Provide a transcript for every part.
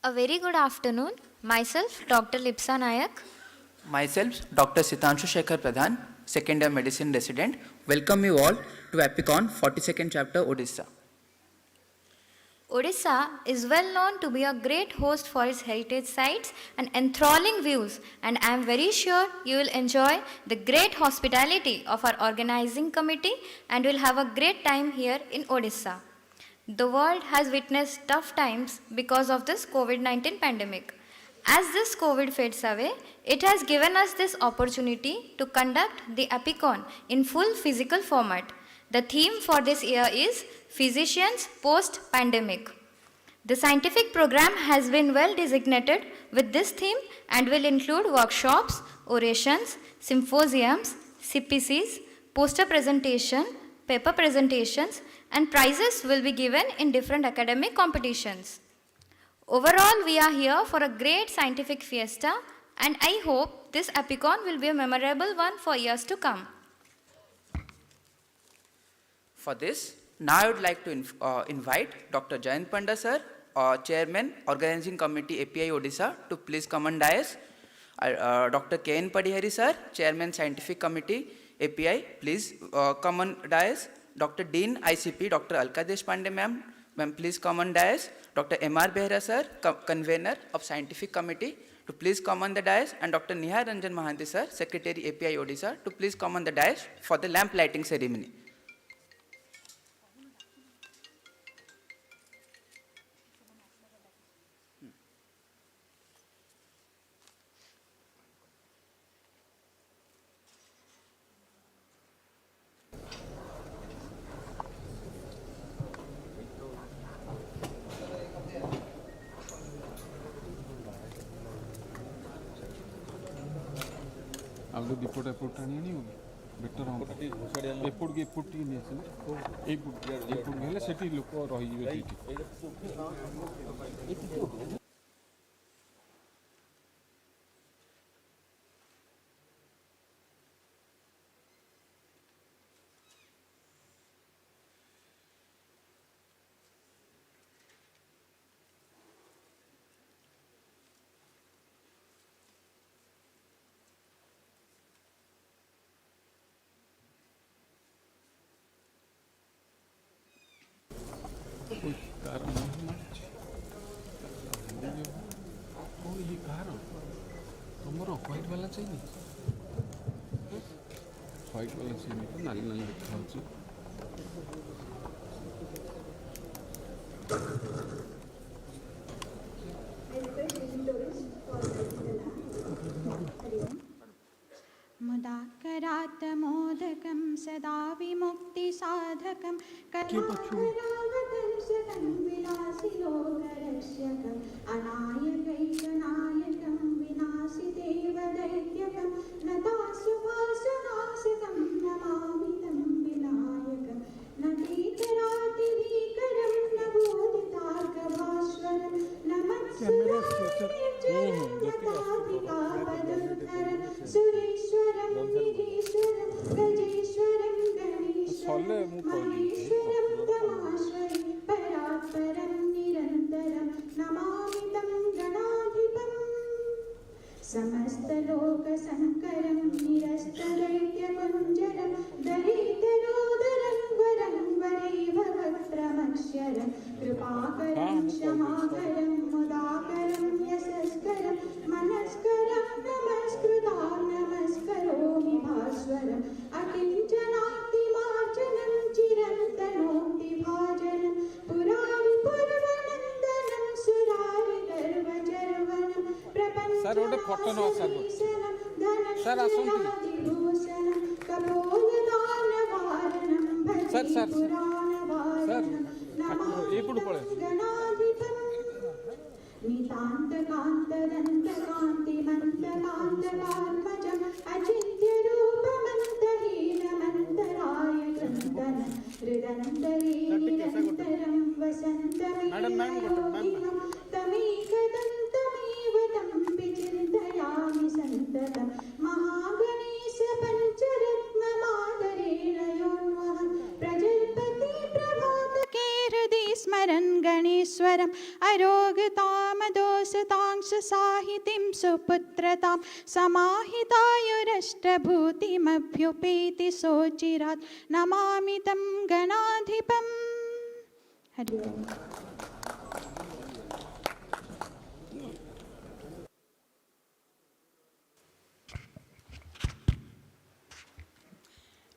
A very good afternoon. Myself, Dr. Lipsa Nayak. Myself, Dr. Sitanshu Shekhar Pradhan, second year medicine resident. Welcome you all to Apicon 42nd chapter Odisha. Odisha is well known to be a great host for its heritage sites and enthralling views, and I am very sure you will enjoy the great hospitality of our organizing committee and will have a great time here in Odisha. The world has witnessed tough times because of this COVID-19 pandemic. As this COVID fades away, it has given us this opportunity to conduct the Apicon in full physical format. The theme for this year is Physicians Post-Pandemic. The scientific program has been well designated with this theme and will include workshops, orations, symposiums, CPCs, poster presentation, paper presentations, and prizes will be given in different academic competitions. Overall, we are here for a great scientific fiesta, and I hope this Apicon will be a memorable one for years to come. For this, now I would like to invite Dr. Jayant Panda sir, Chairman, Organizing Committee API Odisha, to please come on dais. Dr. K.N. Padihari sir, Chairman, Scientific Committee API, please come on dais. Dr. Dean ICP, Dr. Alka Deshpande ma'am, please come on dais. Dr. M.R. Behra sir, Convener of Scientific Committee, to please come on the dais, and Dr. Nihar Ranjan Mahanti sir, Secretary API Odisha, to please come on the dais for the lamp lighting ceremony. आगे दिपोटा एपोटा नहीं होगी better हम एपोट के एपोट की नहीं है एपोट गेले सेठी लोक रही जिवे सेठी व्हाइट वाला चाहिए व्हाइट वाला चाहिए तो नाली नाली देखा मुदाकरात् मोदकं सदा विमुक्तिसाधकं कलाकरावतंसकं विलासिलोकरक्षकम् अनायकैकनायकं विनाशिदेवदैत्यकं नतासुभासनासकं नमामि तं विनायकं नतीतरातिभीकरं नवोदितार्कभास्वरं नमस्काराधिकापदुद्धरं सुरेश्वरं गिरीश्वरं गजेश्वरं गणेश्वरं महेश्वरं तमाश्वरी परात्परं निरन्तरं नमामि तं गणाधिपम् समस्तलोकशङ्करं निरस्तदैत्यकुञ्जरं दरिद्रोदरं वरं वरैभवक्त्रमक्षरं कृपाकरं क्षमाकरं मुदाकरं यशस्करं मनस्करं नमस्कृता नमस्करोमि भास्वरम् अकिञ्चनाक्तिमार्जनं चिरन्तनोक्तिभाजनं पुरारिपुरवनन्दनं सुरारिगर्वजर्वनं सर ओटे फोटो न सर सर धनञ्जयादिभूषणं कपोलदानवारणं सर सर पुराणवारणं ये पुड़ पड़े गणाधिपम् नितान्तकान्तदन्तकान्तिमन्तकान्तकात्मजम् अचिन्त्यरूपमन्तहीनमन्तराय हृदन्तरे निरन्तरं वसन्तमेव तमेकदन्तमेव तं विचिन्तयामि सन्ततं महागणेश पञ्चरत्नमादरेण योन्वहं प्रजल्पति प्रभातके हृदि स्मरन् गणेश्वरम् अरोगतामदो सतांश साहितिं सुपुत्रतां समाहितायुरष्टभूतिमभ्युपेति सोचिरात् नमामि तं गणाधिपम् हरि ओम्।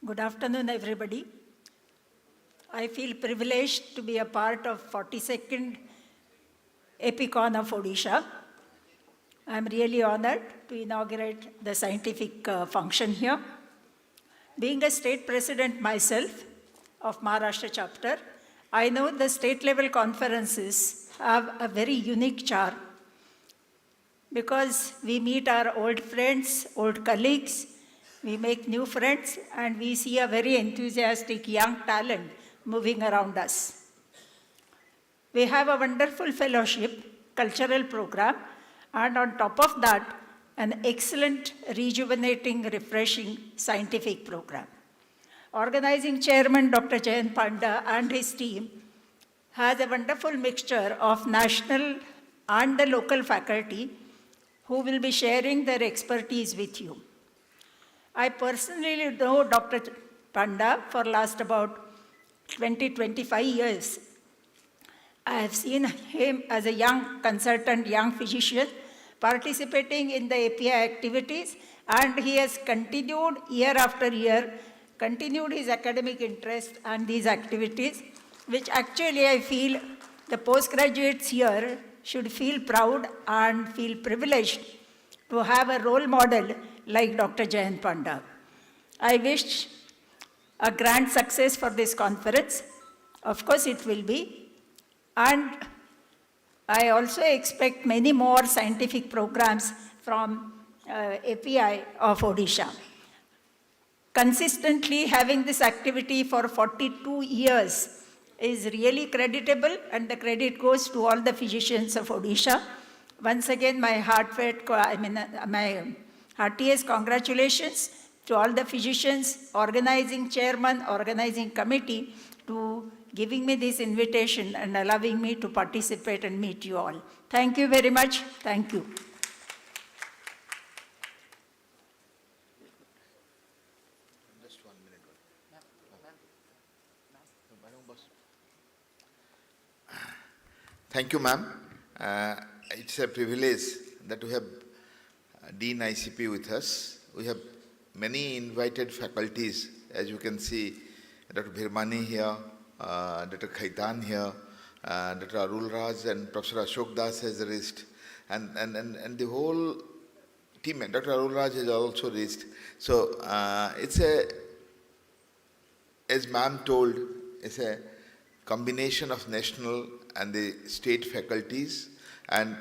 Good afternoon, everybody. I feel privileged to be a part of 42nd Apicon of Odisha. I'm really honored to inaugurate the scientific function here. Being a state president myself of Maharashtra chapter, I know the state level conferences have a very unique charm because we meet our old friends, old colleagues, we make new friends, and we see a very enthusiastic young talent moving around us. We have a wonderful fellowship, cultural program, and on top of that, an excellent, rejuvenating, refreshing scientific program. Organizing chairman Dr. Jayant Panda and his team has a wonderful mixture of national and the local faculty who will be sharing their expertise with you. I personally know Dr. Panda for last about 20-25 years. I have seen him as a young consultant, young physician, participating in the API activities, and he has continued year after year, continued his academic interest and these activities, which actually I feel the postgraduates here should feel proud and feel privileged to have a role model like Dr. Jayant Panda. I wish a grand success for this conference. Of course it will be. And I also expect many more scientific programs from API of Odisha. Consistently having this activity for 42 years is really creditable, and the credit goes to all the physicians of Odisha. Once again, my heartiest congratulations to all the physicians, organizing chairman, organizing committee, to giving me this invitation and allowing me to participate and meet you all. Thank you very much. Thank you. Just 1 minute. Thank you, ma'am. It's a privilege that we have Dean ICP with us. We have many invited faculties, as you can see, Dr. Bhirmani here, Dr. Khaitan here, Dr. Arul Raj and Professor Ashok Das has raised, and the whole team, Dr. Arul Raj has also raised. So it's a, as ma'am told, it's a combination of national and the state faculties, and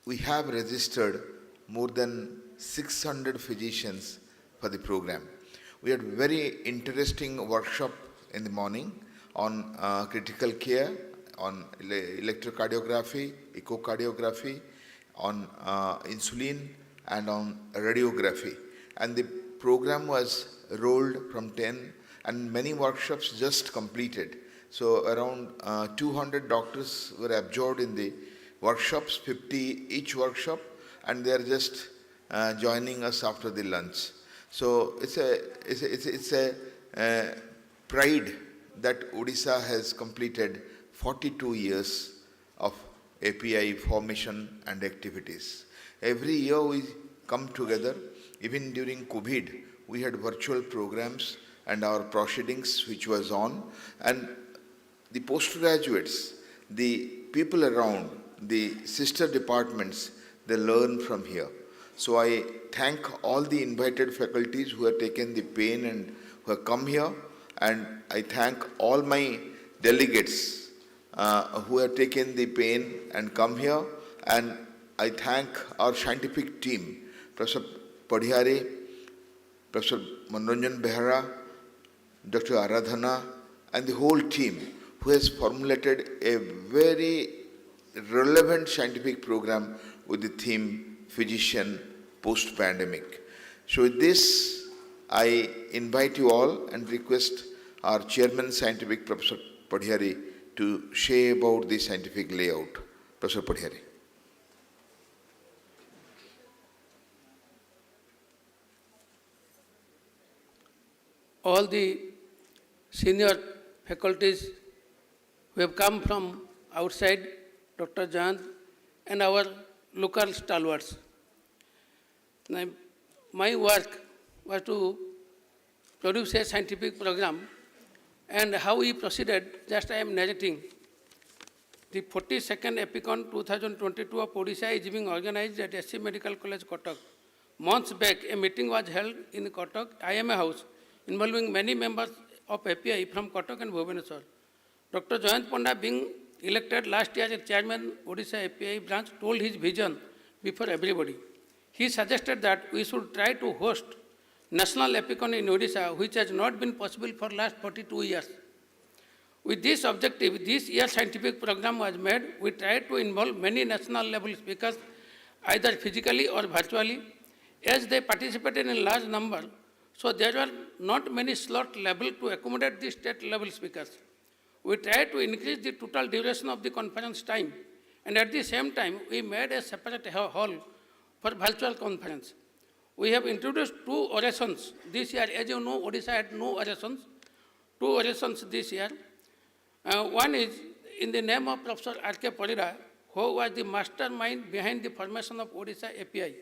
we have registered more than 600 physicians for the program. We had very interesting workshop in the morning on critical care, on electrocardiography, echocardiography, on insulin, and on radiography. And the program was rolled from 10, and many workshops just completed. So around 200 doctors were absorbed in the workshops, 50 each workshop, and they are just joining us after the lunch. So it's a pride that Odisha has completed 42 years of API formation and activities. Every year we come together. Even during COVID, we had virtual programs and our proceedings which was on, and the postgraduates, the people around, the sister departments, they learn from here. So I thank all the invited faculties who have taken the pain and who have come here, and I thank all my delegates who have taken the pain and come here, and I thank our scientific team, Professor Padhiyari, Professor Manoranjan Behra, Dr. Aradhana, and the whole team who has formulated a very relevant scientific program with the theme Physician Post-Pandemic. So with this, I invite you all and request our Chairman Scientific, Professor Padhiyari, to share about the scientific layout. Professor Padhiyari. all the senior faculties who have come from outside, Dr. Jayant, and our local stalwarts. Now, my work was to produce a scientific program, and how we proceeded, just I am narrating. The 42nd Apicon 2022 of Odisha is being organized at SC Medical College, Kotak. Months back, a meeting was held in Kotak IMA House involving many members of API from Kotak and Bhubaneswar. Dr. Jayant Panda, being elected last year as chairman Odisha API branch, told his vision before everybody. He suggested that we should try to host national Apicon in Odisha, which has not been possible for last 42 years. With this objective, this year's scientific program was made. We tried to involve many national level speakers, either physically or virtually, as they participated in large number. So there were not many slots level to accommodate the state level speakers. We tried to increase the total duration of the conference time, and at the same time, we made a separate hall for virtual conference. We have introduced 2 orations this year. As you know, Odisha had no orations. 2 orations this year. One is in the name of Professor R.K. Parira, who was the mastermind behind the formation of Odisha API.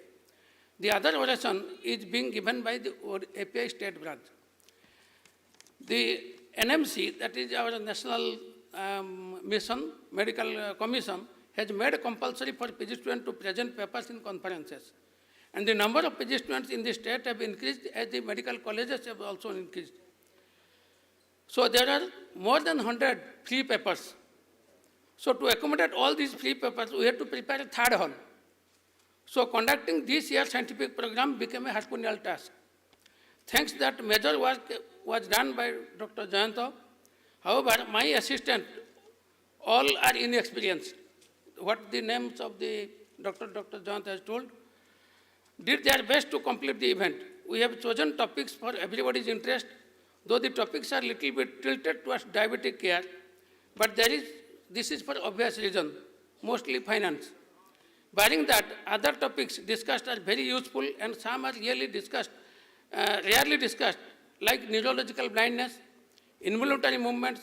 The other oration is being given by the API state branch. The NMC, that is our National Mission, Medical Commission, has made compulsory for PG students to present papers in conferences. And the number of PG students in the state have increased as the medical colleges have also increased. So there are more than 100 free papers. So to accommodate all these free papers, we had to prepare a 3rd hall. So conducting this year's scientific program became a Herculean task. Thanks that major work was done by Dr. Jayanta. However, my assistant, all are inexperienced. What the names of the Dr. Jayanta has told, did their best to complete the event. We have chosen topics for everybody's interest, though the topics are little bit tilted towards diabetic care, but this is for obvious reason, mostly finance. Barring that, other topics discussed are very useful and some are rarely discussed, like neurological blindness, involuntary movements,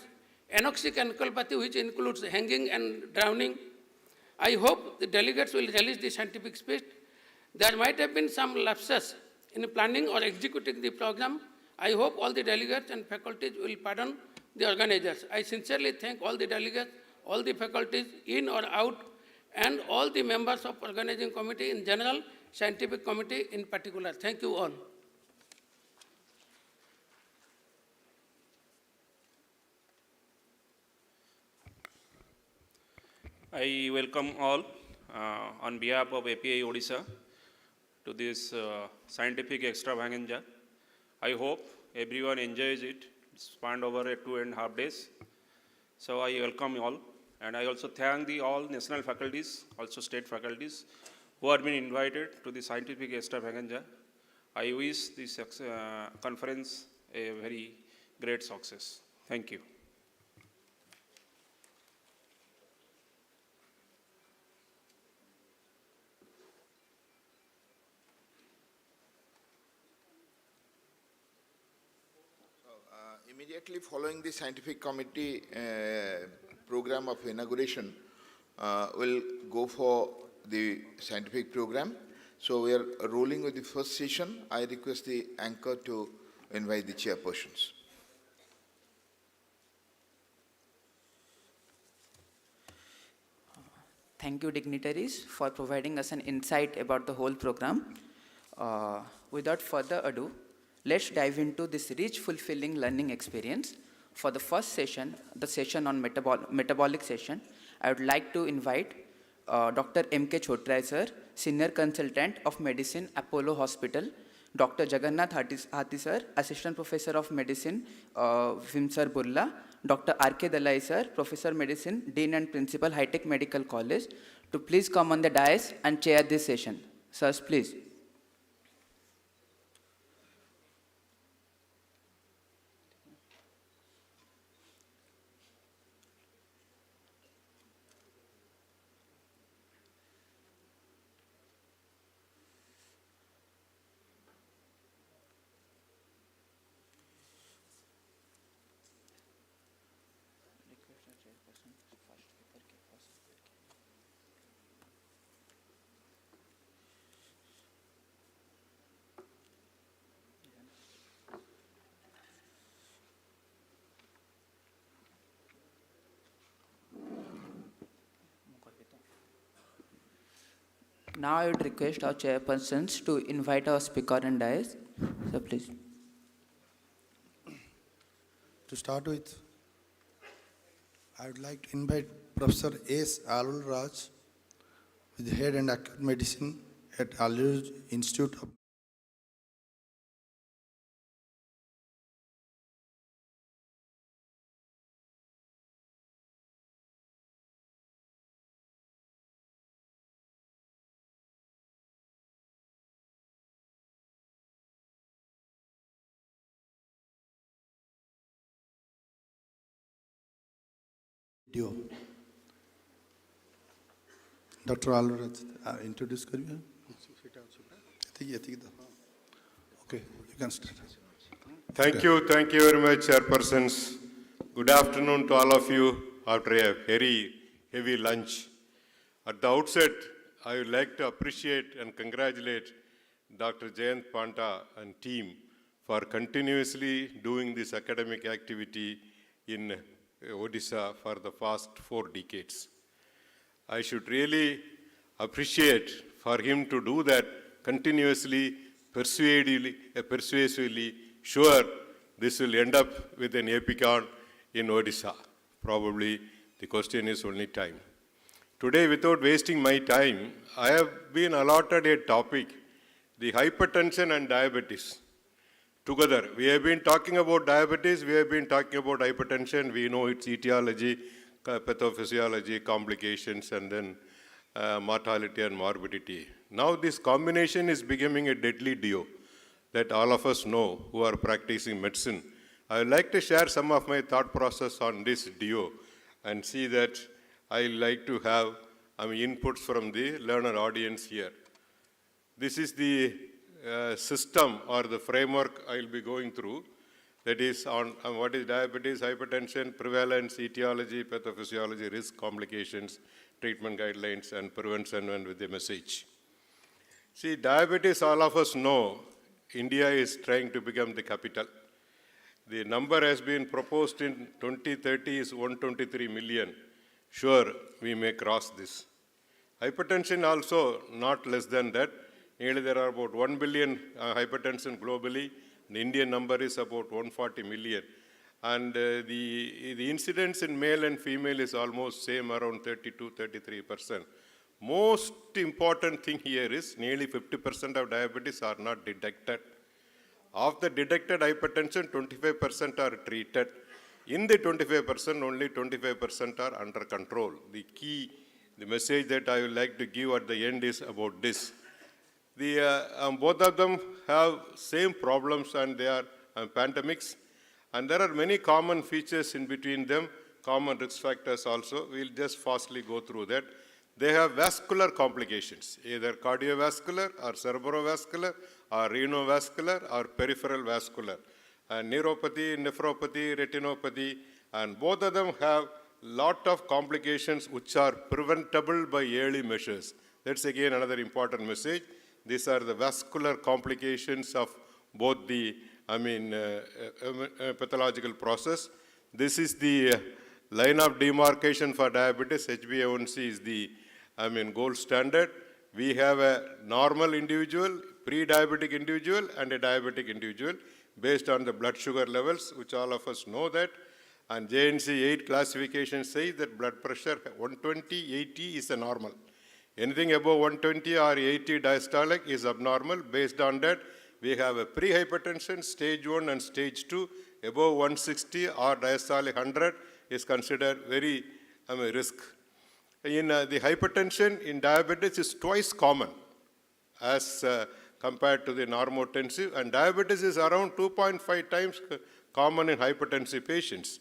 anoxic encephalopathy, which includes hanging and drowning. I hope the delegates will release the scientific speech. There might have been some lapses in planning or executing the program. I hope all the delegates and faculties will pardon the organizers. I sincerely thank all the delegates, all the faculties in or out, and all the members of organizing committee in general, scientific committee in particular. Thank you all. I welcome all on behalf of API Odisha to this scientific extravaganza. I hope everyone enjoys it. It's spanned over 2.5 days. So I welcome you all. And I also thank the all national faculties, also state faculties, who have been invited to the scientific extravaganza. I wish this conference a very great success. Thank you. Immediately following the scientific committee program of inauguration, we'll go for the scientific program. So we are rolling with the first session. I request the anchor to invite the chairpersons. Thank you, dignitaries, for providing us an insight about the whole program. Without further ado, let's dive into this rich, fulfilling learning experience. For the first session, the session on metabolic session, I would like to invite Dr. M.K. Chotrai sir, Senior Consultant of Medicine, Apollo Hospital, Dr. Jagannath Hathi sir, Assistant Professor of Medicine, Vimsar Burla, Dr. R.K. Dalai sir, Professor Medicine, Dean and Principal, High Tech Medical College, to please come on the dais and chair this session. Sirs, please. Now I would request our chairpersons to invite our speaker and dais. So please. To start with, I would like to invite Professor S. Alul Raj, the Head and Acute Medicine at Alur Institute of Dio. Dr. Alur Raj, introduce kariye. Okay, you can start. Thank you very much, chairpersons. Good afternoon to all of you after a very heavy lunch. At the outset, I would like to appreciate and congratulate Dr. Jayant Panta and team for continuously doing this academic activity in Odisha for the past 4 decades. I should really appreciate for him to do that continuously, persuasively. Sure, this will end up with an Apicon in Odisha. Probably the question is only time. Today, without wasting my time, I have been allotted a topic, the hypertension and diabetes. Together, we have been talking about diabetes, we have been talking about hypertension, we know its etiology, pathophysiology, complications, and then mortality and morbidity. Now this combination is becoming a deadly duo that all of us know who are practicing medicine. I would like to share some of my thought process on this duo and see that I like to have inputs from the learner audience here. This is the system or the framework I will be going through, that is on what is diabetes, hypertension, prevalence, etiology, pathophysiology, risk, complications, treatment guidelines, and prevention, and with the message. See, diabetes, all of us know, India is trying to become the capital. The number has been proposed in 2030 is 123 million. Sure, we may cross this. Hypertension also not less than that. Nearly there are about 1 billion hypertension globally. The Indian number is about 140 million. And the incidence in male and female is almost same, around 32-33%. Most important thing here is nearly 50% of diabetes are not detected. Of the detected hypertension, 25% are treated. In the 25%, only 25% are under control. The key, the message that I would like to give at the end is about this. Both of them have same problems and they are pandemics. And there are many common features in between them, common risk factors also. We'll just fastly go through that. They have vascular complications, either cardiovascular or cerebrovascular or renovascular or peripheral vascular. And neuropathy, nephropathy, retinopathy, and both of them have lot of complications which are preventable by early measures. That's again another important message. These are the vascular complications of both the pathological process. This is the line of demarcation for diabetes. HbA1c is the gold standard. We have a normal individual, pre-diabetic individual, and a diabetic individual based on the blood sugar levels, which all of us know that. And JNC 8 classification says that blood pressure 120/80 is a normal. Anything above 120 or 80 diastolic is abnormal. Based on that, we have a pre-hypertension, stage 1 and stage 2. Above 160 or diastolic 100 is considered very risk. In the hypertension in diabetes is twice common as compared to the normotensive, and diabetes is around 2.5 times common in hypertensive patients.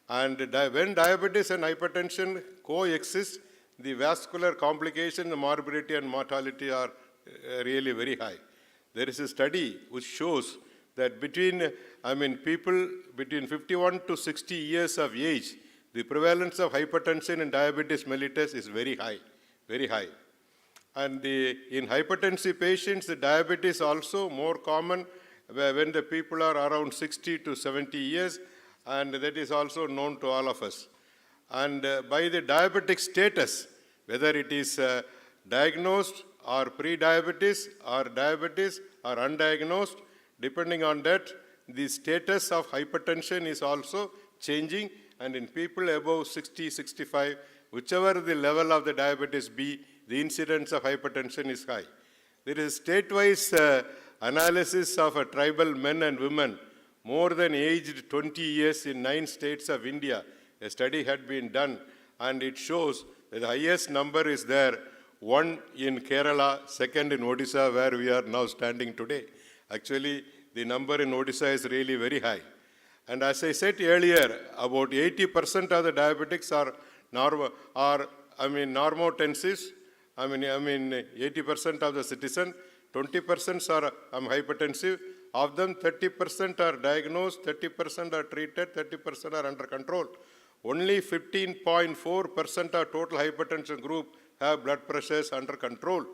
And when diabetes and hypertension coexist, the vascular complication, the morbidity and mortality are really very high. There is a study which shows that between people between 51 to 60 years of age, the prevalence of hypertension and diabetes mellitus is very high, very high. And in hypertensive patients, the diabetes also more common when the people are around 60 to 70 years, and that is also known to all of us. And by the diabetic status, whether it is diagnosed or pre-diabetes, or diabetes, or undiagnosed. Depending on that, the status of hypertension is also changing, and in people above 60, 65, whichever the level of the diabetes be, the incidence of hypertension is high. There is state-wise analysis of tribal men and women more than aged 20 years in 9 states of India. A study had been done, and it shows that the highest number is there, 1 in Kerala, 2nd in Odisha, where we are now standing today. Actually, the number in Odisha is really very high. And as I said earlier, about 80% of the diabetics are normotensive. 80% of the citizens, 20% are hypertensive. Of them, 30% are diagnosed, 30% are treated, 30% are under control. Only 15.4% of total hypertension group have blood pressures under control.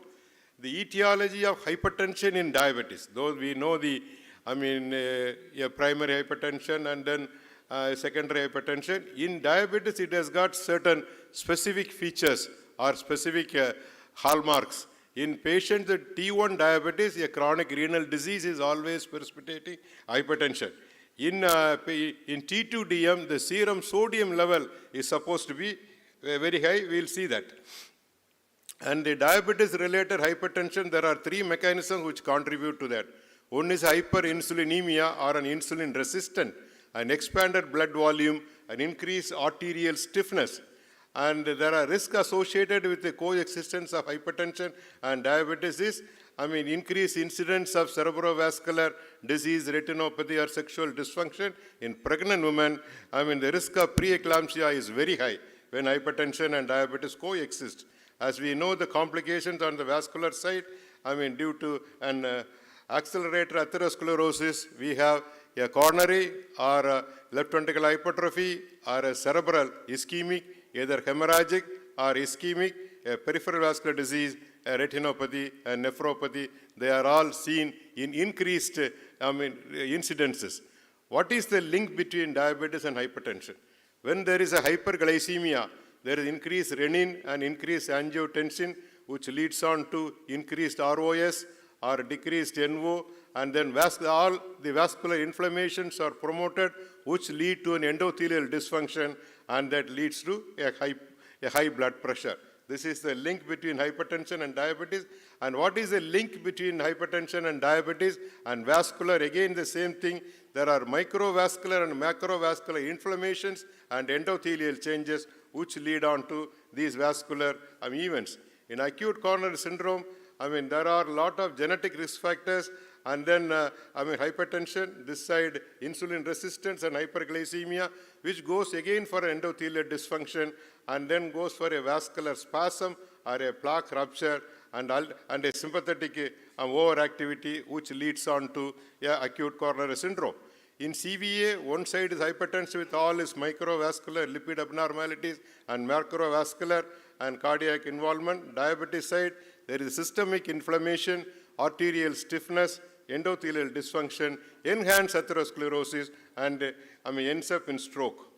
The etiology of hypertension in diabetes, though we know the primary hypertension and then secondary hypertension, in diabetes it has got certain specific features or specific hallmarks. In patients with T1 diabetes, a chronic renal disease is always precipitating hypertension. In T2DM, the serum sodium level is supposed to be very high. We will see that. And the diabetes-related hypertension, there are 3 mechanisms which contribute to that. One is hyperinsulinemia or an insulin resistant, an expanded blood volume, an increased arterial stiffness. And there are risks associated with the coexistence of hypertension and diabetes increased incidence of cerebrovascular disease, retinopathy or sexual dysfunction in pregnant women. The risk of preeclampsia is very high when hypertension and diabetes coexist. As we know, the complications on the vascular side, due to an accelerated atherosclerosis, we have a coronary or a left ventricular hypertrophy or a cerebral ischemic, either hemorrhagic or ischemic, a peripheral vascular disease, a retinopathy, a nephropathy. They are all seen in increased incidences. What is the link between diabetes and hypertension? When there is a hyperglycemia, there is increased renin and increased angiotensin, which leads on to increased ROS or decreased NO, and then all the vascular inflammations are promoted, which lead to an endothelial dysfunction, and that leads to a high blood pressure. This is the link between hypertension and diabetes. And what is the link between hypertension and diabetes and vascular? Again, the same thing. There are microvascular and macrovascular inflammations and endothelial changes which lead on to these vascular events. In acute coronary syndrome, there are a lot of genetic risk factors, and then hypertension, this side insulin resistance and hyperglycemia, which goes again for endothelial dysfunction and then goes for a vascular spasm or a plaque rupture and a sympathetic overactivity, which leads on to acute coronary syndrome. In CVA, one side is hypertension with all its microvascular lipid abnormalities and macrovascular and cardiac involvement. Diabetes side, there is systemic inflammation, arterial stiffness, endothelial dysfunction, enhanced atherosclerosis, and ends up in stroke.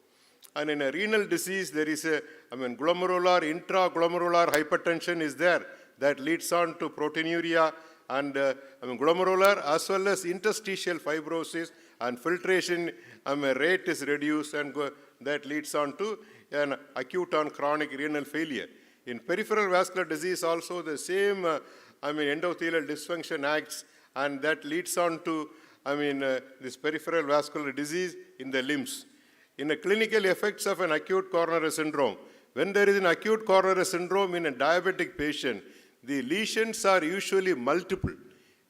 And in a renal disease, there is a glomerular, intraglomerular hypertension is there that leads on to proteinuria and glomerular as well as interstitial fibrosis, and filtration rate is reduced, and that leads on to an acute and chronic renal failure. In peripheral vascular disease also the same endothelial dysfunction acts, and that leads on to this peripheral vascular disease in the limbs. In the clinical effects of an acute coronary syndrome, when there is an acute coronary syndrome in a diabetic patient, the lesions are usually multiple.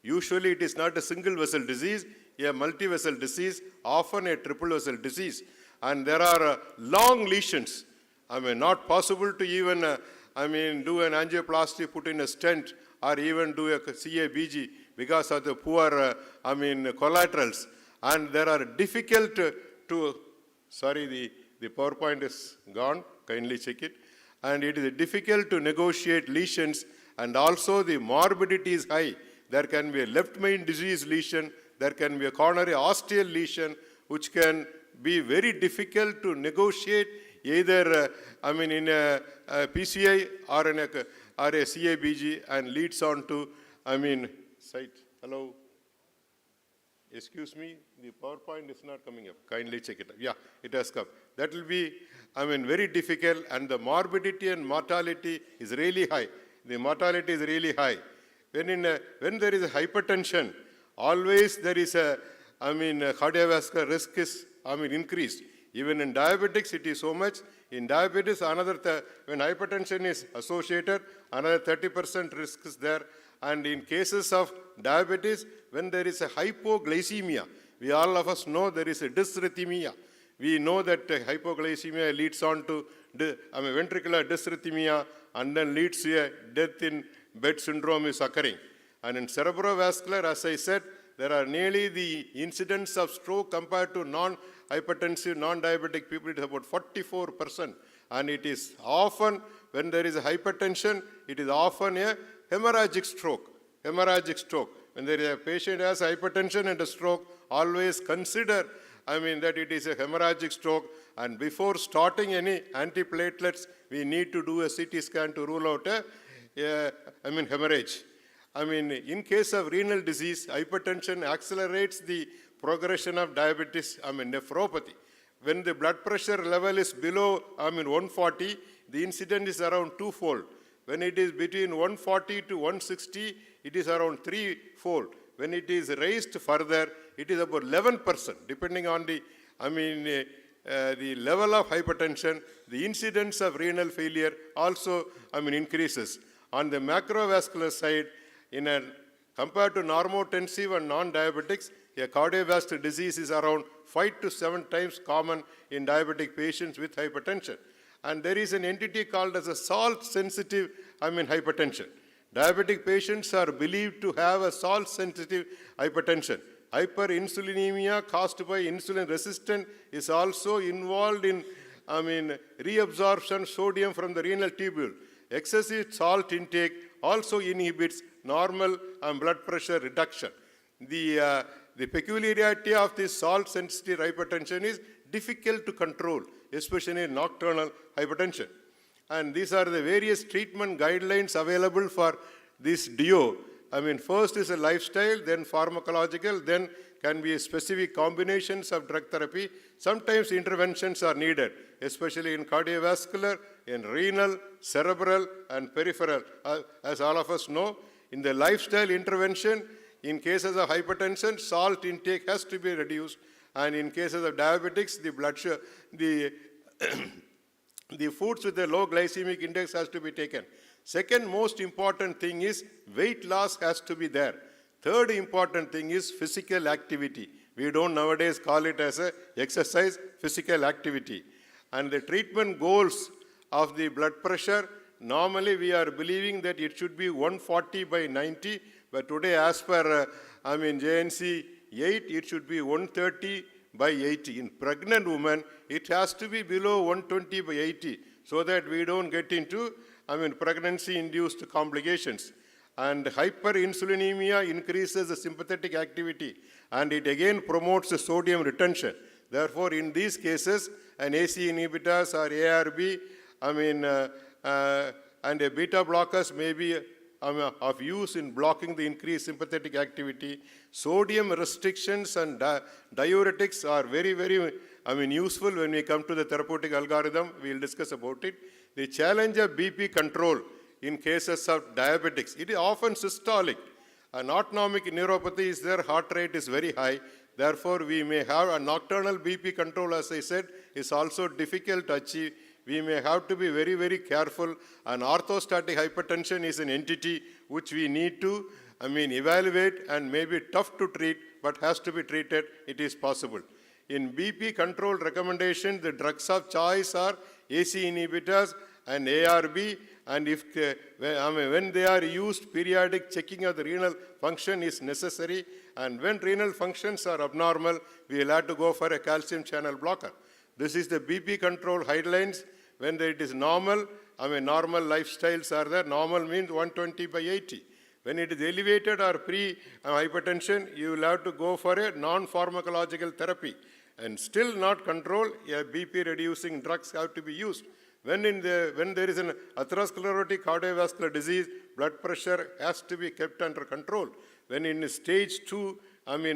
Usually it is not a single vessel disease, a multi-vessel disease, often a triple vessel disease. And there are long lesions. Not possible to even do an angioplasty, put in a stent, or even do a CABG because of the poor collaterals. And there are difficult to, sorry, the PowerPoint is gone, kindly check it. And it is difficult to negotiate lesions, and also the morbidity is high. There can be a left main disease lesion, there can be a coronary osteal lesion, which can be very difficult to negotiate either in a PCI or in or a CABG and leads on to, site. Hello? Excuse me, the PowerPoint is not coming up. Kindly check it out. Yeah, it has come. That will be, very difficult, and the morbidity and mortality is really high. The mortality is really high. When there is a hypertension, always there is a, cardiovascular risk is, increased. Even in diabetics, it is so much. In diabetes, when hypertension is associated, another 30% risk is there. And in cases of diabetes, when there is a hypoglycemia, we all of us know there is a dysrhythmia. We know that hypoglycemia leads on to ventricular dysrhythmia and then leads to a death in bed syndrome is occurring. And in cerebrovascular, as I said, there are nearly the incidence of stroke compared to non-hypertensive, non-diabetic people, it is about 44%. And it is often, when there is a hypertension, it is often a hemorrhagic stroke. Hemorrhagic stroke. When there is a patient has hypertension and a stroke, always consider, that it is a hemorrhagic stroke. And before starting any antiplatelets, we need to do a CT scan to rule out hemorrhage. In case of renal disease, hypertension accelerates the progression of diabetes, nephropathy. When the blood pressure level is below, 140, the incidence is around twofold. When it is between 140 to 160, it is around threefold. When it is raised further, it is about 11%, depending on the level of hypertension. The incidence of renal failure also, increases. On the macrovascular side, compared to normotensive and non-diabetics, a cardiovascular disease is around 5 to 7 times common in diabetic patients with hypertension. And there is an entity called as a salt-sensitive, hypertension. Diabetic patients are believed to have a salt-sensitive hypertension. Hyperinsulinemia caused by insulin resistance is also involved in, reabsorption sodium from the renal tubule. Excessive salt intake also inhibits normal blood pressure reduction. The peculiarity of this salt-sensitive hypertension is difficult to control, especially in nocturnal hypertension. And these are the various treatment guidelines available for this DO. First is a lifestyle, then pharmacological, then can be specific combinations of drug therapy. Sometimes interventions are needed, especially in cardiovascular, in renal, cerebral, and peripheral. As all of us know, in the lifestyle intervention, in cases of hypertension, salt intake has to be reduced. And in cases of diabetics, the blood sugar, the foods with a low glycemic index has to be taken. Second most important thing is weight loss has to be there. Third important thing is physical activity. We don't nowadays call it as a exercise, physical activity. And the treatment goals of the blood pressure, normally we are believing that it should be 140 by 90, but today as per JNC 8, it should be 130 by 80. In pregnant women, it has to be below 120 by 80 so that we don't get into pregnancy-induced complications. And hyperinsulinemia increases the sympathetic activity and it again promotes the sodium retention. Therefore, in these cases, an AC inhibitors or ARB, and a beta blockers may be of use in blocking the increased sympathetic activity. Sodium restrictions and diuretics are very, very useful when we come to the therapeutic algorithm. We'll discuss about it. The challenge of BP control in cases of diabetics, it is often systolic. An autonomic neuropathy is there, heart rate is very high. Therefore, we may have a nocturnal BP control, as I said, is also difficult to achieve. We may have to be very, very careful. And orthostatic hypertension is an entity which we need to evaluate and may be tough to treat, but has to be treated. It is possible. In BP control recommendation, the drugs of choice are AC inhibitors and ARB. And if when they are used, periodic checking of the renal function is necessary. And when renal functions are abnormal, we will have to go for a calcium channel blocker. This is the BP control guidelines. When it is normal, normal lifestyles are there. Normal means 120 by 80. When it is elevated or pre-hypertension, you will have to go for a non-pharmacological therapy. And still not control, BP reducing drugs have to be used. When there is an atherosclerotic cardiovascular disease, blood pressure has to be kept under control. When in stage 2,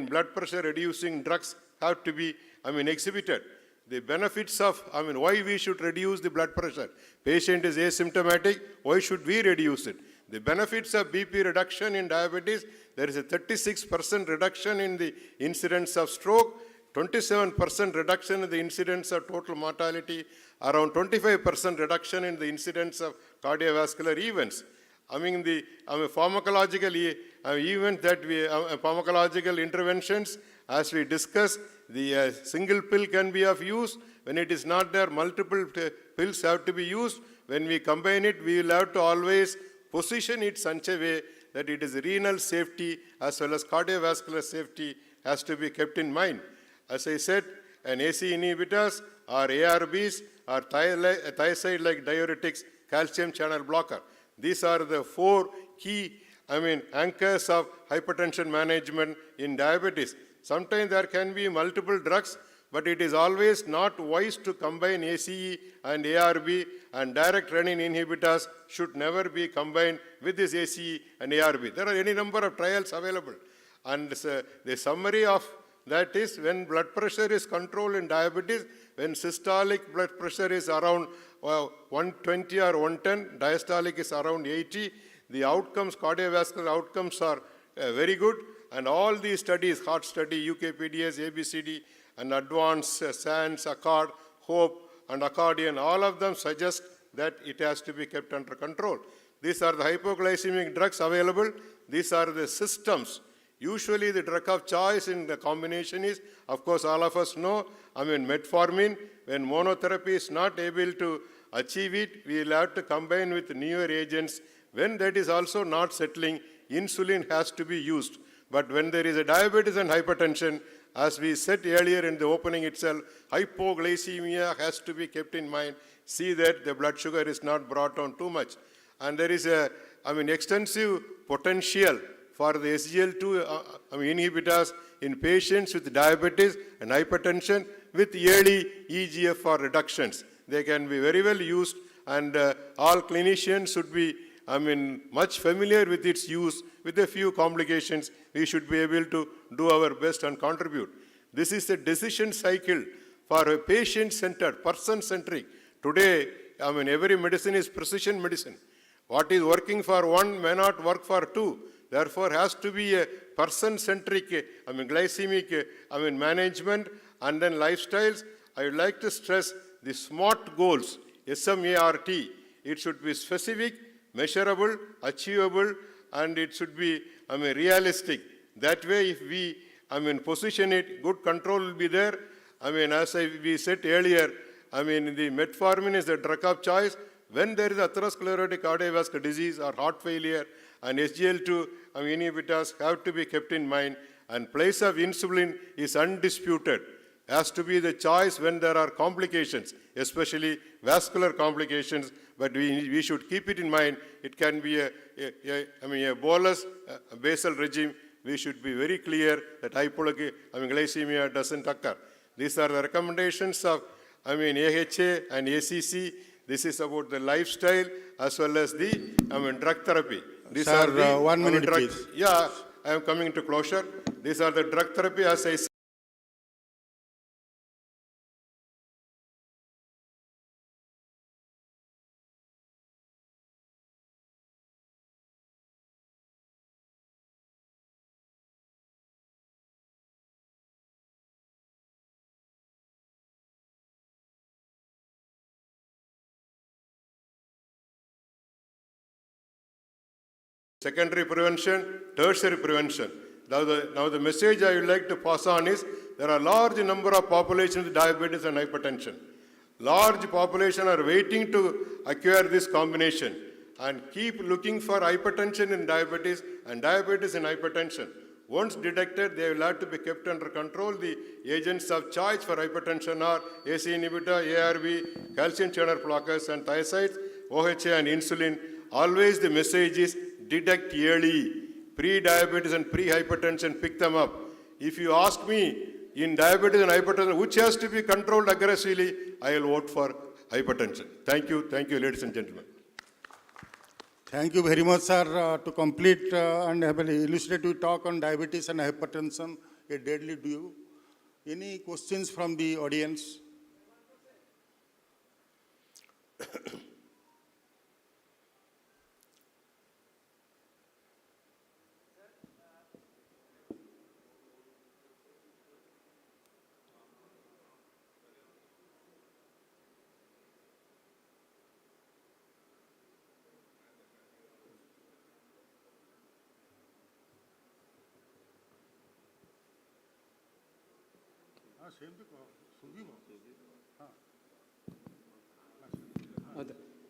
blood pressure reducing drugs have to be, exhibited. The benefits of, why we should reduce the blood pressure. Patient is asymptomatic, why should we reduce it? The benefits of BP reduction in diabetes, there is a 36% reduction in the incidence of stroke, 27% reduction in the incidence of total mortality, around 25% reduction in the incidence of cardiovascular events. The pharmacological event that pharmacological interventions, as we discussed, the single pill can be of use. When it is not there, multiple pills have to be used. When we combine it, we will have to always position it such a way that it is renal safety as well as cardiovascular safety has to be kept in mind. As I said, an AC inhibitors or ARBs or thiazide-like diuretics, calcium channel blocker. These are the 4 key, anchors of hypertension management in diabetes. Sometimes there can be multiple drugs, but it is always not wise to combine ACE and ARB, and direct renin inhibitors should never be combined with this ACE and ARB. There are any number of trials available. And the summary of that is, when blood pressure is controlled in diabetes, when systolic blood pressure is around 120 or 110, diastolic is around 80, the outcomes, cardiovascular outcomes are very good. And all these studies, heart study, UKPDS, ABCD, and advanced SANS, ACCORD, HOPE, and accordion, all of them suggest that it has to be kept under control. These are the hypoglycemic drugs available. These are the systems. Usually the drug of choice in the combination is, of course, all of us know, metformin. When monotherapy is not able to achieve it, we will have to combine with newer agents. When that is also not settling, insulin has to be used. But when there is a diabetes and hypertension, as we said earlier in the opening itself, hypoglycemia has to be kept in mind. See that the blood sugar is not brought down too much. And there is a, extensive potential for the SGL2 inhibitors in patients with diabetes and hypertension with early EGFR reductions. They can be very well used, and all clinicians should be much familiar with its use. With a few complications, we should be able to do our best and contribute. This is a decision cycle for a patient-centered, person-centric. Today, every medicine is precision medicine. What is working for one may not work for two. Therefore, has to be a person-centric, glycemic, management, and then lifestyles. I would like to stress the SMART goals, SMART. It should be specific, measurable, achievable, and it should be, realistic. That way, if we, position it, good control will be there. As we said earlier, the metformin is the drug of choice. When there is atherosclerotic cardiovascular disease or heart failure, and SGL2 inhibitors have to be kept in mind, and place of insulin is undisputed. Has to be the choice when there are complications, especially vascular complications, but we should keep it in mind. It can be a bolus basal regime. We should be very clear that hypoglycemia doesn't occur. These are the recommendations of AHA and ACC. This is about the lifestyle as well as the drug therapy. These Sir, are the 1 minute, drug, please. Yeah, I am coming to closure. These are the drug therapy, as I said. Secondary prevention, tertiary prevention. Now the message I would like to pass on is, there are large number of populations with diabetes and hypertension. Large population are waiting to acquire this combination, and keep looking for hypertension in diabetes and diabetes in hypertension. Once detected, they will have to be kept under control. The agents of choice for hypertension are ACE inhibitor, ARB, calcium channel blockers, and thiazides, OHA, and insulin. Always the message is, detect early. Pre-diabetes and pre-hypertension, pick them up. If you ask me, in diabetes and hypertension, which has to be controlled aggressively, I will vote for hypertension. Thank you, ladies and gentlemen. Thank you very much, sir, to complete and have an illustrative talk on diabetes and hypertension, a deadly disease. Any questions from the audience?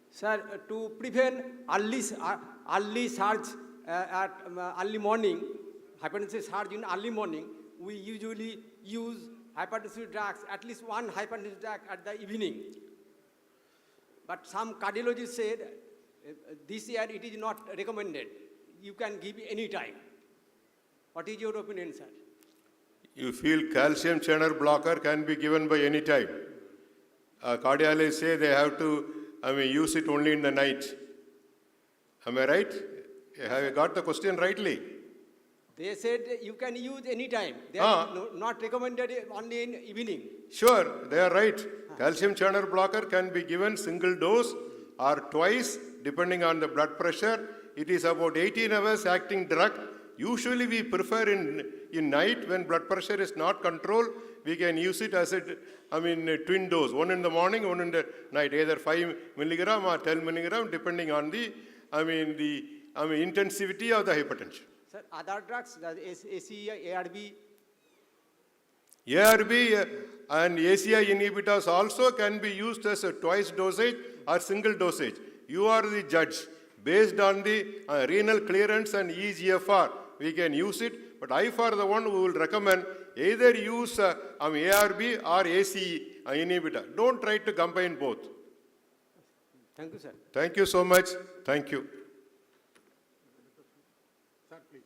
Sir, to prevent early surge at early morning, hypertensive surge in early morning, we usually use hypertensive drugs, at least one hypertensive drug at the evening. But some cardiologists said this year it is not recommended. You can give any time. What is your opinion, sir? You feel calcium channel blocker can be given by any time. Cardiologists say they have to, use it only in the night. Am I right? Have you got the question rightly? They said you can use any time. They are not recommended only in evening. Sure, they are right. Calcium channel blocker can be given single dose or twice depending on the blood pressure. It is about 18 hours acting drug. Usually we prefer in night when blood pressure is not controlled, we can use it as a twin dose, one in the morning, one in the night, either 5 milligram or 10 milligram depending on the intensity of the hypertension. Sir, other drugs, the ACE, ARB. ARB and ACI inhibitors also can be used as a twice dosage or single dosage. You are the judge. Based on the renal clearance and eGFR, we can use it. But I, for the one who will recommend, either use ARB or ACE inhibitor. Don't try to combine both. Thank you, sir. Thank you so much. Thank you. Sir, please.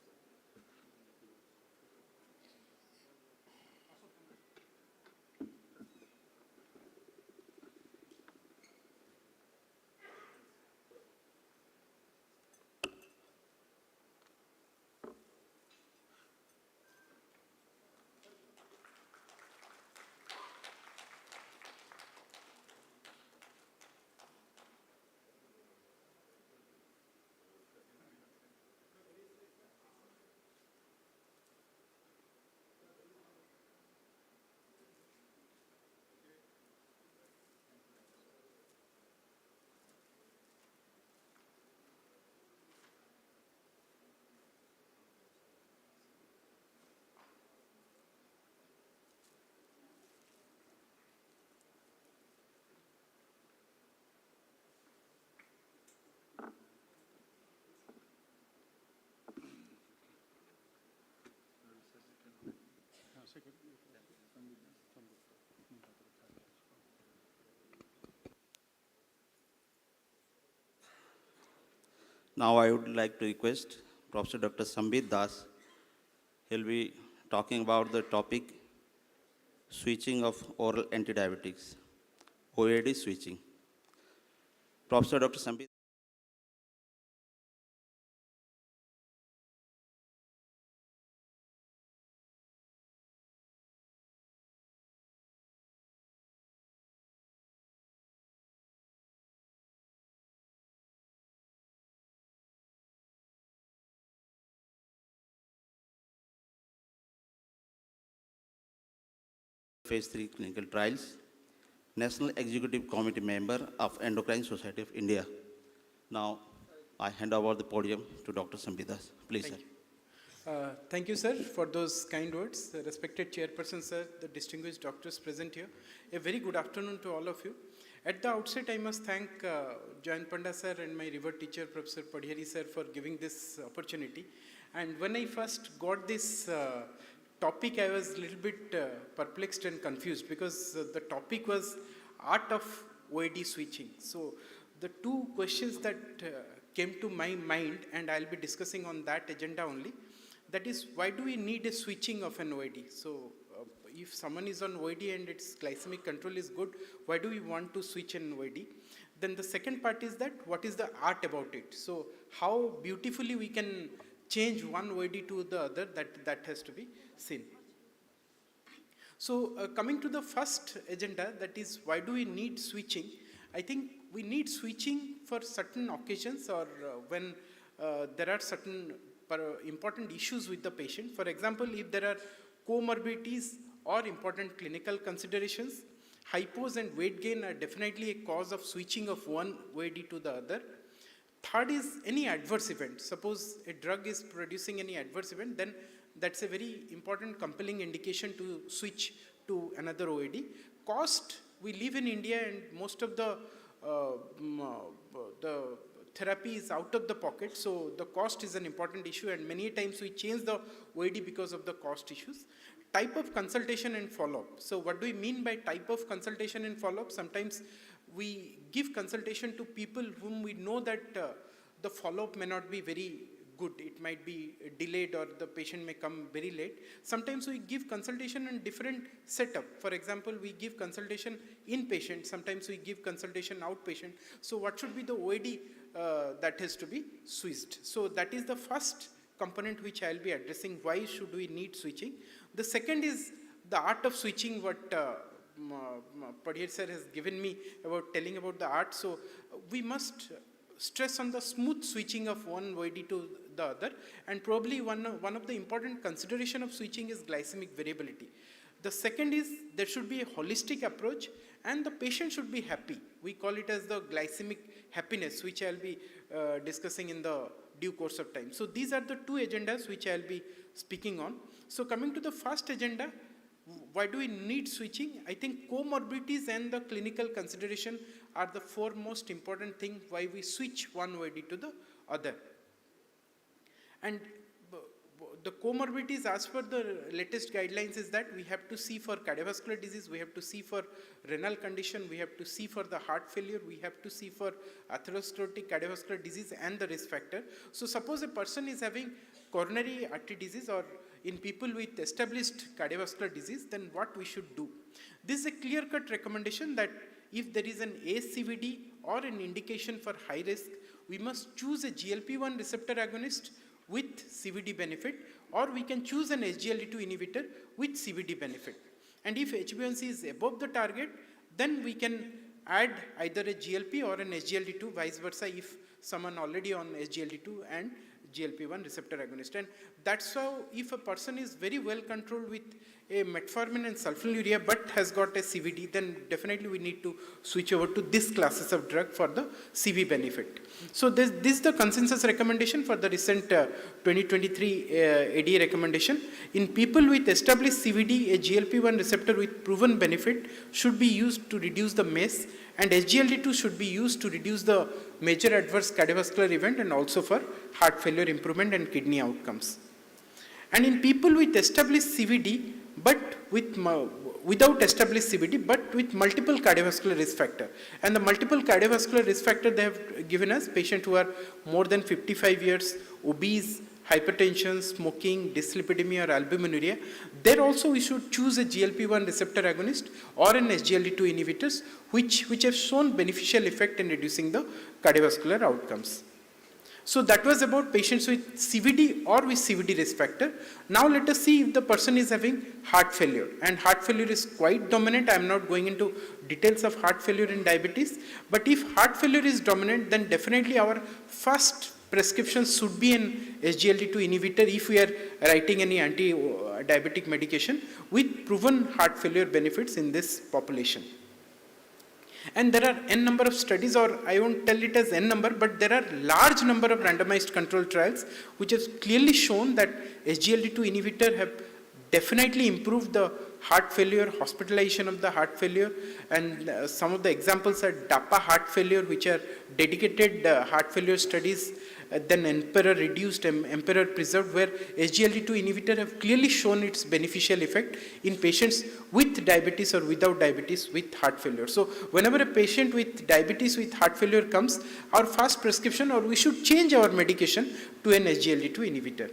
Now I would like to request Professor Dr. Sambit Das. He'll be talking about the topic switching of oral antidiabetics, OAD switching. Professor Dr. Sambit. Phase 3 clinical trials, National Executive Committee member of Endocrine Society of India. Now, I hand over the podium to Dr. Sambit Das. Please, sir. Thank you, sir, for those kind words. Respected chairperson, sir, the distinguished doctors present here. A very good afternoon to all of you. At the outset, I must thank Jayant Panda, sir, and my revered teacher, Professor Padhiyari, sir, for giving this opportunity. And when I first got this topic, I was a little bit perplexed and confused because the topic was art of OAD switching. So the two questions that came to my mind, and I'll be discussing on that agenda only, that is, why do we need a switching of an OAD? So if someone is on OAD and its glycemic control is good, why do we want to switch an OAD? Then the second part is that what is the art about it? So how beautifully we can change one OAD to the other, that has to be seen. So coming to the first agenda, that is why do we need switching? I think we need switching for certain occasions or when there are certain important issues with the patient. For example, if there are comorbidities or important clinical considerations, hypos and weight gain are definitely a cause of switching of one OAD to the other. Third is any adverse event. Suppose a drug is producing any adverse event, then that's a very important compelling indication to switch to another OAD. Cost, we live in India and most of the therapy is out of the pocket, so the cost is an important issue and many times we change the OAD because of the cost issues. Type of consultation and follow-up. So what do we mean by type of consultation and follow-up? Sometimes we give consultation to people whom we know that the follow-up may not be very good. It might be delayed or the patient may come very late. Sometimes we give consultation in different setup. For example, we give consultation inpatient. Sometimes we give consultation outpatient. So what should be the OAD that has to be switched? So that is the first component which I will be addressing. Why should we need switching? The second is the art of switching, what Padhir sir has given me about telling about the art. So we must stress on the smooth switching of one OAD to the other, and probably one of the important consideration of switching is glycemic variability. The second is there should be a holistic approach and the patient should be happy. We call it as the glycemic happiness, which I'll be discussing in the due course of time. So these are the two agendas which I'll be speaking on. So coming to the first agenda, why do we need switching? I think comorbidities and the clinical consideration are the four most important thing why we switch one OAD to the other. And the comorbidities as per the latest guidelines is that we have to see for cardiovascular disease, we have to see for renal condition, we have to see for the heart failure, we have to see for atherosclerotic cardiovascular disease and the risk factor. So suppose a person is having coronary artery disease or in people with established cardiovascular disease, then what we should do? This is a clear-cut recommendation that if there is an ACVD or an indication for high risk, we must choose a GLP-1 receptor agonist with CVD benefit, or we can choose an SGLT2 inhibitor with CVD benefit. And if HbA1c is above the target, then we can add either a GLP or an SGLT2, vice versa if someone already on SGLT2 and GLP-1 receptor agonist. And that's how if a person is very well controlled with a metformin and sulfonylurea but has got a CVD, then definitely we need to switch over to this classes of drug for the CV benefit. So this is the consensus recommendation for the recent 2023 ADA recommendation. In people with established CVD, a GLP-1 receptor with proven benefit should be used to reduce the MACE, and SGLT2 should be used to reduce the major adverse cardiovascular event and also for heart failure improvement and kidney outcomes. And in people with established CVD but without established CVD but with multiple cardiovascular risk factor, and the multiple cardiovascular risk factor they have given us patients who are more than 55 years, obese, hypertension, smoking, dyslipidemia or albuminuria, there also we should choose a GLP-1 receptor agonist or an SGLT2 inhibitors which have shown beneficial effect in reducing the cardiovascular outcomes. So that was about patients with CVD or with CVD risk factor. Now let us see if the person is having heart failure, and heart failure is quite dominant. I am not going into details of heart failure in diabetes, but if heart failure is dominant, then definitely our first prescription should be an SGLT2 inhibitor if we are writing any anti-diabetic medication with proven heart failure benefits in this population. And there are n number of studies, or I won't tell it as n number, but there are large number of randomized controlled trials which has clearly shown that SGLT2 inhibitor have definitely improved the heart failure, hospitalization of the heart failure, and some of the examples are DAPA heart failure, which are dedicated heart failure studies, then Emperor reduced, Emperor preserved, where SGLT2 inhibitor have clearly shown its beneficial effect in patients with diabetes or without diabetes with heart failure. So whenever a patient with diabetes with heart failure comes, our first prescription, or we should change our medication to an SGLT2 inhibitor.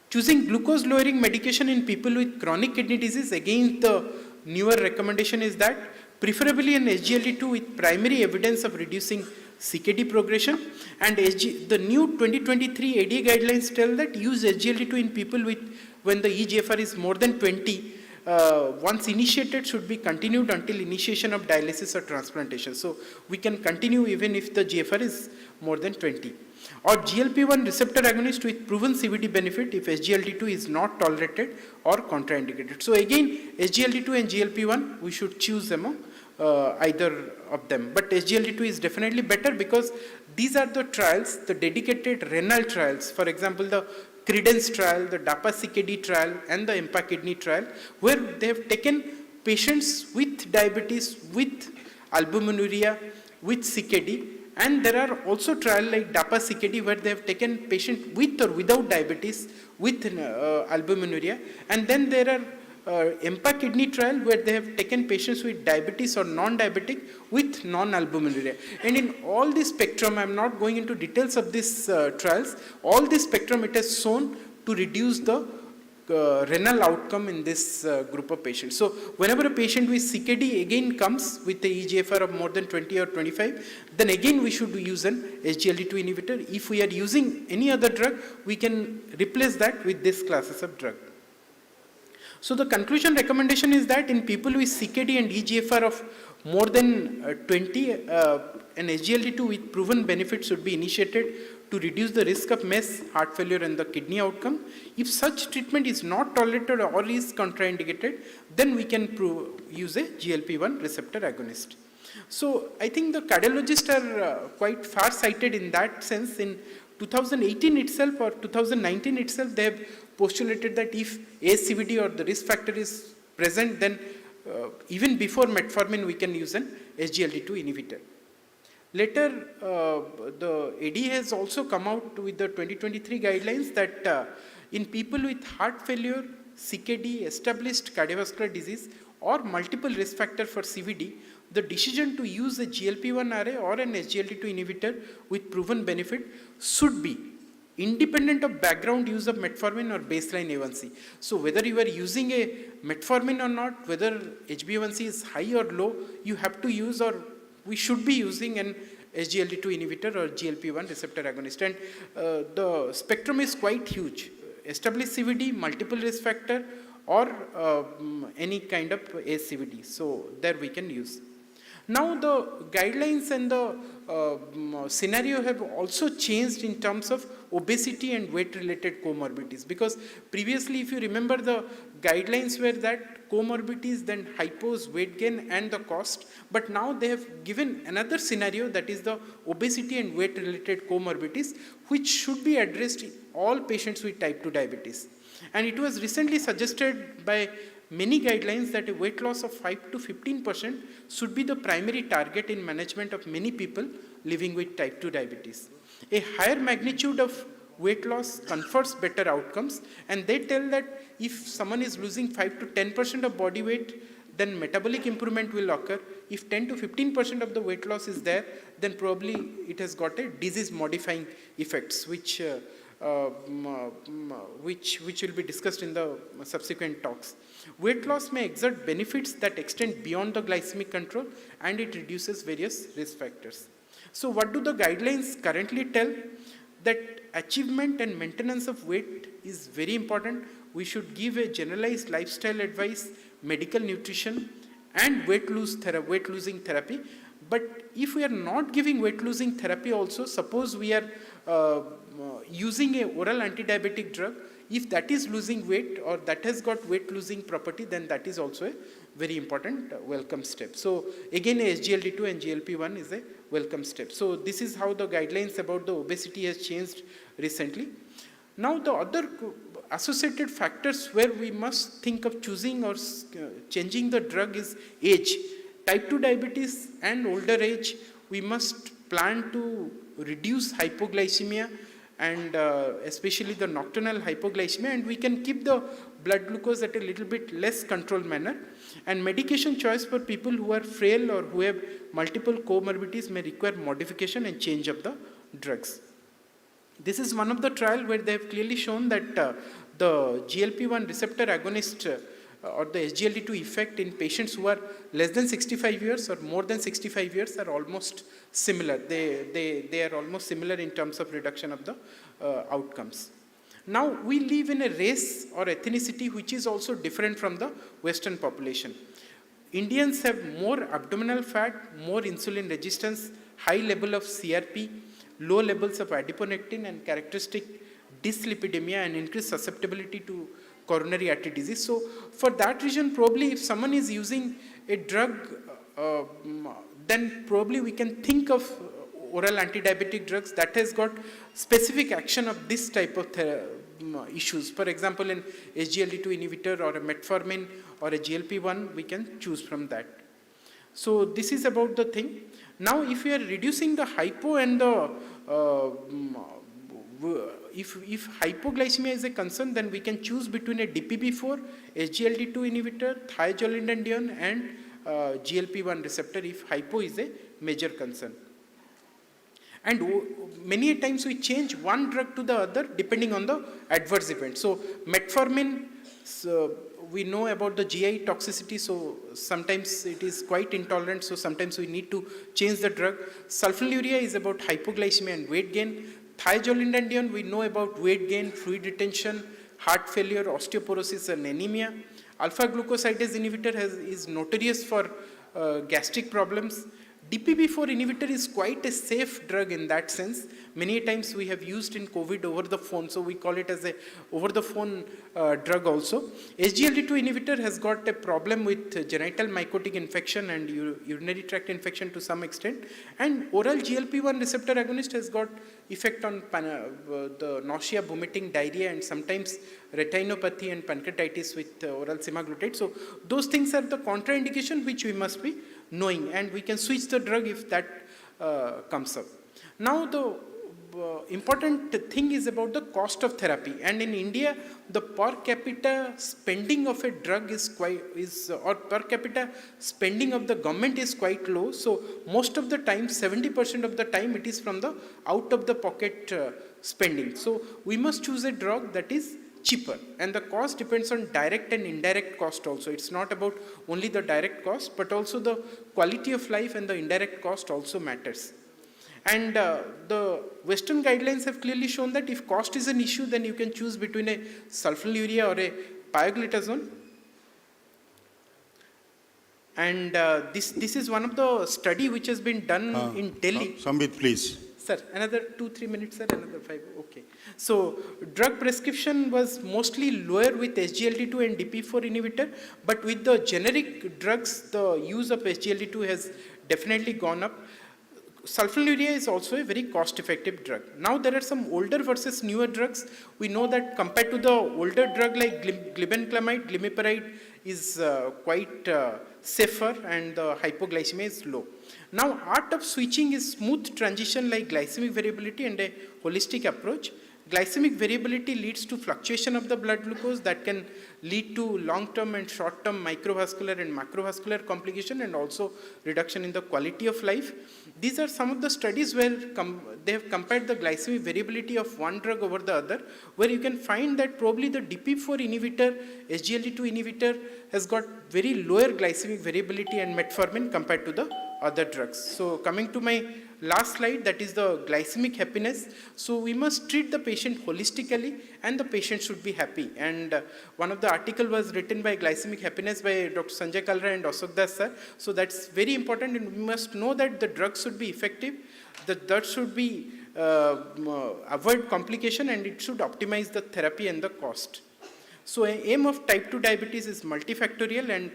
Choosing glucose lowering medication in people with chronic kidney disease, again the newer recommendation is that preferably an SGLT2 with primary evidence of reducing CKD progression, and the new 2023 ADA guidelines tell that use SGLT2 in people with when the eGFR is more than 20. Once initiated should be continued until initiation of dialysis or transplantation. So we can continue even if the GFR is more than 20. Or GLP-1 receptor agonist with proven CVD benefit if SGLT2 is not tolerated or contraindicated. So again, SGLT2 and GLP-1, we should choose among either of them. But SGLT2 is definitely better because these are the trials, the dedicated renal trials. For example, the Credence trial, the DAPA-CKD trial, and the EMPA-Kidney trial, where they have taken patients with diabetes, with albuminuria, with CKD, and there are also trials like DAPA-CKD where they have taken patient with or without diabetes, with albuminuria, and then there are EMPA-Kidney trial where they have taken patients with diabetes or non-diabetic with non-albuminuria. And in all this spectrum, I am not going into details of these trials, all this spectrum it has shown to reduce the renal outcome in this group of patients. So whenever a patient with CKD again comes with the eGFR of more than 20 or 25, then again we should use an SGLT2 inhibitor. If we are using any other drug, we can replace that with this classes of drug. So the conclusion recommendation is that in people with CKD and eGFR of more than 20, an SGLT2 with proven benefit should be initiated to reduce the risk of MACE, heart failure, and the kidney outcome. If such treatment is not tolerated or is contraindicated, then we can use a GLP-1 receptor agonist. So I think the cardiologists are quite far-sighted in that sense. In 2018 itself or 2019 itself, they have postulated that if ASCVD or the risk factor is present, then even before metformin, we can use an SGLT2 inhibitor. Later, the AD has also come out with the 2023 guidelines that in people with heart failure, CKD, established cardiovascular disease, or multiple risk factor for CVD, the decision to use a GLP-1 RA or an SGLT2 inhibitor with proven benefit should be independent of background use of metformin or baseline A1C. So whether you are using a metformin or not, whether HbA1c is high or low, you have to use, or we should be using an SGLT2 inhibitor or GLP-1 receptor agonist. And the spectrum is quite huge. Established CVD, multiple risk factor, or any kind of ASCVD. So there we can use. Now the guidelines and the scenario have also changed in terms of obesity and weight related comorbidities, because previously, if you remember, the guidelines were that comorbidities, then hypos, weight gain, and the cost, but now they have given another scenario, that is the obesity and weight related comorbidities, which should be addressed in all patients with type 2 diabetes. And it was recently suggested by many guidelines that a weight loss of 5 to 15% should be the primary target in management of many people living with type 2 diabetes. A higher magnitude of weight loss confers better outcomes, and they tell that if someone is losing 5 to 10% of body weight, then metabolic improvement will occur. If 10 to 15% of the weight loss is there, then probably it has got a disease modifying effects, which will be discussed in the subsequent talks. Weight loss may exert benefits that extend beyond the glycemic control, and it reduces various risk factors. So what do the guidelines currently tell? That achievement and maintenance of weight is very important. We should give a generalized lifestyle advice, medical nutrition, and weight losing therapy. But if we are not giving weight losing therapy also, suppose we are using a oral anti-diabetic drug, if that is losing weight or that has got weight losing property, then that is also a very important welcome step. So again, SGLT2 and GLP-1 is a welcome step. So this is how the guidelines about the obesity has changed recently. Now the other associated factors where we must think of choosing or changing the drug is age. Type 2 diabetes and older age, we must plan to reduce hypoglycemia, and especially the nocturnal hypoglycemia, and we can keep the blood glucose at a little bit less controlled manner. And medication choice for people who are frail or who have multiple comorbidities may require modification and change of the drugs. This is one of the trials where they have clearly shown that the GLP-1 receptor agonist or the SGLT2 effect in patients who are less than 65 years or more than 65 years are almost similar. They are almost similar in terms of reduction of the outcomes. Now, we live in a race or ethnicity which is also different from the Western population. Indians have more abdominal fat, more insulin resistance, high level of CRP, low levels of adiponectin and characteristic dyslipidemia and increased susceptibility to coronary artery disease. So for that reason, probably if someone is using a drug, then probably we can think of oral anti-diabetic drugs that has got specific action of this type of issues. For example, an SGLT2 inhibitor or a metformin or a GLP-1, we can choose from that. So this is about the thing. Now, if we are reducing the hypo and the if hypoglycemia is a concern, then we can choose between a DPP4, SGLT2 inhibitor, thiazolidinedione, and GLP-1 receptor if hypo is a major concern. And many times we change one drug to the other depending on the adverse event. So metformin, we know about the GI toxicity, so sometimes it is quite intolerant, so sometimes we need to change the drug. Sulfonylurea is about hypoglycemia and weight gain. Thiazolidinedione, we know about weight gain, fluid retention, heart failure, osteoporosis and anemia. Alpha glucosidase inhibitor is notorious for gastric problems. DPP4 inhibitor is quite a safe drug in that sense. Many times we have used in COVID over the phone, so we call it as a over the phone drug also. SGLT2 inhibitor has got a problem with genital mycotic infection and urinary tract infection to some extent. And oral GLP-1 receptor agonist has got effect on the nausea, vomiting, diarrhea, and sometimes retinopathy and pancreatitis with oral semaglutide. So those things are the contraindication which we must be knowing, and we can switch the drug if that comes up. Now the important thing is about the cost of therapy, and in India the per capita spending of a drug or per capita spending of the government is quite low. So most of the time, 70% of the time, it is from the out of the pocket spending. So we must choose a drug that is cheaper, and the cost depends on direct and indirect cost also. It's not about only the direct cost, but also the quality of life, and the indirect cost also matters. And the Western guidelines have clearly shown that if cost is an issue, then you can choose between a sulfonylurea or a pioglitazone. And this is one of the study which has been done in Delhi. Sambit, please. Sir, another 2-3 minutes, sir, another 5, okay. So, drug prescription was mostly lower with SGLT2 and DPP4 inhibitor, but with the generic drugs, the use of SGLT2 has definitely gone up. Sulfonylurea is also a very cost-effective drug. Now, there are some older versus newer drugs. We know that compared to the older drug like glibenclamide, glimepiride is quite safer, and the hypoglycemia is low. Now, art of switching is smooth transition like glycemic variability and a holistic approach. Glycemic variability leads to fluctuation of the blood glucose that can lead to long-term and short-term microvascular and macrovascular complication, and also reduction in the quality of life. These are some of the studies where they have compared the glycemic variability of one drug over the other, where you can find that probably the DPP4 inhibitor, SGLT2 inhibitor has got very lower glycemic variability and metformin compared to the other drugs. So coming to my last slide, that is the glycemic happiness. So we must treat the patient holistically, and the patient should be happy. And one of the article was written by glycemic happiness by Dr. Sanjay Kalra and Ashok Das sir. So that's very important, and we must know that the drug should be effective, the drug should be avoid complication, and it should optimize the therapy and the cost. So aim of type 2 diabetes is multifactorial, and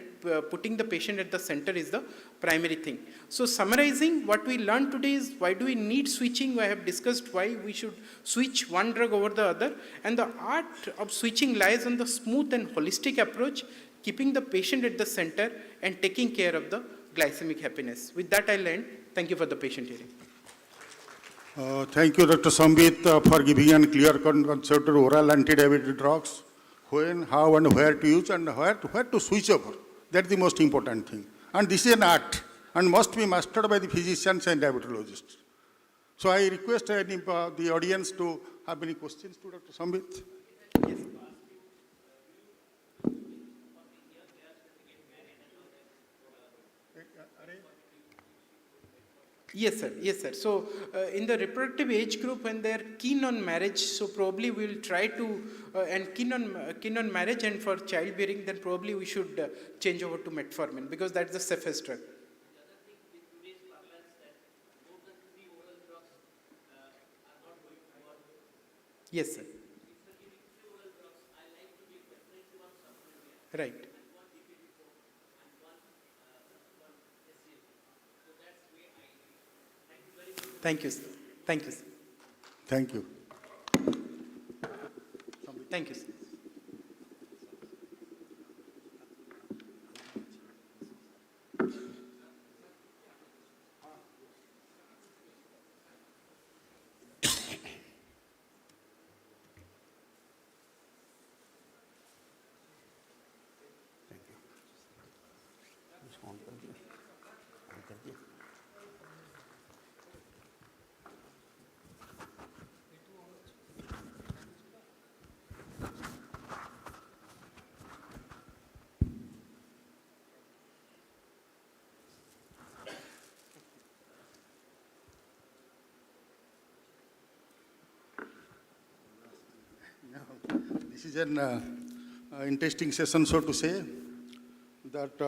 putting the patient at the center is the primary thing. So summarizing, what we learned today is why do we need switching. I have discussed why we should switch one drug over the other, and the art of switching lies on the smooth and holistic approach, keeping the patient at the center and taking care of the glycemic happiness. With that, I'll end. Thank you for the patient hearing. Thank you, Dr. Sambit, for giving a clear concept of oral anti-diabetic drugs, when, how, and where to use, and where to switch over. That's the most important thing. And this is an art, and must be mastered by the physicians and diabetologists. So I request the audience to have any questions to Dr. Sambit. Yes. Yes, sir. Yes, sir. So, in the reproductive age group, when they are keen on marriage, so probably we will try to and keen on marriage and for childbearing, then probably we should change over to metformin because that's the safest drug. Yes, sir. Right. Thank you, sir. Thank you, sir. Thank you. Thank you, sir. This is an interesting session, so to say, that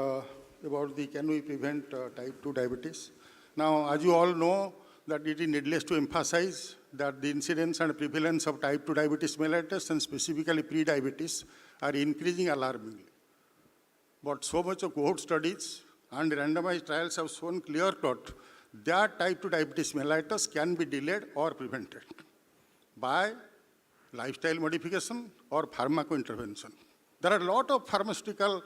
about the can we prevent type 2 diabetes. Now, as you all know, that it is needless to emphasize that the incidence and prevalence of type 2 diabetes mellitus and specifically pre-diabetes are increasing alarmingly. But so much of cohort studies and randomized trials have shown clear-cut that type 2 diabetes mellitus can be delayed or prevented by lifestyle modification or pharmaco intervention. There are a lot of pharmaceutical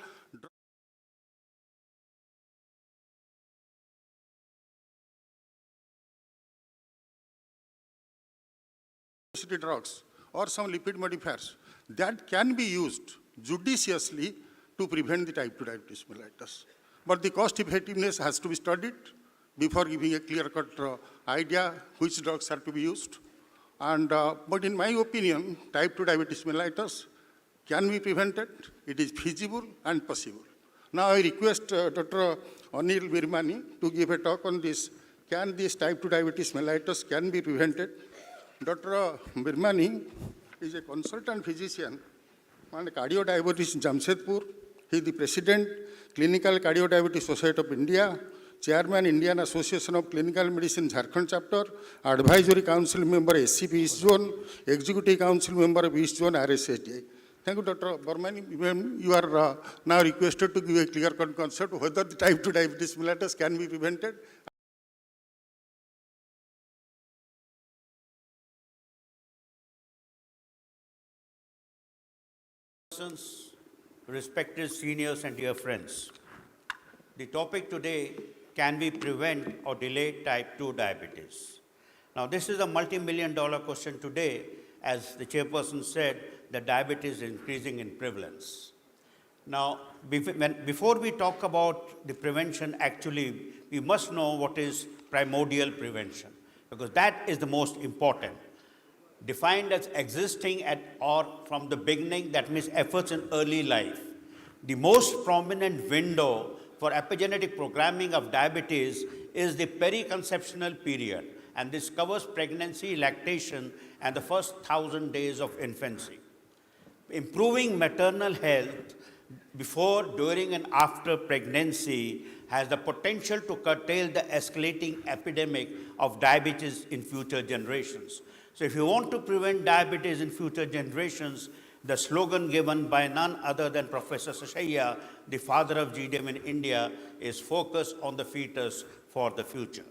drugs or some lipid modifiers that can be used judiciously to prevent the type 2 diabetes mellitus. But the cost effectiveness has to be studied before giving a clear-cut idea which drugs are to be used. And, but in my opinion, type 2 diabetes mellitus can be prevented. It is feasible and possible. Now I request Dr. Anil Virmani to give a talk on this. Can this type 2 diabetes mellitus can be prevented? Dr. Virmani is a consultant physician and cardiodiabetes in Jamshedpur. He is the president, Clinical Cardiodiabetes Society of India, Chairman, Indian Association of Clinical Medicine, Jharkhand chapter, Advisory Council member, SCP East Zone, Executive Council member of East Zone, RSSDI. Thank you, Dr. Virmani. You are now requested to give a clear-cut concept whether the type 2 diabetes mellitus can be prevented. Respected seniors and dear friends, the topic today, can we prevent or delay type 2 diabetes? Now this is a multi-million-dollar question today. As the chairperson said, the diabetes is increasing in prevalence. Now, before we talk about the prevention, actually, we must know what is primordial prevention, because that is the most important. Defined as existing at or from the beginning, that means efforts in early life. The most prominent window for epigenetic programming of diabetes is the periconceptional period, and this covers pregnancy, lactation, and the first 1,000 days of infancy. Improving maternal health before, during, and after pregnancy has the potential to curtail the escalating epidemic of diabetes in future generations. So if you want to prevent diabetes in future generations, the slogan given by none other than Professor Sashaya, the father of GDM in India, is focus on the fetus for the future.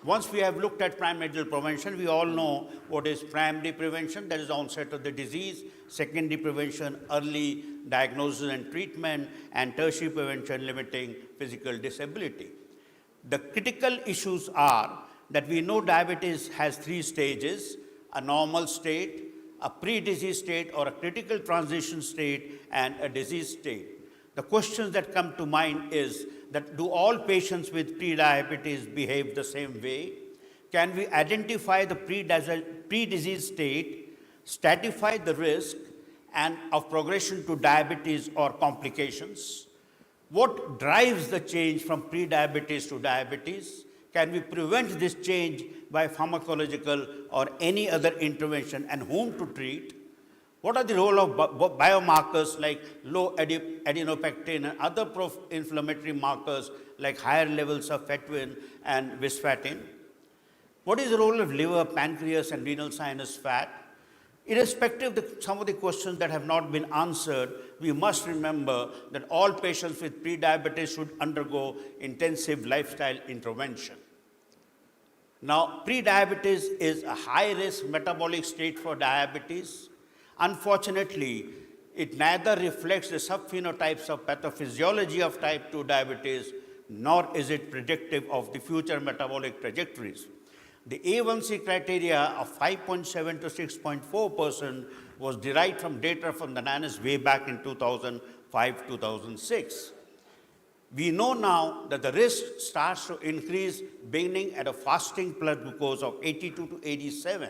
Once we have looked at primordial prevention, we all know what is primary prevention, that is onset of the disease, secondary prevention, early diagnosis and treatment, and tertiary prevention, limiting physical disability. The critical issues are that we know diabetes has 3 stages: a normal state, a pre-disease state or a critical transition state, and a disease state. The questions that come to mind is that do all patients with pre-diabetes behave the same way? Can we identify the pre-disease state, stratify the risk and of progression to diabetes or complications? What drives the change from pre-diabetes to diabetes? Can we prevent this change by pharmacological or any other intervention, and whom to treat? What are the role of biomarkers like low adenopectin and other pro-inflammatory markers like higher levels of fetuin and visfatin? What is the role of liver, pancreas, and renal sinus fat? Irrespective of some of the questions that have not been answered, we must remember that all patients with prediabetes should undergo intensive lifestyle intervention. Now, prediabetes is a high-risk metabolic state for diabetes. Unfortunately, it neither reflects the subphenotypes of pathophysiology of type 2 diabetes, nor is it predictive of the future metabolic trajectories. The A1C criteria of 5.7 to 6.4% was derived from data from the NANIS way back in 2005-2006. We know now that the risk starts to increase beginning at a fasting blood glucose of 82 to 87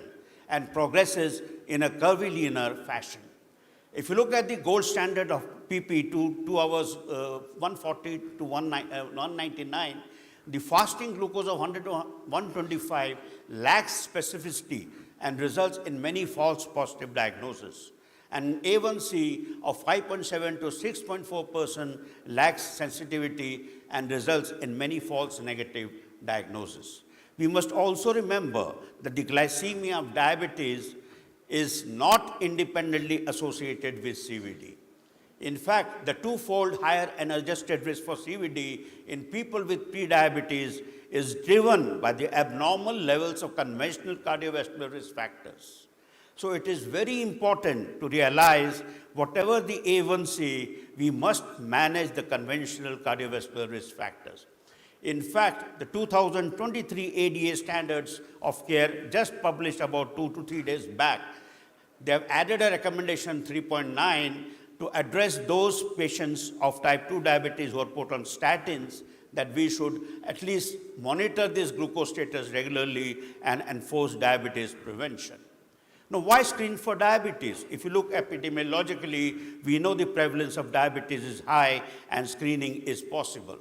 and progresses in a curvilinear fashion. If you look at the gold standard of PP 2 hours 140 to 199, the fasting glucose of 100 to 125 lacks specificity and results in many false positive diagnoses. And A1C of 5.7 to 6.4% lacks sensitivity and results in many false negative diagnoses. We must also remember that the glycemia of diabetes is not independently associated with CVD. In fact, the twofold higher unadjusted risk for CVD in people with prediabetes is driven by the abnormal levels of conventional cardiovascular risk factors. So it is very important to realize whatever the A1C, we must manage the conventional cardiovascular risk factors. In fact, the 2023 ADA standards of care just published about 2 to 3 days back, they have added a recommendation 3.9 to address those patients of type 2 diabetes who are put on statins, that we should at least monitor this glucose status regularly and enforce diabetes prevention. Now, why screen for diabetes? If you look epidemiologically, we know the prevalence of diabetes is high and screening is possible.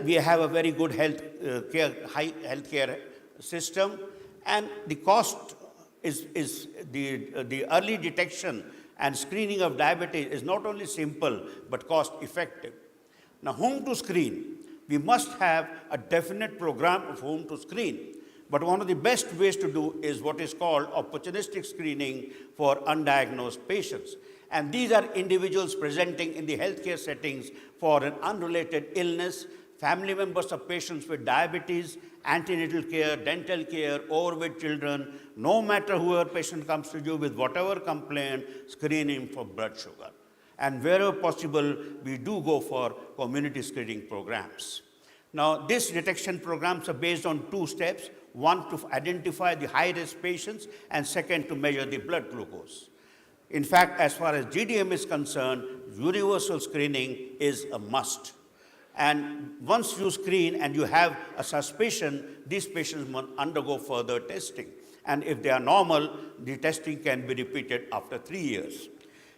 We have a very good high healthcare system, and the cost is the early detection and screening of diabetes is not only simple, but cost effective. Now, whom to screen? We must have a definite program of whom to screen. But one of the best ways to do is what is called opportunistic screening for undiagnosed patients. And these are individuals presenting in the healthcare settings for an unrelated illness, family members of patients with diabetes, antenatal care, dental care, overweight children, no matter who a patient comes to you with whatever complaint, screening for blood sugar. And wherever possible, we do go for community screening programs. Now, these detection programs are based on 2 steps. One, to identify the high-risk patients, and second, to measure the blood glucose. In fact, as far as GDM is concerned, universal screening is a must. And once you screen and you have a suspicion, these patients must undergo further testing. And if they are normal, the testing can be repeated after 3 years.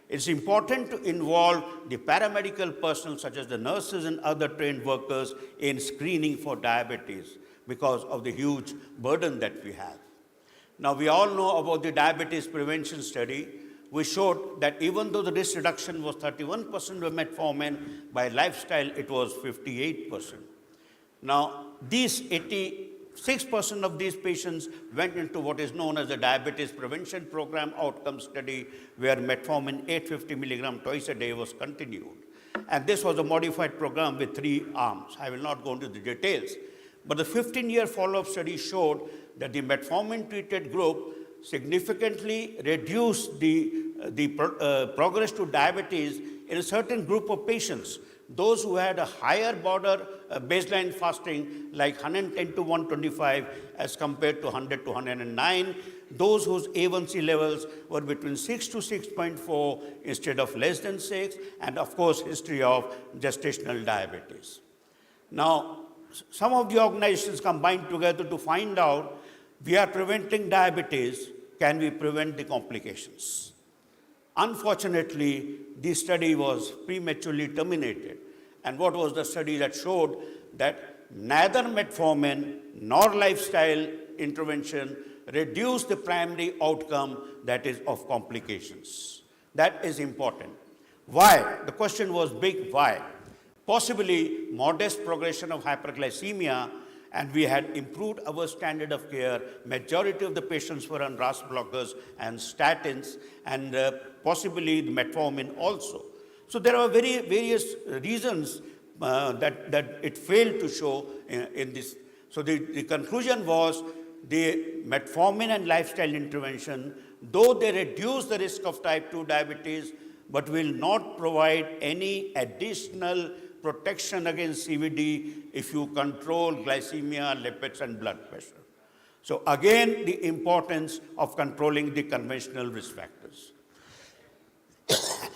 It's important to involve the paramedical personnel, such as the nurses and other trained workers, in screening for diabetes because of the huge burden that we have. Now, we all know about the diabetes prevention study. We showed that even though the risk reduction was 31% with metformin, by lifestyle it was 58%. Now, these 86% of these patients went into what is known as the Diabetes Prevention Program outcome study, where metformin 850 milligram twice a day was continued. And this was a modified program with 3 arms. I will not go into the details. But the 15-year follow-up study showed that the metformin-treated group significantly reduced the progress to diabetes in a certain group of patients. Those who had a higher border baseline fasting, like 110 to 125 as compared to 100 to 109, those whose A1C levels were between 6 to 6.4 instead of less than 6, and of course, history of gestational diabetes. Now, some of the organizations combined together to find out, we are preventing diabetes, can we prevent the complications? Unfortunately, this study was prematurely terminated. And what was the study that showed that neither metformin nor lifestyle intervention reduce the primary outcome, that is of complications. That is important. Why? The question was big, why? Possibly modest progression of hyperglycemia, and we had improved our standard of care. Majority of the patients were on RAS blockers and statins, and possibly the metformin also. So there are various reasons that it failed to show in this. So the conclusion was the metformin and lifestyle intervention, though they reduce the risk of type 2 diabetes, but will not provide any additional protection against CVD if you control glycemia, lipids, and blood pressure. So again, the importance of controlling the conventional risk factors.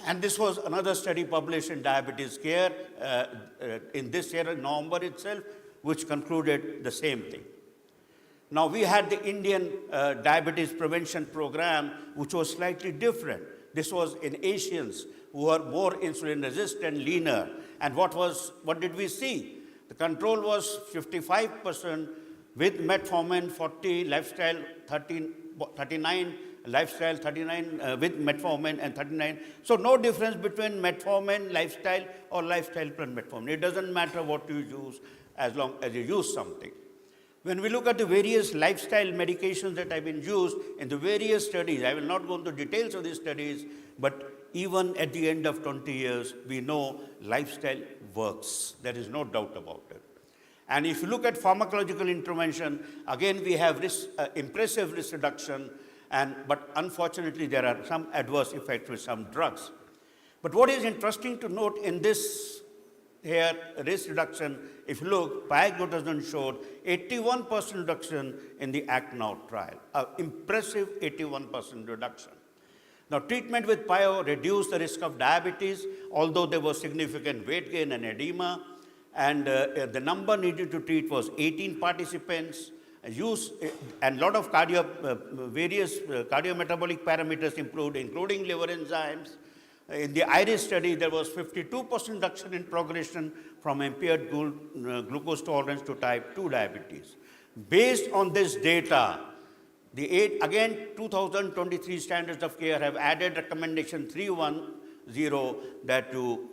And this was another study published in Diabetes Care in this year, in November itself, which concluded the same thing. Now, we had the Indian Diabetes Prevention Program, which was slightly different. This was in Asians who are more insulin resistant, leaner. And what did we see? The control was 55% with metformin, 40 lifestyle, 39 lifestyle, 39 with metformin, and 39. So no difference between metformin, lifestyle, or lifestyle plus metformin. It doesn't matter what you use as long as you use something. When we look at the various lifestyle medications that have been used in the various studies, I will not go into details of these studies, but even at the end of 20 years, we know lifestyle works. There is no doubt about it. And if you look at pharmacological intervention, again, we have impressive risk reduction, but unfortunately, there are some adverse effects with some drugs. But what is interesting to note in this here risk reduction, if you look, pioglitazone showed 81% reduction in the ACT NOW trial, an impressive 81% reduction. Now, treatment with pio reduced the risk of diabetes, although there was significant weight gain and edema, and the number needed to treat was 18 participants. And a lot of various cardiometabolic parameters improved, including liver enzymes. In the IRIS study, there was 52% reduction in progression from impaired glucose tolerance to type 2 diabetes. Based on this data, again, 2023 standards of care have added recommendation 310 that you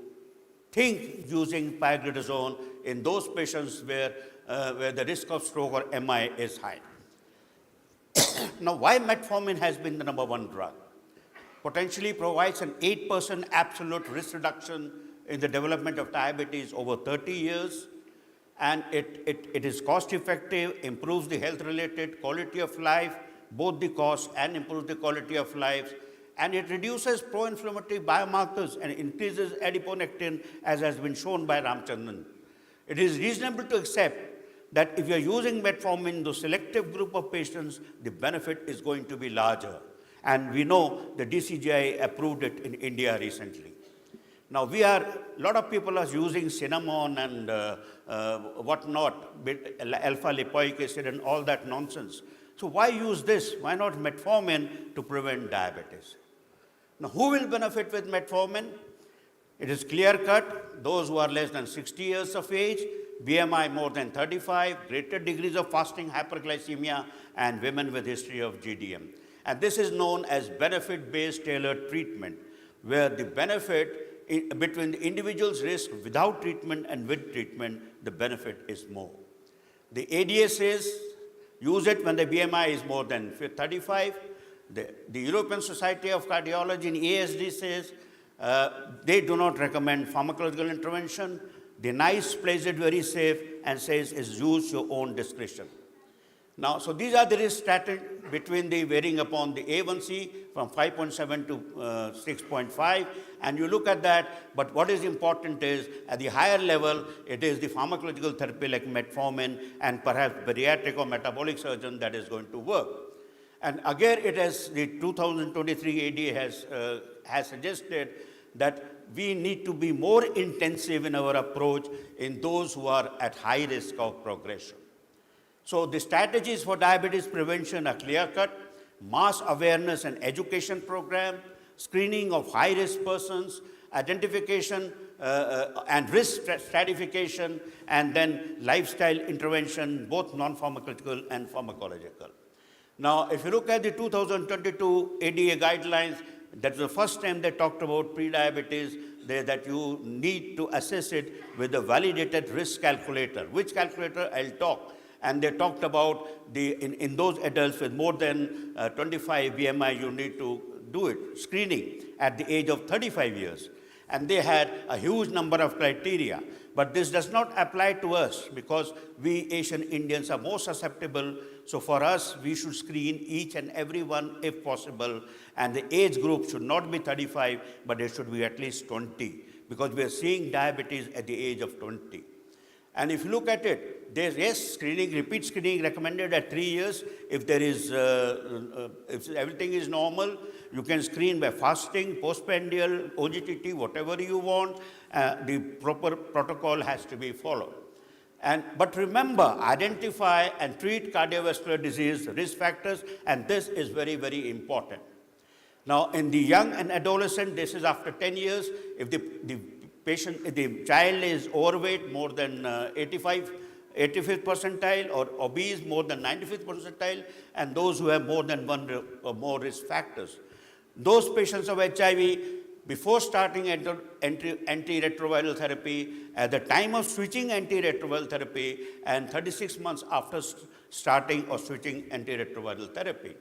think using pioglitazone in those patients where the risk of stroke or MI is high. Now, why metformin has been the #1 drug? Potentially provides an 8% absolute risk reduction in the development of diabetes over 30 years, and it is cost effective, improves the health related quality of life, both the cost and improves the quality of life, and it reduces pro-inflammatory biomarkers and increases adiponectin, as has been shown by Ramchandran. It is reasonable to accept that if you are using metformin in the selective group of patients, the benefit is going to be larger. And we know the DCGI approved it in India recently. Now, a lot of people are using cinnamon and whatnot, alpha lipoic acid and all that nonsense. So why use this? Why not metformin to prevent diabetes? Now, who will benefit with metformin? It is clear-cut, those who are less than 60 years of age, BMI more than 35, greater degrees of fasting hyperglycemia, and women with history of GDM. And this is known as benefit-based tailored treatment, where the benefit between the individual's risk without treatment and with treatment, the benefit is more. The ADA says use it when the BMI is more than 35. The European Society of Cardiology in ASD says they do not recommend pharmacological intervention. The NICE plays it very safe and says is use your own discretion. Now, so these are the risk strategy between the varying upon the A1C from 5.7 to 6.5, and you look at that, but what is important is at the higher level, it is the pharmacological therapy like metformin and perhaps bariatric or metabolic surgeon that is going to work. And again, it has, the 2023 ADA has suggested that we need to be more intensive in our approach in those who are at high risk of progression. So the strategies for diabetes prevention are clear-cut: mass awareness and education program, screening of high-risk persons, identification and risk stratification, and then lifestyle intervention, both non-pharmacological and pharmacological. Now, if you look at the 2022 ADA guidelines, that's the first time they talked about pre-diabetes, that you need to assess it with a validated risk calculator. Which calculator? I'll talk. And they talked about in those adults with more than 25 BMI, you need to do it, screening at the age of 35 years. And they had a huge number of criteria. But this does not apply to us because we Asian Indians are more susceptible. So for us, we should screen each and every one if possible. And the age group should not be 35, but it should be at least 20, because we are seeing diabetes at the age of 20. And if you look at it, there's screening, repeat screening recommended at 3 years. If there is, if everything is normal, you can screen by fasting, postprandial, OGTT, whatever you want. The proper protocol has to be followed. But remember, identify and treat cardiovascular disease risk factors, and this is very, very important. Now, in the young and adolescent, this is after 10 years. If the child is overweight more than 85th percentile, or obese more than 95th percentile, and those who have more than one or more risk factors. Those patients of HIV, before starting antiretroviral therapy, at the time of switching antiretroviral therapy, and 36 months after starting or switching antiretroviral therapy.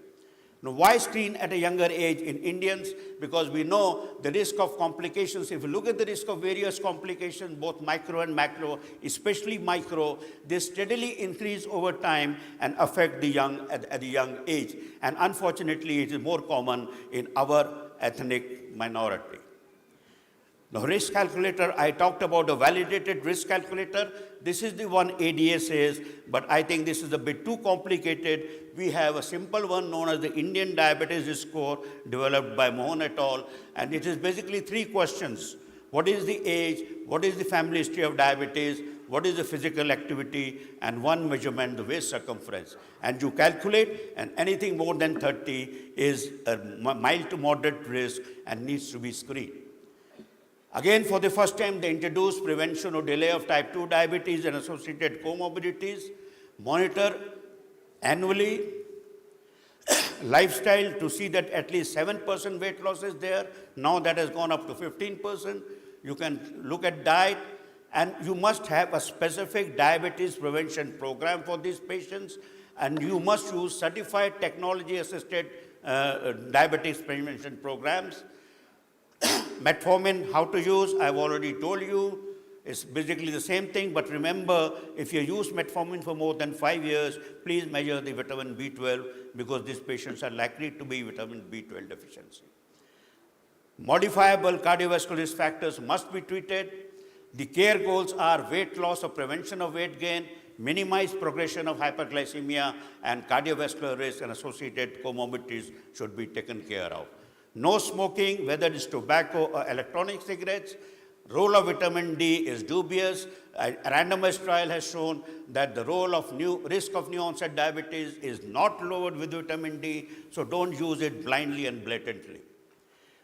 Now, why screen at a younger age in Indians? Because we know the risk of complications. If you look at the risk of various complications, both micro and macro, especially micro, they steadily increase over time and affect the young at a young age. And unfortunately, it is more common in our ethnic minority. Now, risk calculator, I talked about a validated risk calculator. This is the one ADA says, but I think this is a bit too complicated. We have a simple one known as the Indian Diabetes Score, developed by Mohan et al. And it is basically 3 questions. What is the age? What is the family history of diabetes? What is the physical activity? And one measurement, the waist circumference. And you calculate, and anything more than 30 is a mild to moderate risk and needs to be screened. Again, for the first time, they introduced prevention or delay of type 2 diabetes and associated comorbidities, monitor annually, lifestyle to see that at least 7% weight loss is there. Now that has gone up to 15%. You can look at diet, and you must have a specific diabetes prevention program for these patients, and you must use certified technology-assisted diabetes prevention programs. Metformin, how to use, I've already told you. It's basically the same thing, but remember, if you use metformin for more than 5 years, please measure the vitamin B12, because these patients are likely to be vitamin B12 deficiency. Modifiable cardiovascular risk factors must be treated. The care goals are weight loss or prevention of weight gain, minimize progression of hyperglycemia, and cardiovascular risk and associated comorbidities should be taken care of. No smoking, whether it's tobacco or electronic cigarettes. Role of vitamin D is dubious. A randomized trial has shown that the role of risk of new onset diabetes is not lowered with vitamin D, so don't use it blindly and blatantly.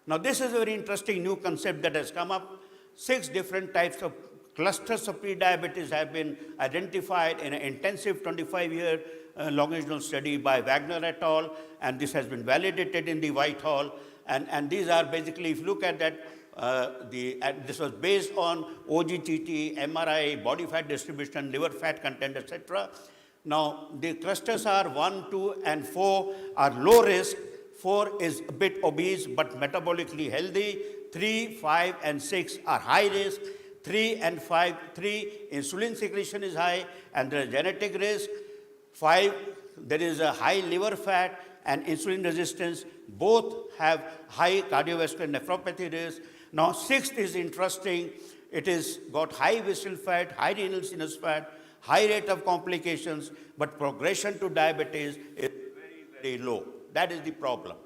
Now, this is a very interesting new concept that has come up. 6 different types of clusters of prediabetes have been identified in an intensive 25-year longitudinal study by Wagner et al., and this has been validated in the Whitehall. And these are basically, if you look at that, this was based on OGTT, MRI, body fat distribution, liver fat content, etc. Now, the clusters are 1, 2, and 4 are low risk. 4 is a bit obese but metabolically healthy. 3, 5, and 6 are high risk. 3 and 5, 3, insulin secretion is high, and there is genetic risk. 5, there is a high liver fat and insulin resistance. Both have high cardiovascular nephropathy risk. Now, 6th is interesting. It is got high visceral fat, high renal sinus fat, high rate of complications, but progression to diabetes is very, very low. That is the problem.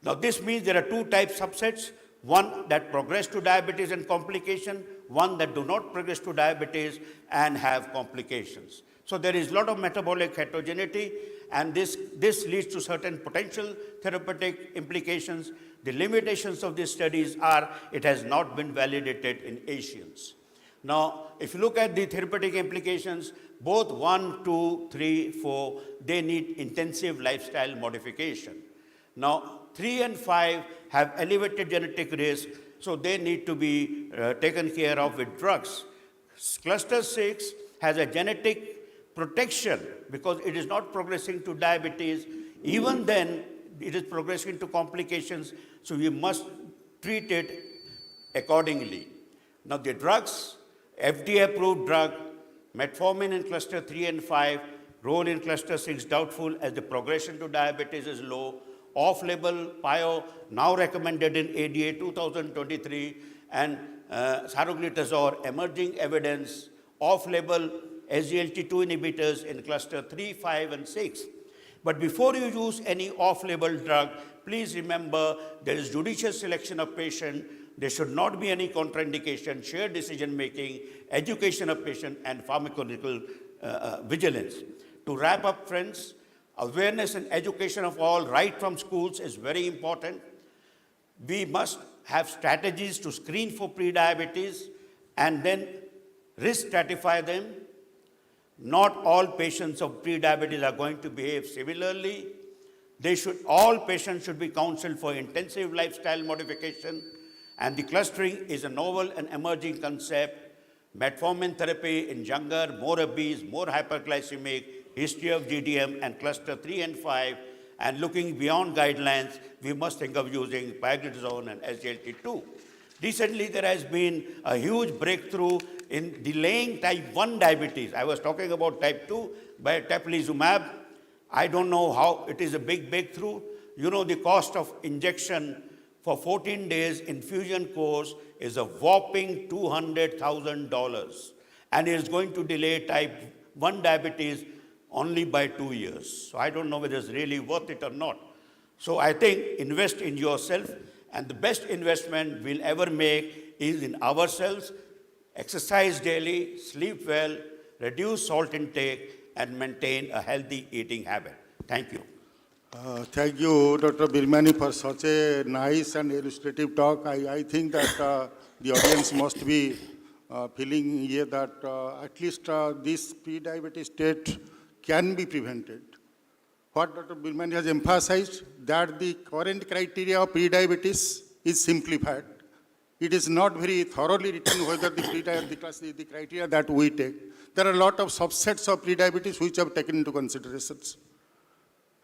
Now, this means there are 2 type subsets. One that progress to diabetes and complication, one that do not progress to diabetes and have complications. So there is a lot of metabolic heterogeneity, and this leads to certain potential therapeutic implications. The limitations of these studies are it has not been validated in Asians. Now, if you look at the therapeutic implications, both 1, 2, 3, 4, they need intensive lifestyle modification. Now, 3 and 5 have elevated genetic risk, so they need to be taken care of with drugs. Cluster 6 has a genetic protection because it is not progressing to diabetes. Even then, it is progressing to complications, so we must treat it accordingly. Now, the drugs, FDA-approved drug, metformin in cluster 3 and 5, role in cluster 6 doubtful as the progression to diabetes is low. Off-label PIO now recommended in ADA 2023, and saroglitazole emerging evidence, off-label SGLT2 inhibitors in cluster 3, 5, and 6. But before you use any off-label drug, please remember there is judicious selection of patient. There should not be any contraindication, shared decision-making, education of patient, and pharmacological vigilance. To wrap up, friends, awareness and education of all right from schools is very important. We must have strategies to screen for prediabetes and then risk stratify them. Not all patients of prediabetes are going to behave similarly. All patients should be counseled for intensive lifestyle modification, and the clustering is a novel and emerging concept. Metformin therapy in younger, more obese, more hyperglycemic, history of GDM and cluster 3 and 5, and looking beyond guidelines, we must think of using pioglitazone and SGLT2. Recently, there has been a huge breakthrough in delaying type 1 diabetes. I was talking about type 2 by teplizumab. I don't know how it is a big breakthrough. You know, the cost of injection for 14 days infusion course is a whopping $200,000, and it is going to delay type 1 diabetes only by 2 years. So I don't know whether it's really worth it or not. So I think invest in yourself, and the best investment we'll ever make is in ourselves. Exercise daily, sleep well, reduce salt intake, and maintain a healthy eating habit. Thank you. Thank you, Dr. Birmani, for such a nice and illustrative talk. I think that the audience must be feeling here that at least this pre-diabetes state can be prevented. What Dr. Birmani has emphasized, that the current criteria of pre-diabetes is simplified. It is not very thoroughly written whether the criteria that we take. There are a lot of subsets of pre-diabetes which are taken into considerations.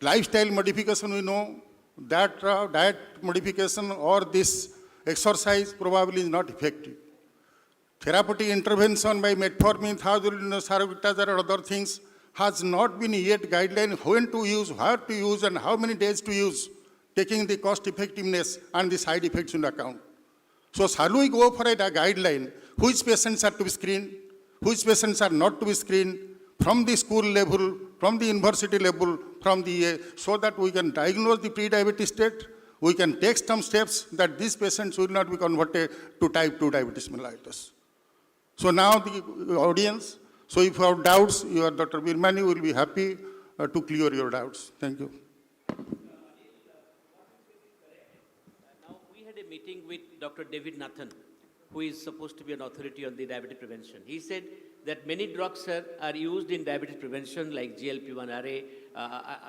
Lifestyle modification, we know that diet modification or this exercise probably is not effective. Therapeutic intervention by metformin, saroglitazole, or other things has not been yet guideline when to use, where to use, and how many days to use, taking the cost effectiveness and the side effects into account. So shall we go for a guideline, which patients are to be screened, which patients are not to be screened, from the school level, from the university level, from the so that we can diagnose the pre-diabetes state, we can take some steps that these patients will not be converted to type 2 diabetes mellitus. So now the audience, so if you have doubts, your Dr. Birmani will be happy to clear your doubts. Thank you. Now, we had a meeting with Dr. David Nathan, who is supposed to be an authority on the diabetes prevention. He said that many drugs are used in diabetes prevention, like GLP-1 RA,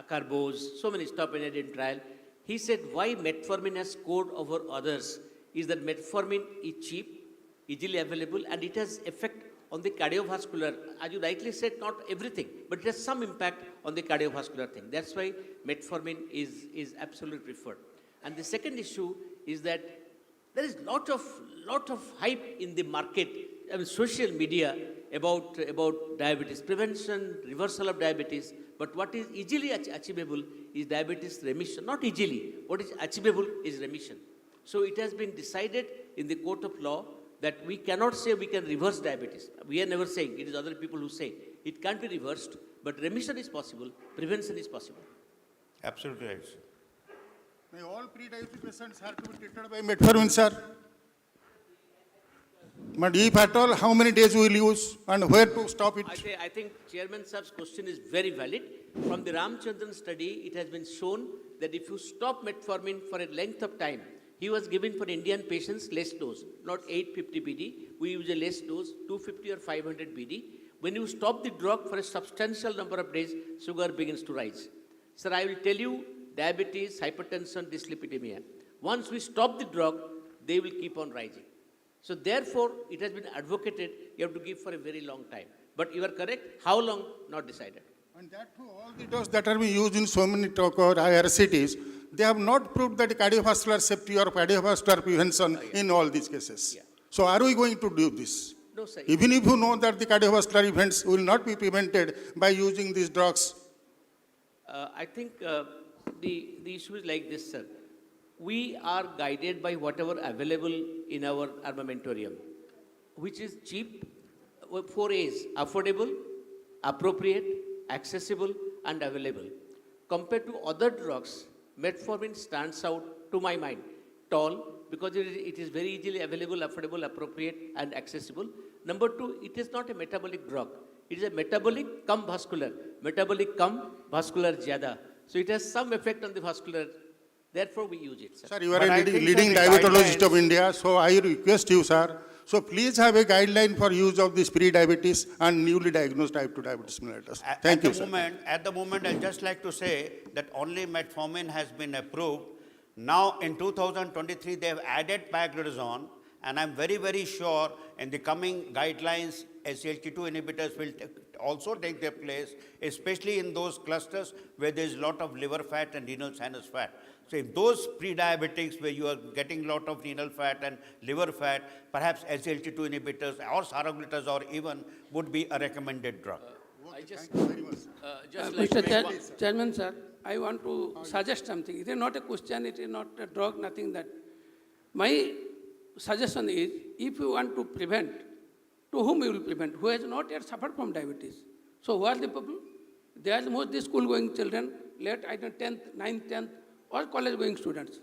acarbose, so many stop-and in trial. He said why metformin has scored over others is that metformin is cheap, easily available, and it has effect on the cardiovascular. As you rightly said, not everything, but it has some impact on the cardiovascular thing. That's why metformin is absolutely preferred. And the second issue is that there is lot of hype in the market, I mean, social media about diabetes prevention, reversal of diabetes. But what is easily achievable is diabetes remission. Not easily. What is achievable is remission. So it has been decided in the court of law that we cannot say we can reverse diabetes. We are never saying. It is other people who say. It can't be reversed, but remission is possible, prevention is possible. Absolutely right. May all pre-diabetes patients have to be treated by metformin, sir? But if at all, how many days we will use and where to stop it? I think Chairman Saab's question is very valid. From the Ramchandran study, it has been shown that if you stop metformin for a length of time, He was given for Indian patients less dose, not 850 BD. We use a less dose, 250 or 500 BD. When you stop the drug for a substantial number of days, sugar begins to rise. Sir, I will tell you, diabetes, hypertension, dyslipidemia. Once we stop the drug, they will keep on rising. So therefore, it has been advocated you have to give for a very long time. But you are correct, how long, not decided. And that too, all the doses that are being used in so many higher cities, they have not proved that cardiovascular safety or cardiovascular prevention in all these cases. Yeah. So are we going to do this? No, sir. Even if you know that the cardiovascular events will not be prevented by using these drugs. I think the issue is like this, sir. We are guided by whatever available in our armamentarium, which is cheap, 4 A's, affordable, appropriate, accessible, and available. Compared to other drugs, metformin stands out, to my mind, tall, because it is very easily available, affordable, appropriate, and accessible. Number two, it is not a metabolic drug. It is a metabolic cum vascular. Metabolic cum, vascular jada. So it has some effect on the vascular. Therefore, we use it, sir. Sir, you are a leading diabetologist of India, so I request you, sir, so please have a guideline for use of this pre-diabetes and newly diagnosed type 2 diabetes mellitus. Thank you, sir. At the moment, I'd just like to say that only metformin has been approved. Now, in 2023, they have added pioglitazone, and I'm very, very sure in the coming guidelines, SGLT2 inhibitors will also take their place, especially in those clusters where there's a lot of liver fat and renal sinus fat. So if those pre-diabetics where you are getting a lot of renal fat and liver fat, perhaps SGLT2 inhibitors or saroglitazone even would be a recommended drug. Mr. Chairman, sir, I want to suggest something. It is not a question, it is not a drug, nothing that. My suggestion is, if you want to prevent, to whom you will prevent? Who has not yet suffered from diabetes. So who are the people? They are mostly school-going children, late, 10th, 9th, 10th, or college-going students.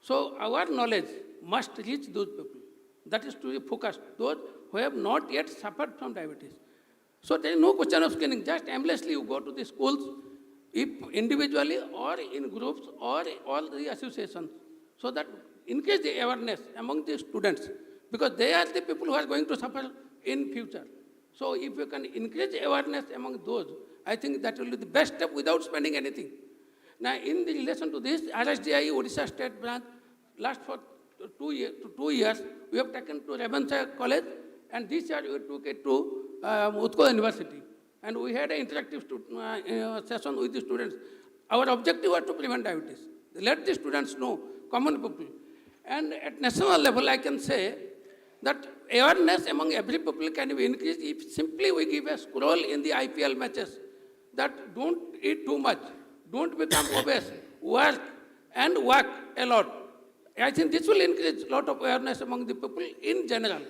So our knowledge must reach those people. That is to be focused, those who have not yet suffered from diabetes. So there is no question of screening, just aimlessly you go to the schools, if individually or in groups or all the associations, so that increase the awareness among the students, because they are the people who are going to suffer in future. So if you can increase awareness among those, I think that will be the best step without spending anything. Now, in the relation to this, RSDI, Odisha State Branch, last for 2 years, we have taken to Ravenshaw College, and this year we took it to Utkal University. And we had an interactive session with the students. Our objective was to prevent diabetes. Let the students know, common people. And at national level, I can say that awareness among every people can be increased if simply we give a scroll in the IPL matches that don't eat too much, don't become obese, work and work a lot. I think this will increase a lot of awareness among the people in general.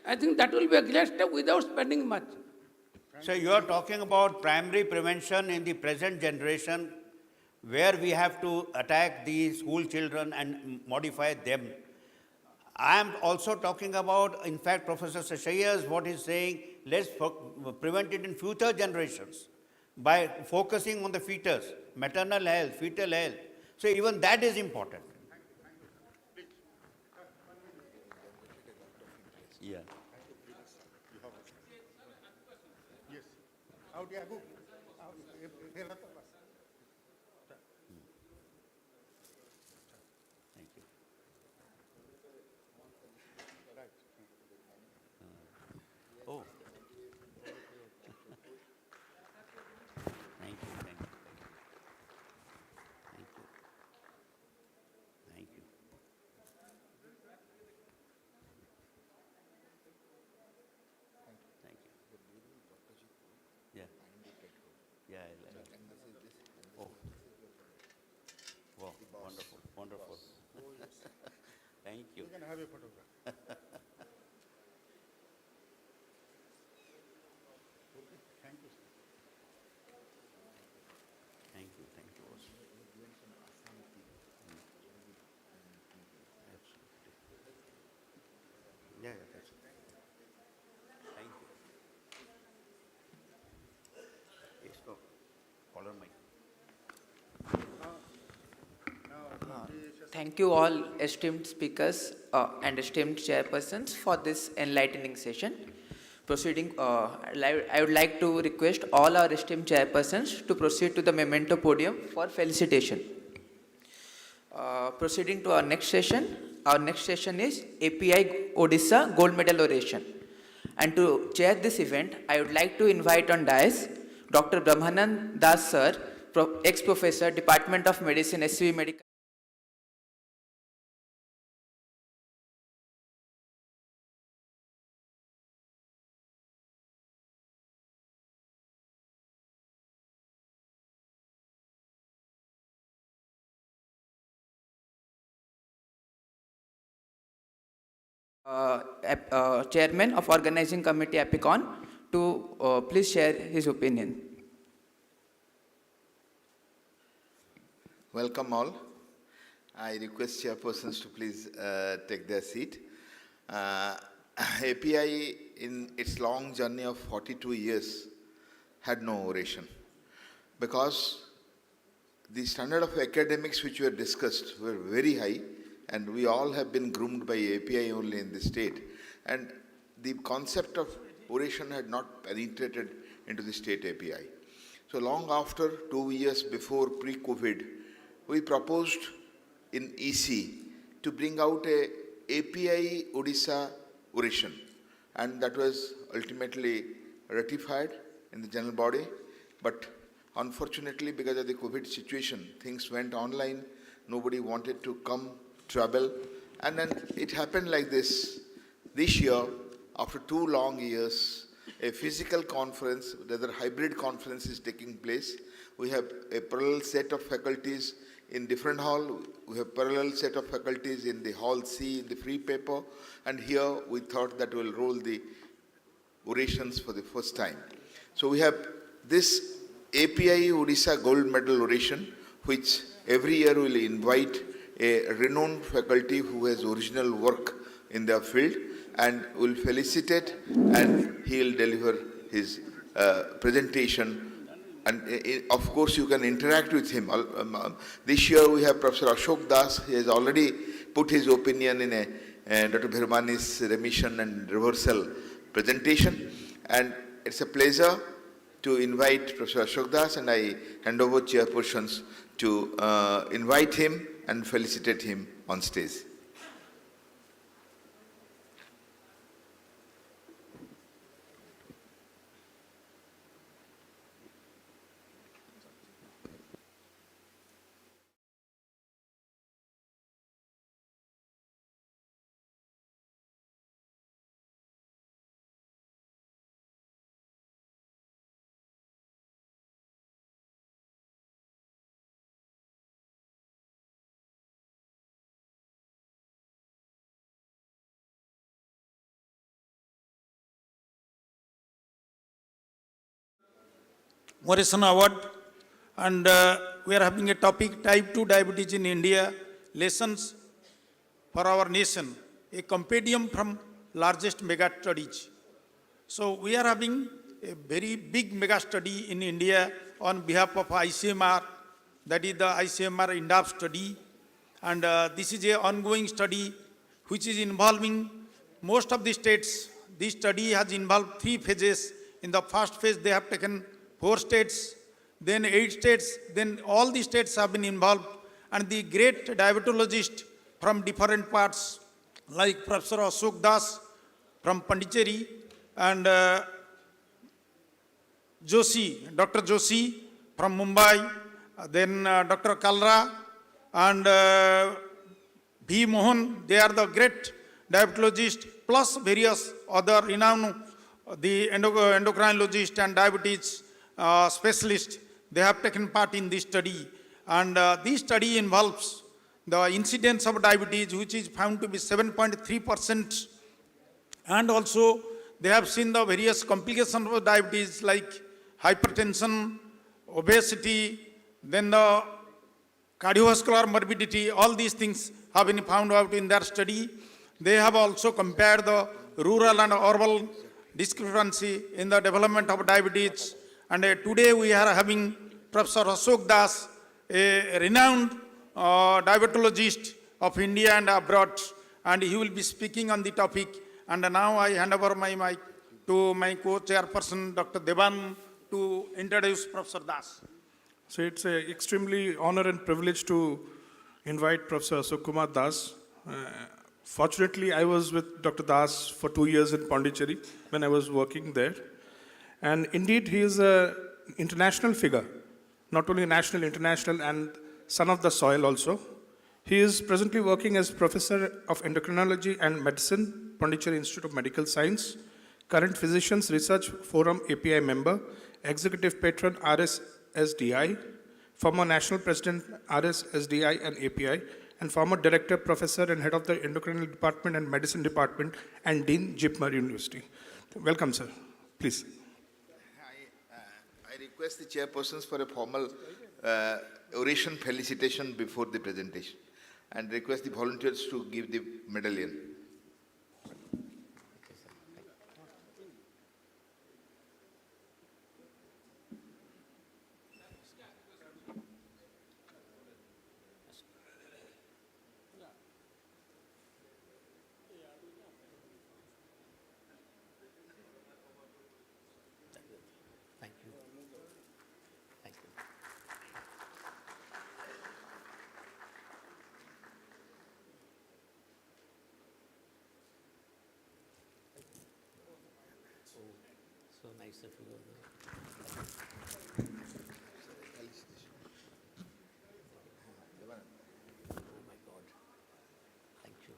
I think that will be a great step without spending much. So you are talking about primary prevention in the present generation, where we have to attack the school children and modify them. I am also talking about, in fact, Professor Seshayas, what he's saying, let's prevent it in future generations by focusing on the fetus, maternal health, fetal health. So even that is important. Yeah. Yes. How do you go? Thank you. Oh. Thank you, thank you. Thank you. Thank you. Thank you. Yeah. Yeah, I like it. Oh. Wow, wonderful, wonderful. Thank you. You can have a photograph. Thank you, sir. Thank you, thank you also. Absolutely. Yeah, yeah, that's it. Thank you. Yes, go. Collar mic. Thank you all esteemed speakers and esteemed chairpersons for this enlightening session. Proceeding, I would like to request all our esteemed chairpersons to proceed to the memento podium for felicitation. Proceeding to our next session is API Odisha Gold Medal Oration. And to chair this event, I would like to invite on dais Dr. Brahmanand Das Sir, ex-professor, Department of Medicine, SCV Medical. Chairman of Organizing Committee Apicon to please share his opinion. Welcome all. I request chairpersons to please take their seat. API in its long journey of 42 years had no oration because the standard of academics which were discussed were very high, and we all have been groomed by API only in the state. And the concept of oration had not penetrated into the state API. So long after, 2 years before pre-COVID, we proposed in EC to bring out a API Odisha oration. And that was ultimately ratified in the general body. But unfortunately, because of the COVID situation, things went online. Nobody wanted to come travel, and then it happened like this. This year, after 2 long years, a physical conference, rather hybrid conference is taking place. We have a parallel set of faculties in different hall. We have parallel set of faculties in the hall C, in the free paper, and here we thought that we'll roll the orations for the first time. So we have this API Odisha Gold Medal Oration, which every year will invite a renowned faculty who has original work in their field and will felicitate, and he will deliver his presentation. And of course you can interact with him. This year we have Professor Ashok Das. He has already put his opinion in a Dr. Bhirmani's remission and reversal presentation. And it's a pleasure to invite Professor Ashok Das, and I hand over chairpersons to invite him and felicitate him on stage. Morrison Award, and we are having a topic, type 2 diabetes in India, lessons for our nation, a compendium from largest mega studies. So we are having a very big mega study in India on behalf of ICMR, that is the ICMR INDAP study, and this is an ongoing study which is involving most of the states. This study has involved 3 phases. In the first phase they have taken 4 states, then 8 states, then all the states have been involved, and the great diabetologists from different parts like Professor Ashok Das from Pondicherry and Dr. Joshi from Mumbai, then Dr. Kalra and V. Mohan, they are the great diabetologists, plus various other renowned the endocrinologists and diabetes specialists. They have taken part in this study, and this study involves the incidence of diabetes, which is found to be 7.3%, and also they have seen the various complications of diabetes like hypertension, obesity, then the cardiovascular morbidity. All these things have been found out in their study. They have also compared the rural and urban discrepancy in the development of diabetes. And today we are having Professor Ashok Das, a renowned diabetologist of India and abroad, and he will be speaking on the topic. And now I hand over my mic to my co-chairperson, Dr. Devan, to introduce Professor Das. So it's an extremely honor and privilege to invite Professor Ashok Kumar Das. Fortunately, I was with Dr. Das for 2 years in Pondicherry when I was working there. And indeed, he is an international figure, not only national, international, and son of the soil also. He is presently working as Professor of Endocrinology and Medicine, Pondicherry Institute of Medical Science, current Physicians Research Forum API member, Executive Patron RSSDI, former National President RSSDI and API, and former Director, Professor, and Head of the Endocrinology Department and Medicine Department, and Dean Jipmer University. Welcome, sir. Please. I request the chairpersons for a formal oration felicitation before the presentation, and request the volunteers to give the medallion. Thank you. Thank you. Oh, so nice of you. Oh my God. Thank you.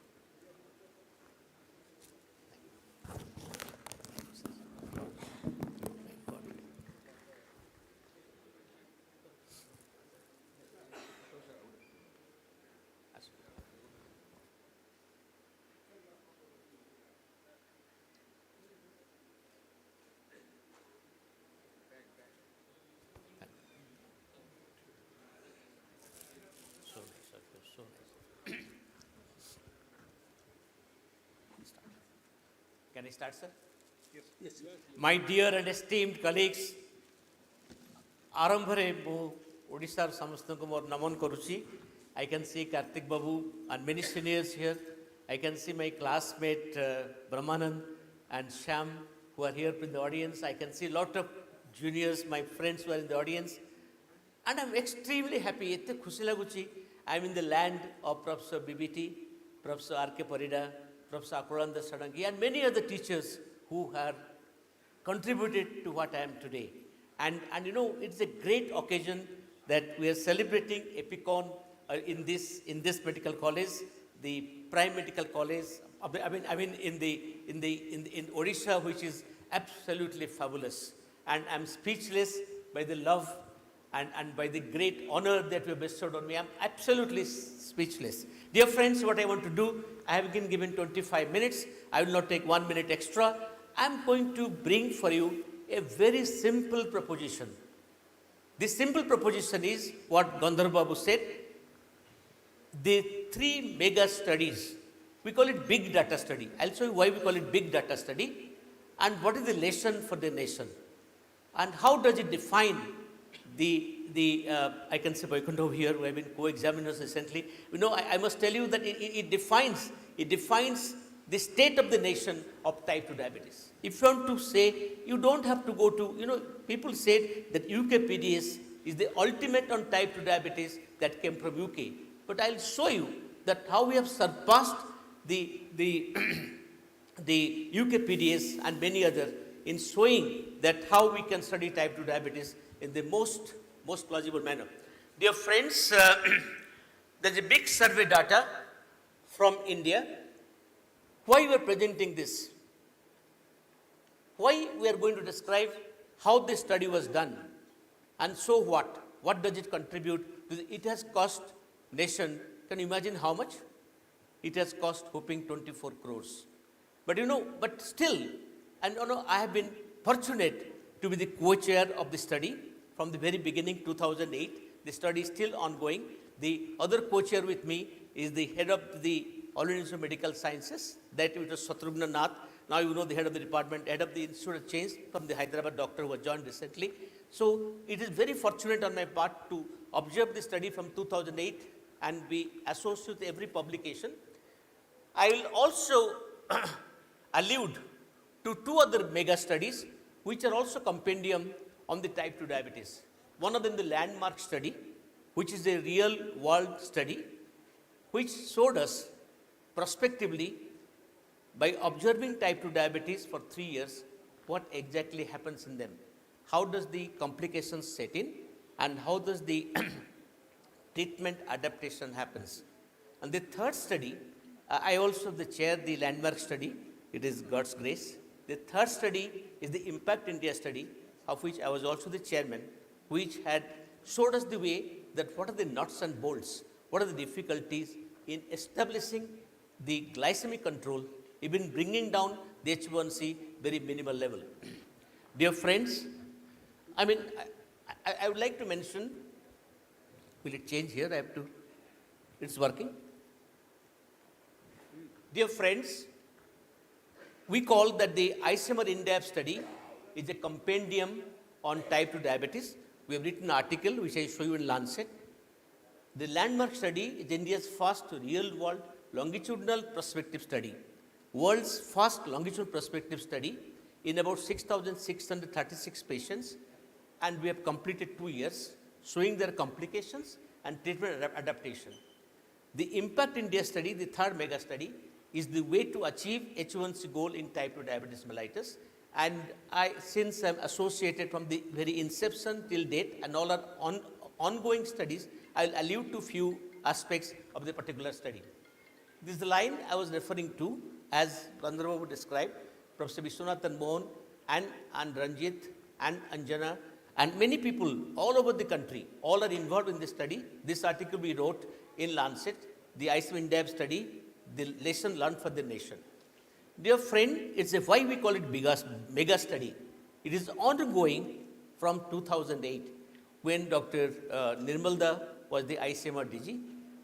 So nice of you, so nice. Can I start, sir? Yes. My dear and esteemed colleagues, आरंभरे मु ओडिशार समस्त को मोर नमन करुची. I can see Karthik Babu and many seniors here. I can see my classmate Brahmanand and Sham who are here in the audience. I can see a lot of juniors, my friends who are in the audience. And I'm extremely happy. Ette khushi laguchi. I'm in the land of Professor BBT, Professor R.K. Parida, Professor Akuranda Sadangi, and many other teachers who have contributed to what I am today. And you know, it's a great occasion that we are celebrating Apicon in this medical college, the prime medical college. I mean in Odisha, which is absolutely fabulous. And I'm speechless by the love and by the great honor that you have bestowed on me. I'm absolutely speechless. Dear friends, what I want to do, I have been given 25 minutes. I will not take 1 minute extra. I'm going to bring for you a very simple proposition. This simple proposition is what Gandhar Babu said. The 3 mega studies, we call it big data study. I'll show you why we call it big data study and what is the lesson for the nation and how does it define I can say Vaikuntha over here, who have been co-examiners recently. You know, I must tell you that it defines the state of the nation of type 2 diabetes. If you want to say, you don't have to go to, you know, people said that UKPDS is the ultimate on type 2 diabetes that came from UK. But I'll show you that how we have surpassed the UKPDS and many other in showing that how we can study type 2 diabetes in the most plausible manner. Dear friends, there's a big survey data from India. Why we are presenting this? Why we are going to describe how this study was done and so what? What does it contribute? It has cost nation, can you imagine how much? It has cost whopping 24 crores. But you know, but still, and you know, I have been fortunate to be the co-chair of the study from the very beginning, 2008. The study is still ongoing. The other co-chair with me is the head of the All India Institute of Medical Sciences, that it was Shatrugna Nath. Now you know the head of the department, head of the institute has changed from the Hyderabad doctor who was joined recently. So it is very fortunate on my part to observe the study from 2008 and we associate with every publication. I will also allude to two other mega studies which are also compendium on the type 2 diabetes. One of them, the landmark study, which is a real world study, which showed us prospectively by observing type 2 diabetes for 3 years, what exactly happens in them. How does the complications set in and how does the treatment adaptation happens. And the third study, I also the chair the landmark study, it is God's grace. The third study is the Impact India study, of which I was also the chairman, which had showed us the way that what are the nuts and bolts, what are the difficulties in establishing the glycemic control, even bringing down the H1C very minimal level. Dear friends, I mean, I would like to mention, will it change here? I have to, it's working. Dear friends, we call that the ICMR in-depth study is a compendium on type 2 diabetes. We have written an article which I show you in Lancet. The landmark study is India's first real-world longitudinal prospective study, world's first longitudinal prospective study in about 6,636 patients, and we have completed 2 years, showing their complications and treatment adaptation. The Impact India study, the third mega study, is the way to achieve H1C goal in type 2 diabetes mellitus. And since I'm associated from the very inception till date and all our ongoing studies, I'll allude to few aspects of the particular study. This is the line I was referring to, as Randrababu described, Professor Vishwanathan Mohan and Ranjit and Anjana and many people all over the country, all are involved in this study. This article we wrote in Lancet, the ICMR in-depth study, the lesson learned for the nation. Dear friend, it's why we call it mega study. It is ongoing from 2008 when Dr. Nirmalda was the ICMR DG.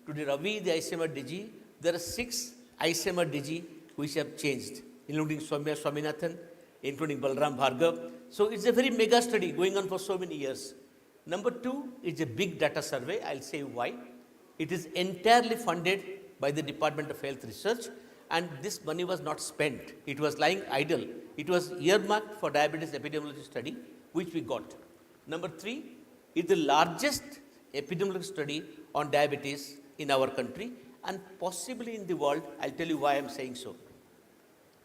Today Ravi the ICMR DG. There are 6 ICMR DG which have changed, including Soumya Swaminathan, including Balram Bhargav. So it's a very mega study going on for so many years. Number 2 is a big data survey. I'll say why. It is entirely funded by the Department of Health Research, and this money was not spent. It was lying idle. It was earmarked for diabetes epidemiology study, which we got. Number 3 is the largest epidemiology study on diabetes in our country and possibly in the world. I'll tell you why I'm saying so.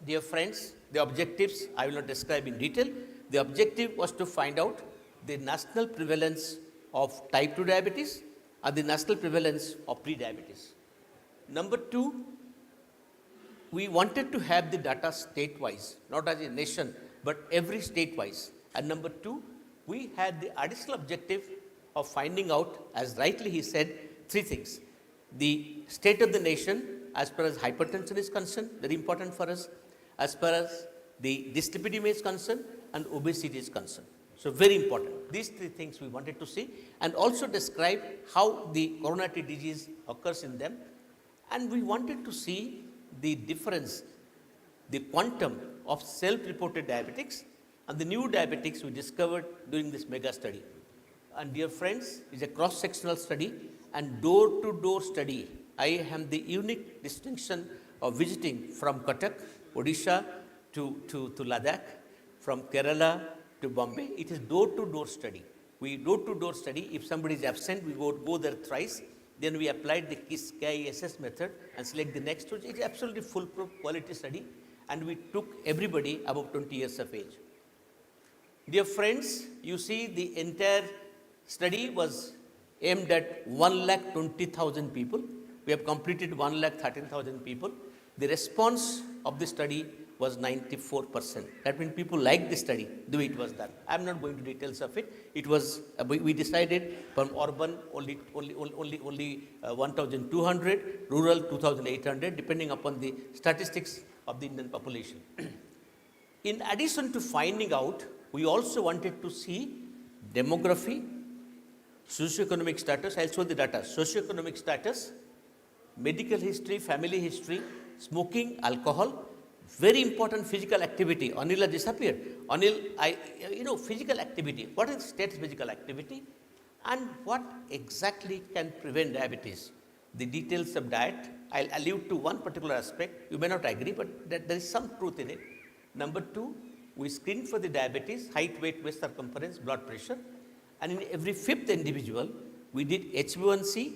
Dear friends, the objectives I will not describe in detail. The objective was to find out the national prevalence of type 2 diabetes and the national prevalence of pre-diabetes. Number 2, we wanted to have the data state-wise, not as a nation, but every state-wise. And number 2, we had the additional objective of finding out, as rightly he said, 3 things. The state of the nation, as far as hypertension is concerned, very important for us, as far as the dyslipidemia is concerned, and obesity is concerned. So very important. These 3 things we wanted to see, and also describe how the coronary disease occurs in them. And we wanted to see the difference, the quantum of self-reported diabetics and the new diabetics we discovered during this mega study. And dear friends, it's a cross-sectional study and door-to-door study. I have the unique distinction of visiting from Cuttack, Odisha to Ladakh, from Kerala to Bombay. It is door-to-door study. We door-to-door study. If somebody is absent, we go there thrice. Then we applied the KISS method and select the next. It is absolutely foolproof quality study, and we took everybody above 20 years of age. Dear friends, you see the entire study was aimed at 1,20,000 people. We have completed 1,13,000 people. The response of the study was 94%. That means people liked the study, the way it was done. I'm not going to details of it. It was, we decided from urban only 1,200, rural 2,800, depending upon the statistics of the Indian population. In addition to finding out, we also wanted to see demography, socioeconomic status. I'll show the data. Socioeconomic status, medical history, family history, smoking, alcohol, very important physical activity. Anil has disappeared. Anil, physical activity. What is state physical activity? And what exactly can prevent diabetes? the details of diet. I'll allude to one particular aspect. You may not agree, but there is some truth in it. Number two, we screen for the diabetes, height, weight, waist circumference, blood pressure. And in every fifth individual, we did HbA1c.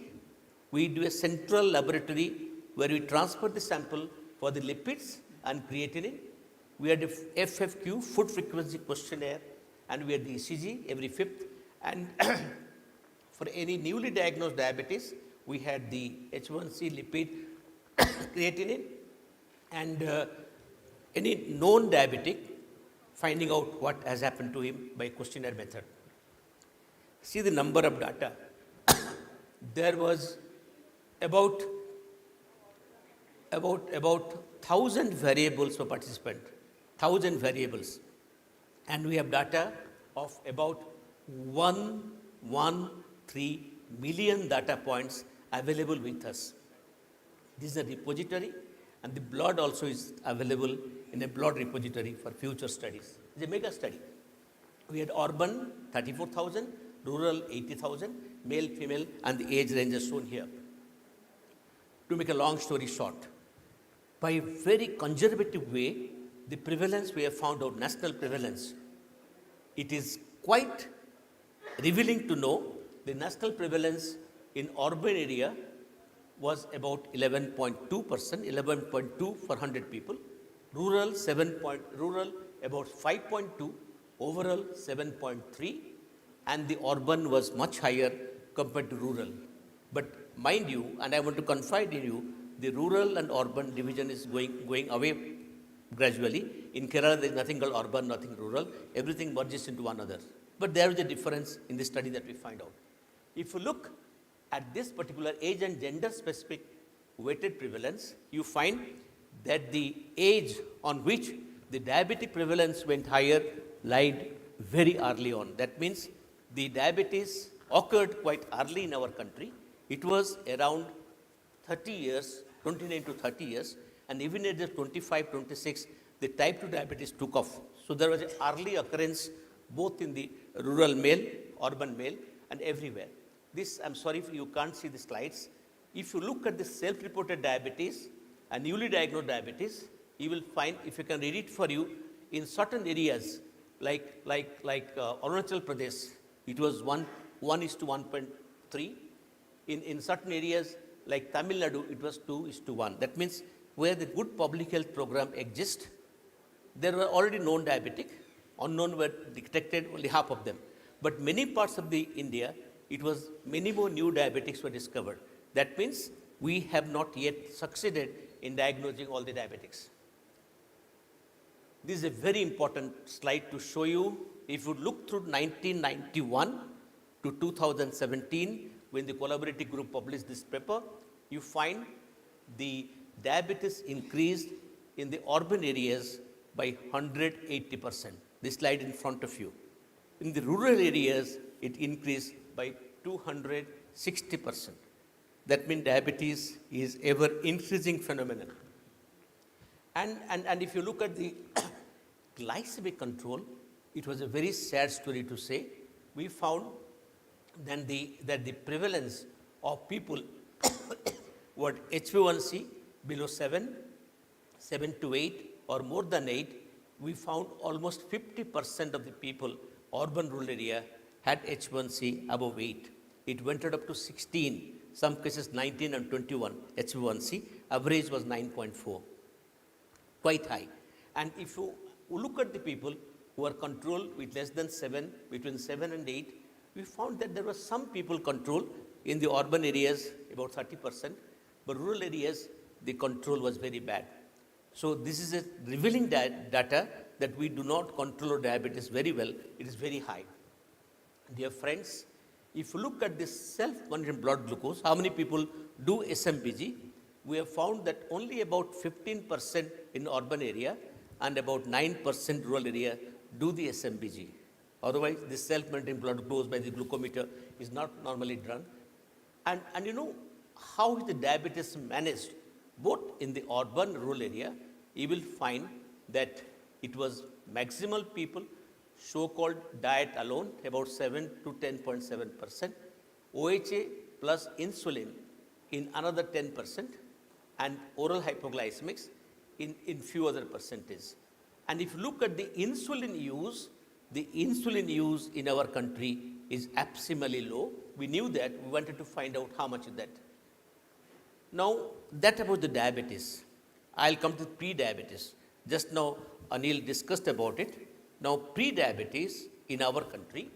We do a central laboratory where we transfer the sample for the lipids and creatinine. We had a FFQ, food frequency questionnaire, and we had the ECG every fifth. And for any newly diagnosed diabetes, we had the H1C, lipid, creatinine, and any known diabetic, finding out what has happened to him by questionnaire method. See the number of data. There was about 1,000 variables per participant, 1,000 variables. And we have data of about 113 million data points available with us. This is a repository, and the blood also is available in a blood repository for future studies. It's a mega study. We had urban 34,000, rural 80,000, male, female, and the age range is shown here. To make a long story short, by a very conservative way, the prevalence we have found out, national prevalence, it is quite revealing to know the national prevalence in urban area was about 11.2%, 11.2 for 100 people. Rural, about 5.2, overall 7.3, and the urban was much higher compared to rural. But mind you, and I want to confide in you, the rural and urban division is going away gradually. In Kerala, there is nothing called urban, nothing rural. Everything merges into one another. But there is a difference in the study that we find out. If you look at this particular age and gender specific weighted prevalence, you find that the age on which the diabetic prevalence went higher lied very early on. That means the diabetes occurred quite early in our country. It was around 30 years, 29 to 30 years, and even at the 25, 26, the type 2 diabetes took off. So there was an early occurrence both in the rural male, urban male, and everywhere. This, I'm sorry if you can't see the slides. If you look at the self-reported diabetes and newly diagnosed diabetes, you will find, if you can read it for you, in certain areas like Arunachal Pradesh, it was 1:1.3. In certain areas like Tamil Nadu, it was 2:1. That means where the good public health program exists, there were already known diabetic, unknown were detected only half of them. But many parts of the India, it was many more new diabetics were discovered. That means we have not yet succeeded in diagnosing all the diabetics. This is a very important slide to show you. If you look through 1991 to 2017, when the collaborative group published this paper, you find the diabetes increased in the urban areas by 180%. This slide in front of you. In the rural areas, it increased by 260%. That means diabetes is ever increasing phenomenon. And if you look at the glycemic control, it was a very sad story to say. We found that the prevalence of people who had HbA1c below 7 to 8 or more than 8, we found almost 50% of the people, urban rural area, had HbA1c above 8. It went up to 16, some cases 19 and 21 HbA1c. Average was 9.4, quite high. And if you look at the people who are controlled with less than 7, between 7 and 8, we found that there were some people controlled in the urban areas, about 30%, but rural areas, the control was very bad. So this is a revealing data that we do not control diabetes very well. It is very high. Dear friends, if you look at this self-monitoring blood glucose, how many people do SMPG? We have found that only about 15% in urban area and about 9% rural area do the SMPG. Otherwise, this self-monitoring blood glucose by the glucometer is not normally done. And you know how is the diabetes managed? Both in the urban and rural area, you will find that it was maximal people, so-called diet alone, about 7 to 10.7%. OHA plus insulin in another 10%, and oral hypoglycemics in few other percentages. And if you look at the insulin use in our country is abysmally low. We knew that. We wanted to find out how much is that. Now, that about the diabetes. I'll come to pre-diabetes. Just now, Anil discussed about it. Now, pre-diabetes in our country,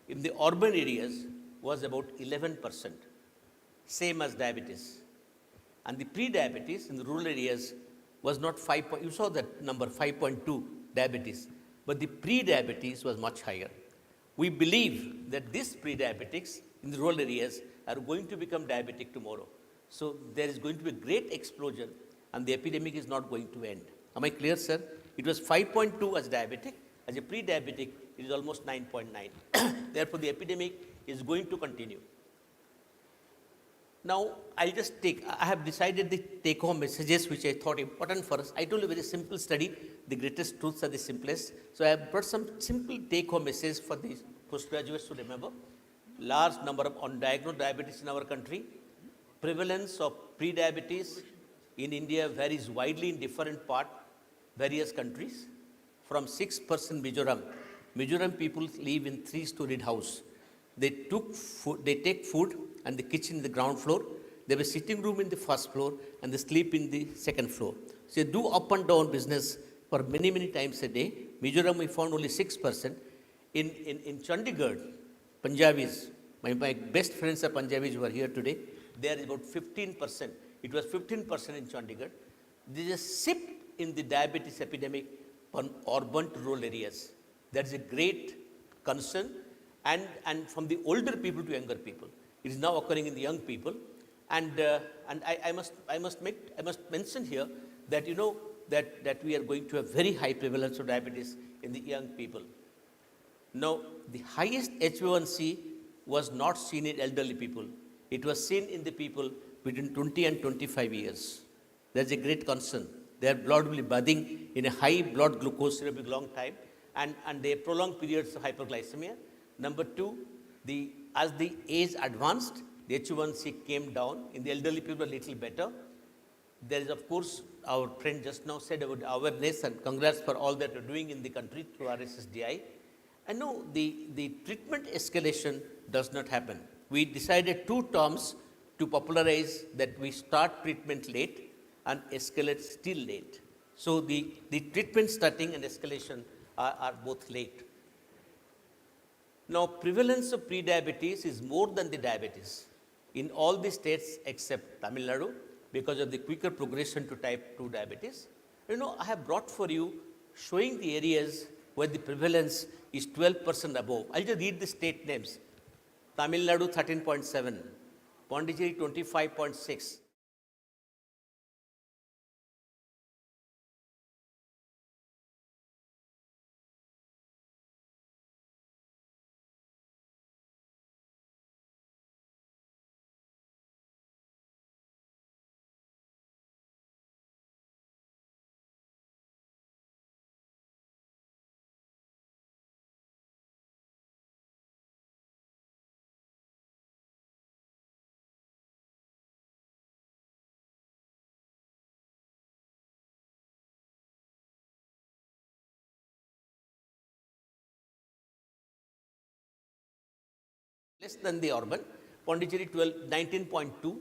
in the urban areas, was about 11%, same as diabetes. And the pre-diabetes in the rural areas was not 5. You saw that number, 5.2 diabetes. But the pre-diabetes was much higher. We believe that this pre-diabetics in the rural areas are going to become diabetic tomorrow. So there is going to be a great explosion and the epidemic is not going to end. Am I clear, sir? It was 5.2 as diabetic. As a pre-diabetic, it is almost 9.9. Therefore, the epidemic is going to continue. Now, I have decided the take-home messages which I thought important for us. I told you a very simple study. The greatest truths are the simplest. So I have brought some simple take-home messages for the postgraduates to remember. Large number of undiagnosed diabetes in our country. Prevalence of pre-diabetes in India varies widely in various countries. From 6% Mizoram. Mizoram people live in 3-storied house. They take food and the kitchen in the ground floor. They have a sitting room in the first floor and they sleep in the second floor. So they do up and down business for many, many times a day. Mizoram, we found only 6%. In Chandigarh, Punjabis, my best friends are Punjabis who are here today, there is about 15%. It was 15% in Chandigarh. There is a shift in the diabetes epidemic from urban to rural areas. That is a great concern. And from the older people to younger people. It is now occurring in the young people. And I must mention here that you know that we are going to have very high prevalence of diabetes in the young people. Now, the highest HbA1c was not seen in elderly people. It was seen in the people between 20 and 25 years. That's a great concern. Their blood will be bathing in a high blood glucose for a long time and they prolonged periods of hyperglycemia. Number two, as the age advanced, the HbA1c came down. In the elderly people, a little better. There is, of course, our friend just now said about awareness and congrats for all that you're doing in the country through RSSDI. And no, the treatment escalation does not happen. We decided 2 terms to popularize that we start treatment late and escalate still late. So the treatment starting and escalation are both late. Now, prevalence of prediabetes is more than the diabetes in all the states except Tamil Nadu because of the quicker progression to type 2 diabetes. You know, I have brought for you showing the areas where the prevalence is 12% above. I'll just read the state names. Tamil Nadu 13.7, Pondicherry 25.6. Less than the urban. Pondicherry 19.2,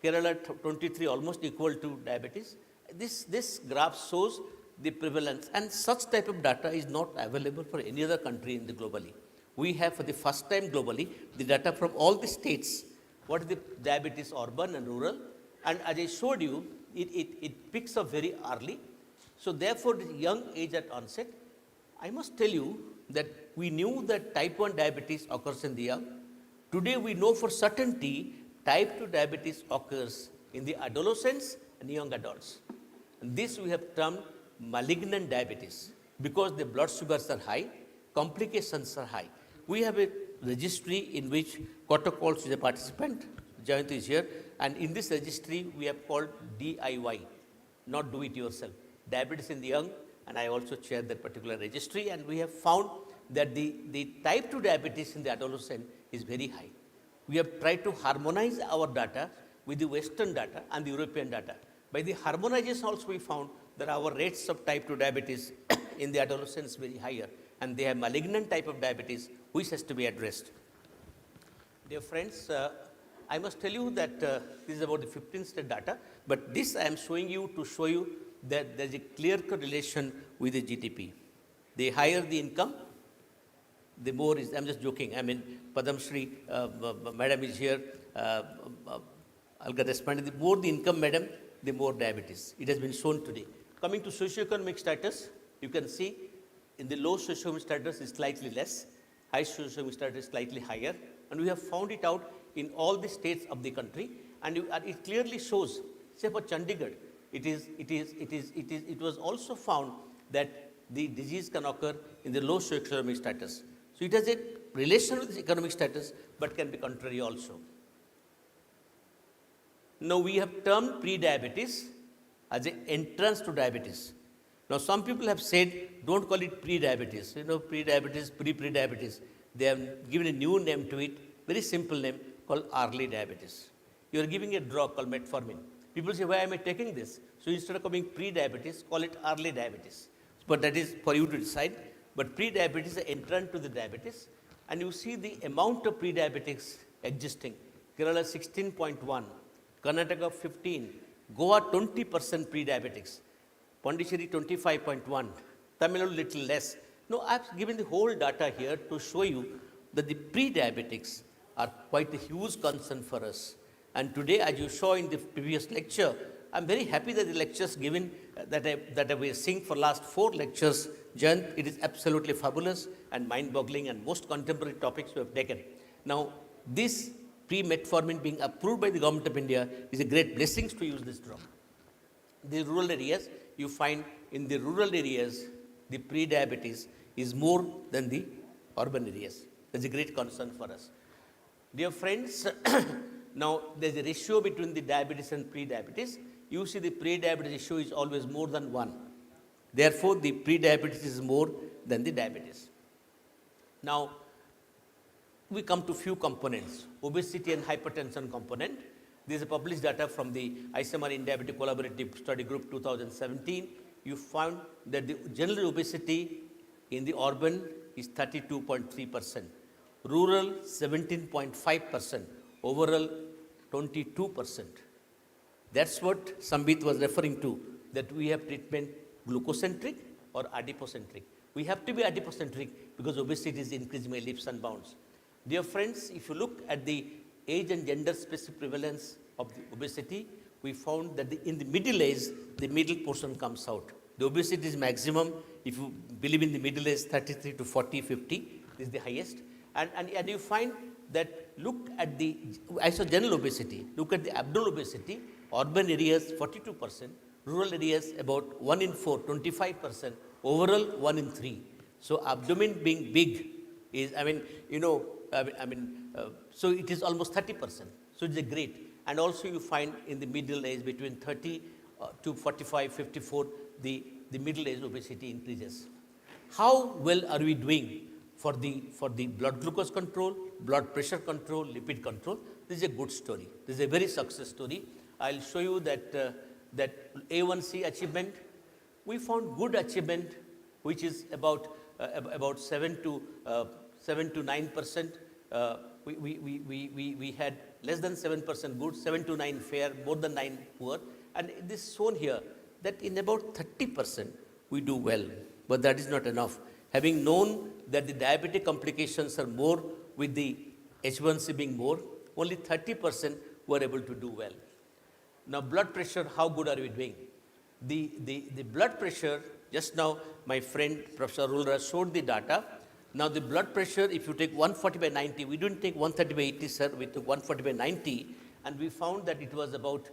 Kerala 23, almost equal to diabetes. This graph shows the prevalence, and such type of data is not available for any other country in the globally. We have for the first time globally the data from all the states. What is the diabetes urban and rural? And as I showed you, it picks up very early. So therefore, the young age at onset, I must tell you that we knew that type 1 diabetes occurs in the young. Today we know for certainty type 2 diabetes occurs in the adolescents and young adults. And this we have termed malignant diabetes because the blood sugars are high, complications are high. We have a registry in which Kotak calls is a participant, Jayant is here, and in this registry we have called DIY, not do it yourself, diabetes in the young, and I also chair that particular registry, and we have found that the type 2 diabetes in the adolescent is very high. We have tried to harmonize our data with the Western data and the European data. By the harmonization also we found that our rates of type 2 diabetes in the adolescents very higher, and they have malignant type of diabetes which has to be addressed. Dear friends, I must tell you that this is about the 15 state data, but this I am showing you to show you that there is a clear correlation with the GDP. The higher the income, the more is, I'm just joking, I mean, Padam Shri, madam is here, I'll get responded, the more the income, madam, the more diabetes. It has been shown today. Coming to socioeconomic status, you can see in the low socioeconomic status is slightly less, high socioeconomic status is slightly higher, and we have found it out in all the states of the country, and it clearly shows, say for Chandigarh, it was also found that the disease can occur in the low socioeconomic status. So it has a relation with economic status, but can be contrary also. Now we have termed pre-diabetes as an entrance to diabetes. Now some people have said, don't call it pre-diabetes, pre-diabetes, pre-diabetes. They have given a new name to it, very simple name called early diabetes. You are giving a drug called metformin. People say, why am I taking this? So instead of calling pre-diabetes, call it early diabetes. But that is for you to decide. But pre-diabetes is an entrant to the diabetes. And you see the amount of pre-diabetics existing. Kerala 16.1, Karnataka 15, Goa 20% pre-diabetics, Pondicherry 25.1, Tamil Nadu little less. No, I've given the whole data here to show you that the pre-diabetics are quite a huge concern for us. And today, as you saw in the previous lecture, I'm very happy that the lectures given that I was seeing for last 4 lectures, Jayant, it is absolutely fabulous and mind-boggling and most contemporary topics we have taken. Now, this pre-metformin being approved by the Government of India is a great blessing to use this drug. The rural areas, you find in the rural areas, the pre-diabetes is more than the urban areas. That's a great concern for us. Dear friends, now there's a ratio between the diabetes and pre-diabetes. You see the pre-diabetes ratio is always more than 1. Therefore, the pre-diabetes is more than the diabetes. Now, we come to few components, obesity and hypertension component. This is published data from the ICMR in Diabetes Collaborative Study Group 2017. You found that the general obesity in the urban is 32.3%, rural 17.5%, overall 22%. That's what Sambit was referring to, that we have treatment glucocentric or adipocentric. We have to be adipocentric because obesity is increasing by leaps and bounds. Dear friends, if you look at the age and gender specific prevalence of the obesity, we found that in the middle age, the middle portion comes out. The obesity is maximum, if you believe in the middle age, 33 to 40, 50 is the highest. And you find that look at the, I saw general obesity, look at the abdominal obesity, urban areas 42%, rural areas about 1 in 4, 25%, overall 1 in 3. So abdomen being big is, so it is almost 30%. So it's a great. And also you find in the middle age between 30 to 45, 54, the middle age obesity increases. How well are we doing for the blood glucose control, blood pressure control, lipid control? This is a good story. This is a very success story. I'll show you that A1C achievement. We found good achievement, which is about 7 to 9%. We had less than 7% good, 7 to 9 fair, more than 9 poor. And this is shown here that in about 30% we do well, but that is not enough. Having known that the diabetic complications are more with the H1C being more, only 30% were able to do well. Now blood pressure, how good are we doing? The blood pressure, just now my friend Professor Arulra showed the data. Now the blood pressure, if you take 140 by 90, we didn't take 130 by 80, sir, we took 140 by 90, and we found that it was about,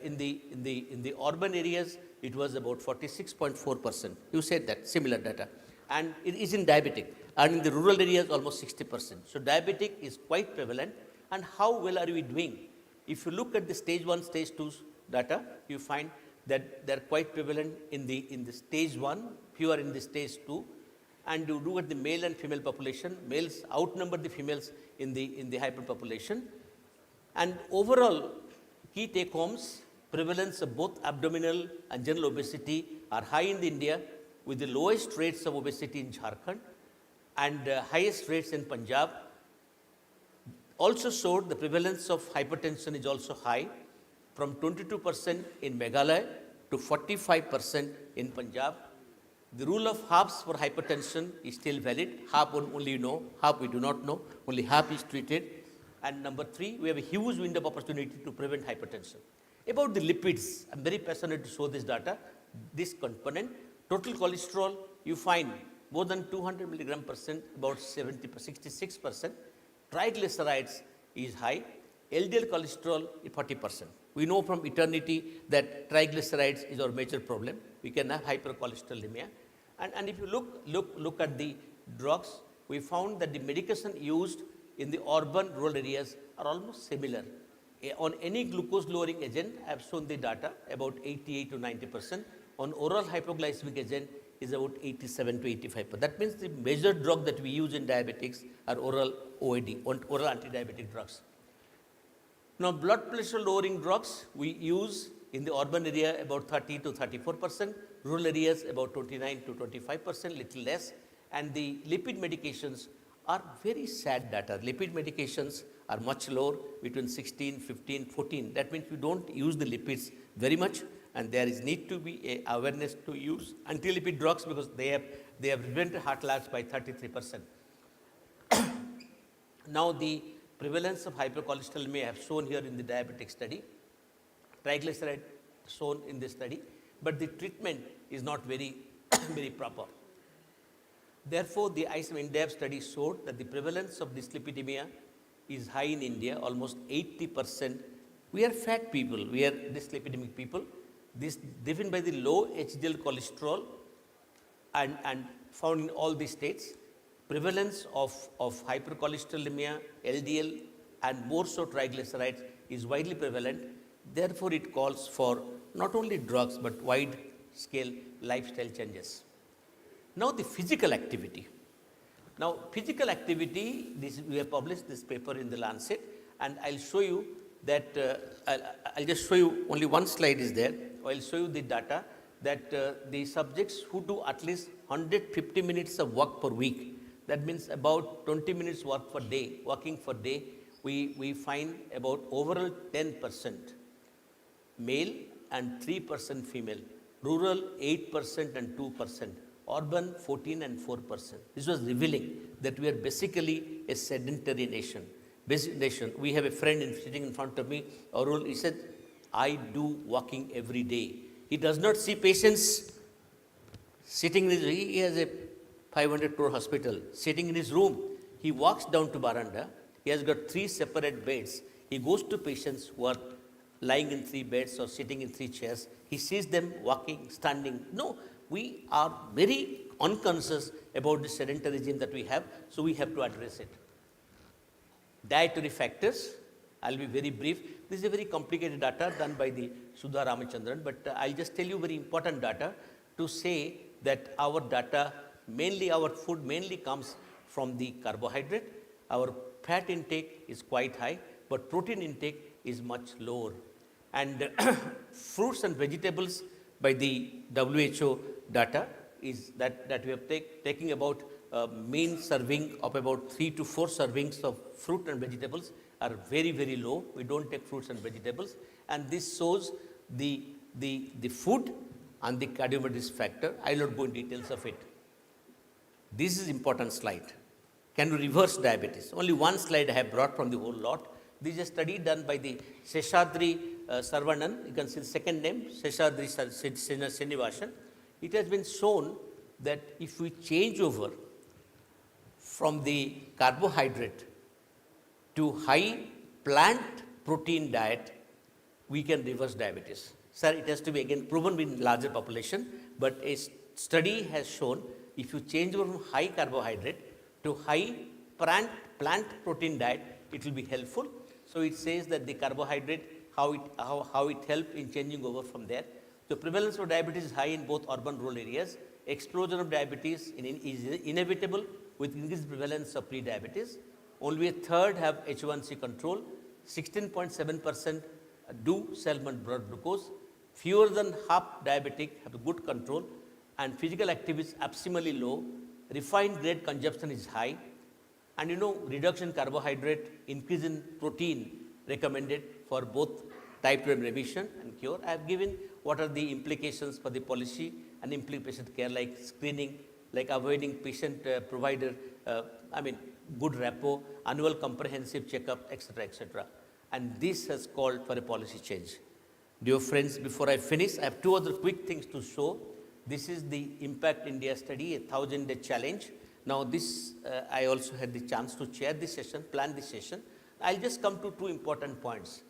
in the urban areas, it was about 46.4%. You said that, similar data. And it is in diabetic, and in the rural areas, almost 60%. So diabetic is quite prevalent, and how well are we doing? If you look at the stage 1, stage 2 data, you find that they're quite prevalent in the stage 1, fewer in the stage 2, and you look at the male and female population, males outnumber the females in the hyperpopulation. And overall, Key take homes, prevalence of both abdominal and general obesity are high in India, with the lowest rates of obesity in Jharkhand and highest rates in Punjab. Also showed the prevalence of hypertension is also high, from 22% in Meghalaya to 45% in Punjab. The rule of halves for hypertension is still valid. Half only you know, half we do not know, only half is treated. And number 3, we have a huge window of opportunity to prevent hypertension. About the lipids, I'm very passionate to show this data. This component, total cholesterol, you find more than 200 milligram percent, about 66%. Triglycerides is high. LDL cholesterol is 40%. We know from eternity that triglycerides is our major problem. We can have hypercholesterolemia. And if you look at the drugs, we found that the medication used in the urban rural areas are almost similar. On any glucose lowering agent, I have shown the data about 88 to 90%. On oral hypoglycemic agent is about 87 to 85%. That means the major drug that we use in diabetics are oral OAD, oral anti-diabetic drugs. Now, blood pressure lowering drugs we use in the urban area about 30 to 34%, rural areas about 29 to 25%, little less. And the lipid medications are very sad data. Lipid medications are much lower, between 16, 15, 14. That means we don't use the lipids very much, and there is need to be a awareness to use anti-lipid drugs because they have prevented heart attacks by 33%. Now, the prevalence of hypercholesterolemia I have shown here in the diabetic study, triglyceride shown in this study, but the treatment is not very, very proper. Therefore, the ISM INDEP study showed that the prevalence of dyslipidemia is high in India, almost 80%. We are fat people, we are dyslipidemic people. This driven by the low HDL cholesterol and found in all the states. Prevalence of hypercholesterolemia, LDL, and more so triglycerides is widely prevalent. Therefore, it calls for not only drugs but wide scale lifestyle changes. Now, the physical activity. Now, physical activity, we have published this paper in the Lancet, and I'll show you that, I'll just show you, only one slide is there. I'll show you the data that the subjects who do at least 150 minutes of work per week, that means about 20 minutes walking per day, we find about overall 10% male and 3% female, rural 8% and 2%, urban 14 and 4%. This was revealing that we are basically a sedentary nation. We have a friend sitting in front of me, Arul, he said, I do walking every day. He does not see patients sitting in his, he has a 500 crore hospital, sitting in his room. He walks down to Baranda. He has got 3 separate beds. He goes to patients who are lying in 3 beds or sitting in 3 chairs. He sees them walking, standing. No, we are very unconscious about the sedentarism that we have, so we have to address it. Dietary factors, I'll be very brief. This is a very complicated data done by the Sudha Ramachandran, but I'll just tell you very important data to say that our data, mainly our food mainly comes from the carbohydrate. Our fat intake is quite high, but protein intake is much lower. And fruits and vegetables by the WHO data is that we have taking about mean serving of about 3 to 4 servings of fruit and vegetables are very, very low. We don't take fruits and vegetables. And this shows the food and the cardiometabolic risk factor. I will not go in details of it. This is important slide. Can we reverse diabetes? Only one slide I have brought from the whole lot. This is a study done by the Seshadri Sarvanan. You can see the second name, Seshadri Srinivasan. It has been shown that if we change over from the carbohydrate to high plant protein diet, we can reverse diabetes. Sir, it has to be again proven in larger population, but a study has shown if you change over from high carbohydrate to high plant protein diet, it will be helpful. So it says that the carbohydrate, how it helped in changing over from there. The prevalence of diabetes is high in both urban and rural areas. Explosion of diabetes is inevitable with increased prevalence of pre-diabetes. Only a third have H1C control. 16.7% do self-monitor blood glucose. Fewer than half diabetic have a good control, and physical activity is abnormally low. Refined grade consumption is high, and reduction in carbohydrate, increase in protein recommended for both type 2 remission and cure. I have given what are the implications for the policy and patient care, like screening, like avoiding patient provider, good rapport, annual comprehensive checkup, etc., etc. And this has called for a policy change. Dear friends, before I finish, I have two other quick things to show. This is the Impact India study, a 1,000-day challenge. Now this, I also had the chance to chair this session, plan this session. I'll just come to two important points.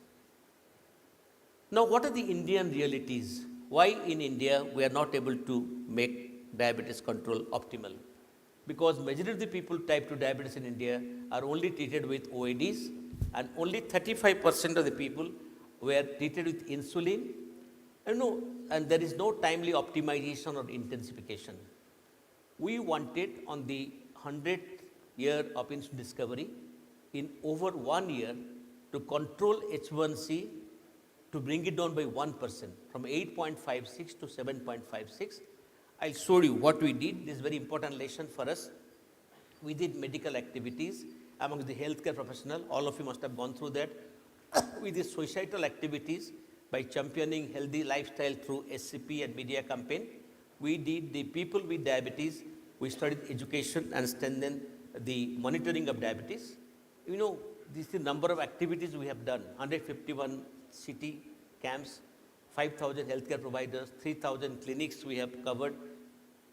Now, what are the Indian realities? Why in India we are not able to make diabetes control optimal? Because majority of the people type 2 diabetes in India are only treated with OADs, and only 35% of the people were treated with insulin, and there is no timely optimization or intensification. We wanted on the 100th year of insulin discovery, in over 1 year, to control H1C, to bring it down by 1%, from 8.56 to 7.56. I'll show you what we did. This is very important lesson for us. We did medical activities amongst the healthcare professional. All of you must have gone through that. We did societal activities by championing healthy lifestyle through SCP and media campaign. We did the people with diabetes. We studied education and strengthened the monitoring of diabetes. This is the number of activities we have done. 151 city camps, 5,000 healthcare providers, 3,000 clinics we have covered,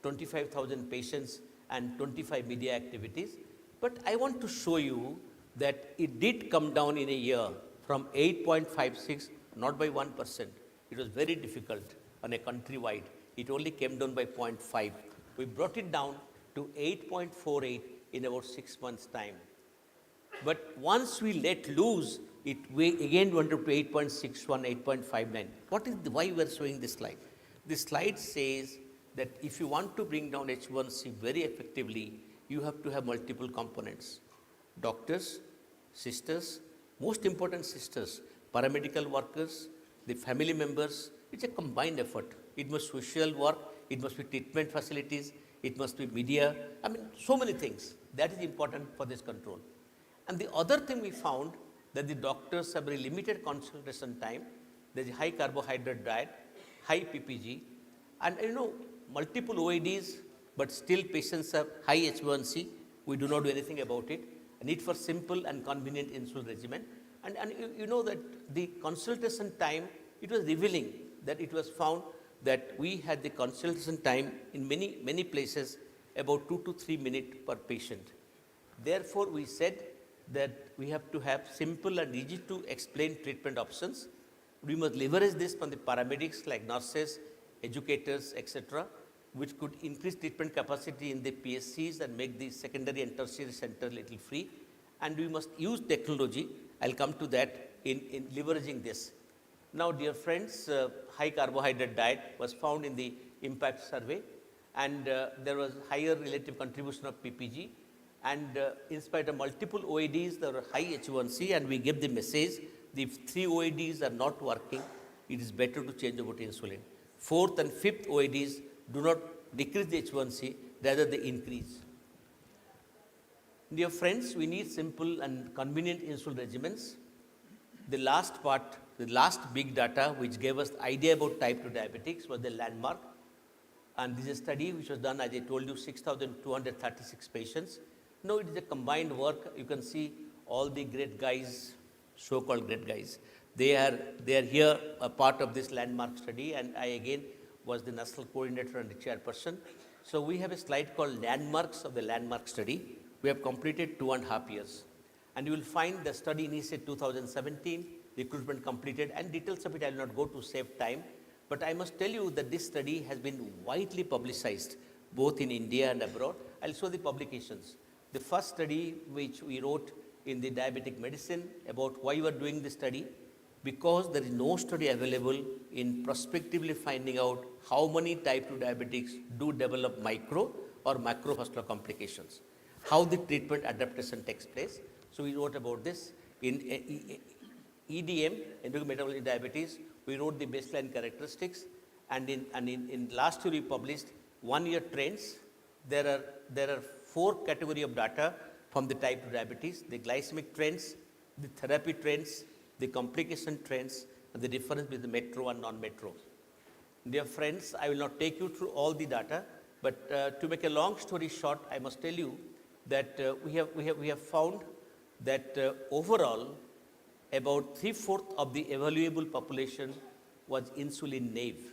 25,000 patients, and 25 media activities. But I want to show you that it did come down in a year from 8.56, not by 1%. It was very difficult on a countrywide. It only came down by 0.5. We brought it down to 8.48 in about 6 months' time. But once we let loose, we again went up to 8.61, 8.59. Why we are showing this slide? This slide says that if you want to bring down H1C very effectively, you have to have multiple components. Doctors, sisters, most important sisters, paramedical workers, the family members. It's a combined effort. It must be social work, it must be treatment facilities, it must be media. So many things. That is important for this control. And the other thing we found, that the doctors have very limited consultation time. There's a high carbohydrate diet, high PPG, and multiple OADs, but still patients have high H1C. We do not do anything about it. A need for simple and convenient insulin regimen. And that the consultation time, it was revealing that it was found that we had the consultation time in many places about 2 to 3 minutes per patient. Therefore, we said that we have to have simple and easy to explain treatment options. We must leverage this from the paramedics like nurses, educators, etc., which could increase treatment capacity in the PSCs and make the secondary and tertiary center little free. And we must use technology. I'll come to that in leveraging this. Now, dear friends, high carbohydrate diet was found in the impact survey, and there was higher relative contribution of PPG. And in spite of multiple OADs, there were high H1C, and we gave the message, if 3 OADs are not working, it is better to change over to insulin. 4th and 5th OADs do not decrease the H1C, rather they increase. Dear friends, we need simple and convenient insulin regimens. The last part, the last big data which gave us the idea about type 2 diabetics was the landmark. And this is a study which was done, as I told you, 6,236 patients. Now it is a combined work. You can see all the great guys, so-called great guys. They are here, a part of this landmark study, and I again was the national coordinator and the chairperson. So we have a slide called Landmarks of the Landmark Study. We have completed 2.5 years. And you will find the study initiated 2017, recruitment completed, and details of it I will not go to save time. But I must tell you that this study has been widely publicized, both in India and abroad. I'll show the publications. The first study which we wrote in the diabetic medicine about why we are doing this study, because there is no study available in prospectively finding out how many type 2 diabetics do develop micro or macrovascular complications, how the treatment adaptation takes place. So we wrote about this. EDM, endocrine metabolic diabetes, we wrote the baseline characteristics, and in last year we published 1 year trends. There are 4 category of data from the type 2 diabetes: the glycemic trends, the therapy trends, the complication trends, and the difference between the metro and non-metro. Dear friends, I will not take you through all the data, but to make a long story short, I must tell you that we have found that overall, about 3/4 of the evaluable population was insulin naive,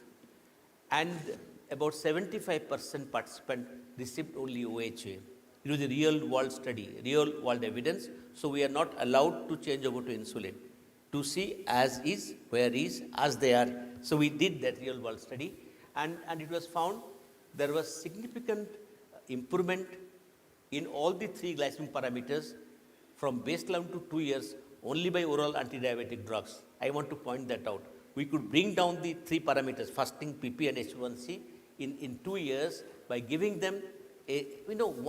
and about 75% participant received only OHA. It was a real world study, real world evidence. So we are not allowed to change over to insulin, to see as is, where is, as they are. So we did that real world study, and it was found there was significant improvement in all the 3 glycemic parameters from baseline to 2 years only by oral anti-diabetic drugs. I want to point that out. We could bring down the 3 parameters, fasting, PP and H1C, in 2 years by giving them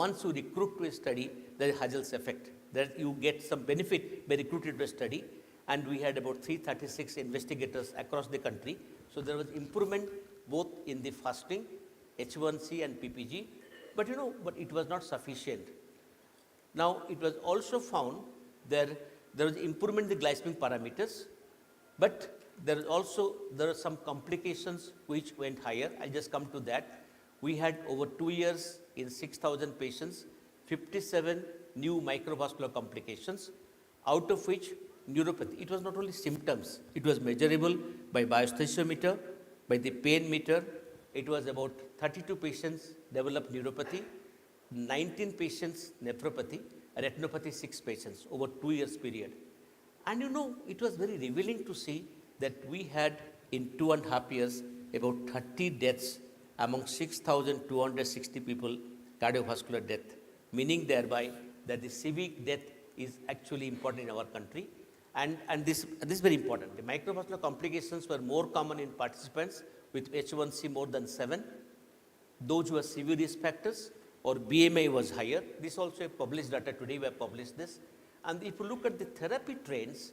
once you recruit to a study, there is Hazel's effect, that you get some benefit by recruited to a study, and we had about 336 investigators across the country. So there was improvement both in the fasting, H1C and PPG, but it was not sufficient. Now it was also found there was improvement in the glycemic parameters, but there are some complications which went higher. I'll just come to that. We had over 2 years in 6,000 patients, 57 new microvascular complications, out of which neuropathy. It was not only symptoms, it was measurable by biostensiometer, by the pain meter. It was about 32 patients developed neuropathy, 19 patients nephropathy, retinopathy 6 patients over 2 years period. And it was very revealing to see that we had in 2.5 years about 30 deaths among 6,260 people, cardiovascular death, meaning thereby that the civic death is actually important in our country. And this is very important. The microvascular complications were more common in participants with H1C more than 7, those who are severe risk factors, or BMI was higher. This also a published data today, we have published this. And if you look at the therapy trends,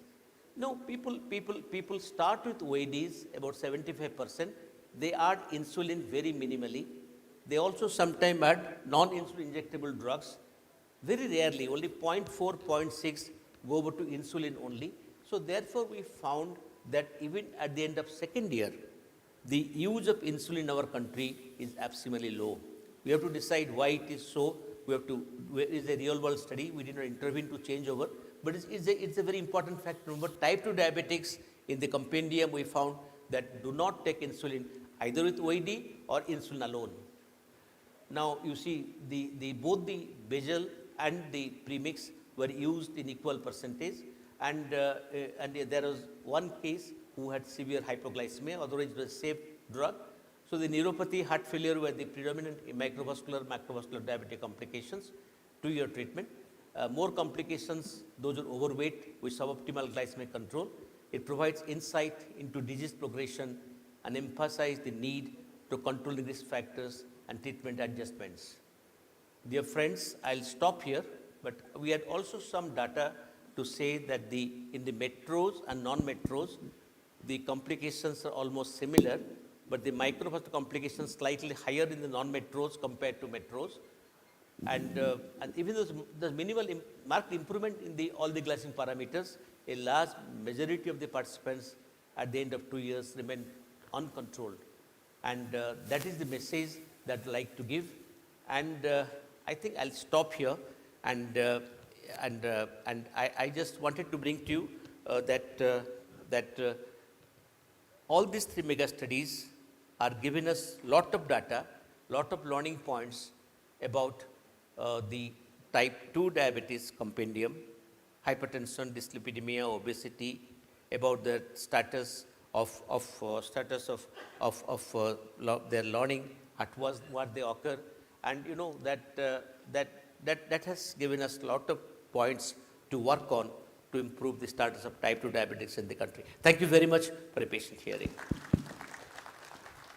people start with OADs, about 75%. They add insulin very minimally. They also sometimes add non-insulin injectable drugs. Very rarely, only 0.4, 0.6 go over to insulin only. So therefore, we found that even at the end of second year, the use of insulin in our country is absolutely low. We have to decide why it is so. It is a real world study. We did not intervene to change over. But it's a very important fact. Remember, type 2 diabetics, in the compendium we found that do not take insulin either with OAD or insulin alone. Now you see both the basal and the premix were used in equal percentage, and there was one case who had severe hypoglycemia, otherwise it was a safe drug. So the neuropathy, heart failure were the predominant macrovascular diabetic complications, 2-year treatment. More complications, those are overweight with suboptimal glycemic control. It provides insight into disease progression and emphasizes the need to control the risk factors and treatment adjustments. Dear friends, I'll stop here, but we had also some data to say that in the metros and non-metros, the complications are almost similar, but the microvascular complications slightly higher in the non-metros compared to metros. And even though there's minimal marked improvement in all the glycemic parameters, a large majority of the participants at the end of 2 years remain uncontrolled. And that is the message that I'd like to give. And I think I'll stop here. And I just wanted to bring to you that all these 3 mega studies are giving us lot of data, lot of learning points about the type 2 diabetes compendium, hypertension, dyslipidemia, obesity, about the status of their learning, what they occur, and that has given us a lot of points to work on to improve the status of type 2 diabetics in the country. Thank you very much for a patient hearing.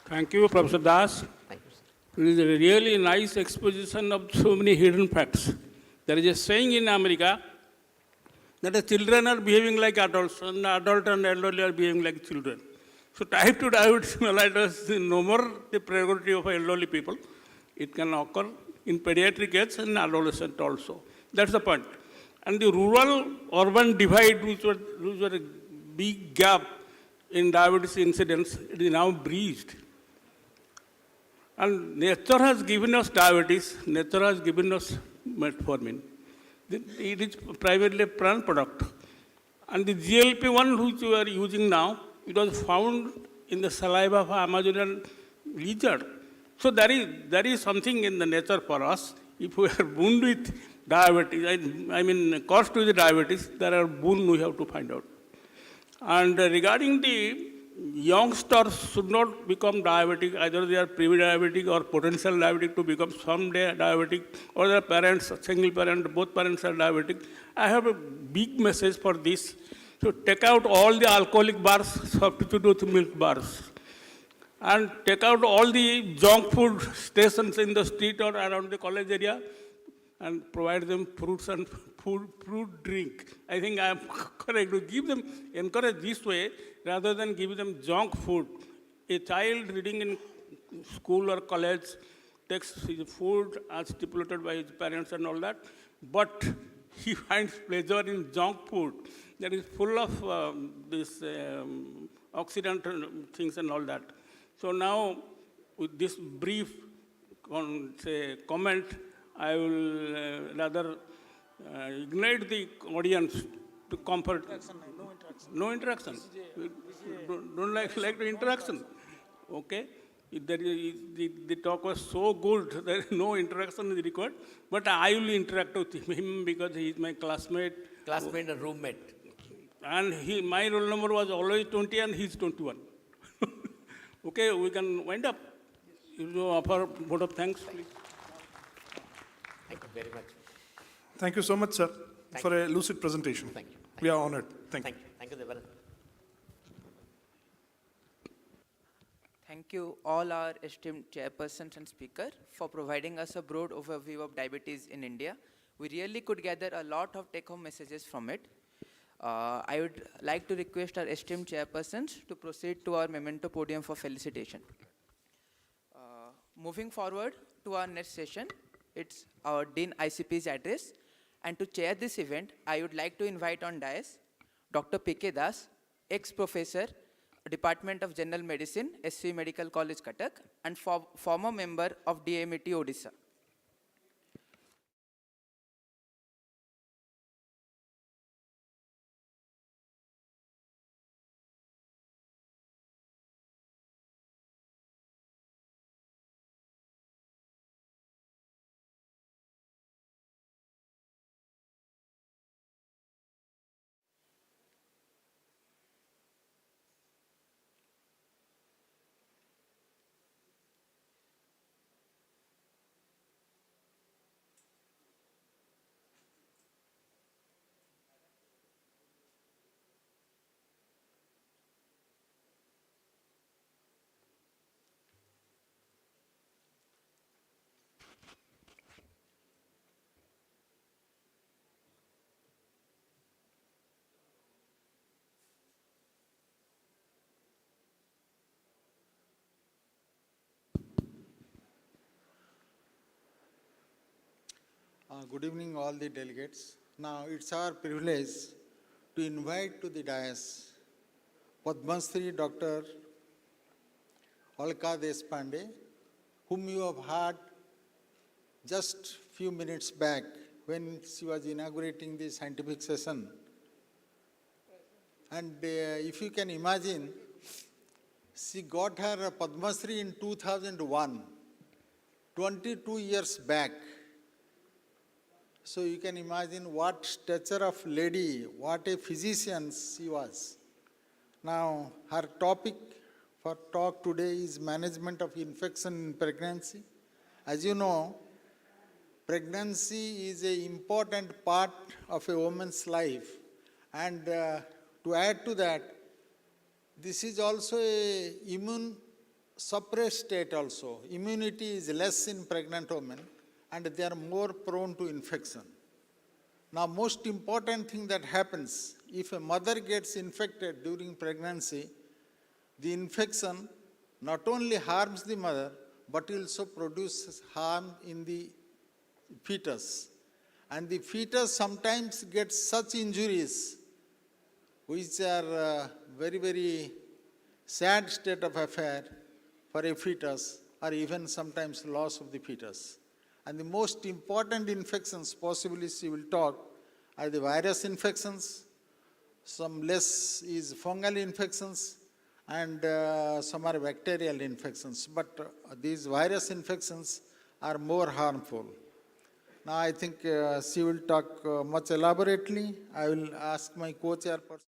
Thank you, Professor Das. Thank you, sir. It is a really nice exposition of so many hidden facts. There is a saying in America, That is, children are behaving like adults, and adult and elderly are behaving like children. So type 2 diabetes mellitus is no more the prerogative of elderly people. It can occur in pediatric age and adolescent also. That's the point. And the rural-urban divide, which was a big gap in diabetes incidence, it is now breached. And nature has given us diabetes, nature has given us metformin. It is primarily a plant product. And the GLP-1 which we are using now, it was found in the saliva of Amazonian lizard. So there is something in the nature for us. If we are born with diabetes, I mean caused with diabetes, there are boon we have to find out. And regarding the youngsters should not become diabetic, either they are pre-diabetic or potential diabetic to become someday diabetic, or their parents, single parent, both parents are diabetic. I have a big message for this. So take out all the alcoholic bars, substitute with milk bars. And take out all the junk food stations in the street or around the college area and provide them fruits and fruit drink. I think I am correct to give them, encourage this way rather than give them junk food. A child reading in school or college takes his food as stipulated by his parents and all that, but he finds pleasure in junk food that is full of this oxidant things and all that. So now, with this brief comment, I will rather ignite the audience to comfort. No interaction. Don't like the interaction. Okay? If there is, the talk was so good, there is no interaction is required. But I will interact with him because he is my classmate. Classmate and roommate. And my roll number was always 20 and he's 21. Okay, we can wind up. You offer vote of thanks, please. Thank you very much. Thank you so much, sir, for a lucid presentation. Thank you. We are honored. Thank you. Thank you, Devaran. Thank you all our esteemed chairpersons and speakers for providing us a broad overview of diabetes in India. We really could gather a lot of take-home messages from it. I would like to request our esteemed chairpersons to proceed to our memento podium for felicitation. Moving forward to our next session, it's our Dean ICP's address. And to chair this event, I would like to invite on dais Dr. P.K. Das, ex-professor, Department of General Medicine, SV Medical College, Cuttack, and former member of DMET, Odisha. Good evening, all the delegates. Now, it's our privilege to invite to the dais Padma Shri Dr. Alka Deshpande, whom you have heard just few minutes back when she was inaugurating the scientific session. And if you can imagine, she got her Padma Shri in 2001, 22 years back. So you can imagine what stature of lady, what a physician she was. Now, her topic for talk today is management of infection in pregnancy. As you know, pregnancy is an important part of a woman's life. And to add to that, this is also a immune suppressed state also. Immunity is less in pregnant women, and they are more prone to infection. Now, most important thing that happens, if a mother gets infected during pregnancy, the infection not only harms the mother, but also produces harm in the fetus. And the fetus sometimes gets such injuries, which are very, very sad state of affair for a fetus, or even sometimes loss of the fetus. And the most important infections, possibly she will talk, are the virus infections, some less is fungal infections, and some are bacterial infections. But these virus infections are more harmful. Now I think she will talk much elaborately. I will ask my co-chairperson.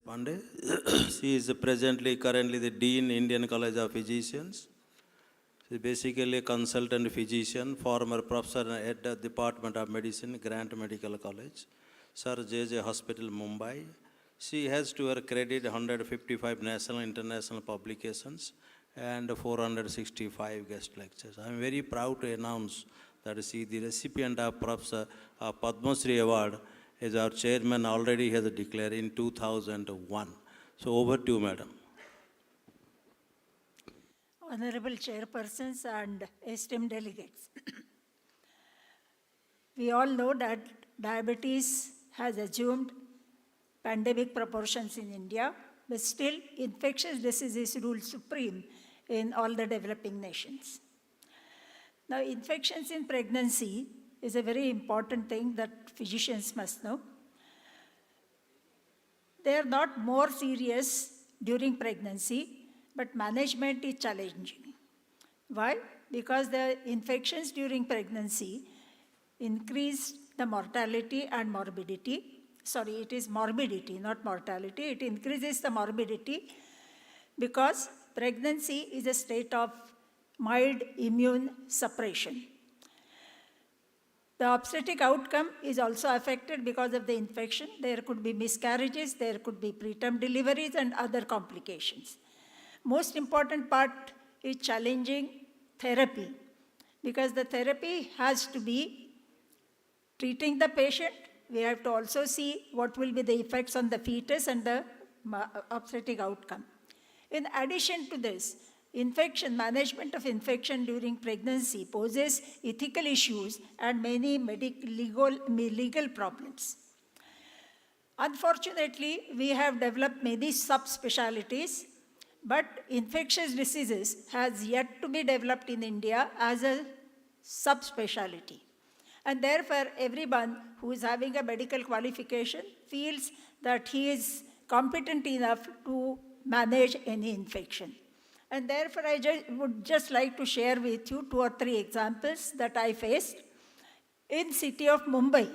Pandey. She is currently the Dean, Indian College of Physicians. She is basically a consultant physician, former professor at the Department of Medicine, Grant Medical College, Sir J.J. Hospital, Mumbai. She has to her credit 155 national and international publications and 465 guest lectures. I am very proud to announce that she is the recipient of Professor Padma Shri Award, as our chairman already has declared in 2001. So over to you, madam. Honorable chairpersons and esteemed delegates. We all know that diabetes has assumed pandemic proportions in India, but still infectious diseases rule supreme in all the developing nations. Now, infections in pregnancy is a very important thing that physicians must know. They are not more serious during pregnancy, but management is challenging. Why? Because the infections during pregnancy increase the mortality and morbidity. Sorry, it is morbidity, not mortality. It increases the morbidity because pregnancy is a state of mild immune suppression. The obstetric outcome is also affected because of the infection. There could be miscarriages, there could be preterm deliveries and other complications. Most important part is challenging therapy, because the therapy has to be treating the patient. We have to also see what will be the effects on the fetus and the obstetric outcome. In addition to this, management of infection during pregnancy poses ethical issues and many legal problems. Unfortunately, we have developed many subspecialties, but infectious diseases has yet to be developed in India as a subspecialty. And therefore, everyone who is having a medical qualification feels that he is competent enough to manage any infection. And therefore, I would just like to share with you 2 or 3 examples that I faced in city of Mumbai,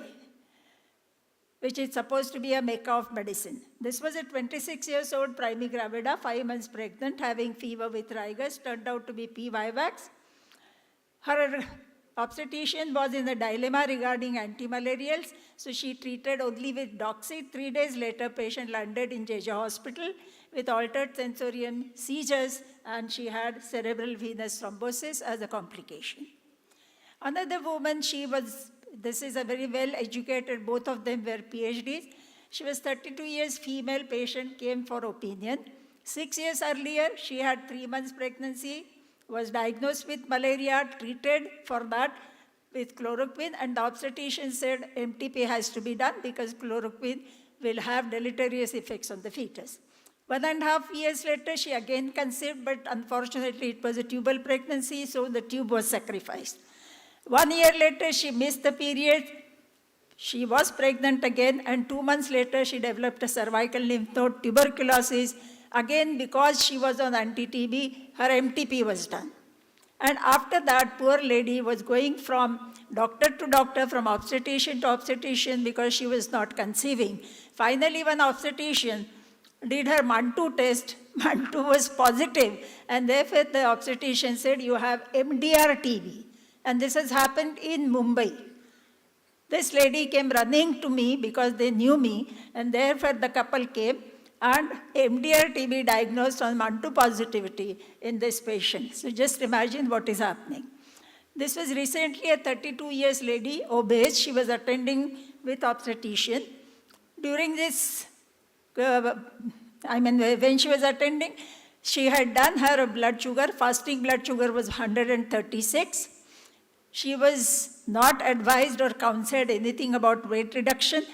which is supposed to be a mecca of medicine. This was a 26 years old primi gravida, 5 months pregnant, having fever with rigors, turned out to be P. vivax. Her obstetrician was in a dilemma regarding antimalarials, so she treated only with doxy. 3 days later, patient landed in JJ Hospital with altered sensorium seizures, and she had cerebral venous thrombosis as a complication. Another woman, this is a very well-educated, both of them were PhDs. She was 32 years female patient, came for opinion. 6 years earlier, she had 3 months pregnancy, was diagnosed with malaria, treated for that with chloroquine, and the obstetrician said MTP has to be done because chloroquine will have deleterious effects on the fetus. 1.5 years later, she again conceived, but unfortunately it was a tubal pregnancy, so the tube was sacrificed. 1 year later, she missed the period. She was pregnant again, and 2 months later, she developed a cervical lymph node tuberculosis. Again, because she was on anti-TB, her MTP was done. And after that, poor lady was going from doctor to doctor, from obstetrician to obstetrician, because she was not conceiving. Finally, one obstetrician did her Mantoux test. Mantoux was positive, and therefore the obstetrician said, you have MDR TB. And this has happened in Mumbai. This lady came running to me because they knew me, and therefore the couple came. and MDR TB diagnosed on MANTU positivity in this patient. So just imagine what is happening. This was recently a 32 years lady, obese. She was attending with obstetrician. During this, when she was attending, she had done her blood sugar. Fasting blood sugar was 136. She was not advised or counseled anything about weight reduction.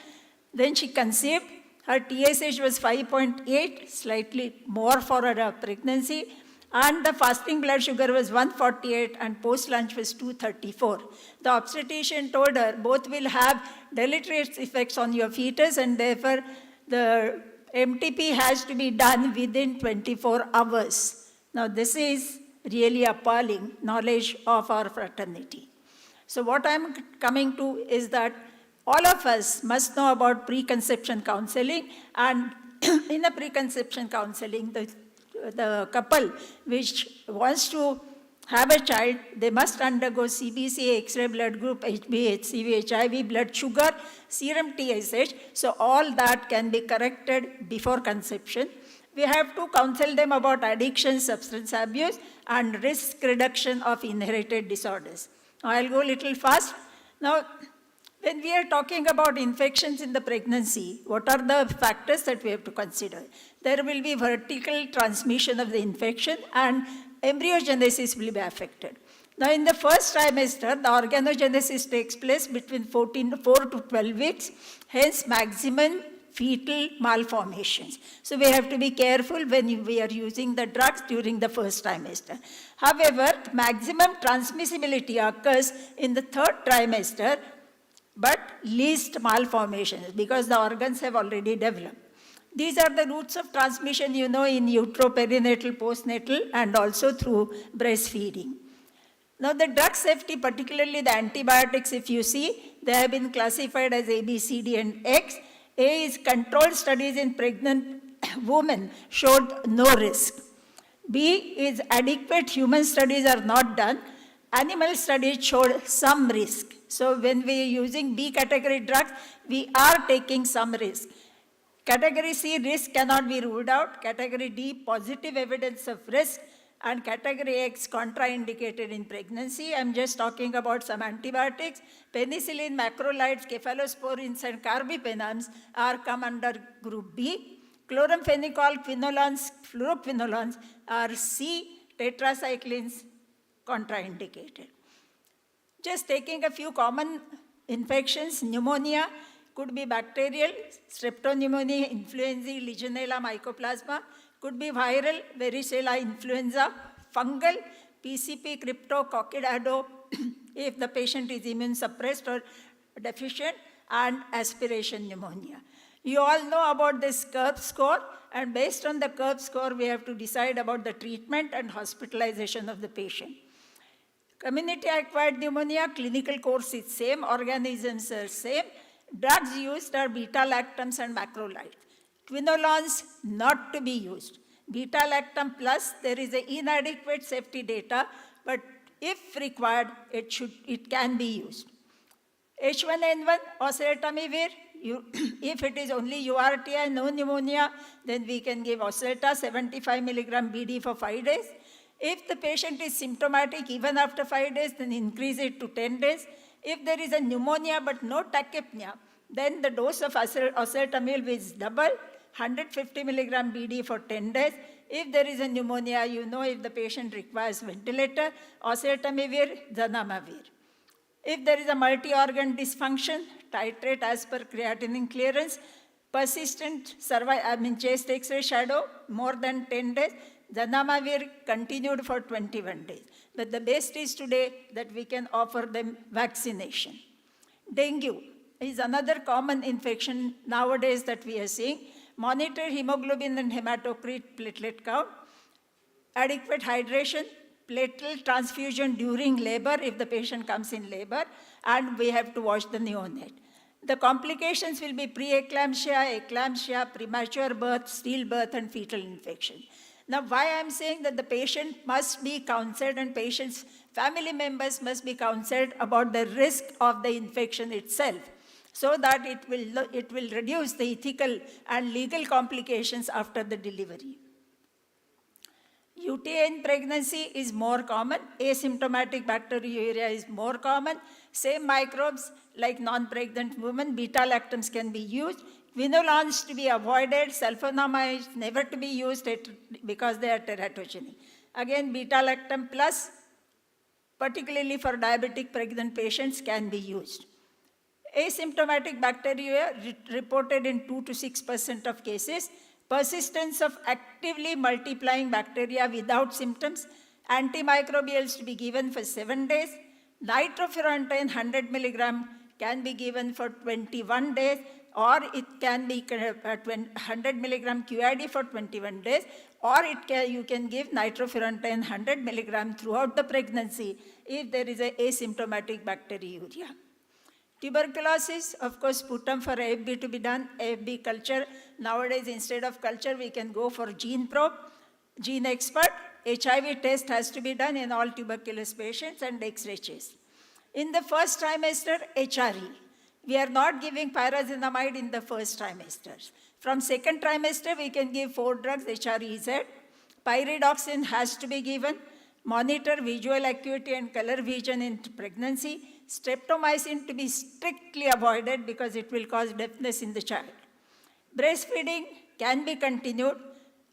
Then she conceived. Her TSH was 5.8, slightly more for her pregnancy. And the fasting blood sugar was 148 and post-lunch was 234. The obstetrician told her both will have deleterious effects on your fetus and therefore the MTP has to be done within 24 hours. Now this is really appalling knowledge of our fraternity. So what I'm coming to is that all of us must know about preconception counseling, and in a preconception counseling, the couple which wants to have a child, they must undergo CBC, X-ray blood group, HB, HCV, HIV, blood sugar, serum TSH. So all that can be corrected before conception. We have to counsel them about addiction, substance abuse, and risk reduction of inherited disorders. Now I'll go a little fast. Now, when we are talking about infections in the pregnancy, what are the factors that we have to consider? There will be vertical transmission of the infection and embryogenesis will be affected. Now in the first trimester, the organogenesis takes place between 4 to 12 weeks, hence maximum fetal malformations. So we have to be careful when we are using the drugs during the first trimester. However, maximum transmissibility occurs in the third trimester, but least malformations because the organs have already developed. These are the routes of transmission, you know, in utero, perinatal, postnatal, and also through breastfeeding. Now the drug safety, particularly the antibiotics, if you see, they have been classified as A, B, C, D, and X. A is controlled studies in pregnant women showed no risk. B is adequate human studies are not done. Animal studies showed some risk. So when we are using B category drugs, we are taking some risk. Category C risk cannot be ruled out. Category D positive evidence of risk. And category X contraindicated in pregnancy. I'm just talking about some antibiotics. Penicillin, macrolides, cephalosporins, and carbapenems are come under group B. Chloramphenicol, quinolones, fluoroquinolones are C. Tetracyclines contraindicated. Just taking a few common infections, pneumonia could be bacterial, streptopneumonia, influenza, Legionella, mycoplasma, could be viral, varicella influenza, fungal, PCP, cryptococcidiado, if the patient is immune suppressed or deficient, and aspiration pneumonia. You all know about this curve score, and based on the curve score, we have to decide about the treatment and hospitalization of the patient. Community-acquired pneumonia, clinical course is same, organisms are same. Drugs used are beta-lactams and macrolides. Quinolones not to be used. Beta-lactam plus, there is an inadequate safety data, but if required, it can be used. H1N1, oseltamivir, if it is only URTI, no pneumonia, then we can give oselta 75 milligram BD for 5 days. If the patient is symptomatic even after 5 days, then increase it to 10 days. If there is a pneumonia but no tachypnea, then the dose of oseltamivir is double, 150 milligram BD for 10 days. If there is a pneumonia, you know if the patient requires ventilator, oseltamivir, zanamivir. If there is a multi-organ dysfunction, titrate as per creatinine clearance, persistent chest X-ray shadow, more than 10 days, zanamivir continued for 21 days. But the best is today that we can offer them vaccination. Dengue is another common infection nowadays that we are seeing. Monitor hemoglobin and hematocrit platelet count. Adequate hydration, platelet transfusion during labor if the patient comes in labor, and we have to watch the neonate. The complications will be preeclampsia, eclampsia, premature birth, stillbirth, and fetal infection. Now, why I'm saying that the patient must be counseled and patient's family members must be counseled about the risk of the infection itself. so that it will reduce the ethical and legal complications after the delivery. UTI in pregnancy is more common. Asymptomatic bacteriuria is more common. Same microbes like non-pregnant women, beta-lactams can be used. Quinolones to be avoided, sulfonamides never to be used because they are teratogenic. Again, beta-lactam plus, particularly for diabetic pregnant patients, can be used. Asymptomatic bacteria reported in 2 to 6% of cases. Persistence of actively multiplying bacteria without symptoms. Antimicrobials to be given for 7 days. Nitrofurantoin 100 milligram can be given for 21 days, or it can be 100 milligram QID for 21 days, or you can give nitrofurantoin 100 milligram throughout the pregnancy if there is an asymptomatic bacteriuria. Tuberculosis, of course, sputum for AFB to be done, AFB culture. Nowadays, instead of culture, we can go for gene probe, gene expert. HIV test has to be done in all tuberculous patients, and X-ray chase. In the first trimester, HRE. We are not giving pyrazinamide in the first trimester. From second trimester, we can give 4 drugs, HREZ. Pyridoxine has to be given. Monitor visual acuity and color vision in pregnancy. Streptomycin to be strictly avoided because it will cause deafness in the child. Breastfeeding can be continued.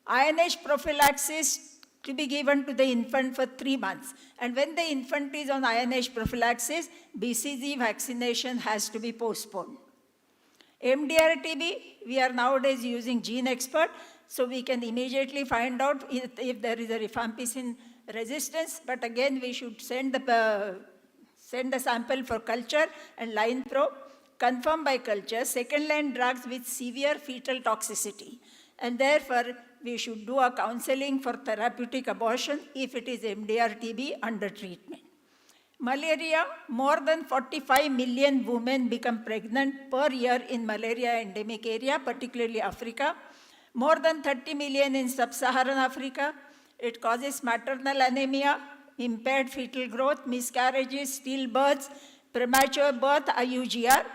INH prophylaxis to be given to the infant for 3 months. And when the infant is on INH prophylaxis, BCG vaccination has to be postponed. MDR-TB, we are nowadays using Gene Expert, so we can immediately find out if there is a rifampicin resistance, but again we should send the sample for culture and line probe, confirmed by culture, second line drugs with severe fetal toxicity. And therefore, we should do a counseling for therapeutic abortion if it is MDR-TB under treatment. Malaria, more than 45 million women become pregnant per year in malaria endemic area, particularly Africa. More than 30 million in sub-Saharan Africa. It causes maternal anemia, impaired fetal growth, miscarriages, stillbirths, premature birth, IUGR.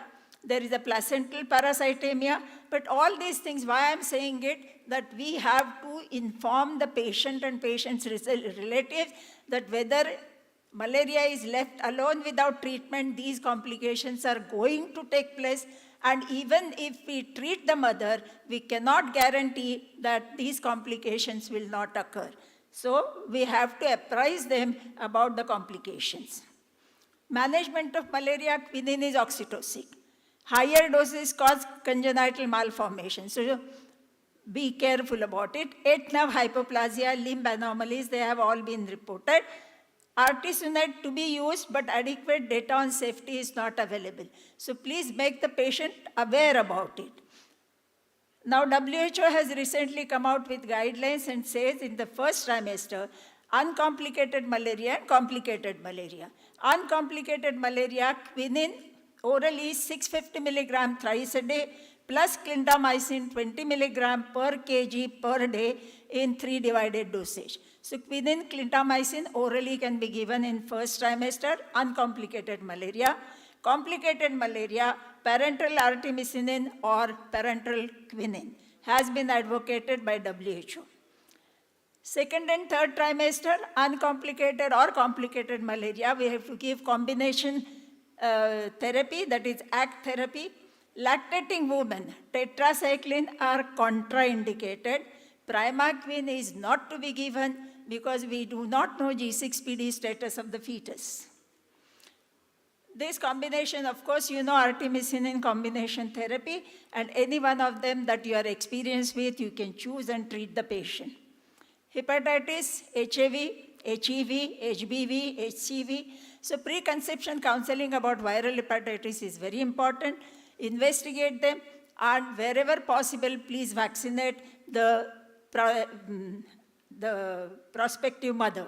There is a placental parasitemia. But all these things, why I'm saying it, that we have to inform the patient and patient's relatives that whether malaria is left alone without treatment, these complications are going to take place. And even if we treat the mother, we cannot guarantee that these complications will not occur. So we have to apprise them about the complications. Management of malaria, quinine is oxytocic. Higher doses cause congenital malformation. So be careful about it. 8-nerve hypoplasia, limb anomalies, they have all been reported. Artesunate to be used, but adequate data on safety is not available. So please make the patient aware about it. Now WHO has recently come out with guidelines and says in the first trimester, uncomplicated malaria and complicated malaria. Uncomplicated malaria, quinine orally 650 milligram thrice a day, plus clindamycin 20 milligram per kg per day in 3 divided dosage. So quinine, clindamycin orally can be given in first trimester, uncomplicated malaria. Complicated malaria, parenteral artemisinin or parenteral quinine has been advocated by WHO. Second and third trimester, uncomplicated or complicated malaria, we have to give combination therapy, that is ACT therapy. Lactating women, tetracycline are contraindicated. Primaquine is not to be given because we do not know G6PD status of the fetus. This combination, of course, you know artemisinin combination therapy, and any one of them that you are experienced with, you can choose and treat the patient. Hepatitis, HIV, HBV, HCV. So preconception counseling about viral hepatitis is very important. Investigate them, and wherever possible, please vaccinate the prospective mother.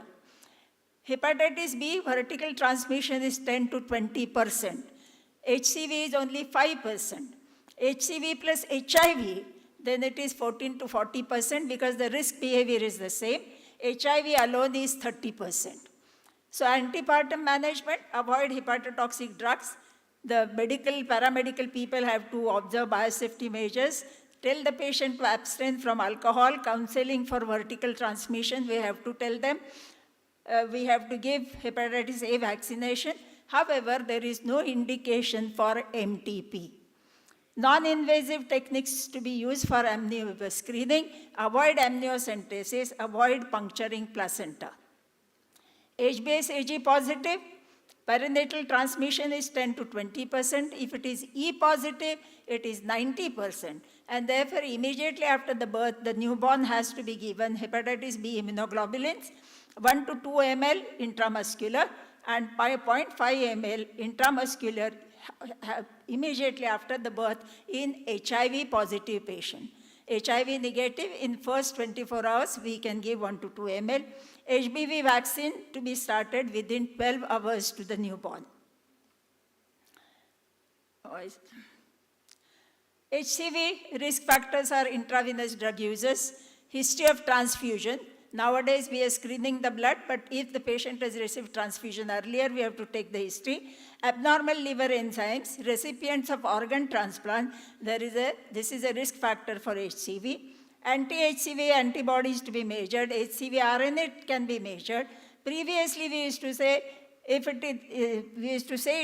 Hepatitis B, vertical transmission is 10 to 20%. HCV is only 5%. HCV plus HIV, then it is 14 to 40% because the risk behavior is the same. HIV alone is 30%. So antepartum management, avoid hepatotoxic drugs. The medical, paramedical people have to observe biosafety measures, tell the patient to abstain from alcohol, counseling for vertical transmission, we have to tell them. We have to give hepatitis A vaccination. However, there is no indication for MTP. Non-invasive techniques to be used for amnio screening, avoid amniocentesis, avoid puncturing placenta. Age-based AG positive, perinatal transmission is 10 to 20%. If it is E positive, it is 90%. And therefore, immediately after the birth, the newborn has to be given hepatitis B immunoglobulins, 1 to 2 ml intramuscular and 0.5 ml intramuscular immediately after the birth in HIV positive patient. HIV negative, in first 24 hours, we can give 1 to 2 ml. HBV vaccine to be started within 12 hours to the newborn. HCV risk factors are intravenous drug users, history of transfusion. Nowadays, we are screening the blood, but if the patient has received transfusion earlier, we have to take the history. Abnormal liver enzymes, recipients of organ transplant, this is a risk factor for HCV. Anti-HCV antibodies to be measured, HCV RNA can be measured. Previously, we used to say it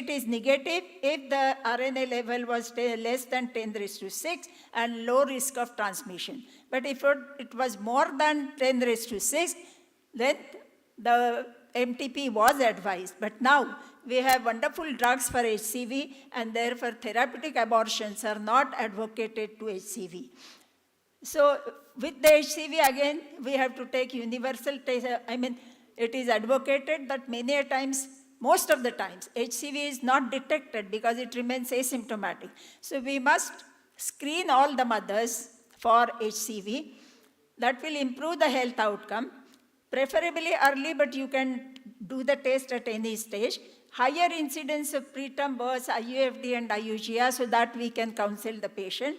is negative if the RNA level was less than 10⁶ and low risk of transmission. But if it was more than 10⁶, then the MTP was advised. But now we have wonderful drugs for HCV, and therefore therapeutic abortions are not advocated to HCV. So with the HCV, again, we have to take universal test. It is advocated that many a times, most of the times, HCV is not detected because it remains asymptomatic. So we must screen all the mothers for HCV. That will improve the health outcome, preferably early, but you can do the test at any stage. Higher incidence of preterm births, IUFD and IUGR, so that we can counsel the patient.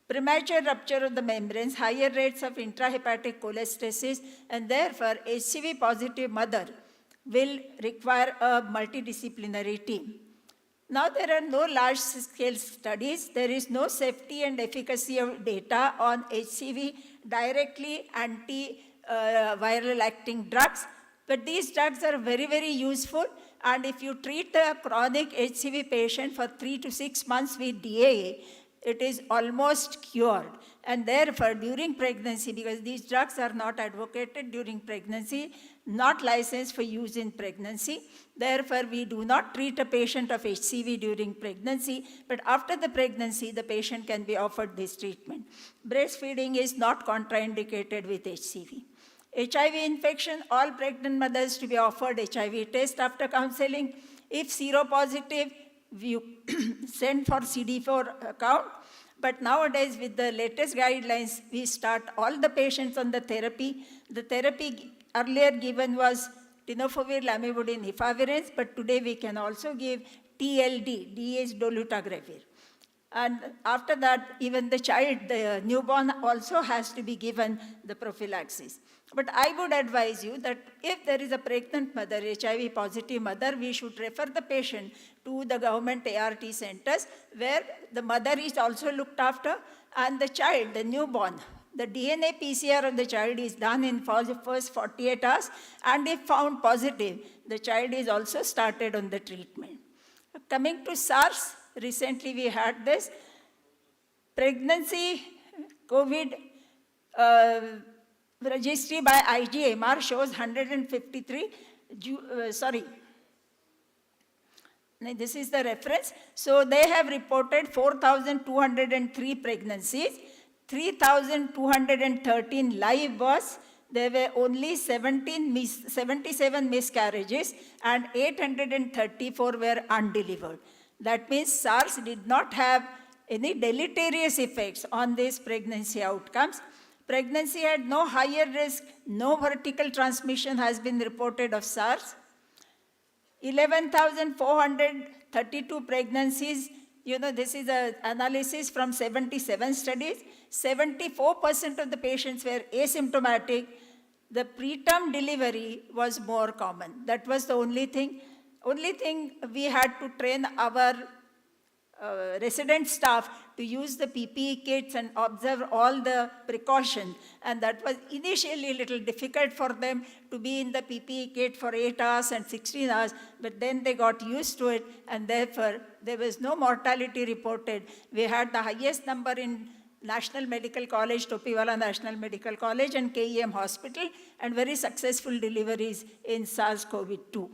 Premature rupture of the membranes, higher rates of intrahepatic cholestasis, and therefore HCV positive mother will require a multidisciplinary team. Now there are no large-scale studies. There is no safety and efficacy of data on HCV directly anti-viral acting drugs. But these drugs are very, very useful. And if you treat the chronic HCV patient for 3 to 6 months with DAA, it is almost cured. And therefore, during pregnancy, because these drugs are not advocated during pregnancy, not licensed for use in pregnancy, therefore, we do not treat a patient of HCV during pregnancy, but after the pregnancy, the patient can be offered this treatment. Breastfeeding is not contraindicated with HCV. HIV infection, all pregnant mothers to be offered HIV test after counseling. If seropositive, you send for CD4 count. But nowadays, with the latest guidelines, we start all the patients on the therapy. The therapy earlier given was tenofovir, lamivudine, efavirenz, but today we can also give TLD, dolutegravir. And after that, even the child, the newborn also has to be given the prophylaxis. But I would advise you that if there is a pregnant mother, HIV positive mother, we should refer the patient to the government ART centers where the mother is also looked after and the child, the newborn, the DNA PCR of the child is done in the first 48 hours, and if found positive, the child is also started on the treatment. Coming to SARS, recently we had this. Pregnancy COVID registry by IGMR shows 153, this is the reference. So they have reported 4,203 pregnancies, 3,213 live births. There were only 77 miscarriages and 834 were undelivered. That means SARS did not have any deleterious effects on these pregnancy outcomes. Pregnancy had no higher risk, no vertical transmission has been reported of SARS. 11,432 pregnancies, this is an analysis from 77 studies. 74% of the patients were asymptomatic. The preterm delivery was more common. That was the only thing. Only thing we had to train our resident staff to use the PPE kits and observe all the precautions. And that was initially a little difficult for them to be in the PPE kit for 8 hours and 16 hours, but then they got used to it, and therefore there was no mortality reported. We had the highest number in National Medical College, Topiwala National Medical College and KEM Hospital, and very successful deliveries in SARS-CoV-2.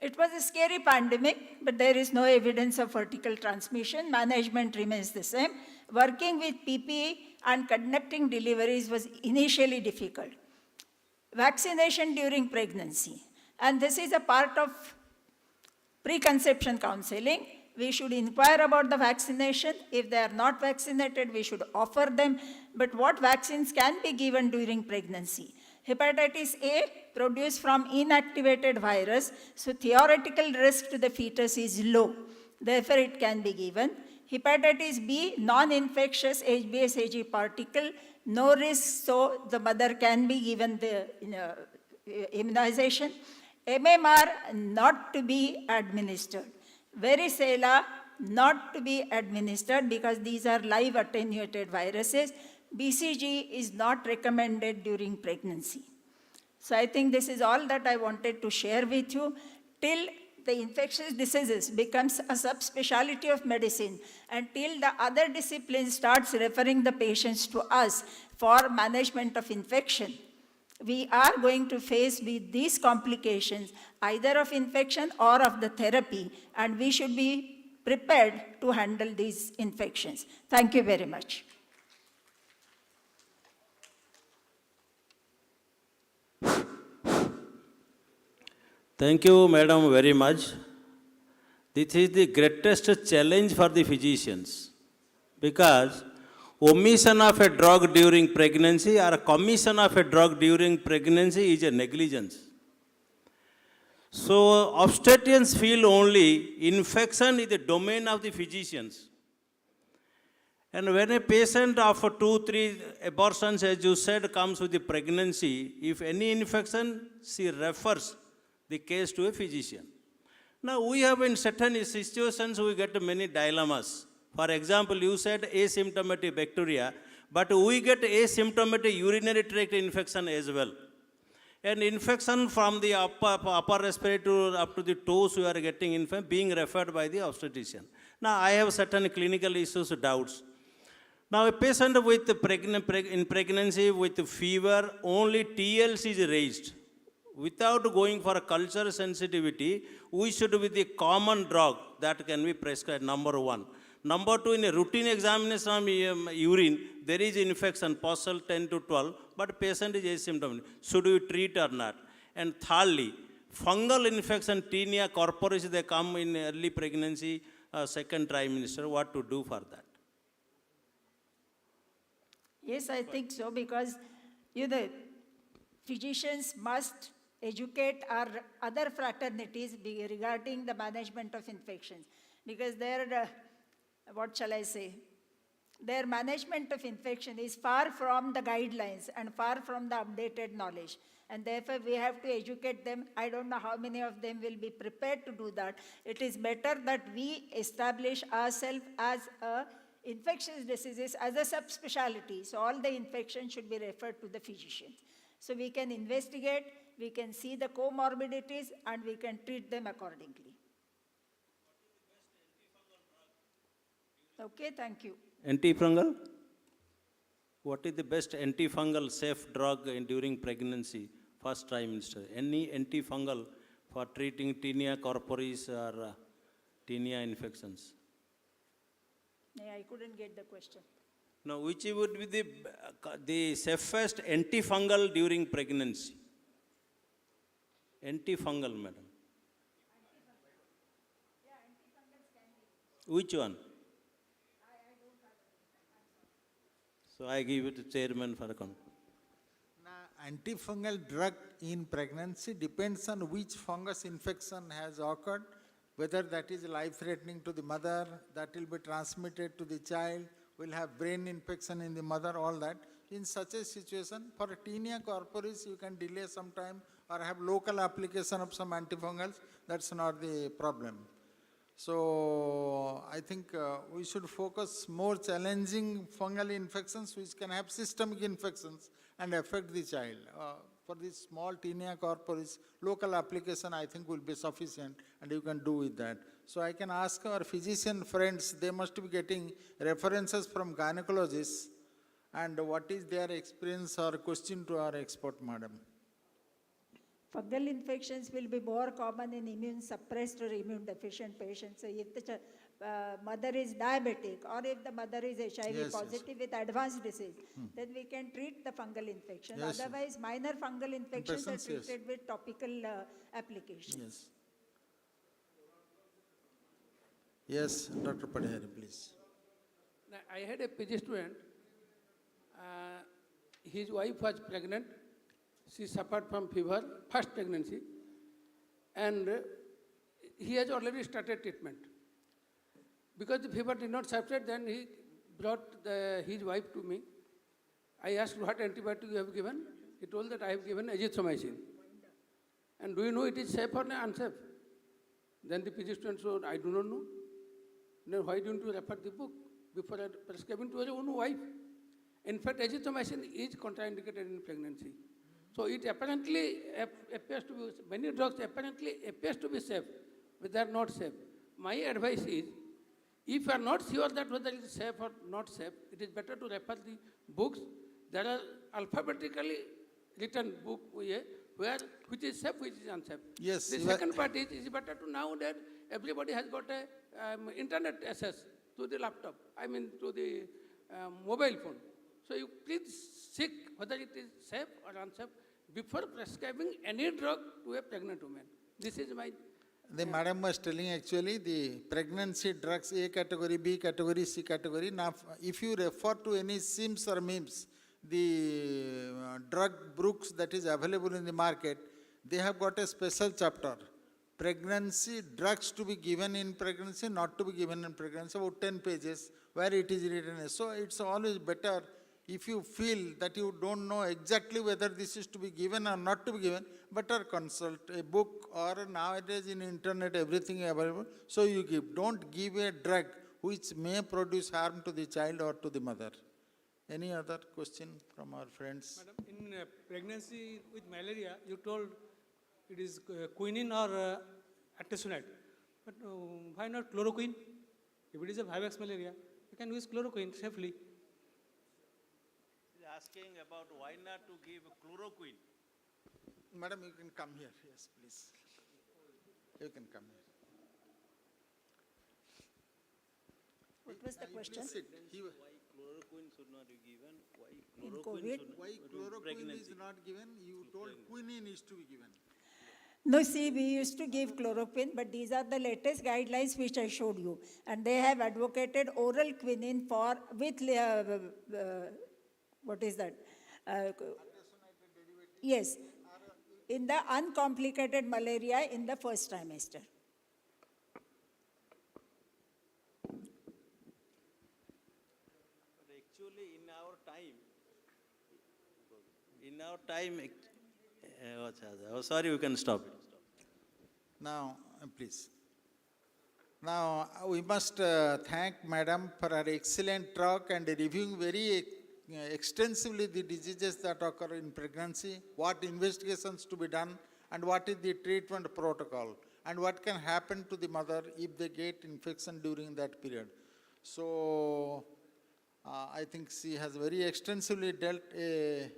It was a scary pandemic, but there is no evidence of vertical transmission. Management remains the same. Working with PPE and conducting deliveries was initially difficult. Vaccination during pregnancy. And this is a part of preconception counseling. We should inquire about the vaccination. If they are not vaccinated, we should offer them. But what vaccines can be given during pregnancy? Hepatitis A produced from inactivated virus, so theoretical risk to the fetus is low. Therefore, it can be given. Hepatitis B, non-infectious HBsAg particle, no risk, so the mother can be given the immunization. MMR, not to be administered. Varicella, not to be administered because these are live attenuated viruses. BCG is not recommended during pregnancy. So I think this is all that I wanted to share with you. Till the infectious diseases becomes a subspecialty of medicine, and till the other disciplines starts referring the patients to us for management of infection, we are going to face with these complications, either of infection or of the therapy, and we should be prepared to handle these infections. Thank you very much. Thank you, madam, very much. This is the greatest challenge for the physicians, because omission of a drug during pregnancy or commission of a drug during pregnancy is a negligence. So obstetricians feel only infection is the domain of the physicians. And when a patient after 2-3 abortions, as you said, comes with the pregnancy, if any infection, she refers the case to a physician. Now we have in certain situations, we get many dilemmas. For example, you said asymptomatic bacteria, but we get asymptomatic urinary tract infection as well. And infection from the upper respiratory up to the toes, we are getting being referred by the obstetrician. Now I have certain clinical issues, doubts. Now a patient with in pregnancy with fever, only TLC is raised. Without going for a culture sensitivity, we should with the common drug that can be prescribed, number one. Number two, in a routine examination of urine, there is infection, possible 10 to 12, but patient is asymptomatic. Should we treat or not? And thirdly, fungal infection, tinea corporis, they come in early pregnancy, second trimester, what to do for that? Yes, I think so, because physicians must educate our other fraternities regarding the management of infections, because their, what shall I say, their management of infection is far from the guidelines and far from the updated knowledge. And therefore, we have to educate them. I don't know how many of them will be prepared to do that. It is better that we establish ourselves as infectious diseases as a subspecialty. So all the infections should be referred to the physicians. So we can investigate, we can see the comorbidities, and we can treat them accordingly. Okay, thank you. Antifungal? What is the best antifungal safe drug during pregnancy, first trimester? Any antifungal for treating tinea corporis or tinea infections? I couldn't get the question. Now, which would be the safest antifungal during pregnancy? Antifungal, madam. Which one? So I give it to chairman for a comment. Antifungal drug in pregnancy depends on which fungus infection has occurred, whether that is life-threatening to the mother, that will be transmitted to the child, will have brain infection in the mother, all that. In such a situation, for tinea corporis, you can delay some time or have local application of some antifungals. That's not the problem. So I think we should focus more challenging fungal infections which can have systemic infections and affect the child. For this small tinea corporis, local application I think will be sufficient and you can do with that. So I can ask our physician friends, they must be getting references from gynecologists, and what is their experience or question to our expert, madam? Fungal infections will be more common in immune suppressed or immune deficient patients. So if the mother is diabetic or if the mother is HIV positive with advanced disease, then we can treat the fungal infection. Yes, Otherwise, minor fungal infections are Infections, treated with topical applications. Yes. Yes, Dr. Padhari, please. I had a PG student. His wife was pregnant. She suffered from fever, first pregnancy, and he has already started treatment. Because the fever did not subside, then he brought his wife to me. I asked what antibiotic you have given. He told that I have given azithromycin. And do you know it is safe or unsafe? Then the PG student said, I do not know. Then why don't you refer the book before prescribing to your own wife? In fact, azithromycin is contraindicated in pregnancy. So it apparently appears to be, many drugs apparently appears to be safe, but they are not safe. My advice is, if you are not sure that whether it is safe or not safe, it is better to refer the books. There are alphabetically written book where which is safe, which is unsafe. Yes. The second part is, it is better to now that everybody has got a internet access to the laptop, to the mobile phone. So you please seek whether it is safe or unsafe before prescribing any drug to a pregnant woman. This is my... The madam was telling actually the pregnancy drugs A category, B category, C category. Now, if you refer to any SIMS or MIMS, the drug books that is available in the market, they have got a special chapter. Pregnancy drugs to be given in pregnancy, not to be given in pregnancy, about 10 pages, where it is written. So it's always better if you feel that you don't know exactly whether this is to be given or not to be given, better consult a book, or nowadays in internet everything available, so you give. Don't give a drug which may produce harm to the child or to the mother. Any other question from our friends? Madam, in pregnancy with malaria, you told it is quinine or artesunate. But why not chloroquine? If it is a Vivax malaria, you can use chloroquine safely. Asking about why not to give chloroquine. Madam, you can come here. Yes, please. You can come here. What was the question? Why chloroquine should not be given? Why In chloroquine COVID? should Why chloroquine is not given? You told quinine is to be given. No, see, we used to give chloroquine, but these are the latest guidelines which I showed you. And they have advocated oral quinine for, with, what is that? Yes, in the uncomplicated malaria in the first trimester. But actually, in our time, sorry, you can stop. Now, please. Now, we must thank Madam for her excellent talk and reviewing very extensively the diseases that occur in pregnancy, what investigations to be done, and what is the treatment protocol, and what can happen to the mother if they get infection during that period. So, I think she has very extensively dealt a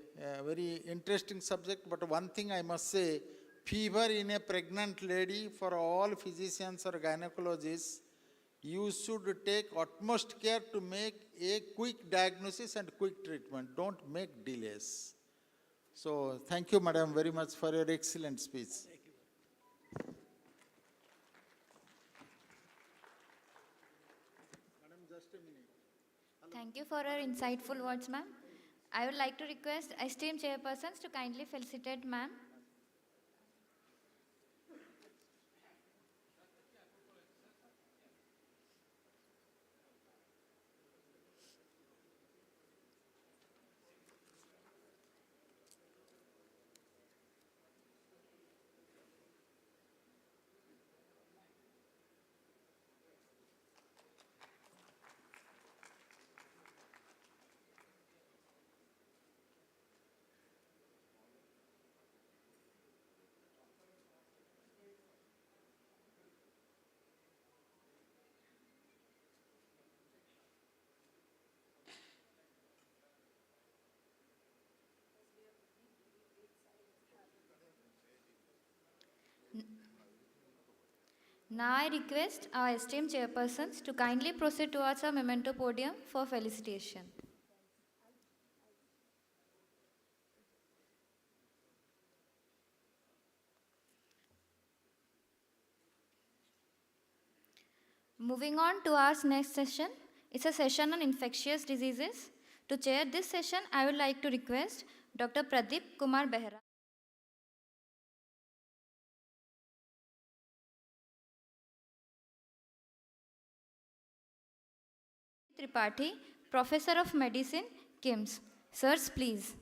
very interesting subject, but one thing I must say, fever in a pregnant lady, for all physicians or gynecologists, you should take utmost care to make a quick diagnosis and quick treatment. Don't make delays. So, thank you, madam, very much for your excellent speech. Thank you. Madam, just a minute. Thank you for your insightful words, ma'am. I would like to request esteemed chairpersons to kindly felicitate ma'am. Now I request our esteemed chairpersons to kindly proceed towards our memento podium for felicitation. Moving on to our next session, it's a session on infectious diseases. To chair this session, I would like to request Dr. Pradeep Kumar Behra. Tripathi, Professor of Medicine, KIMS. Sirs, please.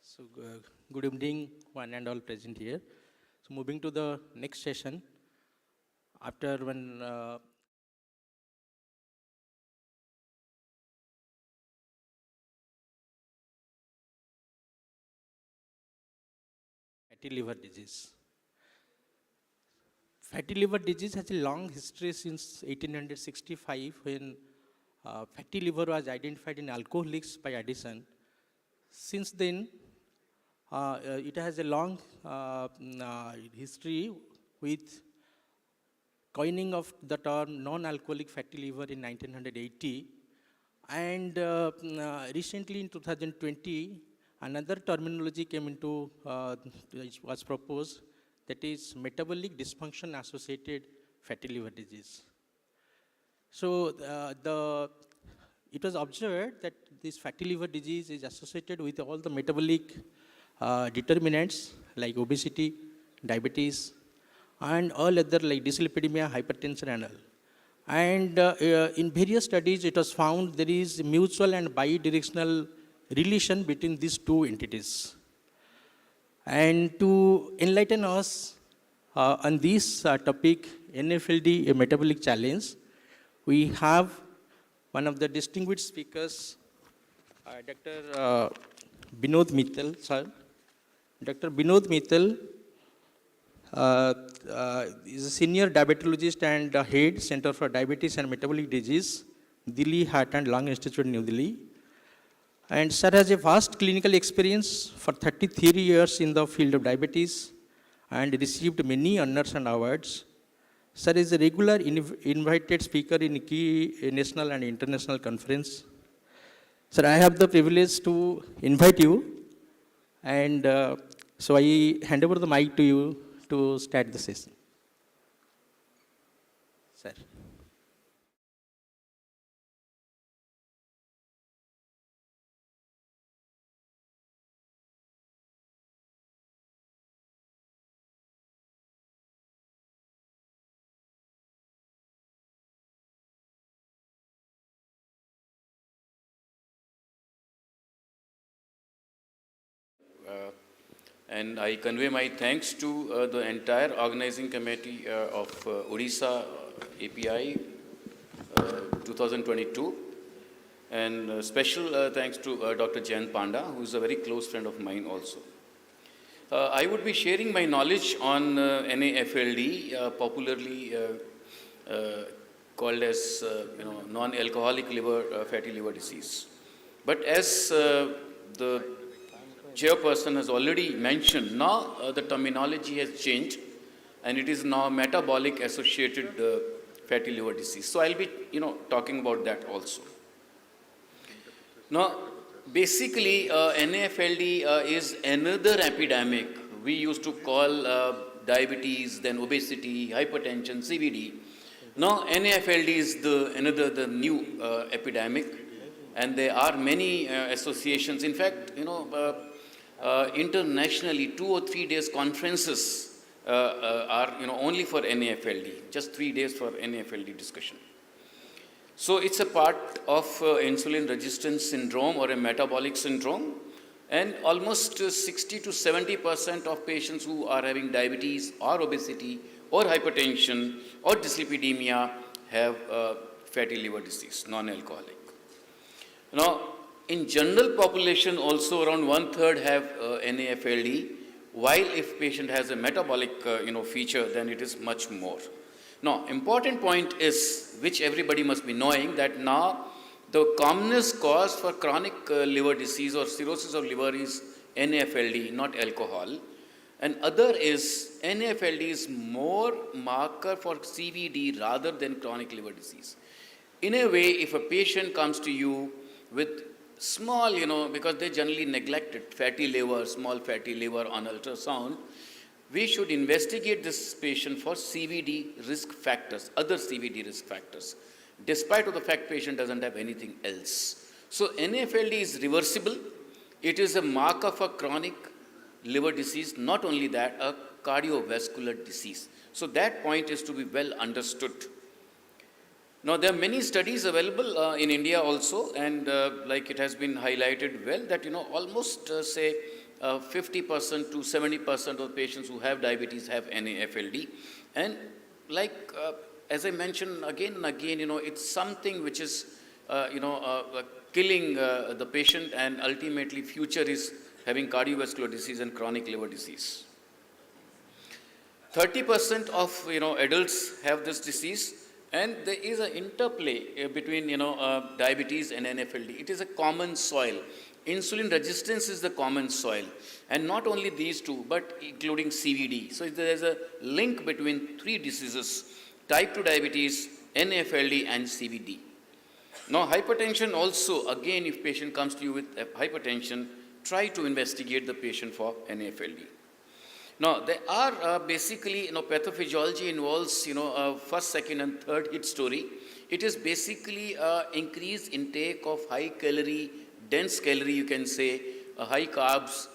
So, good evening, one and all present here. So, moving to the next session, after when fatty liver disease. Fatty liver disease has a long history since 1865 when fatty liver was identified in alcoholics by Addison. Since then, it has a long history with coining of the term non-alcoholic fatty liver in 1980. And recently in 2020, another terminology came into, was proposed, that is metabolic dysfunction associated fatty liver disease. So it was observed that this fatty liver disease is associated with all the metabolic determinants like obesity, diabetes, and all other like dyslipidemia, hypertension and all. And in various studies, it was found there is mutual and bidirectional relation between these two entities. And to enlighten us on this topic, NFLD, a metabolic challenge, we have one of the distinguished speakers, Dr. Binod Mittal, sir. Dr. Binod Mittal is a senior diabetologist and head Center for Diabetes and Metabolic Disease, Delhi Heart and Lung Institute, New Delhi. And sir has a vast clinical experience for 33 years in the field of diabetes and received many honors and awards. Sir is a regular invited speaker in key national and international conference. Sir, I have the privilege to invite you, and so I hand over the mic to you to start the session. Sir. And I convey my thanks to the entire organizing committee of Odisha API 2022, and special thanks to Dr. Jayant Panda, who is a very close friend of mine also. I would be sharing my knowledge on NAFLD, popularly called as non-alcoholic fatty liver disease. But as the chairperson has already mentioned, now the terminology has changed and it is now metabolic associated fatty liver disease. So I'll be talking about that also. Now basically NAFLD is another epidemic. We used to call diabetes, then obesity, hypertension, CVD. Now NAFLD is the new epidemic, and there are many associations. In fact, internationally 2 or 3 days conferences are only for NAFLD, just 3 days for NAFLD discussion. So it's a part of insulin resistance syndrome or a metabolic syndrome, and almost 60 to 70% of patients who are having diabetes or obesity or hypertension or dyslipidemia have fatty liver disease, non-alcoholic. Now, in general population also around one-third have NAFLD, while if patient has a metabolic feature, then it is much more. Now, important point is, which everybody must be knowing, that now the commonest cause for chronic liver disease or cirrhosis of liver is NAFLD, not alcohol. And other is NAFLD is more marker for CVD rather than chronic liver disease. In a way, if a patient comes to you with small, because they generally neglected fatty liver, small fatty liver on ultrasound, we should investigate this patient for CVD risk factors, other CVD risk factors, despite of the fact patient doesn't have anything else. So NAFLD is reversible. It is a marker for chronic liver disease, not only that, a cardiovascular disease. So that point is to be well understood. Now, there are many studies available in India also, and like it has been highlighted well, that almost say 50% to 70% of patients who have diabetes have NAFLD. And like as I mentioned again and again, it's something which is killing the patient, and ultimately future is having cardiovascular disease and chronic liver disease. 30% of adults have this disease. And there is an interplay between diabetes and NAFLD. It is a common soil. Insulin resistance is the common soil. And not only these two, but including CVD. So there is a link between three diseases: type 2 diabetes, NAFLD, and CVD. Now, hypertension also, again, if patient comes to you with hypertension, try to investigate the patient for NAFLD. Now, there are basically, pathophysiology involves, first, second, and third hit story. It is basically increased intake of high calorie, dense calorie, you can say, high carbs,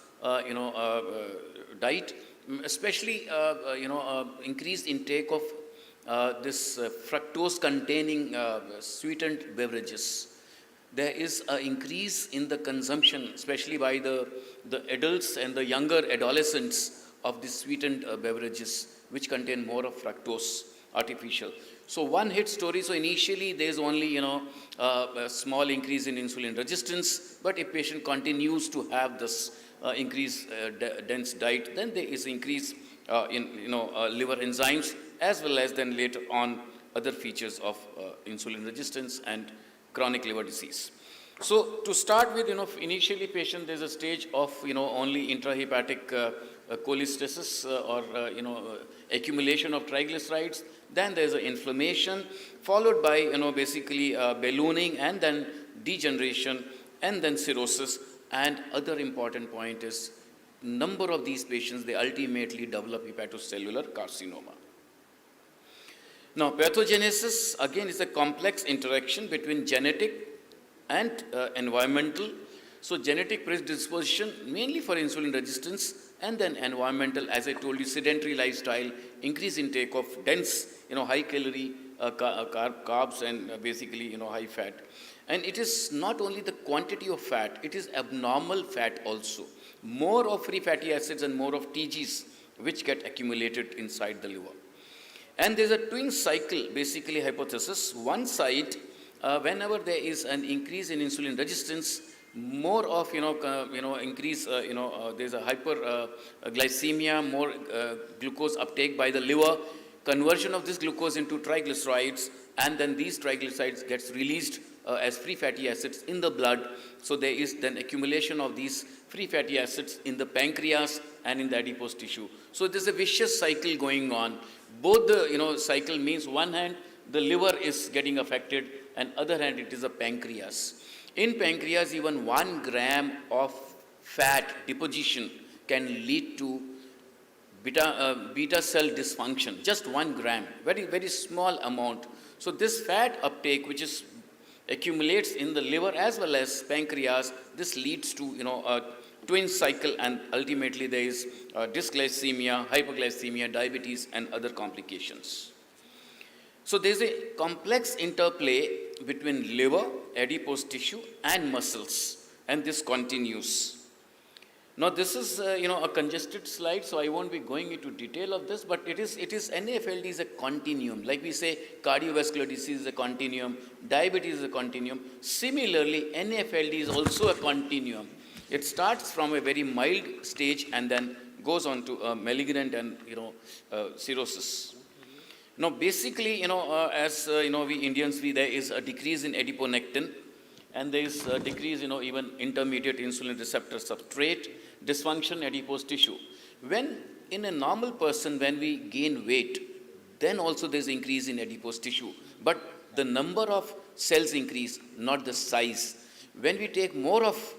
diet, especially, increased intake of this fructose containing sweetened beverages. There is an increase in the consumption, especially by the adults and the younger adolescents, of the sweetened beverages, which contain more of fructose, artificial. So one hit story, so initially there is only, a small increase in insulin resistance, but if patient continues to have this increased dense diet, then there is increase in, liver enzymes, as well as then later on other features of insulin resistance and chronic liver disease. So to start with, initially patient, there's a stage of, only intrahepatic cholestasis or accumulation of triglycerides. Then there's an inflammation, followed by basically ballooning, and then degeneration, and then cirrhosis. And other important point is number of these patients, they ultimately develop hepatocellular carcinoma. Now, pathogenesis again is a complex interaction between genetic and environmental. So genetic predisposition mainly for insulin resistance, and then environmental, as I told you, sedentary lifestyle, increased intake of dense, high calorie carbs, and basically, high fat. And it is not only the quantity of fat, it is abnormal fat also. More of free fatty acids and more of TGs, which get accumulated inside the liver. And there's a twin cycle, basically hypothesis. One side, whenever there is an increase in insulin resistance, more of increase there's a hyperglycemia, more glucose uptake by the liver, conversion of this glucose into triglycerides, and then these triglycerides gets released as free fatty acids in the blood. So there is then accumulation of these free fatty acids in the pancreas and in the adipose tissue. So there's a vicious cycle going on. Both the cycle means one hand the liver is getting affected, and other hand it is the pancreas. In pancreas, even 1 gram of fat deposition can lead to beta cell dysfunction. Just 1 gram, very, very small amount. So this fat uptake, which is accumulates in the liver as well as pancreas, this leads to a twin cycle, and ultimately there is dysglycemia, hypoglycemia, diabetes, and other complications. So there's a complex interplay between liver, adipose tissue, and muscles, and this continues. Now, this is a congested slide, so I won't be going into detail of this, but it is NAFLD is a continuum. Like we say, cardiovascular disease is a continuum, diabetes is a continuum. Similarly, NAFLD is also a continuum. It starts from a very mild stage and then goes on to malignant and cirrhosis. Now, basically, as we Indians, there is a decrease in adiponectin, and there is a decrease, even intermediate insulin receptor substrate, dysfunction adipose tissue. When in a normal person, when we gain weight, then also there is increase in adipose tissue, but the number of cells increase, not the size. When we take more of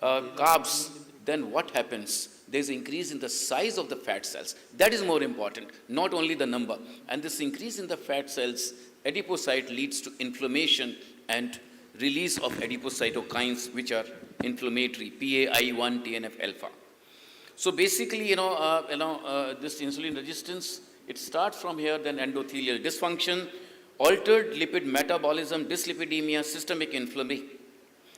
carbs, then what happens? There is increase in the size of the fat cells. That is more important, not only the number. And this increase in the fat cells, adipocyte, leads to inflammation and release of adipocytokines, which are inflammatory, PAI1, TNF-alpha. So basically, this insulin resistance, it starts from here, then endothelial dysfunction, altered lipid metabolism, dyslipidemia, systemic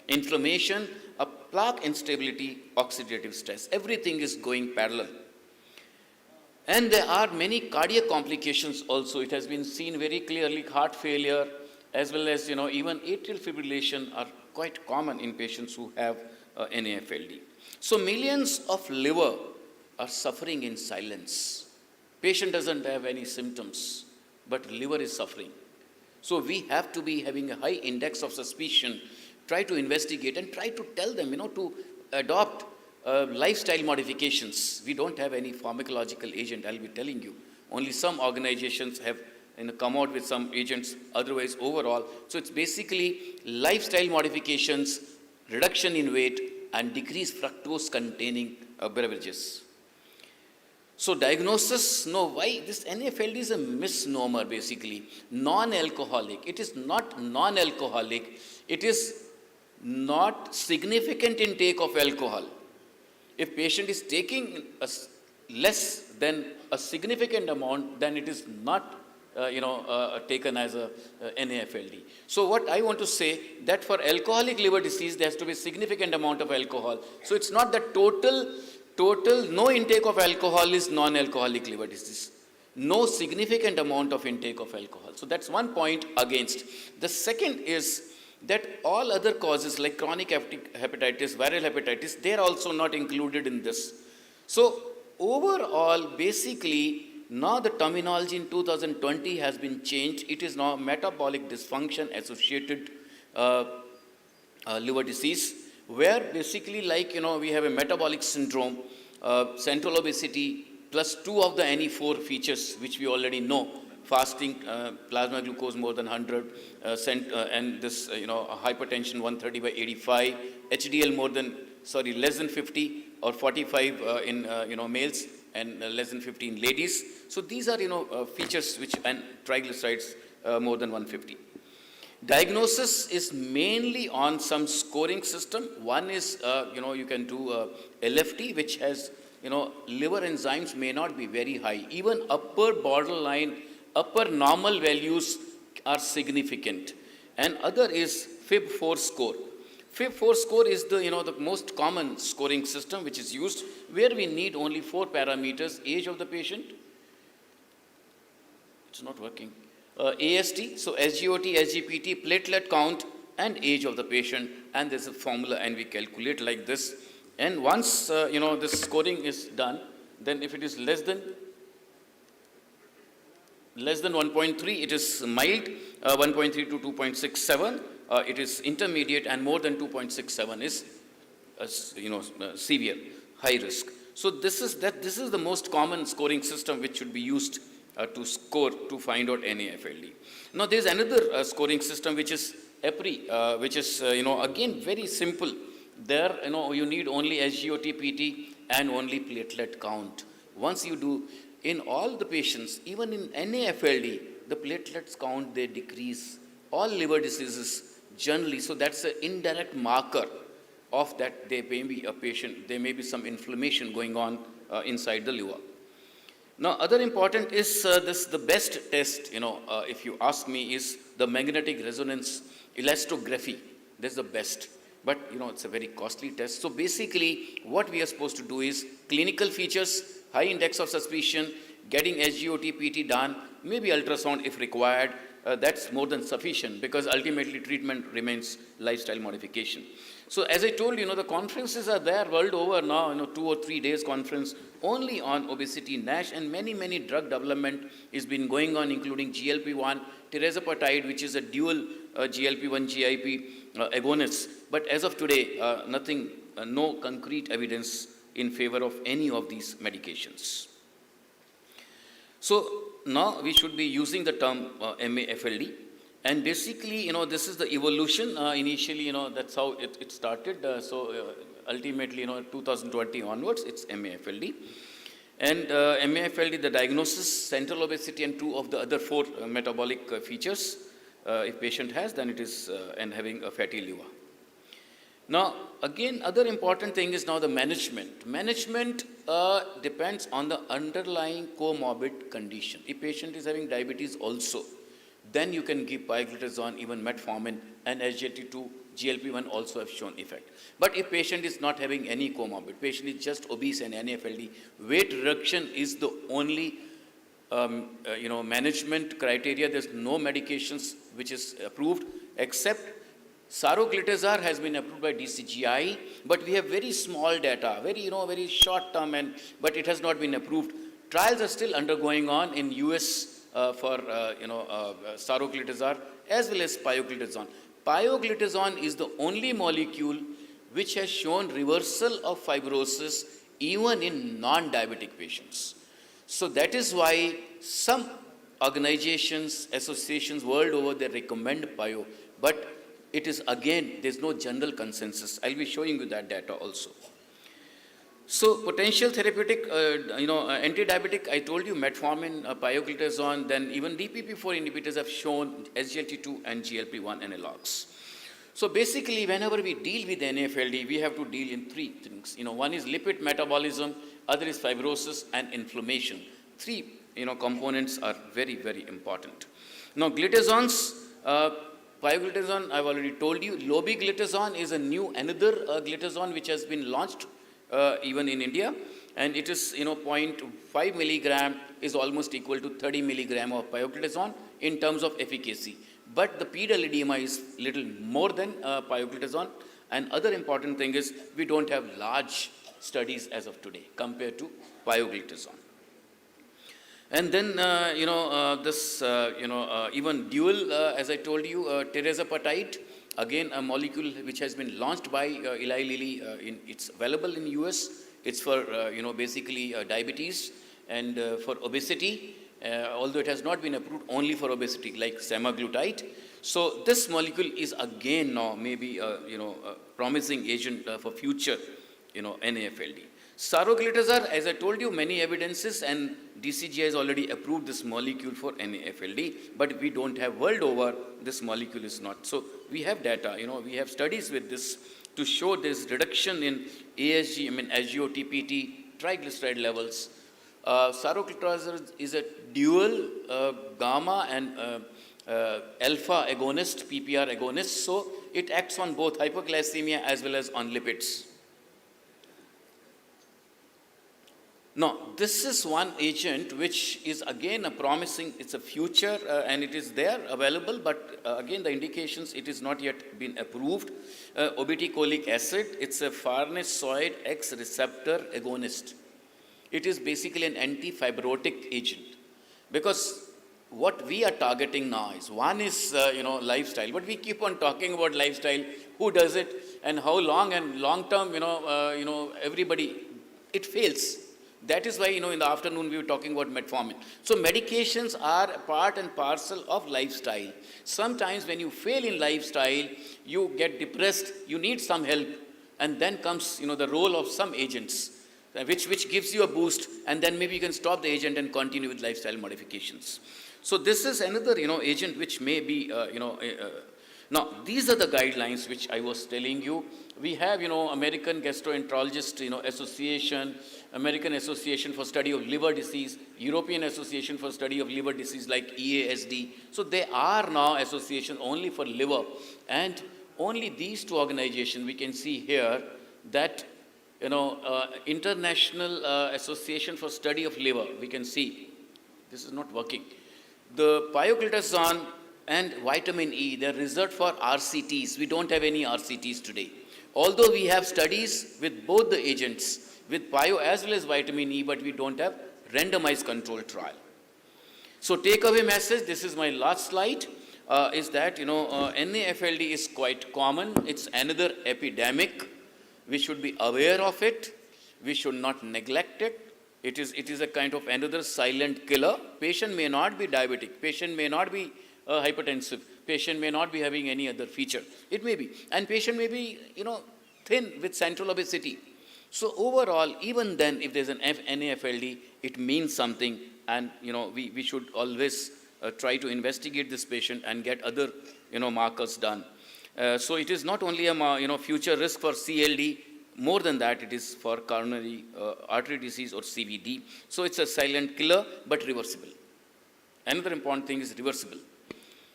inflammation, a plaque instability, oxidative stress. Everything is going parallel. And there are many cardiac complications also. It has been seen very clearly, heart failure, as well as, even atrial fibrillation are quite common in patients who have NAFLD. So millions of liver are suffering in silence. Patient doesn't have any symptoms, but liver is suffering. So we have to be having a high index of suspicion, try to investigate and try to tell them, to adopt lifestyle modifications. We don't have any pharmacological agent, I'll be telling you. Only some organizations have come out with some agents, otherwise overall. So it's basically lifestyle modifications, reduction in weight, and decreased fructose containing beverages. So diagnosis, why this NAFLD is a misnomer basically. Non-alcoholic, it is not non-alcoholic, it is not significant intake of alcohol. If patient is taking less than a significant amount, then it is not taken as a NAFLD. So what I want to say, that for alcoholic liver disease, there has to be significant amount of alcohol. So it's not that total no intake of alcohol is non-alcoholic liver disease. No significant amount of intake of alcohol. So that's one point against. The second is that all other causes like chronic hepatitis, viral hepatitis, they are also not included in this. So overall, basically, now the terminology in 2020 has been changed. It is now metabolic dysfunction associated liver disease, where basically we have a metabolic syndrome, central obesity, plus 2 of the NE4 features, which we already know. Fasting, plasma glucose more than 100, and this, hypertension 130/85, HDL less than 50 or 45 in, males, and less than 50 in ladies. So these are, features which, and triglycerides more than 150. Diagnosis is mainly on some scoring system. One is, you can do LFT, which has, liver enzymes may not be very high. Even upper borderline, upper normal values are significant. And other is FIB-4 score. FIB-4 score is the, the most common scoring system which is used, where we need only 4 parameters: age of the patient, it's not working, AST, so SGOT, SGPT, platelet count, and age of the patient, and there's a formula, and we calculate like this. And once, this scoring is done, then if it is less than 1.3, it is mild, 1.3 to 2.67, it is intermediate, and more than 2.67 is, severe, high risk. So this is the most common scoring system which should be used to score, to find out NAFLD. Now there is another scoring system which is EPRI, which is, again very simple. There, you need only SGOT, PT, and only platelet count. Once you do, in all the patients, even in NAFLD, the platelets count, they decrease. All liver diseases generally, so that's an indirect marker of that there may be a patient, there may be some inflammation going on inside the liver. Now, other important is the best test, if you ask me, is the magnetic resonance elastography. That's the best. But, it's a very costly test. So basically, what we are supposed to do is clinical features, high index of suspicion, getting SGOT-PT done, maybe ultrasound if required. That's more than sufficient because ultimately treatment remains lifestyle modification. So as I told you, the conferences are there world over now, 2 or 3 days conference only on obesity, NASH, and many, many drug development is been going on, including GLP-1, tirzepatide, which is a dual GLP-1 GIP agonist. But as of today, nothing, no concrete evidence in favor of any of these medications. So now we should be using the term MAFLD. And basically, this is the evolution. Initially, that's how it started. Ultimately, 2020 onwards, it's MAFLD. And MAFLD, the diagnosis, central obesity, and 2 of the other 4 metabolic features. If patient has, then it is and having a fatty liver. Now, again, other important thing is now the management. Management depends on the underlying comorbid condition. If patient is having diabetes also, then you can give pioglitazone, even metformin, and SGLT2, GLP-1 also have shown effect. But if patient is not having any comorbid, patient is just obese and NAFLD, weight reduction is the only management criteria. There's no medications which is approved except saroglitazar has been approved by DCGI, but we have very small data, very short term, but it has not been approved. Trials are still undergoing on in US for saroglitazar as well as pioglitazone. Pioglitazone is the only molecule which has shown reversal of fibrosis even in non-diabetic patients. So that is why some organizations, associations world over, they recommend pio, but it is again, there's no general consensus. I'll be showing you that data also. So potential therapeutic, anti-diabetic, I told you metformin, pioglitazone, then even DPP-4 inhibitors have shown SGLT2 and GLP-1 analogs. So basically, whenever we deal with NAFLD, we have to deal in 3 things. One is lipid metabolism, other is fibrosis and inflammation. 3, components are very, very important. Now, glitazones, pioglitazone, I've already told you. Lobeglitazone is another glitazone which has been launched even in India, and it is 0.5 milligram is almost equal to 30 milligram of pioglitazone in terms of efficacy. But the pedal edema is little more than pioglitazone. And other important thing is we don't have large studies as of today compared to pioglitazone. And then, even dual, as I told you, tirzepatide, again, a molecule which has been launched by Eli Lilly, it's available in US. It's for, basically diabetes and for obesity, although it has not been approved only for obesity like semaglutide. So this molecule is again now maybe, a promising agent for future, NAFLD. Saroglitazar, as I told you, many evidences, and DCGI has already approved this molecule for NAFLD, but we don't have world over, this molecule is not. So we have data, we have studies with this to show this reduction in ASG, SGOT-PT, triglyceride levels. Saroglitazar is a dual gamma and alpha agonist, PPR agonist, so it acts on both hypoglycemia as well as on lipids. Now, this is one agent which is again a promising, it's a future and it is there available, but again the indications, it is not yet been approved. Obeticholic acid, it's a farnesoid X receptor agonist. It is basically an anti-fibrotic agent, because what we are targeting now is, one is, lifestyle, but we keep on talking about lifestyle, who does it and how long, and long term, everybody, it fails. That is why, in the afternoon we were talking about metformin. So medications are a part and parcel of lifestyle. Sometimes when you fail in lifestyle, you get depressed, you need some help, and then comes, the role of some agents, which gives you a boost, and then maybe you can stop the agent and continue with lifestyle modifications. So this is another, agent which may be, now, these are the guidelines which I was telling you. We have, American Gastroenterologist, Association, American Association for Study of Liver Disease, European Association for Study of Liver Disease like EASD. So they are now associations only for liver, and only these two organizations we can see here that International Association for Study of Liver, we can see this is not working. The pioglitazone and vitamin E, they're reserved for RCTs. We don't have any RCTs today. Although we have studies with both the agents, with pio as well as vitamin E, but we don't have randomized controlled trial. So take away message, this is my last slide, is that NAFLD is quite common. It's another epidemic. We should be aware of it. We should not neglect it. It is a kind of another silent killer. Patient may not be diabetic. Patient may not be hypertensive. Patient may not be having any other feature. It may be. And patient may be, thin with central obesity. So overall, even then, if there's an NAFLD, it means something. And, we should always try to investigate this patient and get other, markers done. So it is not only a, future risk for CLD. More than that, it is for coronary artery disease or CVD. So it's a silent killer, but reversible. Another important thing is reversible.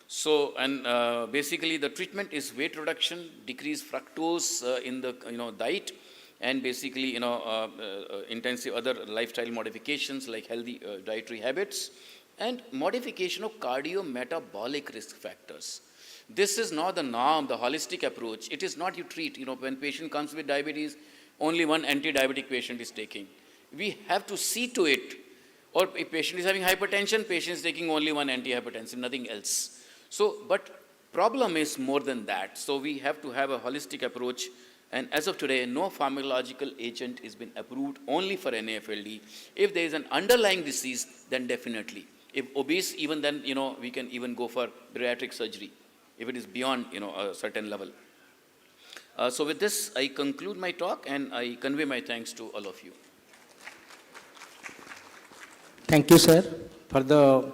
So, and basically the treatment is weight reduction, decrease fructose in the diet, and basically intensive other lifestyle modifications like healthy dietary habits, and modification of cardiometabolic risk factors. This is not the norm, the holistic approach. It is not you treat, when patient comes with diabetes, only one anti-diabetic patient is taking. We have to see to it. Or if patient is having hypertension, patient is taking only one antihypertensive, nothing else. So, but problem is more than that. So we have to have a holistic approach. And as of today, no pharmacological agent has been approved only for NAFLD. If there is an underlying disease, then definitely. If obese, even then, we can even go for bariatric surgery, if it is beyond, a certain level. So with this, I conclude my talk and I convey my thanks to all of you. Thank you, sir, for the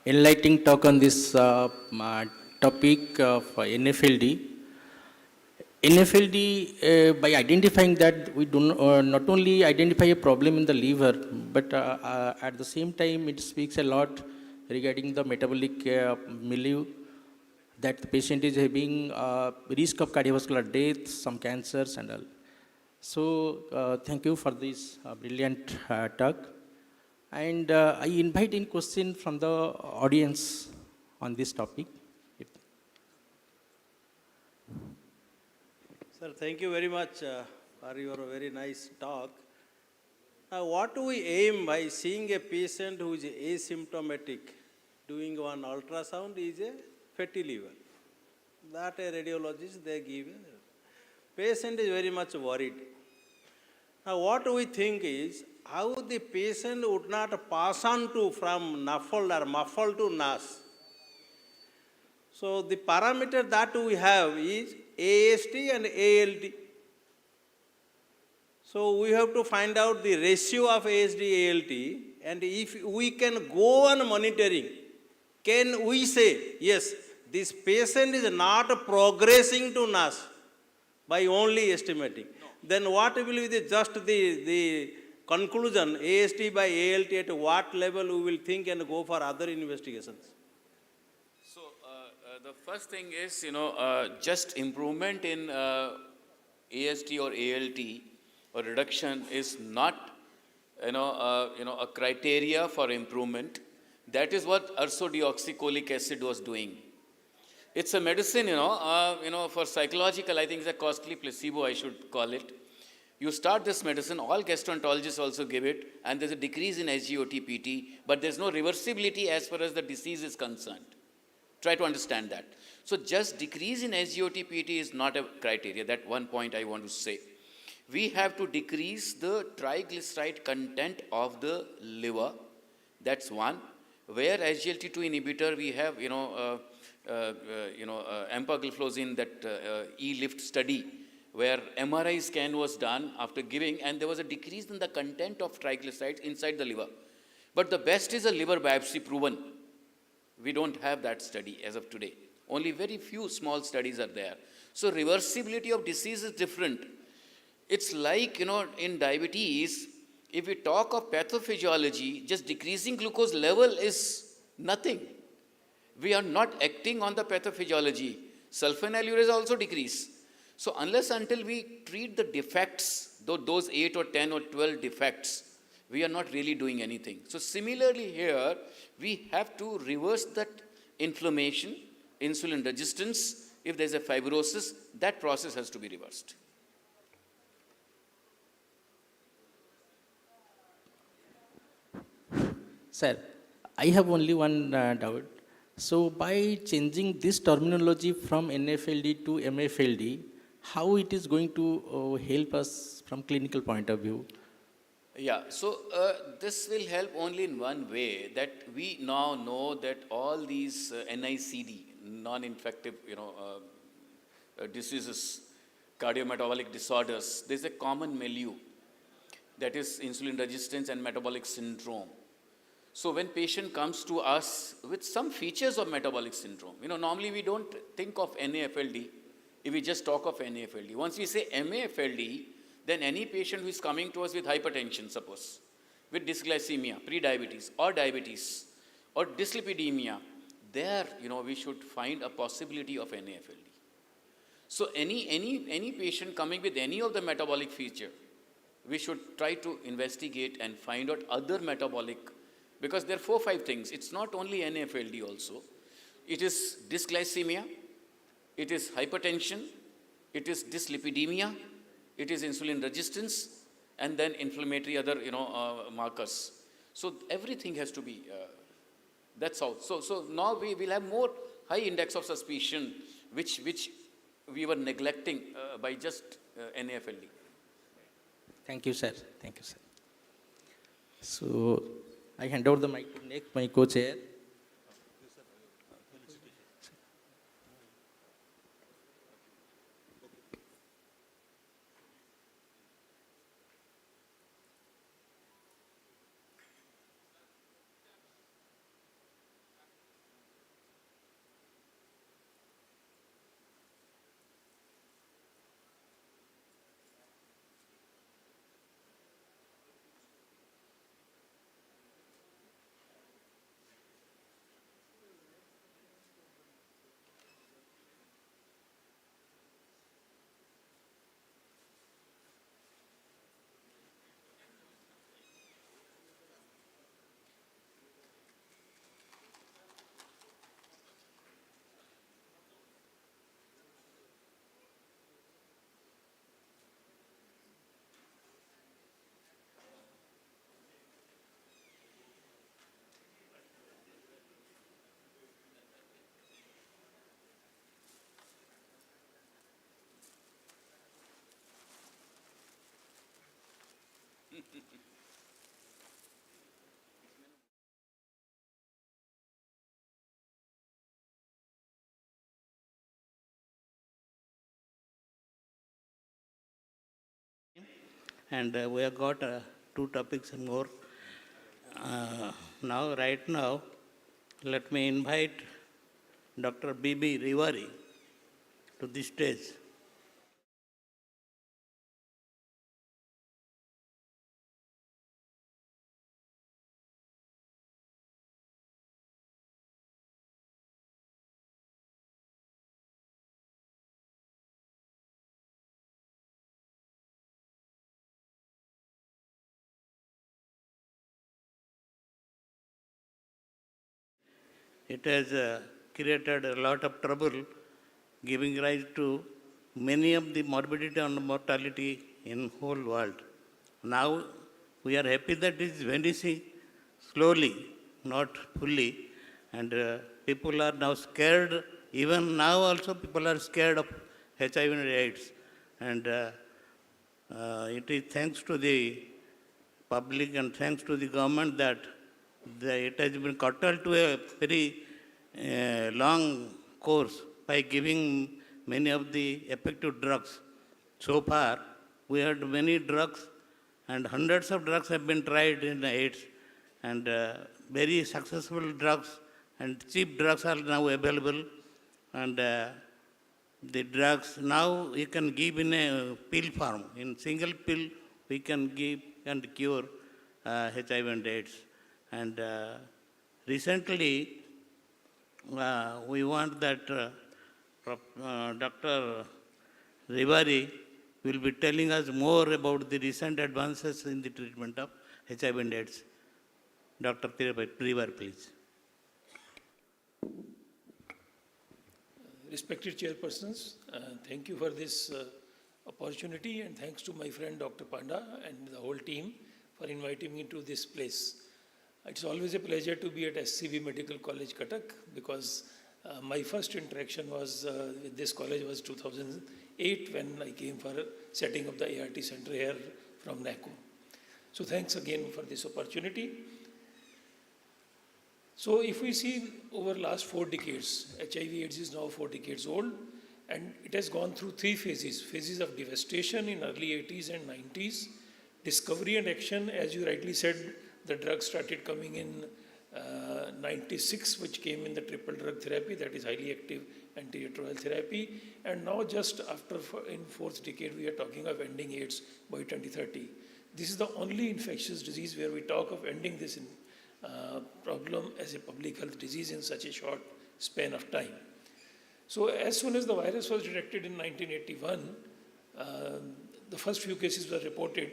enlightening talk on this topic of NAFLD. NAFLD, by identifying that, we do not only identify a problem in the liver, but at the same time, it speaks a lot regarding the metabolic milieu, that the patient is having risk of cardiovascular death, some cancers and all. So thank you for this brilliant talk. And I invite in question from the audience on this topic. Sir, thank you very much for your very nice talk. Now, what do we aim by seeing a patient who is asymptomatic, doing one ultrasound is a fatty liver? That a radiologist, they give. Patient is very much worried. Now, what we think is, how the patient would not pass on to from muffled or muffled to NAS. So the parameter that we have is AST and ALT. So we have to find out the ratio of AST ALT, and if we can go on monitoring, can we say, yes, this patient is not progressing to NAS by only estimating? No. Then what will be just the conclusion, AST by ALT, at what level we will think and go for other investigations? So the first thing is, just improvement in AST or ALT or reduction is not, a criteria for improvement. That is what ursodeoxycholic acid was doing. It's a medicine, for psychological, I think it's a costly placebo, I should call it. You start this medicine, all gastroenterologists also give it, and there's a decrease in SGOT-PT, but there's no reversibility as far as the disease is concerned. Try to understand that. So just decrease in SGOT-PT is not a criteria. That one point I want to say. We have to decrease the triglyceride content of the liver. That's one. Where SGLT2 inhibitor, we have, empagliflozin, that E-LIFT study, where MRI scan was done after giving, and there was a decrease in the content of triglycerides inside the liver. But the best is a liver biopsy proven. We don't have that study as of today. Only very few small studies are there. So reversibility of disease is different. It's like, in diabetes, If we talk of pathophysiology, just decreasing glucose level is nothing. We are not acting on the pathophysiology. Sulfonylureas also decrease. So unless until we treat the defects, those 8 or 10 or 12 defects, we are not really doing anything. So similarly here, we have to reverse that inflammation, insulin resistance. If there's a fibrosis, that process has to be reversed. Sir, I have only one doubt. So by changing this terminology from NFLD to MFLD, how it is going to help us from clinical point of view? Yeah, so this will help only in one way, that we now know that all these NICD, non-infective, diseases, cardiometabolic disorders, there's a common milieu, that is insulin resistance and metabolic syndrome. So when patient comes to us with some features of metabolic syndrome, normally we don't think of NAFLD if we just talk of NAFLD. Once we say MAFLD, then any patient who is coming to us with hypertension, suppose, with dysglycemia, pre-diabetes or diabetes or dyslipidemia, there, we should find a possibility of NAFLD. So any patient coming with any of the metabolic feature, we should try to investigate and find out other metabolic, because there are 4 or 5 things. It's not only NAFLD also. It is dysglycemia, it is hypertension, it is dyslipidemia, it is insulin resistance, and then inflammatory other, markers. So everything has to be, that's all. So now we will have more high index of suspicion, which we were neglecting by just NAFLD. Thank you, sir. Thank you, sir. So I hand over the mic to next, my co-chair. And we have got 2 topics more. Right now, let me invite Dr. B.B. Rivari to the stage. It has created a lot of trouble, giving rise to many of the morbidity and mortality in whole world. Now we are happy that it is vanishing slowly, not fully, and people are now scared. Even now also people are scared of HIV and AIDS, and it is thanks to the public and thanks to the government that it has been curtailed to a very long course by giving many of the effective drugs. So far, we had many drugs, and hundreds of drugs have been tried in AIDS, and very successful drugs and cheap drugs are now available, and the drugs now you can give in a pill form. In single pill, we can give and cure HIV and AIDS. And recently, we want that Dr. Rivari will be telling us more about the recent advances in the treatment of HIV and AIDS. Dr. Rivari, please. Respected chairpersons, thank you for this opportunity, and thanks to my friend Dr. Panda and the whole team for inviting me to this place. It's always a pleasure to be at SCB Medical College, Cuttack, because my first interaction was with this college was 2008 when I came for setting up the ART center here from NACO. So thanks again for this opportunity. So if we see over last 4 decades, HIV/AIDS is now 4 decades old, and it has gone through 3 phases. Phases of devastation in early 80s and 90s, discovery and action, as you rightly said, the drugs started coming in 96, which came in the triple drug therapy, that is highly active antiretroviral therapy, and now just after in 4th decade, we are talking of ending AIDS by 2030. This is the only infectious disease where we talk of ending this problem as a public health disease in such a short span of time. So as soon as the virus was detected in 1981, the first few cases were reported.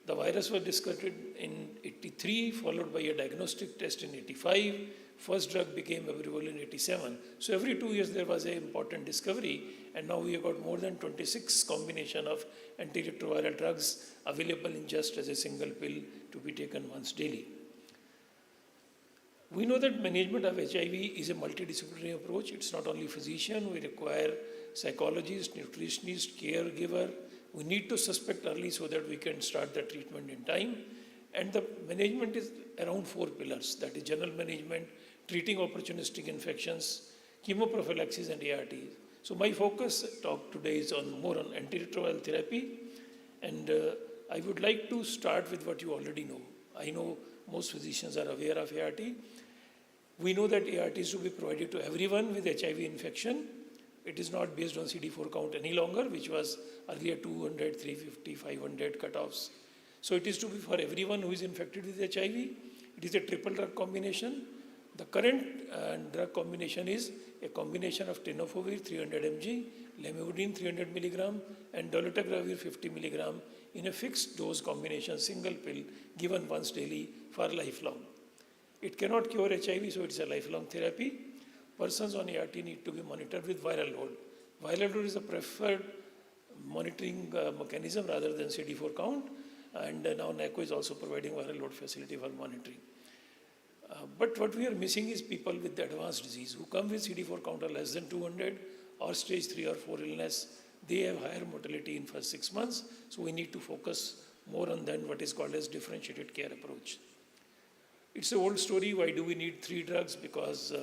The virus was discovered in 83, followed by a diagnostic test in 85. First drug became available in 87. So every 2 years there was an important discovery, and now we have got more than 26 combination of antiretroviral drugs available in just as a single pill to be taken once daily. We know that management of HIV is a multidisciplinary approach. It's not only physician, we require psychologist, nutritionist, caregiver. We need to suspect early so that we can start the treatment in time. And the management is around 4 pillars, that is general management, treating opportunistic infections, chemoprophylaxis, and ART. So my focus talk today is more on antiretroviral therapy, and I would like to start with what you already know. I know most physicians are aware of ART. We know that ART is to be provided to everyone with HIV infection. It is not based on CD4 count any longer, which was earlier 200, 350, 500 cutoffs. So it is to be for everyone who is infected with HIV. It is a triple drug combination. The current drug combination is a combination of tenofovir 300 mg, lamivudine 300 milligram, and dolutegravir 50 milligram in a fixed dose combination, single pill, given once daily for lifelong. It cannot cure HIV, so it's a lifelong therapy. Persons on ART need to be monitored with viral load. Viral load is a preferred monitoring mechanism rather than CD4 count, and now NACO is also providing viral load facility for monitoring. But what we are missing is people with the advanced disease who come with CD4 counter less than 200 or stage 3 or 4 illness. They have higher mortality in first 6 months, so we need to focus more on than what is called as differentiated care approach. It's an old story. Why do we need 3 drugs? Because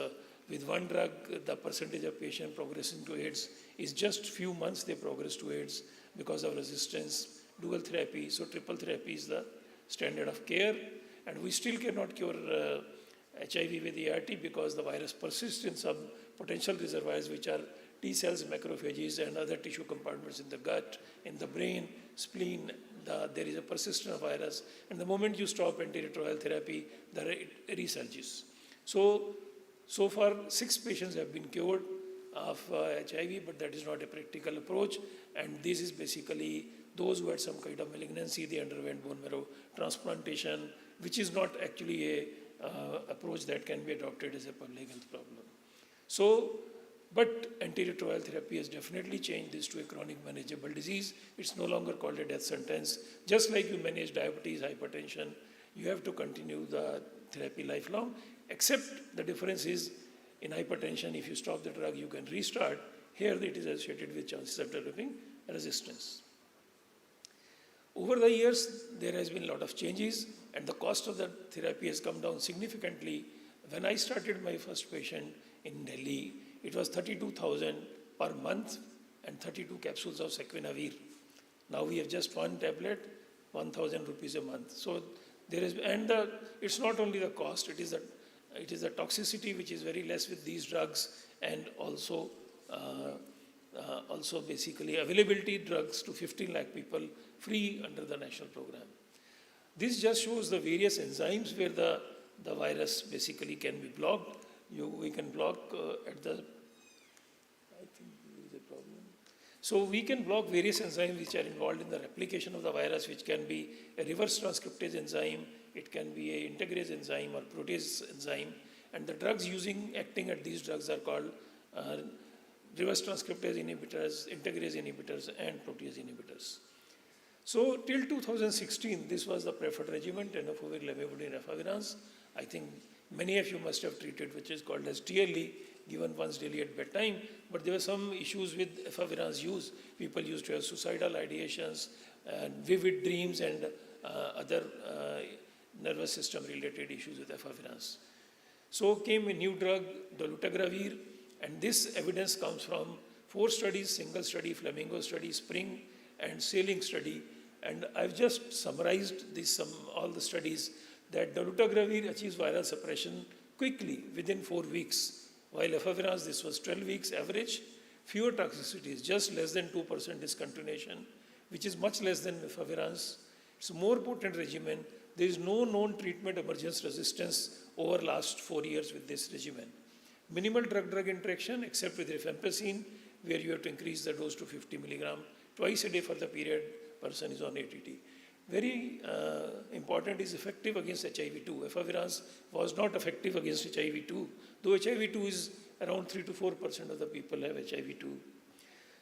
with 1 drug, the percentage of patient progressing to AIDS is just few months they progress to AIDS because of resistance, dual therapy. So triple therapy is the standard of care. And we still cannot cure HIV with ART because the virus persists in some potential reservoirs, which are T cells, macrophages, and other tissue compartments in the gut, in the brain, spleen. There is a persistent virus. And the moment you stop antiretroviral therapy, it resurges. So far, 6 patients have been cured of HIV, but that is not a practical approach. And this is basically those who had some kind of malignancy, they underwent bone marrow transplantation, which is not actually a approach that can be adopted as a public health problem. But antiretroviral therapy has definitely changed this to a chronic manageable disease. It's no longer called a death sentence. Just like you manage diabetes, hypertension, you have to continue the therapy lifelong, except the difference is in hypertension, if you stop the drug, you can restart. Here it is associated with chances of developing resistance. Over the years, there has been a lot of changes, and the cost of the therapy has come down significantly. When I started my first patient in Delhi, it was 32,000 per month and 32 capsules of saquinavir. Now we have just 1 tablet, 1,000 rupees a month. So there is, and it's not only the cost; it is the toxicity which is very less with these drugs, and also basically availability drugs to 15 lakh people free under the national program. This just shows the various enzymes where the virus basically can be blocked. We can block at the, I think there is a problem. So we can block various enzymes which are involved in the replication of the virus, which can be a reverse transcriptase enzyme, it can be a integrase enzyme or protease enzyme, and the drugs acting at these drugs are called reverse transcriptase inhibitors, integrase inhibitors, and protease inhibitors. So till 2016, this was the preferred regimen, tenofovir, lamivudine, efavirenz. I think many of you must have treated, which is called as TLE, given once daily at bedtime. But there were some issues with efavirenz use. People used to have suicidal ideations, vivid dreams, and other nervous system related issues with efavirenz. So came a new drug, dolutegravir, and this evidence comes from 4 studies, single study, flamingo study, spring, and sailing study. And I've just summarized all the studies that dolutegravir achieves viral suppression quickly within 4 weeks, while efavirenz, this was 12 weeks average, fewer toxicities, just less than 2% discontinuation, which is much less than efavirenz. It's a more potent regimen. There is no known treatment emergence resistance over last 4 years with this regimen. Minimal drug-drug interaction except with rifampicin, where you have to increase the dose to 50 milligram twice a day for the period person is on ATT. Very important is effective against HIV-2. Efavirenz was not effective against HIV-2, though HIV-2 is around 3 to 4% of the people have HIV-2.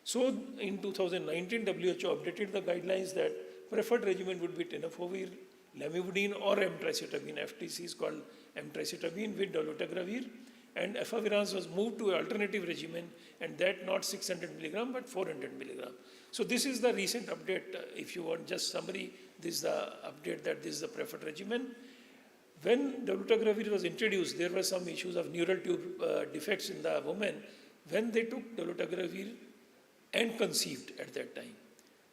So in 2019, WHO updated the guidelines that preferred regimen would be tenofovir, lamivudine, or emtricitabine. FTC is called emtricitabine with dolutegravir. And efavirenz was moved to an alternative regimen, and that not 600 milligram but 400 milligram. So this is the recent update. If you want just summary, this is the update that this is the preferred regimen. When dolutegravir was introduced, there were some issues of neural tube defects in the woman when they took dolutegravir and conceived at that time.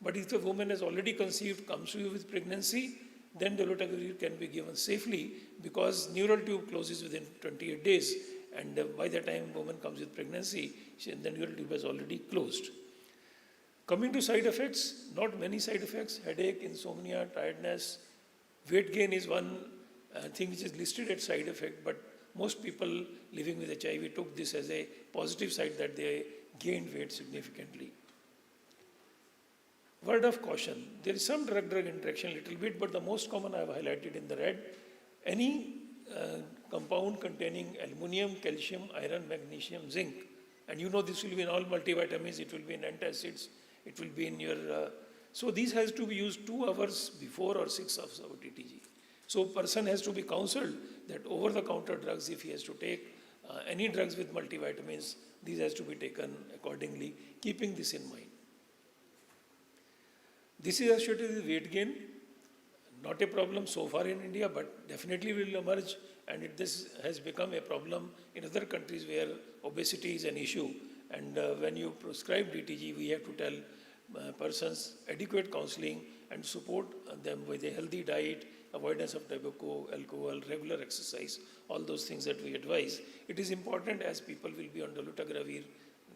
But if the woman has already conceived, comes to you with pregnancy, then dolutegravir can be given safely because neural tube closes within 28 days. And by the time woman comes with pregnancy, the neural tube has already closed. Coming to side effects, not many side effects. Headache, insomnia, tiredness. Weight gain is one thing which is listed as side effect, but most people living with HIV took this as a positive side that they gained weight significantly. Word of caution, there is some drug-drug interaction a little bit, but the most common I have highlighted in the red. Any compound containing aluminum, calcium, iron, magnesium, zinc, and you know this will be in all multivitamins, it will be in antacids, it will be in your, so these has to be used 2 hours before or 6 hours of TTG. So person has to be counseled that over-the-counter drugs, if he has to take any drugs with multivitamins, these has to be taken accordingly, keeping this in mind. This is associated with weight gain. Not a problem so far in India, but definitely will emerge, and this has become a problem in other countries where obesity is an issue. And when you prescribe DTG, we have to tell persons adequate counseling and support them with a healthy diet, avoidance of tobacco, alcohol, regular exercise, all those things that we advise. It is important as people will be on dolutegravir,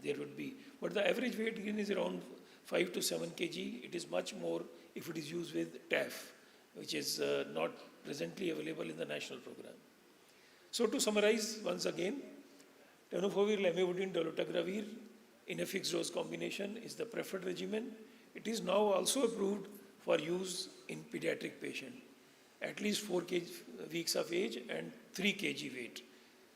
there would be. But the average weight gain is around 5 to 7 kg. It is much more if it is used with TAF, which is not presently available in the national program. So to summarize once again, tenofovir, lamivudine, dolutegravir in a fixed dose combination is the preferred regimen. It is now also approved for use in pediatric patients, at least 4 weeks of age and 3 kg weight.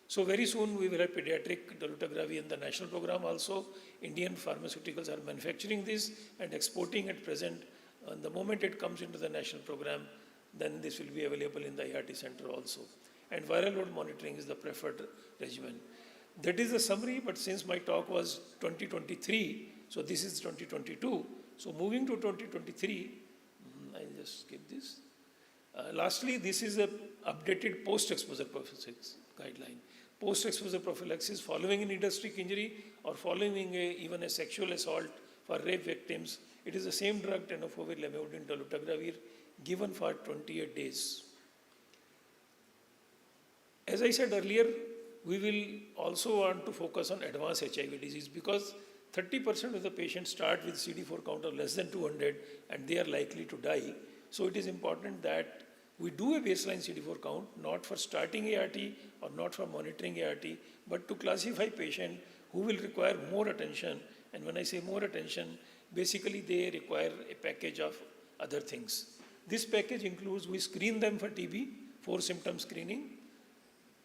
So very soon we will have pediatric dolutegravir in the national program also. Indian pharmaceuticals are manufacturing this and exporting at present. And the moment it comes into the national program, then this will be available in the ART center also. And viral load monitoring is the preferred regimen. That is the summary, but since my talk was 2023, so this is 2022. So moving to 2023, I'll just skip this. Lastly, this is an updated post-exposure prophylaxis guideline. Post-exposure prophylaxis following an industry injury or following even a sexual assault for rape victims. It is the same drug, tenofovir, lamivudine, dolutegravir, given for 28 days. As I said earlier, we will also want to focus on advanced HIV disease because 30% of the patients start with CD4 count of less than 200 and they are likely to die. So it is important that We do a baseline CD4 count, not for starting ART or not for monitoring ART, but to classify patient who will require more attention. And when I say more attention, basically they require a package of other things. This package includes, we screen them for TB, 4-symptom screening,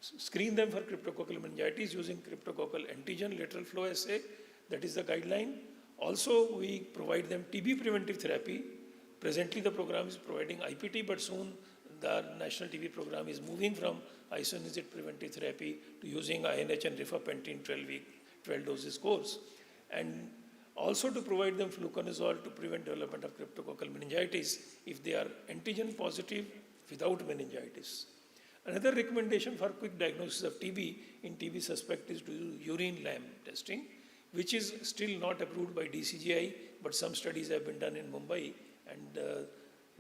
screen them for cryptococcal meningitis using cryptococcal antigen lateral flow assay, that is the guideline. Also, we provide them TB preventive therapy. Presently, the program is providing IPT, but soon the National TB program is moving from isoniazid preventive therapy to using INH and rifampicin 12 doses course. And also to provide them fluconazole to prevent development of cryptococcal meningitis if they are antigen positive without meningitis. Another recommendation for quick diagnosis of TB in TB suspect is to do urine LAM testing, which is still not approved by DCGI, but some studies have been done in Mumbai, and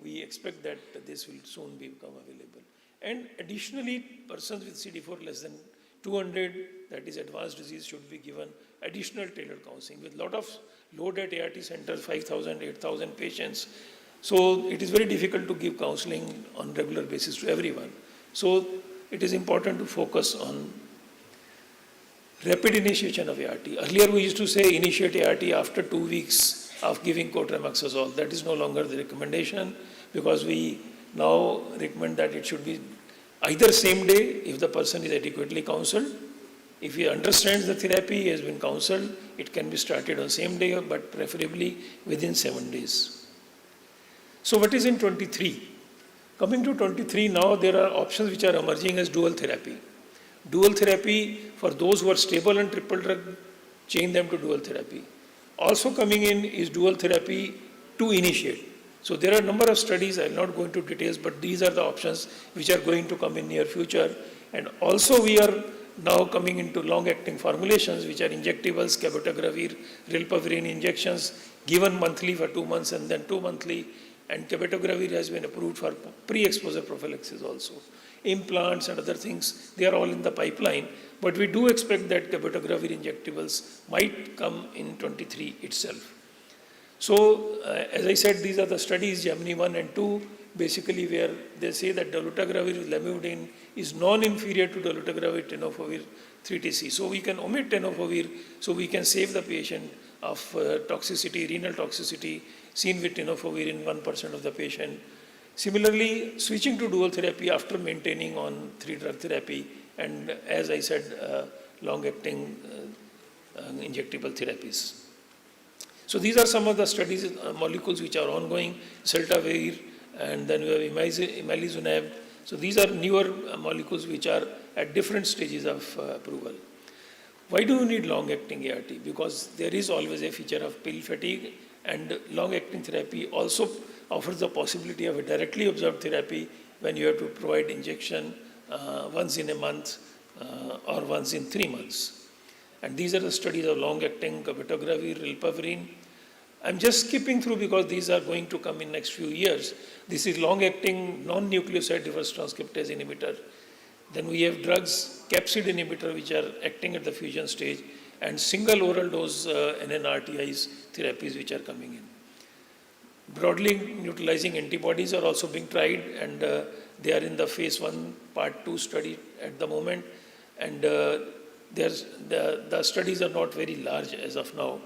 we expect that this will soon become available. And additionally, persons with CD4 less than 200, that is advanced disease, should be given additional tailored counseling. With a lot of load at ART centers, 5,000, 8,000 patients, so it is very difficult to give counseling on regular basis to everyone. So it is important to focus on rapid initiation of ART. Earlier we used to say initiate ART after 2 weeks of giving cotrimoxazole. That is no longer the recommendation, because we now recommend that it should be either same day if the person is adequately counseled. If he understands the therapy, he has been counseled, it can be started on same day, but preferably within 7 days. So what is in 23? Coming to 23, now there are options which are emerging as dual therapy. Dual therapy for those who are stable on triple drug, change them to dual therapy. Also coming in is dual therapy to initiate. So there are a number of studies, I will not go into details, but these are the options which are going to come in near future. And also we are now coming into long-acting formulations which are injectables, cabotegravir, rilpivirine injections given monthly for 2 months and then 2 monthly. And cabotegravir has been approved for pre-exposure prophylaxis also. Implants and other things, they are all in the pipeline. But we do expect that cabotegravir injectables might come in 23 itself. So, as I said, these are the studies, Gemini 1 and 2, basically where they say that dolutegravir with lamivudine is non-inferior to dolutegravir tenofovir 3TC. So we can omit tenofovir, so we can save the patient of toxicity, renal toxicity seen with tenofovir in 1% of the patient. Similarly, switching to dual therapy after maintaining on 3-drug therapy, and as I said, long-acting injectable therapies. So these are some of the studies, molecules which are ongoing, celtavir, and then we have emalizumab. So these are newer molecules which are at different stages of approval. Why do you need long-acting ART? Because there is always a feature of pill fatigue, and long-acting therapy also offers the possibility of a directly observed therapy when you have to provide injection once in a month or once in 3 months. And these are the studies of long-acting cabotegravir, rilpivirine. I'm just skipping through because these are going to come in next few years. This is long-acting non-nucleoside reverse transcriptase inhibitor. Then we have drugs, capsid inhibitor, which are acting at the fusion stage, and single oral dose NNRTIs therapies which are coming in. Broadly neutralizing antibodies are also being tried, and they are in the phase 1 part 2 study at the moment, and the studies are not very large as of now.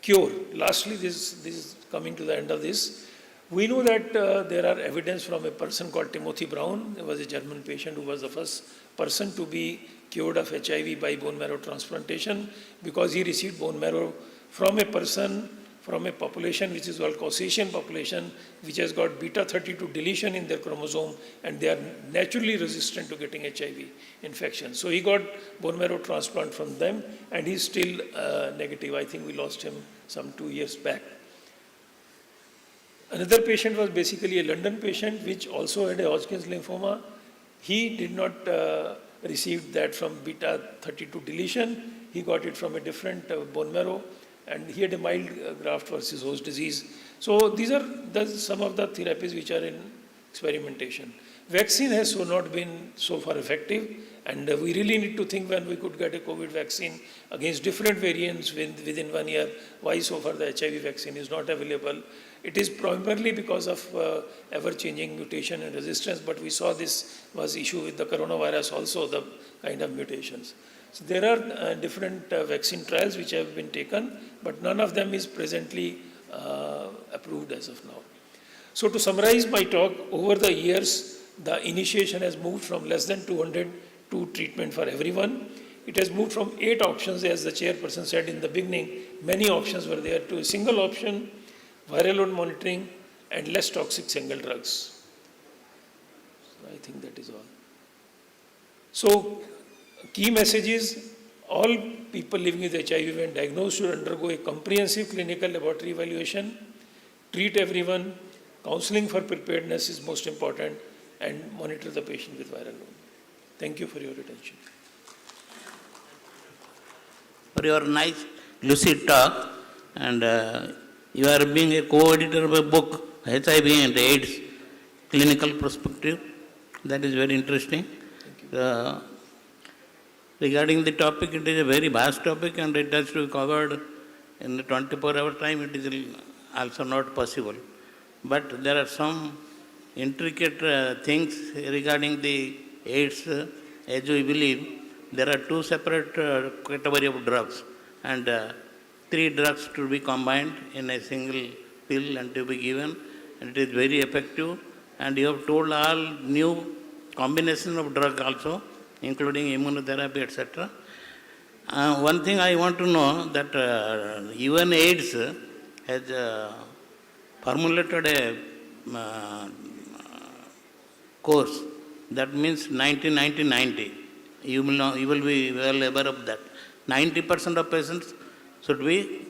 Cure. Lastly, this is coming to the end of this. We know that there are evidence from a person called Timothy Brown. He was a German patient who was the first person to be cured of HIV by bone marrow transplantation, because he received bone marrow from a person, from a population which is called Caucasian population, which has got beta 32 deletion in their chromosome, and they are naturally resistant to getting HIV infection. So he got bone marrow transplant from them, and he's still negative. I think we lost him some 2 years back. Another patient was basically a London patient which also had a Hodgkin's lymphoma. He did not receive that from beta 32 deletion. He got it from a different bone marrow, and he had a mild graft versus host disease. So these are some of the therapies which are in experimentation. Vaccine has not been so far effective, And we really need to think when we could get a COVID vaccine against different variants within 1 year, why so far the HIV vaccine is not available. It is primarily because of ever-changing mutation and resistance, but we saw this was issue with the coronavirus also, the kind of mutations. So there are different vaccine trials which have been taken, but none of them is presently approved as of now. So to summarize my talk, over the years, the initiation has moved from less than 200 to treatment for everyone. It has moved from 8 options, as the chairperson said in the beginning. Many options were there, to a single option, viral load monitoring, and less toxic single drugs. So I think that is all. So key message is, all people living with HIV when diagnosed should undergo a comprehensive clinical laboratory evaluation, treat everyone, counseling for preparedness is most important, and monitor the patient with viral load. Thank you for your attention. For your nice lucid talk, and you are being a co-editor of a book, HIV and AIDS, Clinical Perspective. That is very interesting. Regarding the topic, it is a very vast topic and it has to be covered in a 24-hour time. It is also not possible. But there are some intricate things regarding the AIDS. As we believe, there are 2 separate categories of drugs, and 3 drugs to be combined in a single pill and to be given, and it is very effective. And you have told all new combination of drug also, including immunotherapy, etc. One thing I want to know, that UNAIDS has formulated a course that means 90-90-90. You will be well aware of that. 90% of patients should be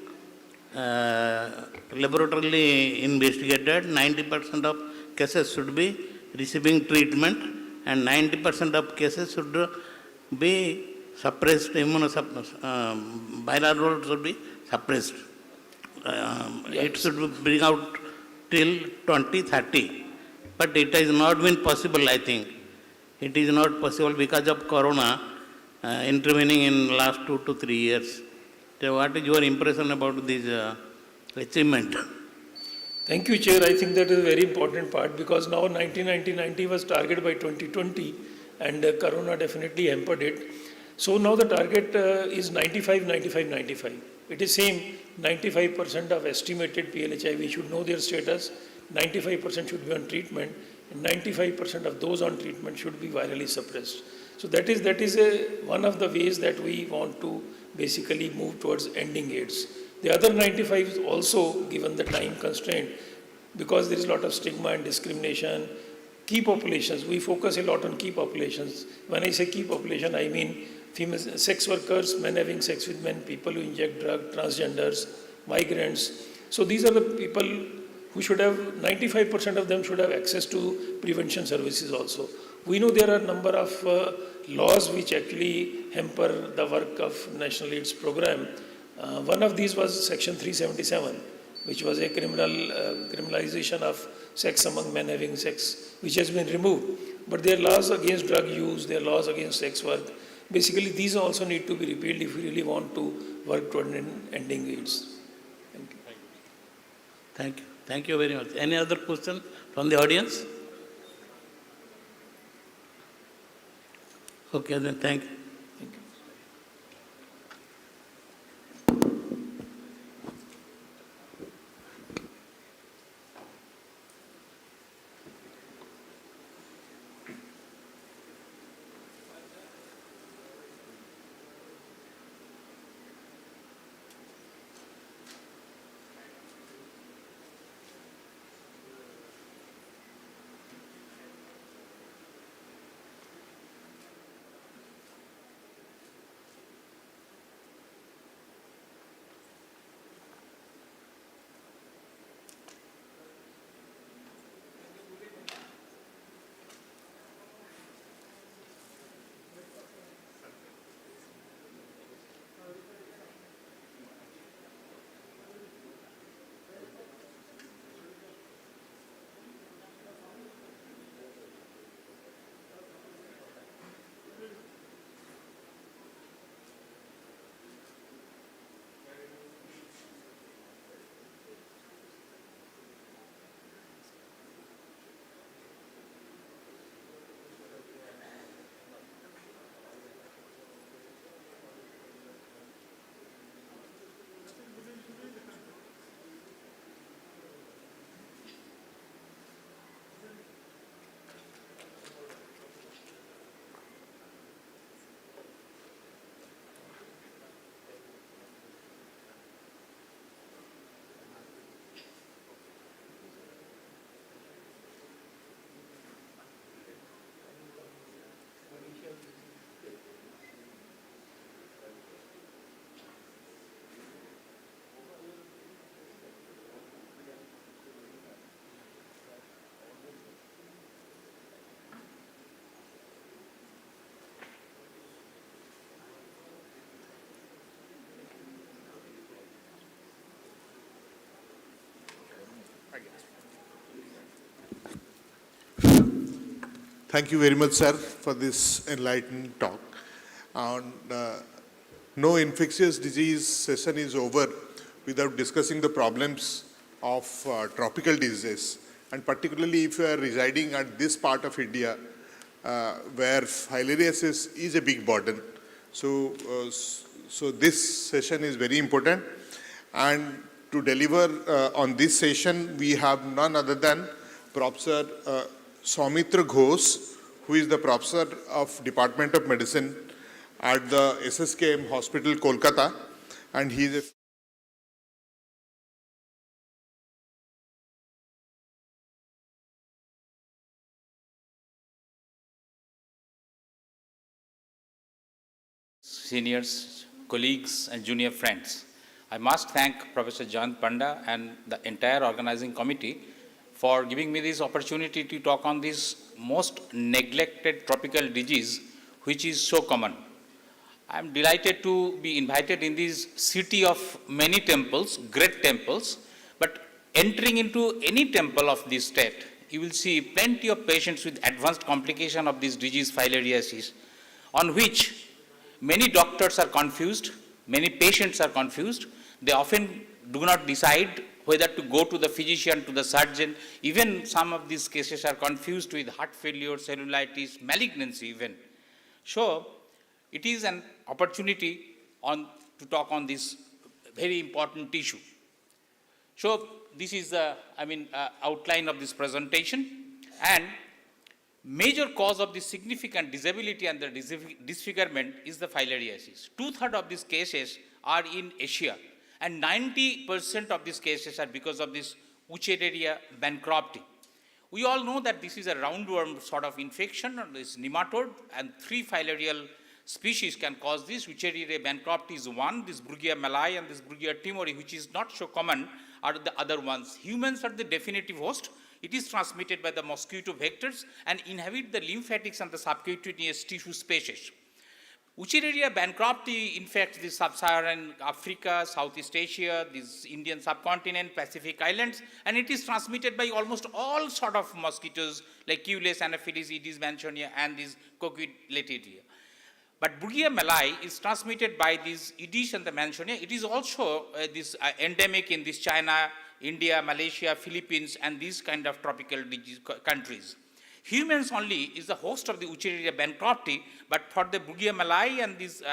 laboratorily investigated, 90% of cases should be receiving treatment, and 90% of cases should be suppressed, viral load should be suppressed. It should bring out till 2030. But it has not been possible, I think. It is not possible because of corona intervening in last 2 to 3 years. So what is your impression about this achievement? Thank you, Chair. I think that is a very important part, because now 90-90-90 was targeted by 2020 and corona definitely hampered it. So now the target is 95-95-95. It is same, 95% of estimated PLHIV should know their status, 95% should be on treatment, and 95% of those on treatment should be virally suppressed. So that is one of the ways that we want to basically move towards ending AIDS. The other 95 is also, given the time constraint, because there is a lot of stigma and discrimination. Key populations, we focus a lot on key populations. When I say key population, I mean female sex workers, men having sex with men, people who inject drugs, transgenders, migrants. So these are the people who should have, 95% of them should have access to prevention services also. We know there are a number of laws which actually hamper the work of National AIDS program. One of these was Section 377, which was a criminalization of sex among men having sex, which has been removed. But there are laws against drug use, there are laws against sex work. Basically, these also need to be repealed if we really want to work toward ending AIDS. Thank you. Thank you. Thank you very much. Any other question from the audience? Okay, then thank you. Thank you very much, sir, for this enlightening talk. And no infectious disease session is over without discussing the problems of tropical diseases, and particularly if you are residing at this part of India, where filariasis is a big burden. So, so this session is very important. And to deliver on this session, we have none other than Professor Soumitra Ghosh, who is the Professor of Department of Medicine at the SSKM Hospital, Kolkata, and he is a seniors, colleagues, and junior friends. I must thank Professor Jayant Panda and the entire organizing committee for giving me this opportunity to talk on this most neglected tropical disease, which is so common. I am delighted to be invited in this city of many temples, great temples, but entering into any temple of this state, you will see plenty of patients with advanced complication of this disease, filariasis, on which many doctors are confused, many patients are confused. They often do not decide whether to go to the physician, to the surgeon. Even some of these cases are confused with heart failure, cellulitis, malignancy even. So, it is an opportunity to talk on this very important issue. So, this is the outline of this presentation. And major cause of the significant disability and the disfigurement is the filariasis. 2/3 of these cases are in Asia, and 90% of these cases are because of this Wuchereria bankrupti. We all know that this is a roundworm sort of infection, or this nematode, and 3 filarial species can cause this. Wuchereria bankrupti is one, this Brugia malai and this Brugia timori, which is not so common, are the other ones. Humans are the definitive host. It is transmitted by the mosquito vectors and inhabit the lymphatics and the subcutaneous tissue spaces. Wuchereria bankrupti infects the sub-Saharan Africa, Southeast Asia, this Indian subcontinent, Pacific Islands, and it is transmitted by almost all sort of mosquitoes like Culex, Anopheles, Aedes manchonia, and this Coquelicetidae. But Brugia malai is transmitted by these Aedes and the manchonia. It is also endemic in this China, India, Malaysia, Philippines, and these kind of tropical countries. Humans only is the host of the Wuchereria bankrupti, but for the Brugia malai and these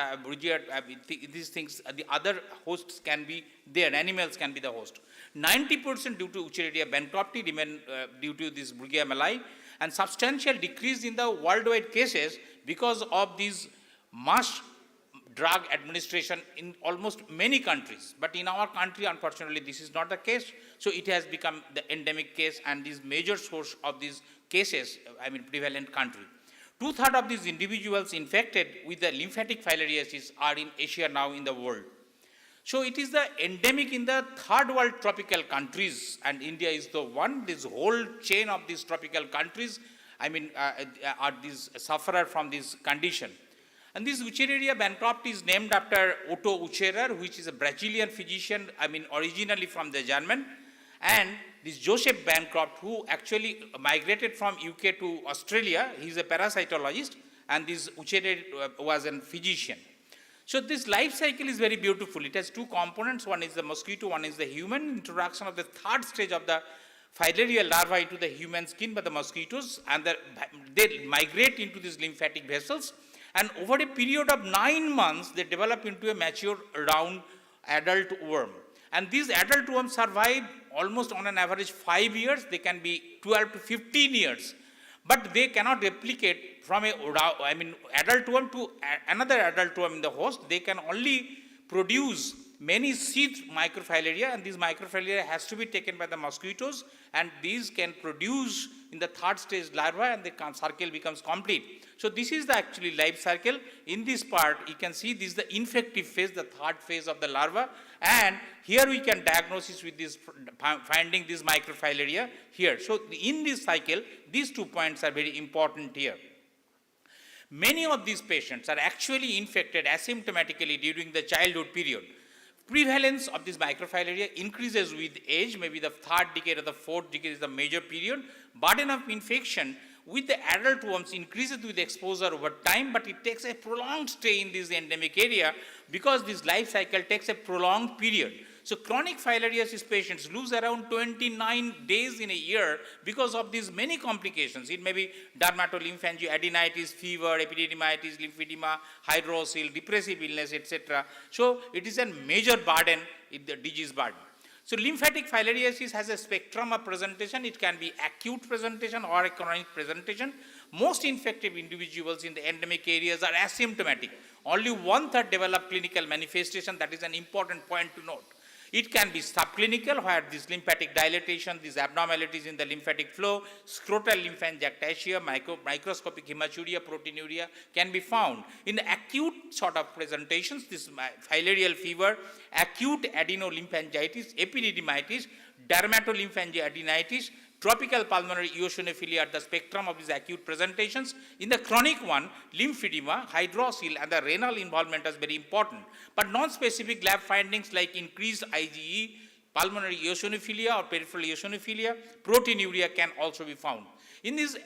these things, the other hosts can be there, animals can be the host. 90% due to Wuchereria bankrupti remain due to this Brugia malai, and substantial decrease in the worldwide cases because of these mass drug administration in almost many countries. But in our country, unfortunately, this is not the case. So it has become the endemic case and this major source of these cases, prevalent country. 2/3 of these individuals infected with the lymphatic filariasis are in Asia now in the world. So it is the endemic in the third world tropical countries, and India is the one. This whole chain of these tropical countries, are these sufferer from this condition. And this Wuchereria bankrupti is named after Otto Wucherer, which is a Brazilian physician, originally from the German, and this Joseph Bancroft, who actually migrated from UK to Australia. He is a parasitologist, and this Wucherer was a physician. So this life cycle is very beautiful. It has 2 components. One is the mosquito, one is the human. Introduction of the 3rd stage of the filarial larva into the human skin by the mosquitoes, and they migrate into these lymphatic vessels. And over a period of 9 months, they develop into a mature, round, adult worm. And these adult worms survive almost on an average 5 years. They can be 12 to 15 years. But they cannot replicate from adult worm to another adult worm in the host. They can only produce many seed microfilaria, and these microfilaria has to be taken by the mosquitoes, and these can produce in the 3rd stage larva, and the circle becomes complete. So this is the actually life cycle. In this part, you can see this is the infective phase, the 3rd phase of the larva, and here we can diagnose with this, finding this microfilaria here. So in this cycle, these 2 points are very important here. Many of these patients are actually infected asymptomatically during the childhood period. Prevalence of this microfilaria increases with age, maybe the third decade or the fourth decade is the major period. Burden of infection with the adult worms increases with exposure over time, but it takes a prolonged stay in this endemic area because this life cycle takes a prolonged period. So chronic filariasis patients lose around 29 days in a year because of these many complications. It may be dermatolymphangioadenitis, fever, epididymitis, lymphedema, hydrocele, depressive illness, etc. So it is a major burden in the disease burden. So lymphatic filariasis has a spectrum of presentation. It can be acute presentation or a chronic presentation. Most infected individuals in the endemic areas are asymptomatic. Only 1/3 develop clinical manifestation. That is an important point to note. It can be subclinical, where this lymphatic dilatation, these abnormalities in the lymphatic flow, scrotal lymphangiectasia, microscopic hematuria, proteinuria can be found. In the acute sort of presentations, this filarial fever, acute adenolymphangiosis, epididymitis, dermatolymphangioadenitis, tropical pulmonary eosinophilia are the spectrum of these acute presentations. In the chronic one, lymphedema, hydrocele, and the renal involvement is very important. But non-specific lab findings like increased IgE, pulmonary eosinophilia or peripheral eosinophilia, proteinuria can also be found. In this,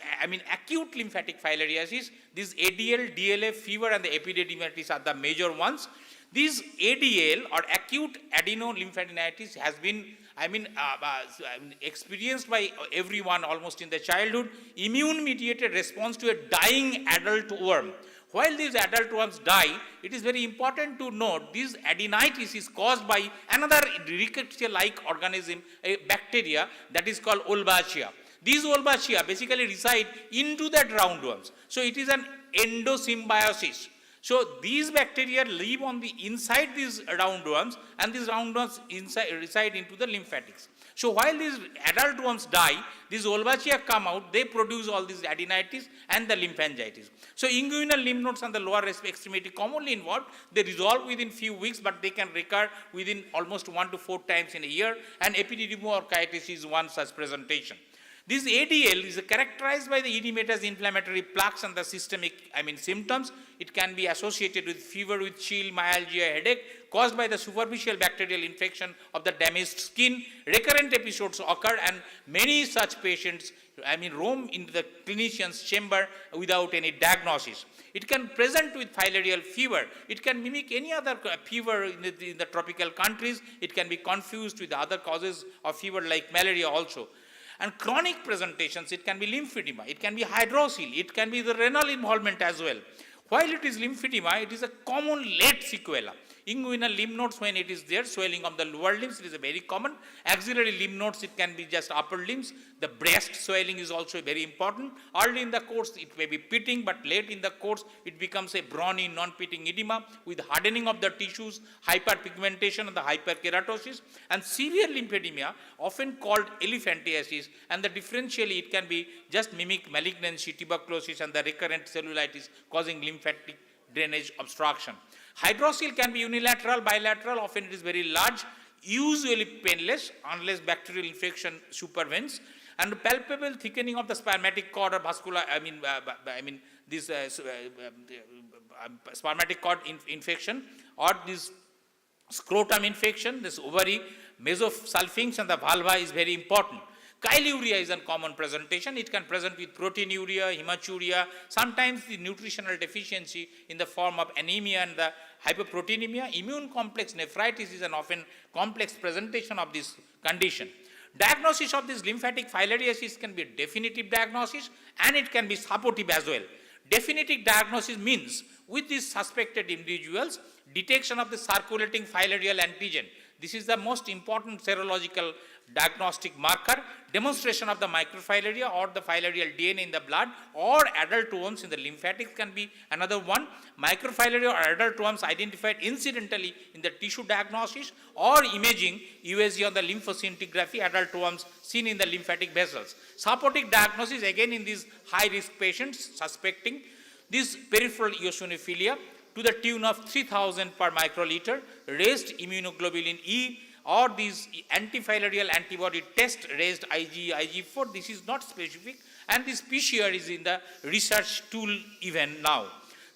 acute lymphatic filariasis, this ADL, DLA, fever, and the epididymitis are the major ones. This ADL or acute adenolymphadenitis has been experienced by everyone almost in the childhood. Immune-mediated response to a dying adult worm. While these adult worms die, it is very important to note this adenitis is caused by another rickettsia-like organism, a bacteria that is called Wolbachia. These Wolbachia basically reside into the roundworms. So it is an endosymbiosis. So these bacteria live on the inside these roundworms, and these roundworms reside into the lymphatics. So while these adult worms die, these Wolbachia come out, they produce all these adenitis and the lymphangitis. So inguinal lymph nodes and the lower extremity commonly involved, they resolve within few weeks, but they can recur within almost 1 to 4 times in a year, and epididymoorchitis is one such presentation. This ADL is characterized by the edematous inflammatory plaques and the systemic symptoms. It can be associated with fever with chill, myalgia, headache caused by the superficial bacterial infection of the damaged skin. Recurrent episodes occur, and many such patients roam into the clinician's chamber without any diagnosis. It can present with filarial fever. It can mimic any other fever in the tropical countries. It can be confused with other causes of fever like malaria also. And chronic presentations, it can be lymphedema, it can be hydrocele, it can be the renal involvement as well. While it is lymphedema, it is a common late sequela. Inguinal lymph nodes, when it is there, swelling of the lower limbs, it is a very common. Axillary lymph nodes, it can be just upper limbs. The breast swelling is also very important. Early in the course, it may be pitting, but late in the course, it becomes a brawny, non-pitting edema with hardening of the tissues, hyperpigmentation, and the hyperkeratosis. And severe lymphedema, often called elephantiasis, and the differentially, it can be just mimic malignancy, tuberculosis, and the recurrent cellulitis causing lymphatic drainage obstruction. Hydrocele can be unilateral, bilateral, often it is very large, usually painless unless bacterial infection supervenes, and palpable thickening of the spermatic cord or vascular, this spermatic cord infection, or this scrotum infection, this ovary, mesosulfings and the vulva is very important. Chyluria is a common presentation. It can present with proteinuria, hematuria, sometimes the nutritional deficiency in the form of anemia and the hyperproteinemia. Immune complex nephritis is an often complex presentation of this condition. Diagnosis of this lymphatic filariasis can be a definitive diagnosis, and it can be supportive as well. Definitive diagnosis means with these suspected individuals, detection of the circulating filarial antigen. This is the most important serological diagnostic marker. Demonstration of the microfilaria or the filarial DNA in the blood or adult worms in the lymphatics can be another one. Microfilaria or adult worms identified incidentally in the tissue diagnosis or imaging USG on the lymphoscintigraphy, adult worms seen in the lymphatic vessels. Supportive diagnosis again in these high risk patients suspecting this peripheral eosinophilia to the tune of 3000 per microliter, raised immunoglobulin E, or these antifilarial antibody test raised IgE, IgE4. This is not specific, and this PCR is in the research tool even now.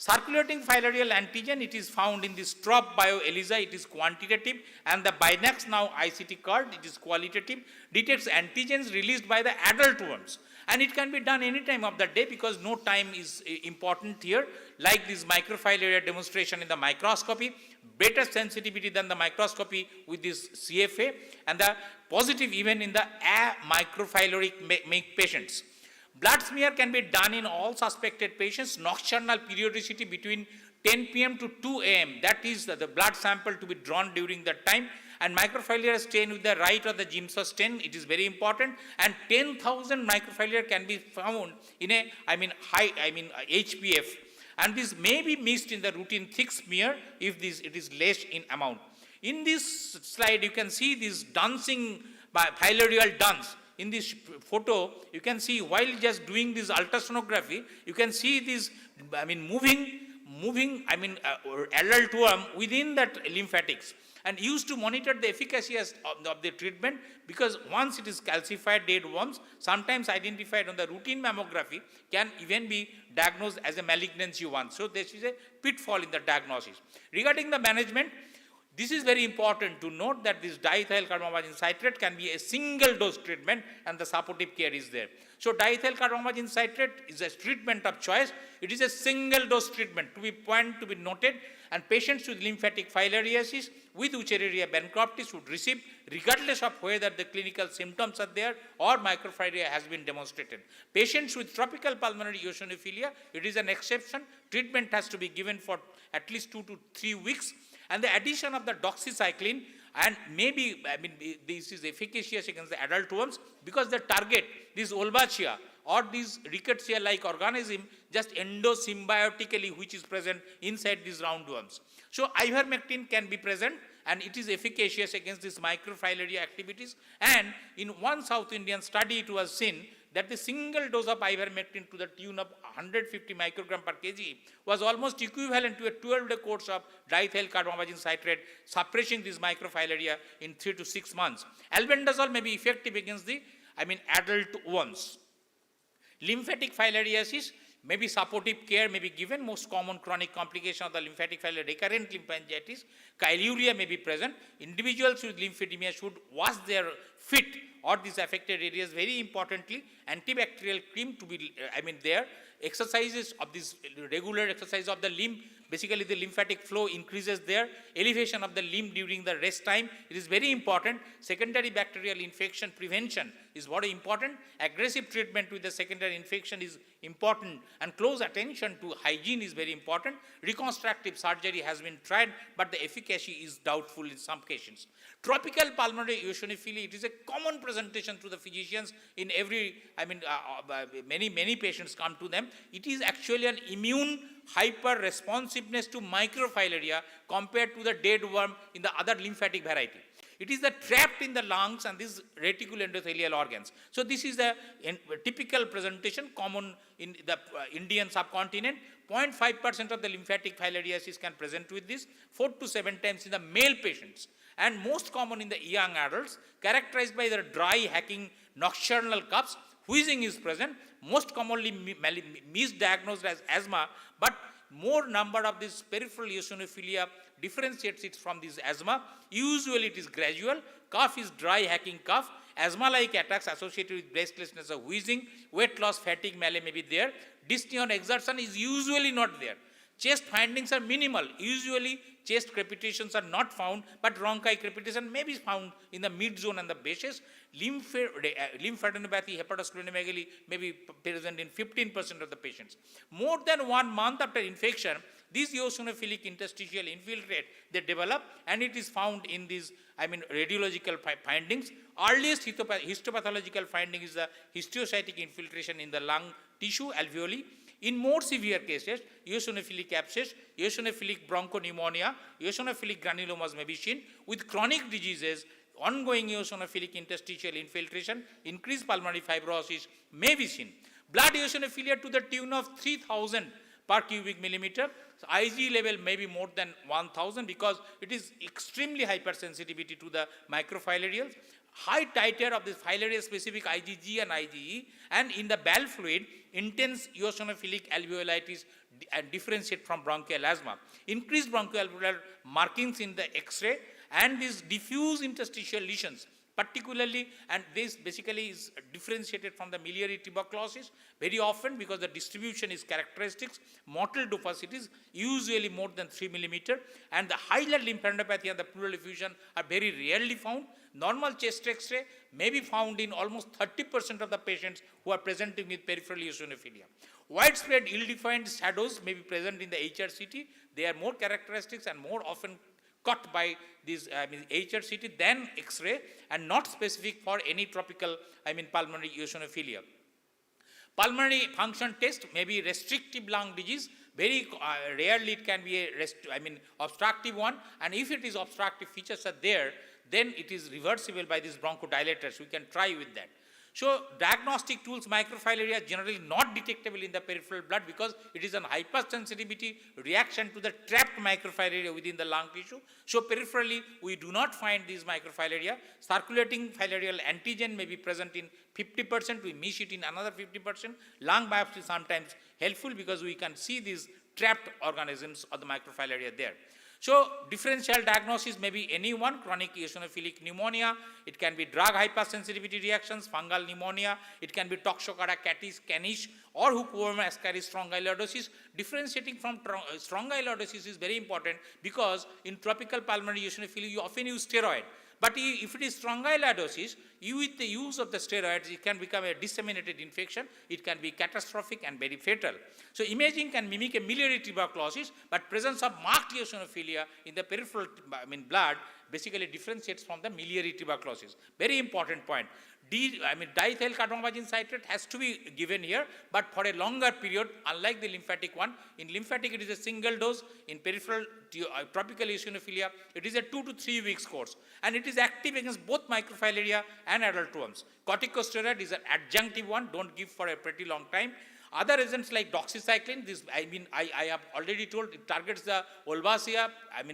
Circulating filarial antigen, it is found in the Strop Bio ELISA, it is quantitative, and the Binax now ICT card, it is qualitative, detects antigens released by the adult worms. And it can be done any time of the day because no time is important here, like this microfilaria demonstration in the microscopy, better sensitivity than the microscopy with this CFA, and the positive even in the microfilaric patients. Blood smear can be done in all suspected patients, nocturnal periodicity between 10 p.m. to 2 a.m. That is the blood sample to be drawn during that time. And microfilaria stain with the right or the Jimsa stain, it is very important. And 10,000 microfilaria can be found in a, HPF. And this may be missed in the routine thick smear if it is less in amount. In this slide, you can see this dancing filarial dance. In this photo, you can see while just doing this ultrasonography, you can see this, moving adult worm within that lymphatics, and used to monitor the efficacy of the treatment, because once it is calcified dead worms, sometimes identified on the routine mammography, can even be diagnosed as a malignancy once. So this is a pitfall in the diagnosis. Regarding the management, this is very important to note that this diethyl carbamazine citrate can be a single dose treatment and the supportive care is there. So diethyl carbamazine citrate is a treatment of choice. It is a single dose treatment to be noted, and patients with lymphatic filariasis with Wuchereria bancrofti should receive regardless of whether the clinical symptoms are there or microfilaria has been demonstrated. Patients with tropical pulmonary eosinophilia, it is an exception. Treatment has to be given for at least 2 to 3 weeks. And the addition of the doxycycline, and maybe, this is efficacious against the adult worms because the target, this Wolbachia or this rickettsia-like organism, just endosymbiotically which is present inside these roundworms. So ivermectin can be present and it is efficacious against these microfilaria activities. And in one South Indian study, it was seen that the single dose of ivermectin to the tune of 150 microgram per kg was almost equivalent to a 12-day course of diethyl carbamazine citrate, suppressing these microfilaria in 3 to 6 months. Albendazole may be effective against the, adult worms. Lymphatic filariasis, maybe supportive care may be given. Most common chronic complication of the lymphatic filariasis, recurrent lymphangitis, chyluria may be present. Individuals with lymphedema should wash their feet or these affected areas. Very importantly, antibacterial cream to be there. Exercises of this, regular exercise of the limb, basically the lymphatic flow increases there. Elevation of the limb during the rest time, it is very important. Secondary bacterial infection prevention is very important. Aggressive treatment with the secondary infection is important, and close attention to hygiene is very important. Reconstructive surgery has been tried, but the efficacy is doubtful in some cases. Tropical pulmonary eosinophilia, it is a common presentation to the physicians in every, many patients come to them. It is actually an immune hyper-responsiveness to microfilaria compared to the dead worm in the other lymphatic variety. It is the trapped in the lungs and these reticuloendothelial organs. So this is the typical presentation common in the Indian subcontinent. 0.5% of the lymphatic filariasis can present with this, 4 to 7 times in the male patients, and most common in the young adults, characterized by the dry, hacking, nocturnal coughs. Wheezing is present, most commonly misdiagnosed as asthma, but more number of this peripheral eosinophilia differentiates it from this asthma. Usually it is gradual. Cough is dry, hacking cough. Asthma-like attacks associated with breathlessness or wheezing. Weight loss, fatigue, malaise may be there. Dyspnea on exertion is usually not there. Chest findings are minimal. Usually chest crepitations are not found, but bronchi crepitation may be found in the mid zone and the bases. Lymphadenopathy, hepatosplenomegaly may be present in 15% of the patients. More than 1 month after infection, these eosinophilic interstitial infiltrate, they develop, and it is found in these, radiological findings. Earliest histopathological finding is the histiocytic infiltration in the lung tissue, alveoli. In more severe cases, eosinophilic abscess, eosinophilic bronchopneumonia, eosinophilic granulomas may be seen. With chronic diseases, ongoing eosinophilic interstitial infiltration, increased pulmonary fibrosis may be seen. Blood eosinophilia to the tune of 3000 per cubic millimeter. So Ig level may be more than 1000 because it is extremely hypersensitivity to the microfilarials. High titer of this filaria specific IgG and IgE, and in the bowel fluid, intense eosinophilic alveolitis and differentiate from bronchial asthma. Increased bronchoalveolar markings in the X-ray and these diffuse interstitial lesions, particularly, and this basically is differentiated from the miliary tuberculosis very often because the distribution is characteristics. Mottled opacities usually more than 3 millimeter, and the hilar lymphadenopathy and the pleural effusion are very rarely found. Normal chest X-ray may be found in almost 30% of the patients who are presenting with peripheral eosinophilia. Widespread ill-defined shadows may be present in the HRCT. They are more characteristics and more often cut by this HRCT than X-ray, and not specific for any tropical pulmonary eosinophilia. Pulmonary function test may be restrictive lung disease. Very rarely it can be a obstructive one, and if it is obstructive features are there, then it is reversible by these bronchodilators. We can try with that. So diagnostic tools, microfilaria generally not detectable in the peripheral blood because it is an hypersensitivity reaction to the trapped microfilaria within the lung tissue. So peripherally we do not find these microfilaria. Circulating filarial antigen may be present in 50%, we miss it in another 50%. Lung biopsy is sometimes helpful because we can see these trapped organisms of the microfilaria there. So differential diagnosis may be any one: chronic eosinophilic pneumonia, it can be drug hypersensitivity reactions, fungal pneumonia, it can be Toxocara catis canis or Hookworm ascaris strongyloidosis. Differentiating from strongyloidosis is very important because in tropical pulmonary eosinophilia you often use steroid. But if it is strongyloidosis, with the use of the steroids, it can become a disseminated infection. It can be catastrophic and very fatal. So imaging can mimic a miliary tuberculosis, but presence of marked eosinophilia in the peripheral blood basically differentiates from the miliary tuberculosis. Very important point. Diethyl carbamazine citrate has to be given here, but for a longer period, unlike the lymphatic one. In lymphatic, it is a single dose. In peripheral tropical eosinophilia, it is a 2 to 3 weeks course, and it is active against both microfilaria and adult worms. Corticosteroid is an adjunctive one, don't give for a pretty long time. Other agents like doxycycline, this I have already told, it targets the Wolbachia,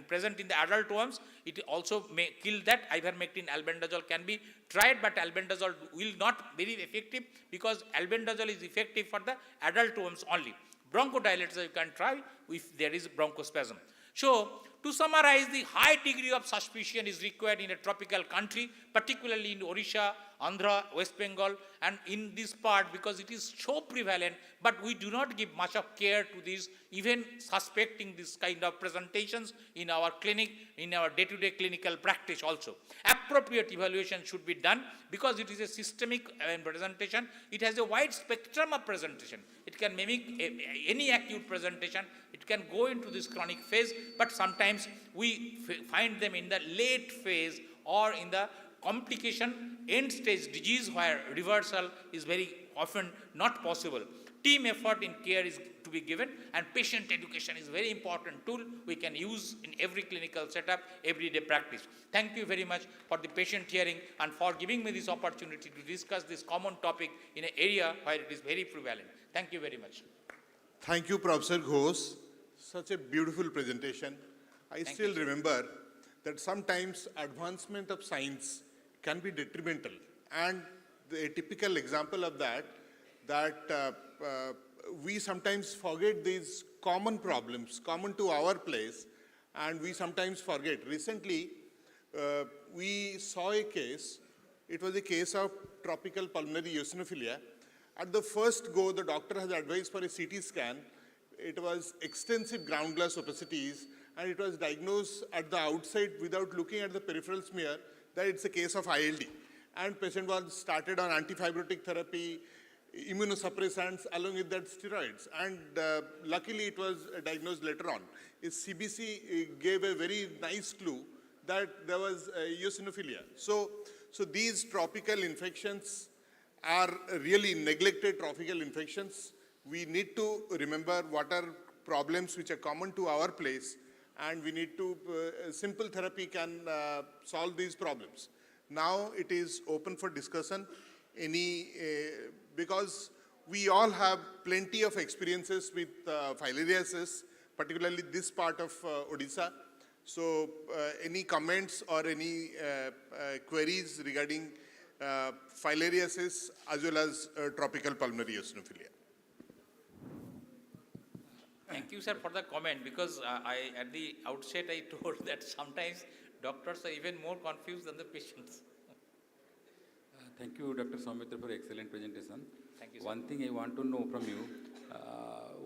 present in the adult worms. It also may kill that. Ivermectin, albendazole can be tried, but albendazole will not be very effective because albendazole is effective for the adult worms only. Bronchodilators you can try if there is bronchospasm. So, to summarize, the high degree of suspicion is required in a tropical country, particularly in Odisha, Andhra, West Bengal, and in this part because it is so prevalent, but we do not give much of care to this, even suspecting this kind of presentations in our clinic, in our day-to-day clinical practice also. Appropriate evaluation should be done because it is a systemic presentation. It has a wide spectrum of presentation. It can mimic any acute presentation. It can go into this chronic phase, but sometimes we find them in the late phase or in the complication end stage disease where reversal is very often not possible. Team effort in care is to be given, and patient education is a very important tool we can use in every clinical setup, everyday practice. Thank you very much for the patient hearing and for giving me this opportunity to discuss this common topic in an area where it is very prevalent. Thank you very much. Thank you, Professor Ghosh. Such a beautiful presentation. I still remember that sometimes advancement of science can be detrimental, and a typical example of that we sometimes forget these common problems common to our place, and we sometimes forget. Recently we saw a case. It was a case of tropical pulmonary eosinophilia. At the first go, the doctor has advised for a CT scan. It was extensive ground glass opacities, and it was diagnosed at the outside without looking at the peripheral smear that it's a case of ILD. And patient was started on antifibrotic therapy, immunosuppressants, along with that steroids. And luckily it was diagnosed later on. His CBC gave a very nice clue that there was eosinophilia. So these tropical infections are really neglected tropical infections. We need to remember what are problems which are common to our place, and we need to, simple therapy can solve these problems. Now it is open for discussion, because we all have plenty of experiences with filariasis, particularly this part of Odisha. So any comments or any queries regarding filariasis as well as tropical pulmonary eosinophilia? Thank you, sir, for the comment, because at the outset I told that sometimes doctors are even more confused than the patients. Thank you, Dr. Soumitra, for excellent presentation. Thank you, sir. One thing I want to know from you,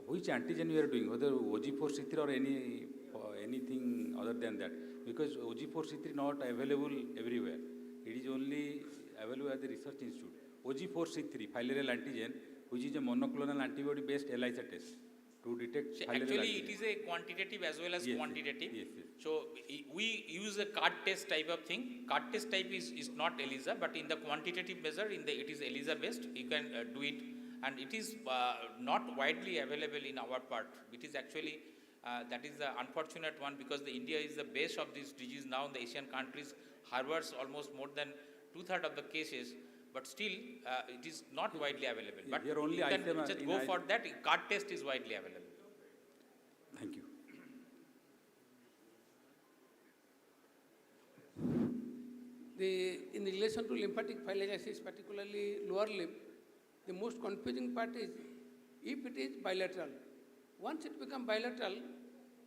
which antigen you are doing, whether OG4C3 or anything other than that, because OG4C3 not available everywhere. It is only available at the research institute. OG4C3, filarial antigen, which is a monoclonal antibody-based ELISA test to detect See, filarial actually, antigen. it is a quantitative as well as Yes, quantitative. yes, yes. So we use a card test type of thing. Card test type is not ELISA, but in the quantitative measure, it is ELISA based. You can do it, and it is not widely available in our part. It is actually that is the unfortunate one, because the India is the base of this disease now. In the Asian countries harbors almost more than 2/3 of the cases, but still it is not widely available. But Here only you can item just in go I- for that. Card test is widely available. Thank you. In relation to lymphatic filariasis, particularly lower limb, the most confusing part is if it is bilateral. Once it becomes bilateral,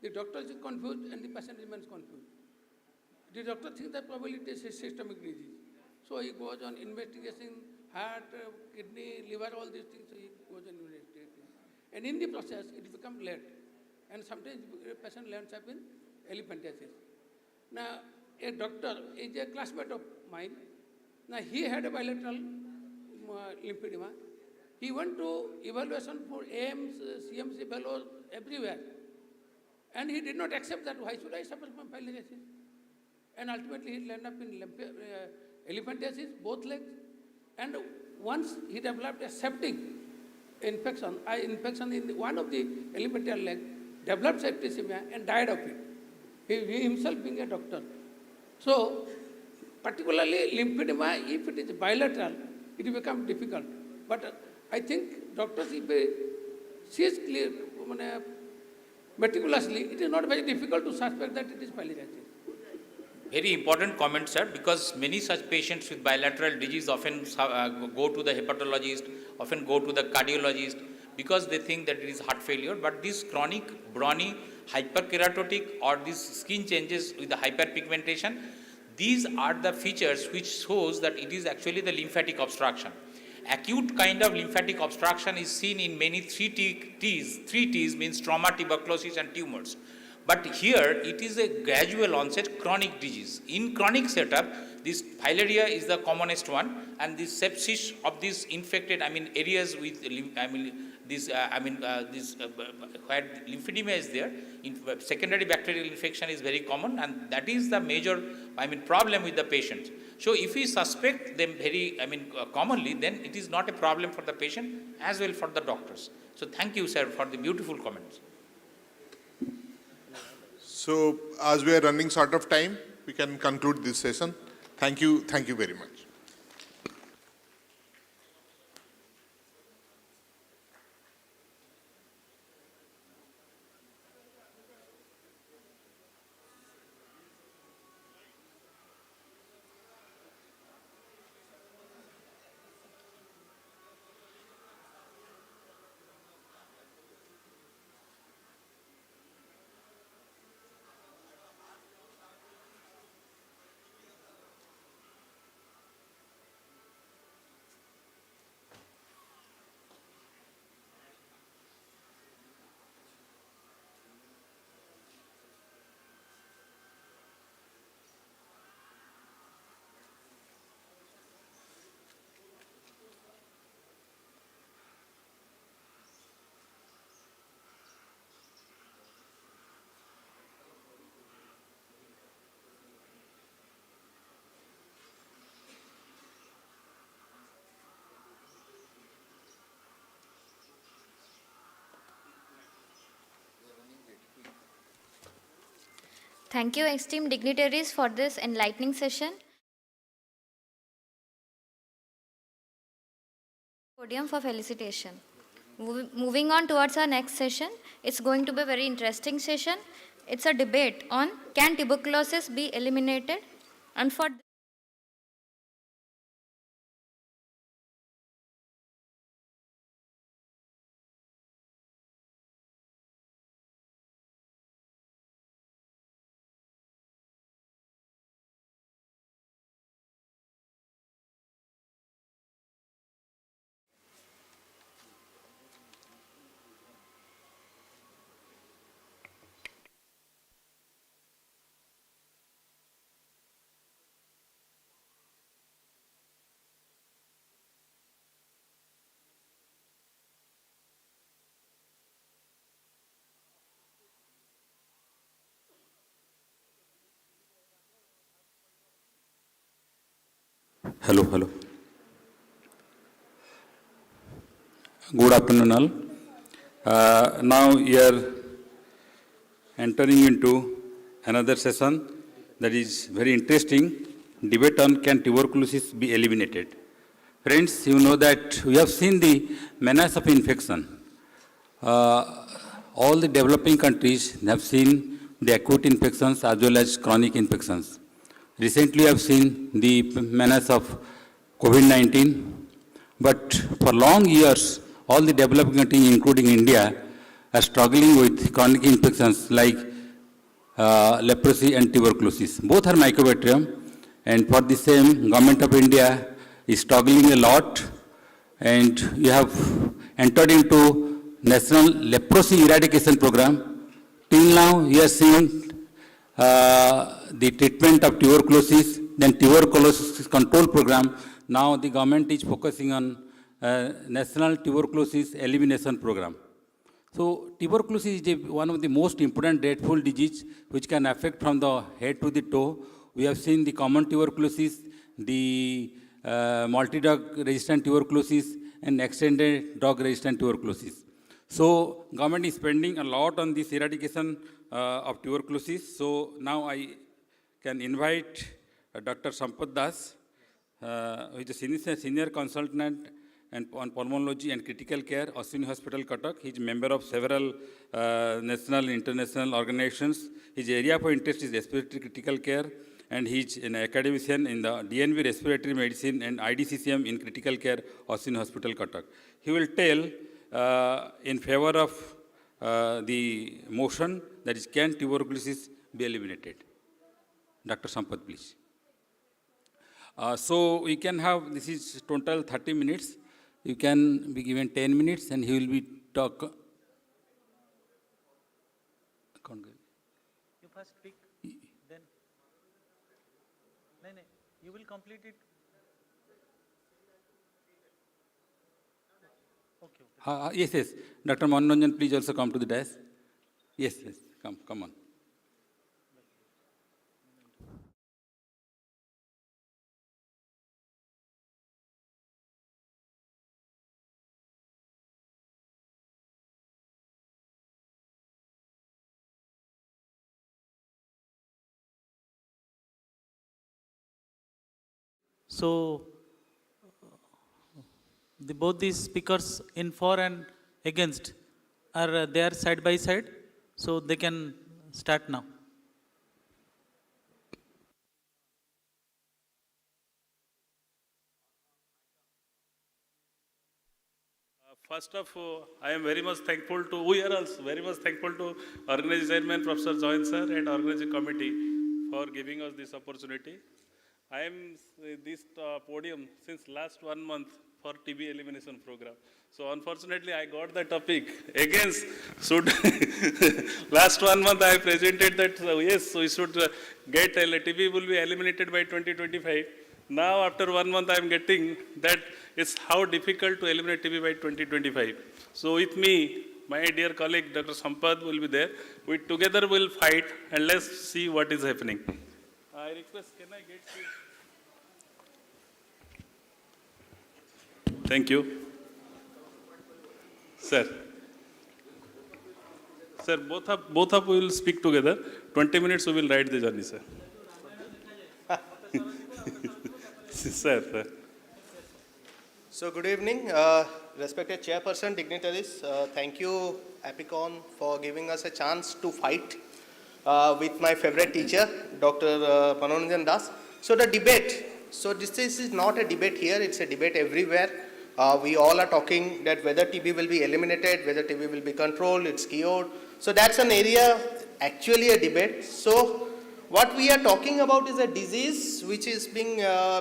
the doctor is confused and the patient remains confused. The doctor thinks that probably it is a systemic disease. So he goes on investigating heart, kidney, liver, all these things, so he goes on investigating. And in the process, it becomes late. And sometimes the patient lands up in elephantiasis. Now, a doctor is a classmate of mine. Now, he had a bilateral lymphedema. He went to evaluation for AIMS, CMC fellows, everywhere. And he did not accept that. Why should I suffer from filariasis? And ultimately, he landed up in elephantiasis, both legs. And once he developed a septic infection, in one of the elephantial leg, developed septicemia and died of it. He himself being a doctor. So, particularly lymphedema, if it is bilateral, it will become difficult. But I think doctors, if they see it meticulously, it is not very difficult to suspect that it is filariasis. Very important comment, sir, because many such patients with bilateral disease often go to the hepatologist, often go to the cardiologist, because they think that it is heart failure. But this chronic brawny hyperkeratotic or these skin changes with the hyperpigmentation, these are the features which shows that it is actually the lymphatic obstruction. Acute kind of lymphatic obstruction is seen in many 3Ts. 3Ts means trauma, tuberculosis and tumors. But here it is a gradual onset chronic disease. In chronic setup, this filaria is the commonest one, and this sepsis of these infected, areas with, where lymphedema is there, secondary bacterial infection is very common, and that is the major, problem with the patients. So if we suspect them very, commonly, then it is not a problem for the patient as well for the doctors. So thank you, sir, for the beautiful comments. So as we are running short of time, we can conclude this session. Thank you very much. Thank you, esteemed dignitaries, for this enlightening session. Podium for felicitation. Moving on towards our next session, it's going to be a very interesting session. It's a debate on, can tuberculosis be eliminated? And for Hello, hello. Good afternoon, all. Now we are entering into another session that is very interesting. Debate on can tuberculosis be eliminated. Friends, you know that we have seen the menace of infection. All the developing countries have seen the acute infections as well as chronic infections. Recently, I have seen the menace of COVID-19, but for long years, all the developing countries, including India, are struggling with chronic infections like leprosy and tuberculosis. Both are mycobacterium, and for the same, Government of India is struggling a lot, and we have entered into National Leprosy Eradication Program. Till now, we are seeing the treatment of tuberculosis, then tuberculosis control program. Now the government is focusing on National Tuberculosis Elimination Program. So tuberculosis is one of the most important dreadful disease which can affect from the head to the toe. We have seen the common tuberculosis, the multi-drug resistant tuberculosis, and extended drug resistant tuberculosis. So government is spending a lot on this eradication of tuberculosis. So now I can invite Dr. Sampath Das, who is a senior consultant and on pulmonology and critical care, Ashwini Hospital, Cuttack. He is a member of several national and international organizations. His area of interest is respiratory critical care, and he is an academician in the DNV Respiratory Medicine and IDCCM in critical care, Ashwini Hospital, Cuttack. He will tell in favor of the motion that is, can tuberculosis be eliminated? Dr. Sampath, please. So we can have, this is total 30 minutes. You can be given 10 minutes and he will be talk. You first speak, then. No, you will complete it. Okay. Yes, yes. Dr. Manoranjan, please also come to the dais. Yes, yes. Come on. So, both these speakers in for and against are there side by side, so they can start now. First of all, I am very much thankful to, we are also very much thankful to organizing chairman, Professor Join sir, and organizing committee for giving us this opportunity. I am this podium since last 1 month for TB elimination program. So unfortunately, I got the topic against should last 1 month I presented that yes, we should get TB will be eliminated by 2025. Now after 1 month I am getting that it's how difficult to eliminate TB by 2025. So with me, my dear colleague Dr. Sampath will be there. We together will fight and let's see what is happening. I request, can I get you? Thank you. Sir. Sir, both of we will speak together. 20 minutes we will ride the journey, sir. Sir. So good evening, respected chairperson, dignitaries. Thank you, Apicon, for giving us a chance to fight with my favorite teacher, Dr. Manoranjan Das. So the debate, so this is not a debate here, it's a debate everywhere. We all are talking that whether TB will be eliminated, whether TB will be controlled, it's cured. So that's an area, actually a debate. So what we are talking about is a disease which is being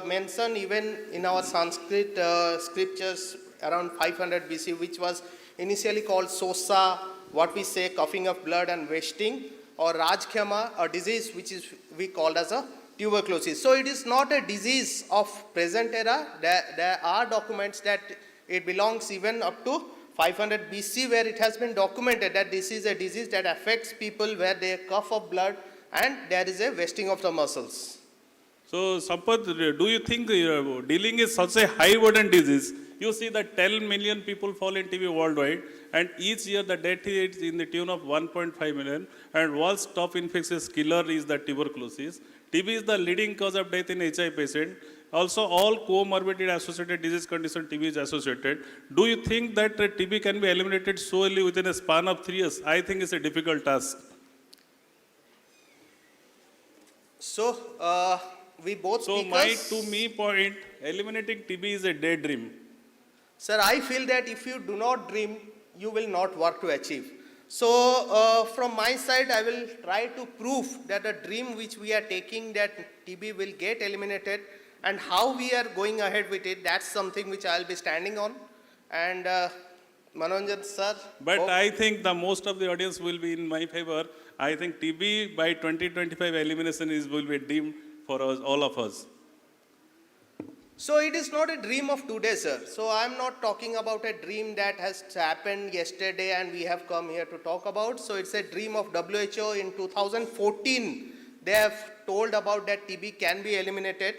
mentioned even in our Sanskrit scriptures around 500 BC, which was initially called Sosa, what we say coughing of blood and wasting, or Rajkhyama, a disease which is we called as a tuberculosis. So it is not a disease of present era. There are documents that it belongs even up to 500 BC where it has been documented that this is a disease that affects people where they cough of blood and there is a wasting of the muscles. So, Sampath, do you think dealing is such a high burden disease? You see that 10 million people fall in TB worldwide, and each year the death rate is in the tune of 1.5 million, and world's top infectious killer is the tuberculosis. TB is the leading cause of death in HIV patient. Also, all comorbidity associated disease condition TB is associated. Do you think that TB can be eliminated solely within a span of 3 years? I think it's a difficult task. So, we both So, speakers... to me point, eliminating TB is a daydream. Sir, I feel that if you do not dream, you will not work to achieve. So, from my side, I will try to prove that the dream which we are taking, that TB will get eliminated, and how we are going ahead with it, that's something which I will be standing on. And Manoranjan sir. But I think the most of the audience will be in my favor. I think TB by 2025 elimination will be deemed for us, all of us. So it is not a dream of today, sir. So I am not talking about a dream that has happened yesterday and we have come here to talk about. So it's a dream of WHO in 2014. They have told about that TB can be eliminated.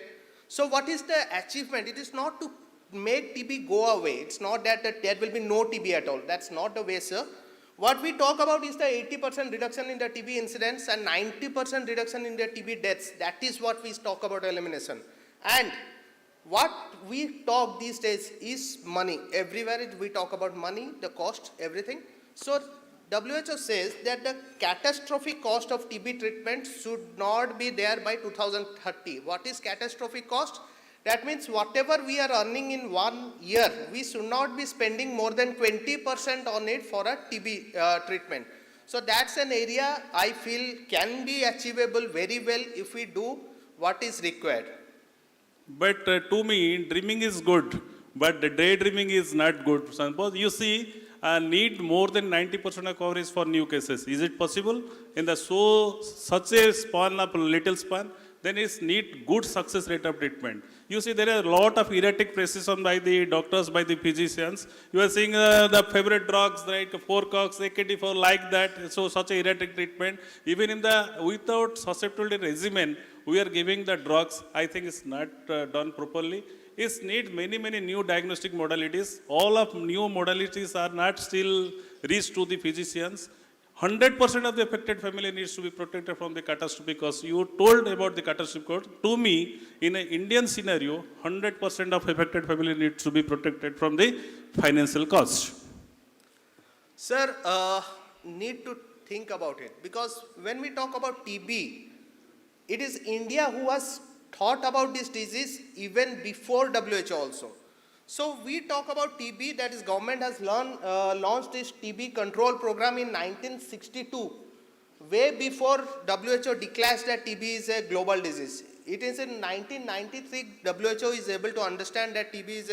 So what is the achievement? It is not to make TB go away. It's not that there will be no TB at all. That's not the way, sir. What we talk about is the 80% reduction in the TB incidence and 90% reduction in the TB deaths. That is what we talk about elimination. And what we talk these days is money. Everywhere we talk about money, the cost, everything. So WHO says that the catastrophic cost of TB treatment should not be there by 2030. What is catastrophic cost? That means whatever we are earning in 1 year, we should not be spending more than 20% on it for a TB treatment. So that's an area I feel can be achievable very well if we do what is required. But to me, dreaming is good, but the daydreaming is not good. Suppose you see, need more than 90% of coverage for new cases. Is it possible in the such a span of little span? Then it's need good success rate of treatment. You see, there are a lot of erratic precision by the doctors, by the physicians. You are seeing the favorite drugs like 4-COX, AKT4, like that. So such a erratic treatment. Even in the without susceptibility regimen, we are giving the drugs. I think it's not done properly. It needs many new diagnostic modalities. All of new modalities are not still reached to the physicians. 100% of the affected family needs to be protected from the catastrophic cost. You told about the catastrophic cost. To me, in an Indian scenario, 100% of affected family needs to be protected from the financial cost. Sir, need to think about it, because when we talk about TB, it is India who has thought about this disease even before WHO also. So we talk about TB, that is government has launched this TB control program in 1962, way before WHO declares that TB is a global disease. It is in 1993 WHO is able to understand that TB is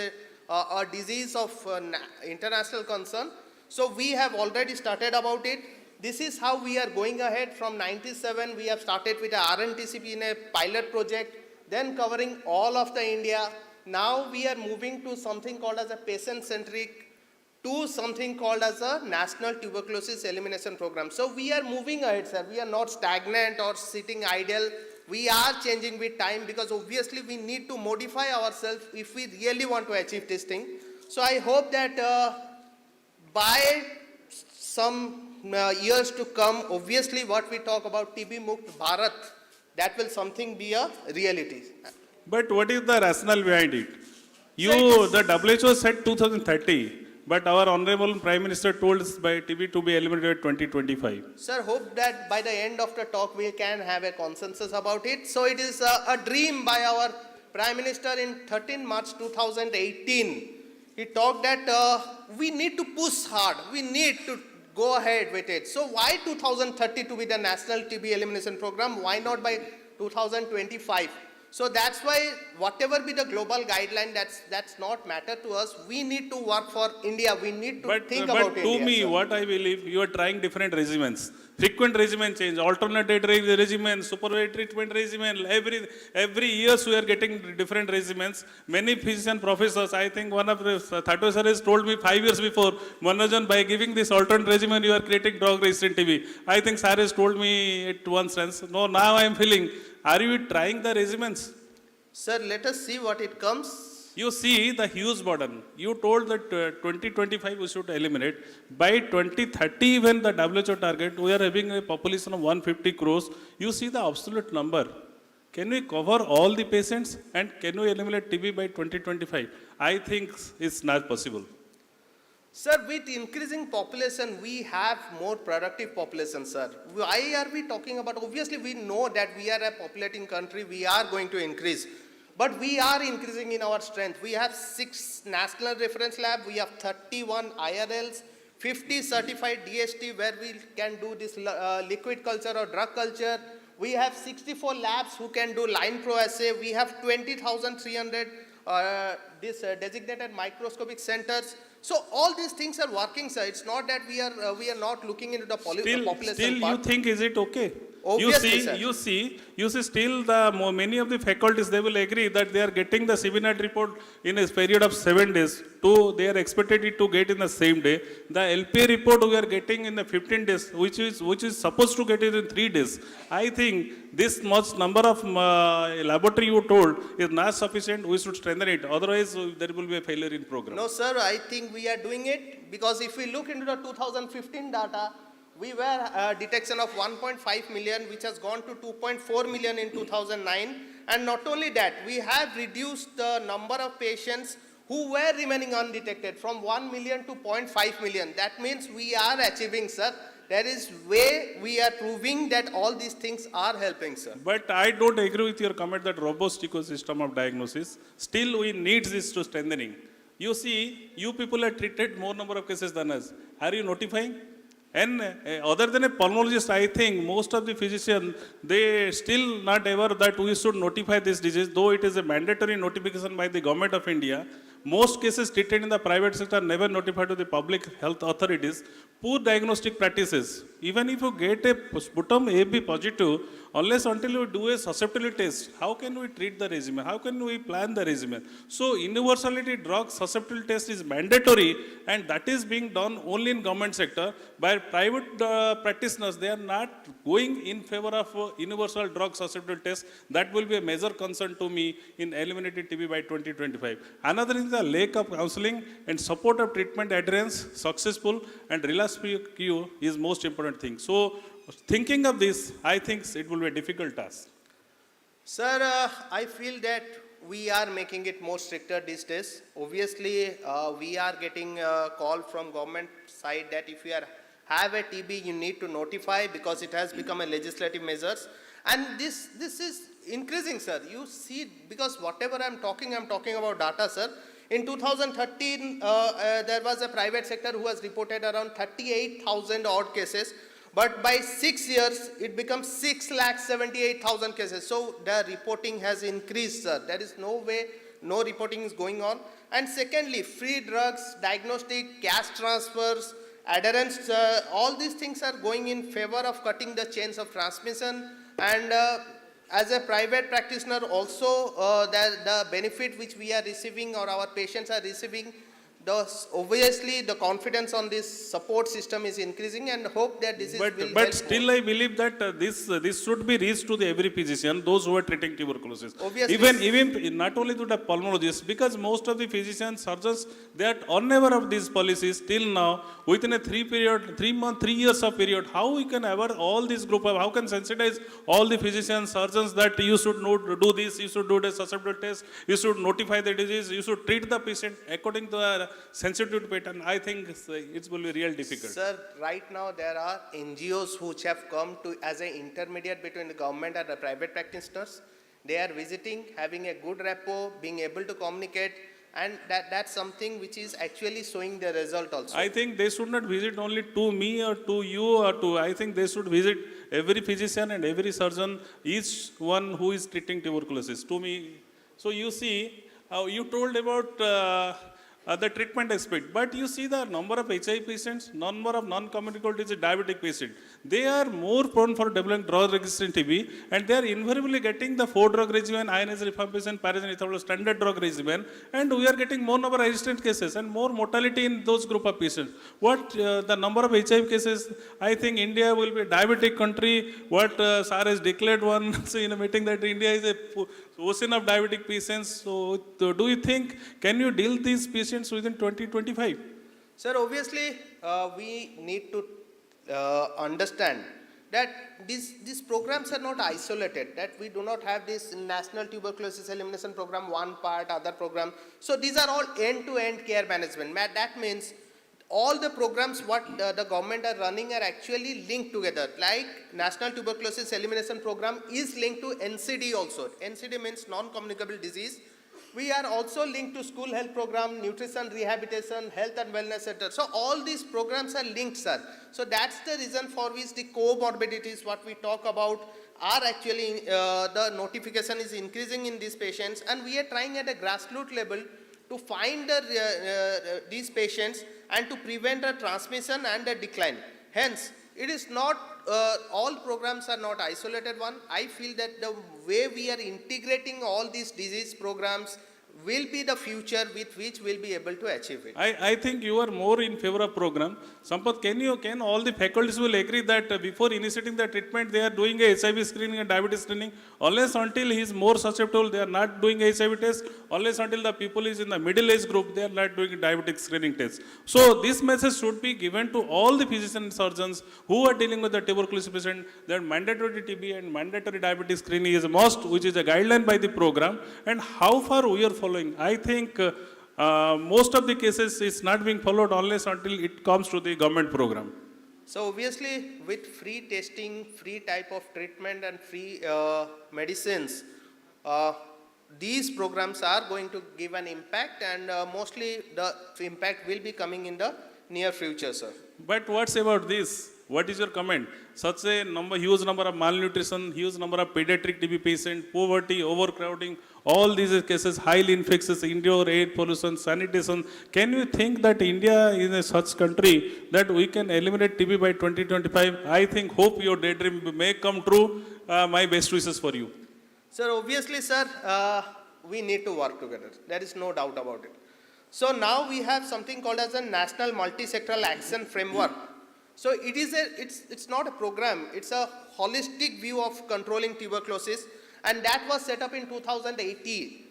a disease of international concern. So we have already started about it. This is how we are going ahead. From 97, we have started with a RNTCP in a pilot project, then covering all of the India. Now we are moving to something called as a patient-centric, to something called as a National Tuberculosis Elimination Program. So we are moving ahead, sir. We are not stagnant or sitting idle. We are changing with time, because obviously we need to modify ourselves if we really want to achieve this thing. So I hope that by some years to come, obviously what we talk about TB Mukt Bharat, that will something be a reality. But what is the rationale behind it? The WHO said 2030, but our Honorable Prime Minister told us by TB to be eliminated 2025. Sir, hope that by the end of the talk we can have a consensus about it. So it is a dream by our Prime Minister in 13 March 2018. He talked that we need to push hard, we need to go ahead with it. So why 2030 to be the National TB Elimination Program? Why not by 2025? So that's why whatever be the global guideline, that's not matter to us. We need to work for India. We need to think about India. But to me, sir, what I believe, you are trying different regimens. Frequent regimen change, alternate regimen, supervised treatment regimen. Every year we are getting different regimens. Many physician professors, I think one of the Thato sir has told me 5 years before, Manojan, by giving this alternate regimen, you are creating drug-resistant TB. I think sir has told me at one sense. No, now I am feeling, are you trying the regimens? Sir, let us see what it comes. You see the huge burden. You told that 2025 we should eliminate. By 2030, when the WHO target, we are having a population of 150 crores. You see the absolute number. Can we cover all the patients and can we eliminate TB by 2025? I think it's not possible. Sir, with increasing population, we have more productive population, sir. Why are we talking about? Obviously, we know that we are a populating country. We are going to increase. But we are increasing in our strength. We have 6 national reference labs. We have 31 IRLs, 50 certified DST where we can do this liquid culture or drug culture. We have 64 labs who can do line pro assay. We have 20,300 designated microscopic centers. So all these things are working, sir. It's not that we are not looking into the population Still, part. you think is it okay? Obviously, sir. You see, still many of the faculties, they will agree that they are getting the CBNAT report in a period of 7 days. They are expected it to get in the same day. The LPA report we are getting in the 15 days, which is supposed to get it in 3 days. I think this much number of laboratory you told is not sufficient. We should strengthen it. Otherwise, there will be a failure in program. No, sir. I think we are doing it because if we look into the 2015 data, we were detection of 1.5 million, which has gone to 2.4 million in 2009. And not only that, we have reduced the number of patients who were remaining undetected from 1 million to 0.5 million. That means we are achieving, sir. There is way we are proving that all these things are helping, sir. But I don't agree with your comment that robust ecosystem of diagnosis. Still, we need this to strengthening. You see, you people have treated more number of cases than us. Are you notifying? And other than a pulmonologist, I think most of the physicians, they still not aware that we should notify this disease, though it is a mandatory notification by the government of India. Most cases treated in the private sector are never notified to the public health authorities. Poor diagnostic practices. Even if you get a sputum AB positive, unless until you do a susceptibility test, how can we treat the regimen? How can we plan the regimen? So universality drug susceptibility test is mandatory, and that is being done only in government sector. By private practitioners, they are not going in favor of universal drug susceptibility test. That will be a major concern to me in eliminating TB by 2025. Another is the lack of counseling and support of treatment adherence, successful and relapse queue is most important thing. So thinking of this, I think it will be a difficult task. Sir, I feel that we are making it more stricter these days. Obviously, we are getting a call from government side that if you have a TB, you need to notify because it has become a legislative measures. And this is increasing, sir. You see, because whatever I'm talking about data, sir. In 2013, there was a private sector who has reported around 38,000 odd cases. But by 6 years, it becomes 6,78,000 cases. So the reporting has increased, sir. There is no way, no reporting is going on. And secondly, free drugs, diagnostic, cash transfers, adherence, all these things are going in favor of cutting the chains of transmission. And as a private practitioner also, the benefit which we are receiving or our patients are receiving, obviously the confidence on this support system is increasing and hope that this will help. But still more. I believe that this should be reached to every physician, those who are treating tuberculosis. Obviously. Even not only to the pulmonologists, because most of the physicians, surgeons, they are unaware of these policies till now. Within a 3 years of period, how we can aware all this group of, how can sensitize all the physicians, surgeons that you should do this, you should do the susceptibility test, you should notify the disease, you should treat the patient according to the sensitivity pattern. I think it will be real difficult. Sir, right now there are NGOs which have come to as an intermediate between the government and the private practitioners. They are visiting, having a good rapport, being able to communicate, and that's something which is actually showing the result also. I think they should not visit only to me or to you or to, I think they should visit every physician and every surgeon, each one who is treating tuberculosis to me. So you see, you told about the treatment aspect, but you see the number of HIV patients, number of non-communicable disease diabetic patients. they are more prone for developing drug-resistant TB, and they are invariably getting the 4-drug regimen, ionized rifampicin, pyrazine, ethanol, standard drug regimen, and we are getting more number of resistant cases and more mortality in those group of patients. What the number of HIV cases, I think India will be a diabetic country. What SAR has declared once in a meeting that India is a ocean of diabetic patients. So do you think, can you deal these patients within 2025? Sir, obviously, we need to understand that these programs are not isolated, that we do not have this National Tuberculosis Elimination Program, one part, other program. So these are all end-to-end care management. That means all the programs what the government are running are actually linked together. Like National Tuberculosis Elimination Program is linked to NCD also. NCD means non-communicable disease. We are also linked to school health program, nutrition, rehabilitation, health and wellness center. So all these programs are linked, sir. So that's the reason for which the comorbidities, what we talk about, are actually, the notification is increasing in these patients, and we are trying at a grassroots level to find these patients and to prevent a transmission and a decline. Hence, it is not, all programs are not isolated one. I feel that the way we are integrating all these disease programs will be the future with which we'll be able to achieve it. I think you are more in favor of program. Sampath, can all the faculties will agree that before initiating the treatment, they are doing a HIV screening and diabetes screening? Unless until he is more susceptible, they are not doing HIV test. Unless until the people is in the middle age group, they are not doing diabetic screening test. So this message should be given to all the physicians and surgeons who are dealing with the tuberculosis patient, that mandatory TB and mandatory diabetes screening is a must, which is a guideline by the program. And how far we are following? I think most of the cases is not being followed unless until it comes to the government program. So obviously, with free testing, free type of treatment and free medicines, these programs are going to give an impact, and mostly the impact will be coming in the near future, sir. But what's about this? What is your comment? Such a huge number of malnutrition, huge number of pediatric TB patients, poverty, overcrowding, all these cases, highly infectious, indoor air pollution, sanitation. Can you think that India is a such country that we can eliminate TB by 2025? I think, hope your daydream may come true. My best wishes for you. Sir, obviously, sir, we need to work together. There is no doubt about it. So now we have something called as a National Multi-Sectoral Action Framework. So it's not a program, it's a holistic view of controlling tuberculosis, and that was set up in 2018.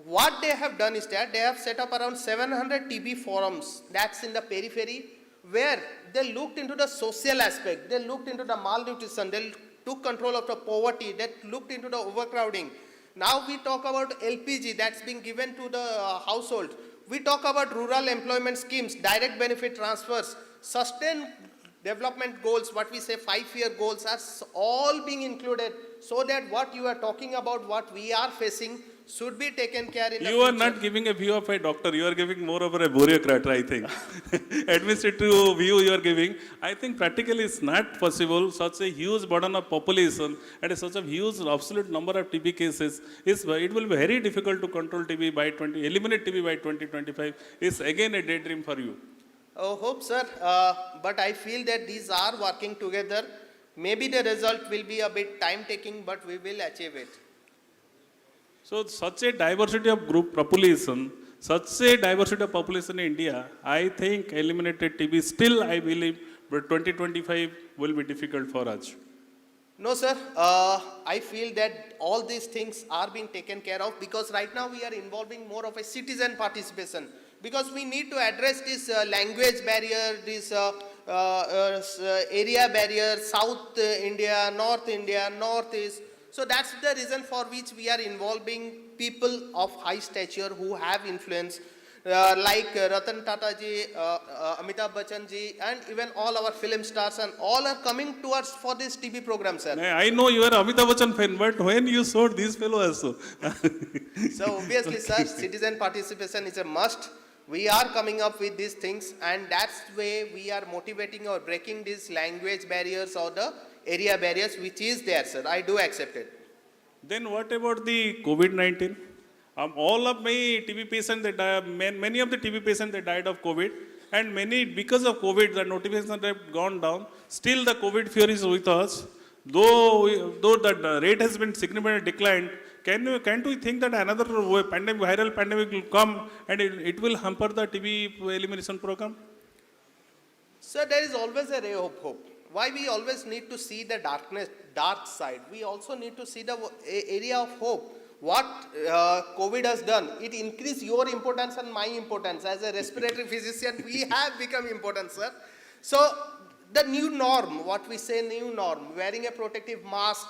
What they have done is that they have set up around 700 TB forums, that's in the periphery, where they looked into the social aspect, they looked into the malnutrition, they took control of the poverty, they looked into the overcrowding. Now we talk about LPG that's being given to the household. We talk about rural employment schemes, direct benefit transfers, sustained development goals, what we say 5-year goals, are all being included, so that what you are talking about, what we are facing, should be taken care in the You are future. not giving a view of a doctor, you are giving more of a bureaucrat, I think. Administrative view you are giving. I think practically it's not possible. Such a huge burden of population and such a huge absolute number of TB cases, it will be very difficult to control TB by eliminate TB by 2025. It's again a daydream for you. Oh, hope, sir. But I feel that these are working together. Maybe the result will be a bit time-taking, but we will achieve it. So, such a diversity of group population, such a diversity of population in India, I think eliminated TB still, I believe, but 2025 will be difficult for us. No, sir. I feel that all these things are being taken care of, because right now we are involving more of a citizen participation. Because we need to address this language barrier, this area barrier, South India, Northeast. So that's the reason for which we are involving people of high stature who have influence, like Ratan Tata ji, Amitabh Bachchan ji, and even all our film stars, and all are coming to us for this TB program, sir. I know you are Amitabh Bachchan fan, but when you saw these fellows also. So obviously, sir, citizen participation is a must. We are coming up with these things, and that's the way we are motivating or breaking these language barriers or the area barriers, which is there, sir. I do accept it. Then what about the COVID-19? All of my TB patients, many of the TB patients that died of COVID, and many, because of COVID, the notifications have gone down. Still the COVID fear is with us. Though the rate has been significantly declined, can't we think that another pandemic, viral pandemic will come and it will hamper the TB elimination program? Sir, there is always a ray of hope. Why we always need to see the dark side? We also need to see the area of hope. What COVID has done, it increased your importance and my importance. As a respiratory physician, we have become important, sir. So, the new norm, what we say new norm, wearing a protective mask,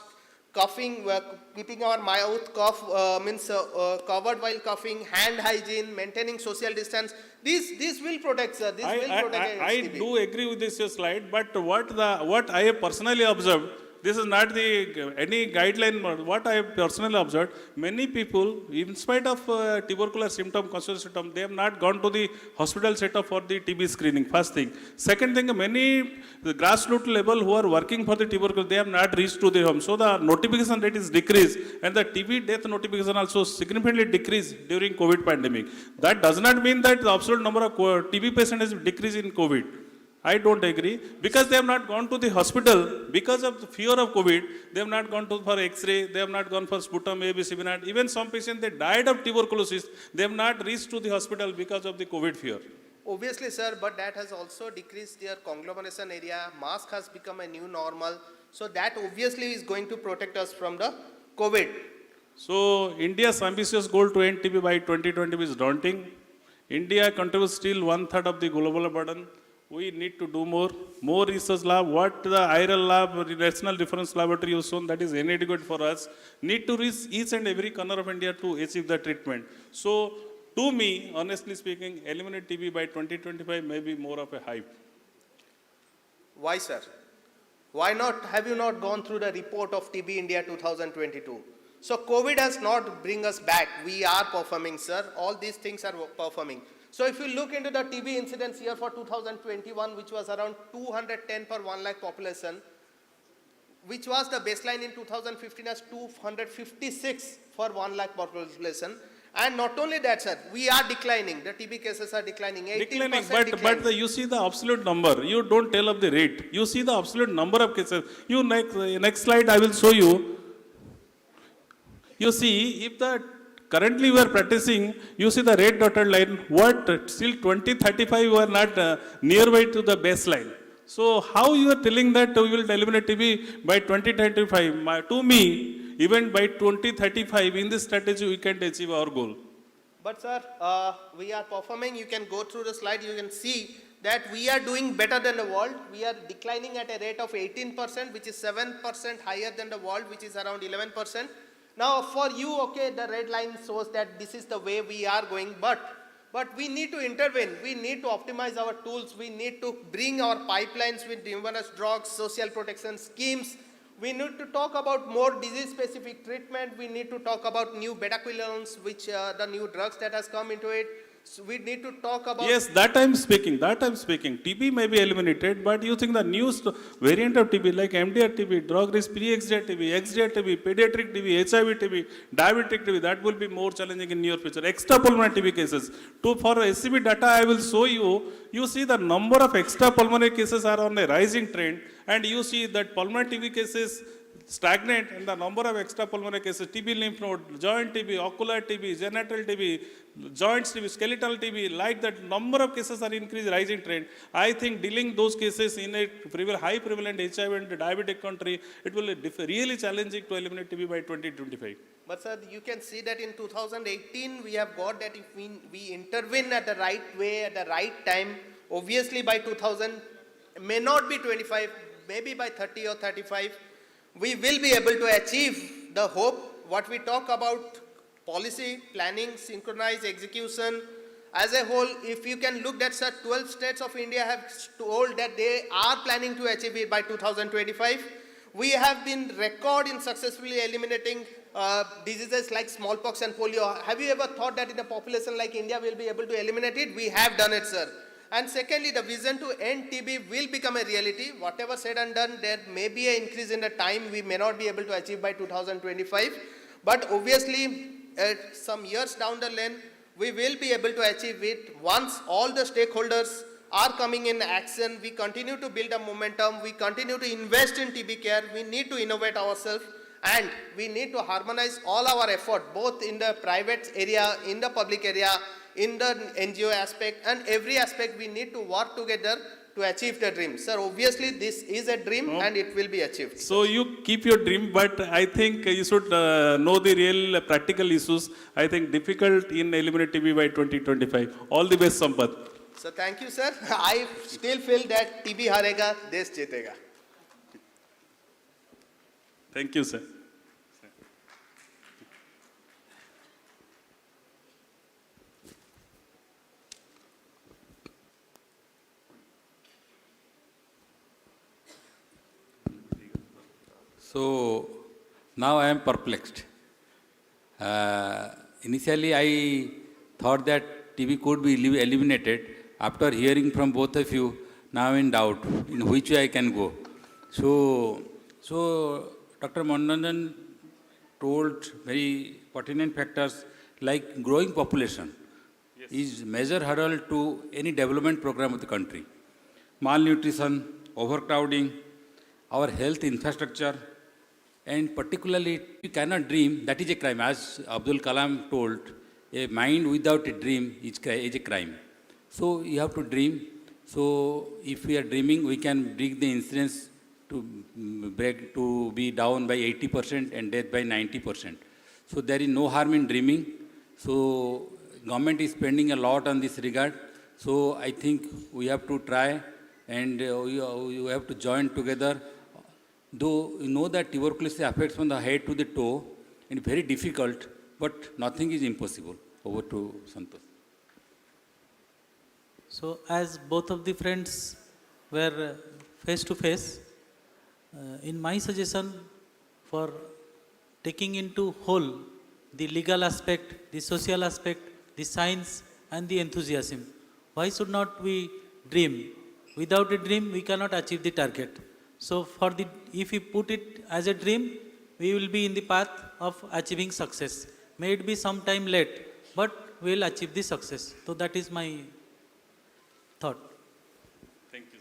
coughing, keeping our mouth covered while coughing, hand hygiene, maintaining social distance, this will protect, sir. This will protect I TB. do agree with this slide, but what I have personally observed, this is not any guideline. What I have personally observed, many people, in spite of tubercular symptom, constitutional symptom, they have not gone to the hospital setup for the TB screening. First thing. Second thing, many the grassroots level who are working for the tuberculosis, they have not reached to the home. So the notification rate is decreased, and the TB death notification also significantly decreased during COVID pandemic. That does not mean that the absolute number of TB patients has decreased in COVID. I don't agree, because they have not gone to the hospital because of the fear of COVID. They have not gone for X-ray. They have not gone for sputum, ABC, not. Even some patients, they died of tuberculosis. They have not reached to the hospital because of the COVID fear. Obviously, sir, but that has also decreased their conglomeration area. Mask has become a new normal. So that obviously is going to protect us from the COVID. So India's ambitious goal to end TB by 2020 is daunting. India contributes still 1/3 of the global burden. We need to do more research lab. What the IRL lab, National Reference Laboratory has shown, that is inadequate for us. Need to reach each and every corner of India to achieve the treatment. So, to me, honestly speaking, eliminate TB by 2025 may be more of a hype. Why, sir? Why not? Have you not gone through the report of TB India 2022? So COVID has not bring us back. We are performing, sir. All these things are performing. So if you look into the TB incidence here for 2021, which was around 210 per 1 lakh population, which was the baseline in 2015 as 256 for 1 lakh population. And not only that, sir, we are declining. The TB cases are declining. 18% decline. But you see the absolute number. You don't tell of the rate. You see the absolute number of cases. You next slide I will show you. You see, if the currently we are practicing, you see the red dotted line, what still 2035 we are not nearby to the baseline. So how you are telling that we will eliminate TB by 2025? To me, even by 2035 in this strategy we can achieve our goal. But sir, we are performing. You can go through the slide. You can see that we are doing better than the world. We are declining at a rate of 18%, which is 7% higher than the world, which is around 11%. Now for you, okay, the red line shows that this is the way we are going, but we need to intervene. We need to optimize our tools. We need to bring our pipelines with numerous drugs, social protection schemes. We need to talk about more disease-specific treatment. We need to talk about new betaquilones, which the new drugs that has come into it. So we need to talk about... Yes, that I am speaking. TB may be eliminated, but you think the new variant of TB like MDR TB, drug risk pre-XDR TB, XDR TB, pediatric TB, HIV TB, diabetic TB, that will be more challenging in near future. Extrapulmonary TB cases. For SCB data, I will show you. You see the number of extrapulmonary cases are on a rising trend, and you see that pulmonary TB cases stagnant, and the number of extrapulmonary cases, TB lymph node, joint TB, ocular TB, genital TB, joints TB, skeletal TB, like that number of cases are increasing, rising trend. I think dealing those cases in a high prevalent HIV and diabetic country, it will be really challenging to eliminate TB by 2025. But sir, you can see that in 2018, we have got that if we intervene at the right way, at the right time, obviously by 2000, may not be 25, maybe by 30 or 35, we will be able to achieve the hope. What we talk about, policy, planning, synchronized execution, as a whole, if you can look at, sir, 12 states of India have told that they are planning to achieve it by 2025. We have been record in successfully eliminating diseases like smallpox and polio. Have you ever thought that in a population like India will be able to eliminate it? We have done it, sir. And secondly, the vision to end TB will become a reality. Whatever said and done, there may be an increase in the time we may not be able to achieve by 2025. But obviously, some years down the line, we will be able to achieve it once all the stakeholders are coming in action. We continue to build a momentum. We continue to invest in TB care. We need to innovate ourselves, and we need to harmonize all our effort, both in the private area, in the public area, in the NGO aspect, and every aspect we need to work together to achieve the dream. Sir, obviously this is a dream and it will be achieved. So you keep your dream, but I think you should know the real practical issues. I think difficult in eliminate TB by 2025. All the best, Sampath. So thank you, sir. I still feel that TB harega, desh jeetega. Thank you, sir. So now I am perplexed. Initially, I thought that TB could be eliminated. After hearing from both of you, now I'm in doubt in which way I can go. So Dr. Mananjan told very pertinent factors like growing population is major hurdle to any development program of the country. Malnutrition, overcrowding, our health infrastructure, and particularly you cannot dream, that is a crime. As Abdul Kalam told, a mind without a dream is a crime. So you have to dream. So if we are dreaming, we can bring the incidence to be down by 80% and death by 90%. So there is no harm in dreaming. So government is spending a lot on this regard. So I think we have to try, and we have to join together. Though you know that tuberculosis affects from the head to the toe, and very difficult, but nothing is impossible. Over to Santosh. So as both of the friends were face to face, in my suggestion for taking into whole the legal aspect, the social aspect, the science and the enthusiasm, why should not we dream? Without a dream, we cannot achieve the target. So if we put it as a dream, we will be in the path of achieving success. May it be some time late, but we will achieve the success. So that is my thought. Thank you.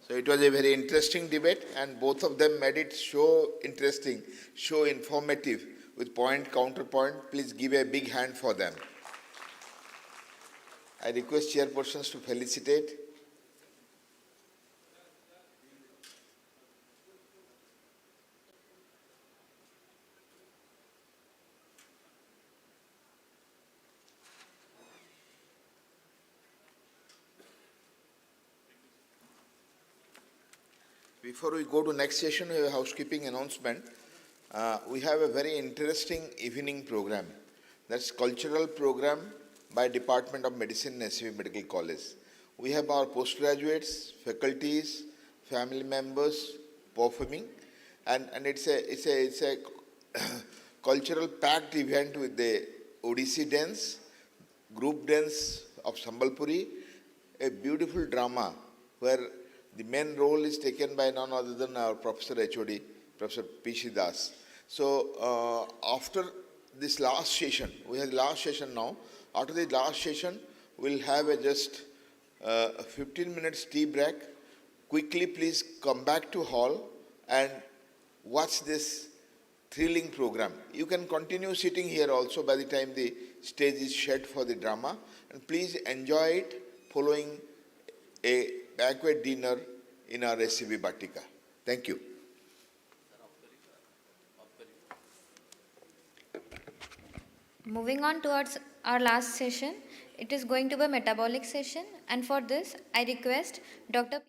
So it was a very interesting debate, and both of them made it so interesting, so informative, with point, counterpoint. Please give a big hand for them. I request chairpersons to felicitate. Before we go to next session, we have a housekeeping announcement. We have a very interesting evening program. That's cultural program by Department of Medicine, SCV Medical College. We have our postgraduates, faculties, family members performing, and it's a cultural packed event with the Odissi dance, group dance of Sambalpuri, a beautiful drama where the main role is taken by none other than our Professor HOD, Professor P. Das. So after this last session, we have the last session now. After the last session, we'll have just 15 minutes tea break. Quickly, please come back to hall and watch this thrilling program. You can continue sitting here also by the time the stage is set for the drama. And please enjoy it following a banquet dinner in our SCB Batika. Thank you. Moving on towards our last session, it is going to be a metabolic session, and for this I request Dr.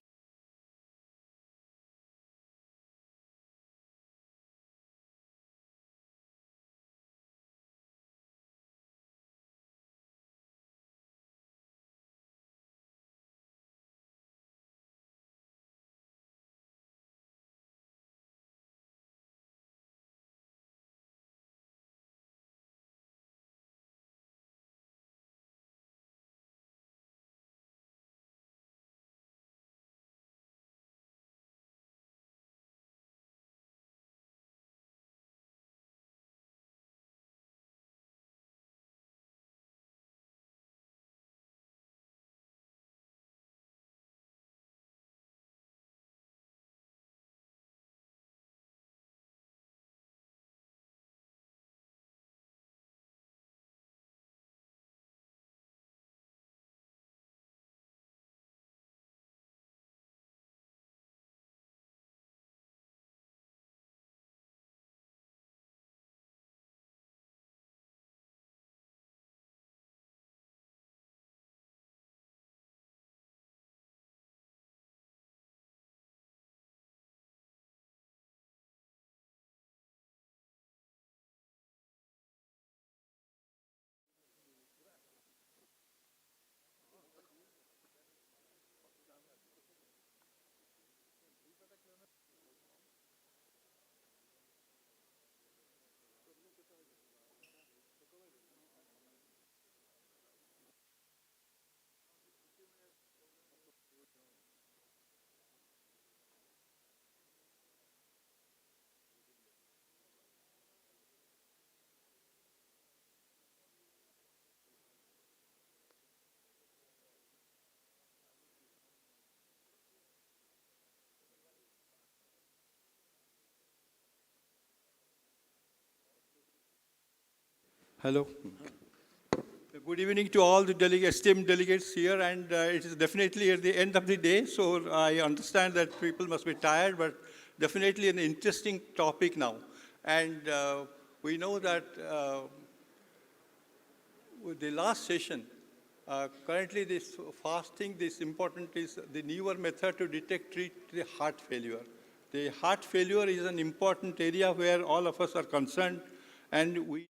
Hello. Good evening to all the esteemed delegates here, and it is definitely at the end of the day, so I understand that people must be tired, but definitely an interesting topic now. And we know that with the last session, currently this fasting, this important is the newer method to treat the heart failure. The heart failure is an important area where all of us are concerned, and we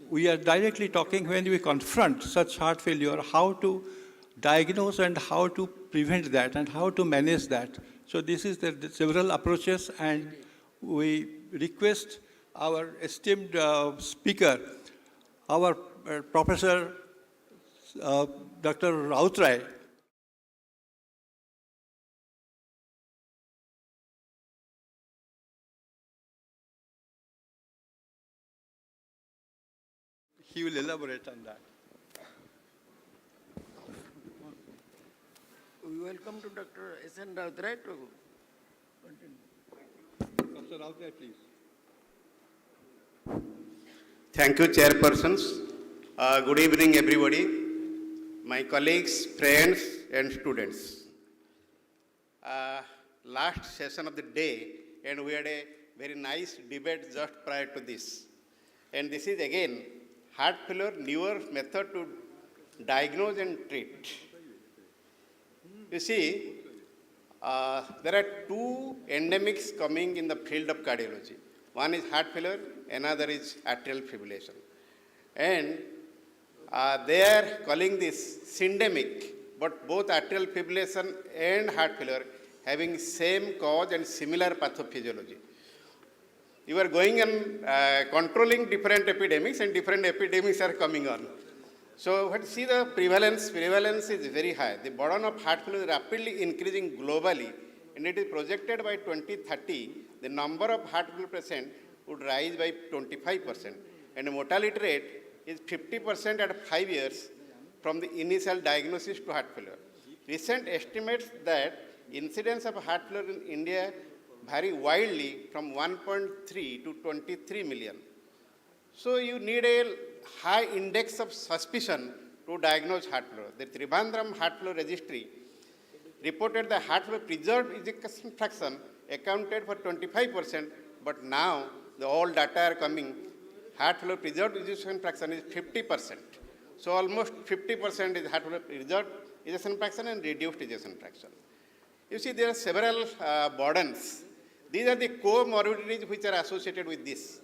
we are directly talking when we confront such heart failure, how to diagnose and how to prevent that and how to manage that. So this is the several approaches, and we request our esteemed speaker, our Professor Dr. Rautrai. He will elaborate on that. We welcome to Dr. S.N. Rautrai to continue. Dr. Rautrai, please. Thank you, chairpersons. Good evening, everybody. My colleagues, friends, and students. Last session of the day, and we had a very nice debate just prior to this. And this is again heart failure, newer method to diagnose and treat. You see, there are two endemics coming in the field of cardiology. One is heart failure, another is atrial fibrillation. And they are calling this syndemic, but both atrial fibrillation and heart failure having same cause and similar pathophysiology. You are going and controlling different epidemics, and different epidemics are coming on. So what see the prevalence is very high. The burden of heart failure is rapidly increasing globally, and it is projected by 2030, the number of heart failure patients would rise by 25%, and the mortality rate is 50% at 5 years from the initial diagnosis to heart failure. Recent estimates that incidence of heart failure in India vary wildly from 1.3 to 23 million. So you need a high index of suspicion to diagnose heart failure. The Trivandrum Heart Failure Registry reported the heart failure preserved ejection fraction accounted for 25%, but now the all data are coming. Heart failure preserved ejection fraction is 50%. So almost 50% is heart failure preserved ejection fraction and reduced ejection fraction. You see, there are several burdens. These are the comorbidities which are associated with this.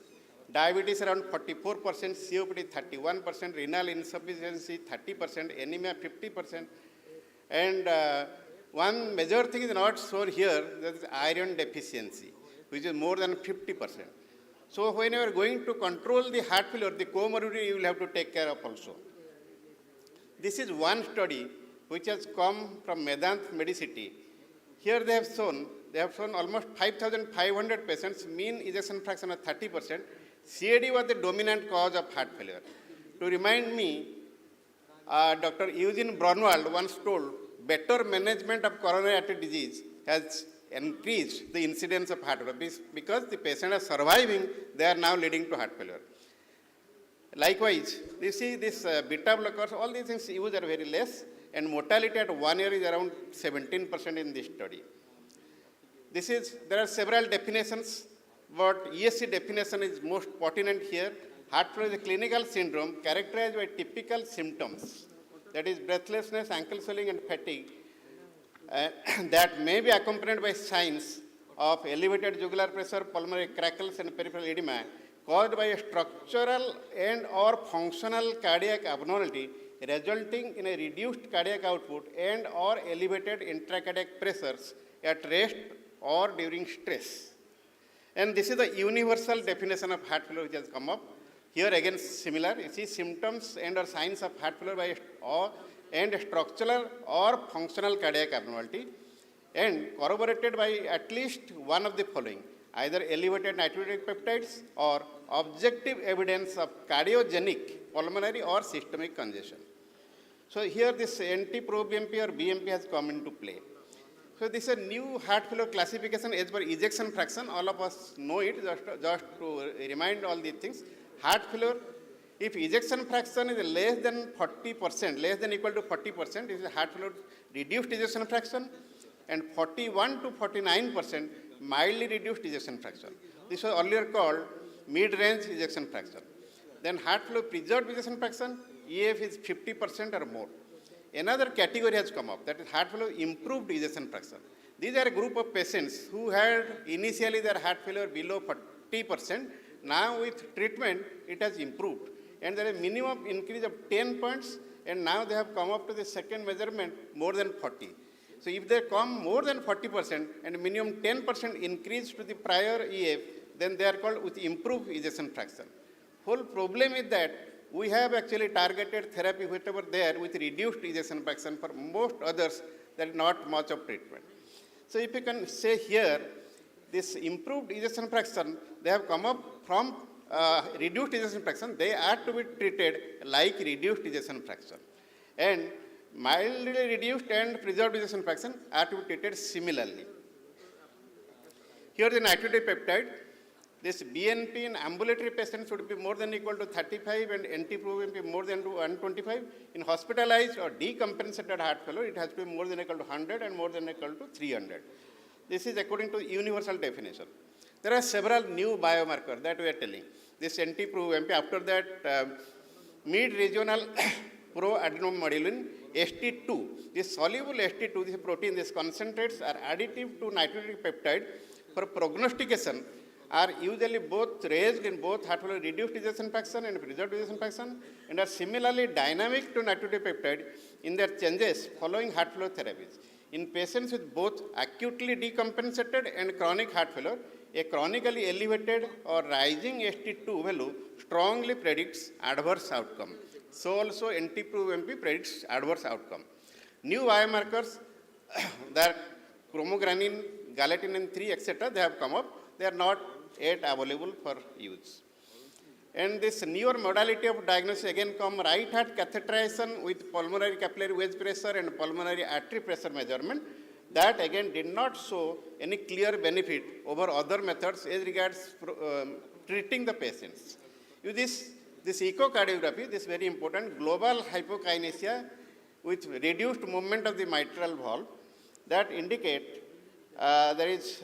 Diabetes around 44%, COPD 31%, renal insufficiency 30%, anemia 50%. And one major thing is not shown here, that is iron deficiency, which is more than 50%. So when you are going to control the heart failure, the comorbidity you will have to take care of also. This is one study which has come from Medant Medicity. Here they have shown almost 5,500 patients, mean ejection fraction of 30%. CAD was the dominant cause of heart failure. To remind me, Dr. Eugene Braunwald once told, better management of coronary artery disease has increased the incidence of heart failure. Because the patients are surviving, they are now leading to heart failure. Likewise, you see this beta blockers, all these things used are very less, and mortality at 1 year is around 17% in this study. There are several definitions, but ESC definition is most pertinent here. Heart failure is a clinical syndrome characterized by typical symptoms, that is breathlessness, ankle swelling, and fatigue, that may be accompanied by signs of elevated jugular pressure, pulmonary crackles, and peripheral edema caused by a structural and or functional cardiac abnormality resulting in a reduced cardiac output and or elevated intracardiac pressures at rest or during stress. And this is the universal definition of heart failure which has come up. Here again similar, you see symptoms and or signs of heart failure and structural or functional cardiac abnormality, and corroborated by at least one of the following, either elevated natriuretic peptides or objective evidence of cardiogenic pulmonary or systemic congestion. So here this NT-proBNP or BNP has come into play. So this is a new heart failure classification as per ejection fraction. All of us know it, just to remind all these things. Heart failure, if ejection fraction is less than 40%, less than equal to 40%, is a heart failure reduced ejection fraction, and 41 to 49% mildly reduced ejection fraction. This was earlier called mid-range ejection fraction. Then heart failure preserved ejection fraction, EF is 50% or more. Another category has come up, that is heart failure improved ejection fraction. These are a group of patients who had initially their heart failure below 40%. Now with treatment, it has improved. And there is a minimum increase of 10 points, and now they have come up to the second measurement more than 40. So if they come more than 40% and minimum 10% increase to the prior EF, then they are called with improved ejection fraction. Whole problem is that we have actually targeted therapy whatever there with reduced ejection fraction. For most others, there is not much of treatment. So if you can say here, this improved ejection fraction, they have come up from reduced ejection fraction, they are to be treated like reduced ejection fraction. And mildly reduced and preserved ejection fraction are to be treated similarly. Here the nitrogen peptide, this BNP in ambulatory patients should be more than equal to 35 and NT-proBNP more than 125. In hospitalized or decompensated heart failure, it has to be more than equal to 100 and more than equal to 300. This is according to universal definition. There are several new biomarkers that we are telling. This NT-proBNP, after that mid-regional proadenomodulin, ST2, this soluble ST2, this protein, these concentrates are additive to nitrogen peptide for prognostication, are usually both raised in both heart failure reduced ejection fraction and preserved ejection fraction, and are similarly dynamic to nitrogen peptide in their changes following heart failure therapies. In patients with both acutely decompensated and chronic heart failure, a chronically elevated or rising ST2 value strongly predicts adverse outcome. So also NT-proBNP predicts adverse outcome. New biomarkers, that chromogranin, galectin 3, etc., they have come up. They are not yet available for use. And this newer modality of diagnosis again come right heart catheterization with pulmonary capillary wedge pressure and pulmonary artery pressure measurement. That again did not show any clear benefit over other methods as regards treating the patients. This echocardiography, this very important, global hypokinesia with reduced movement of the mitral valve, that indicate there is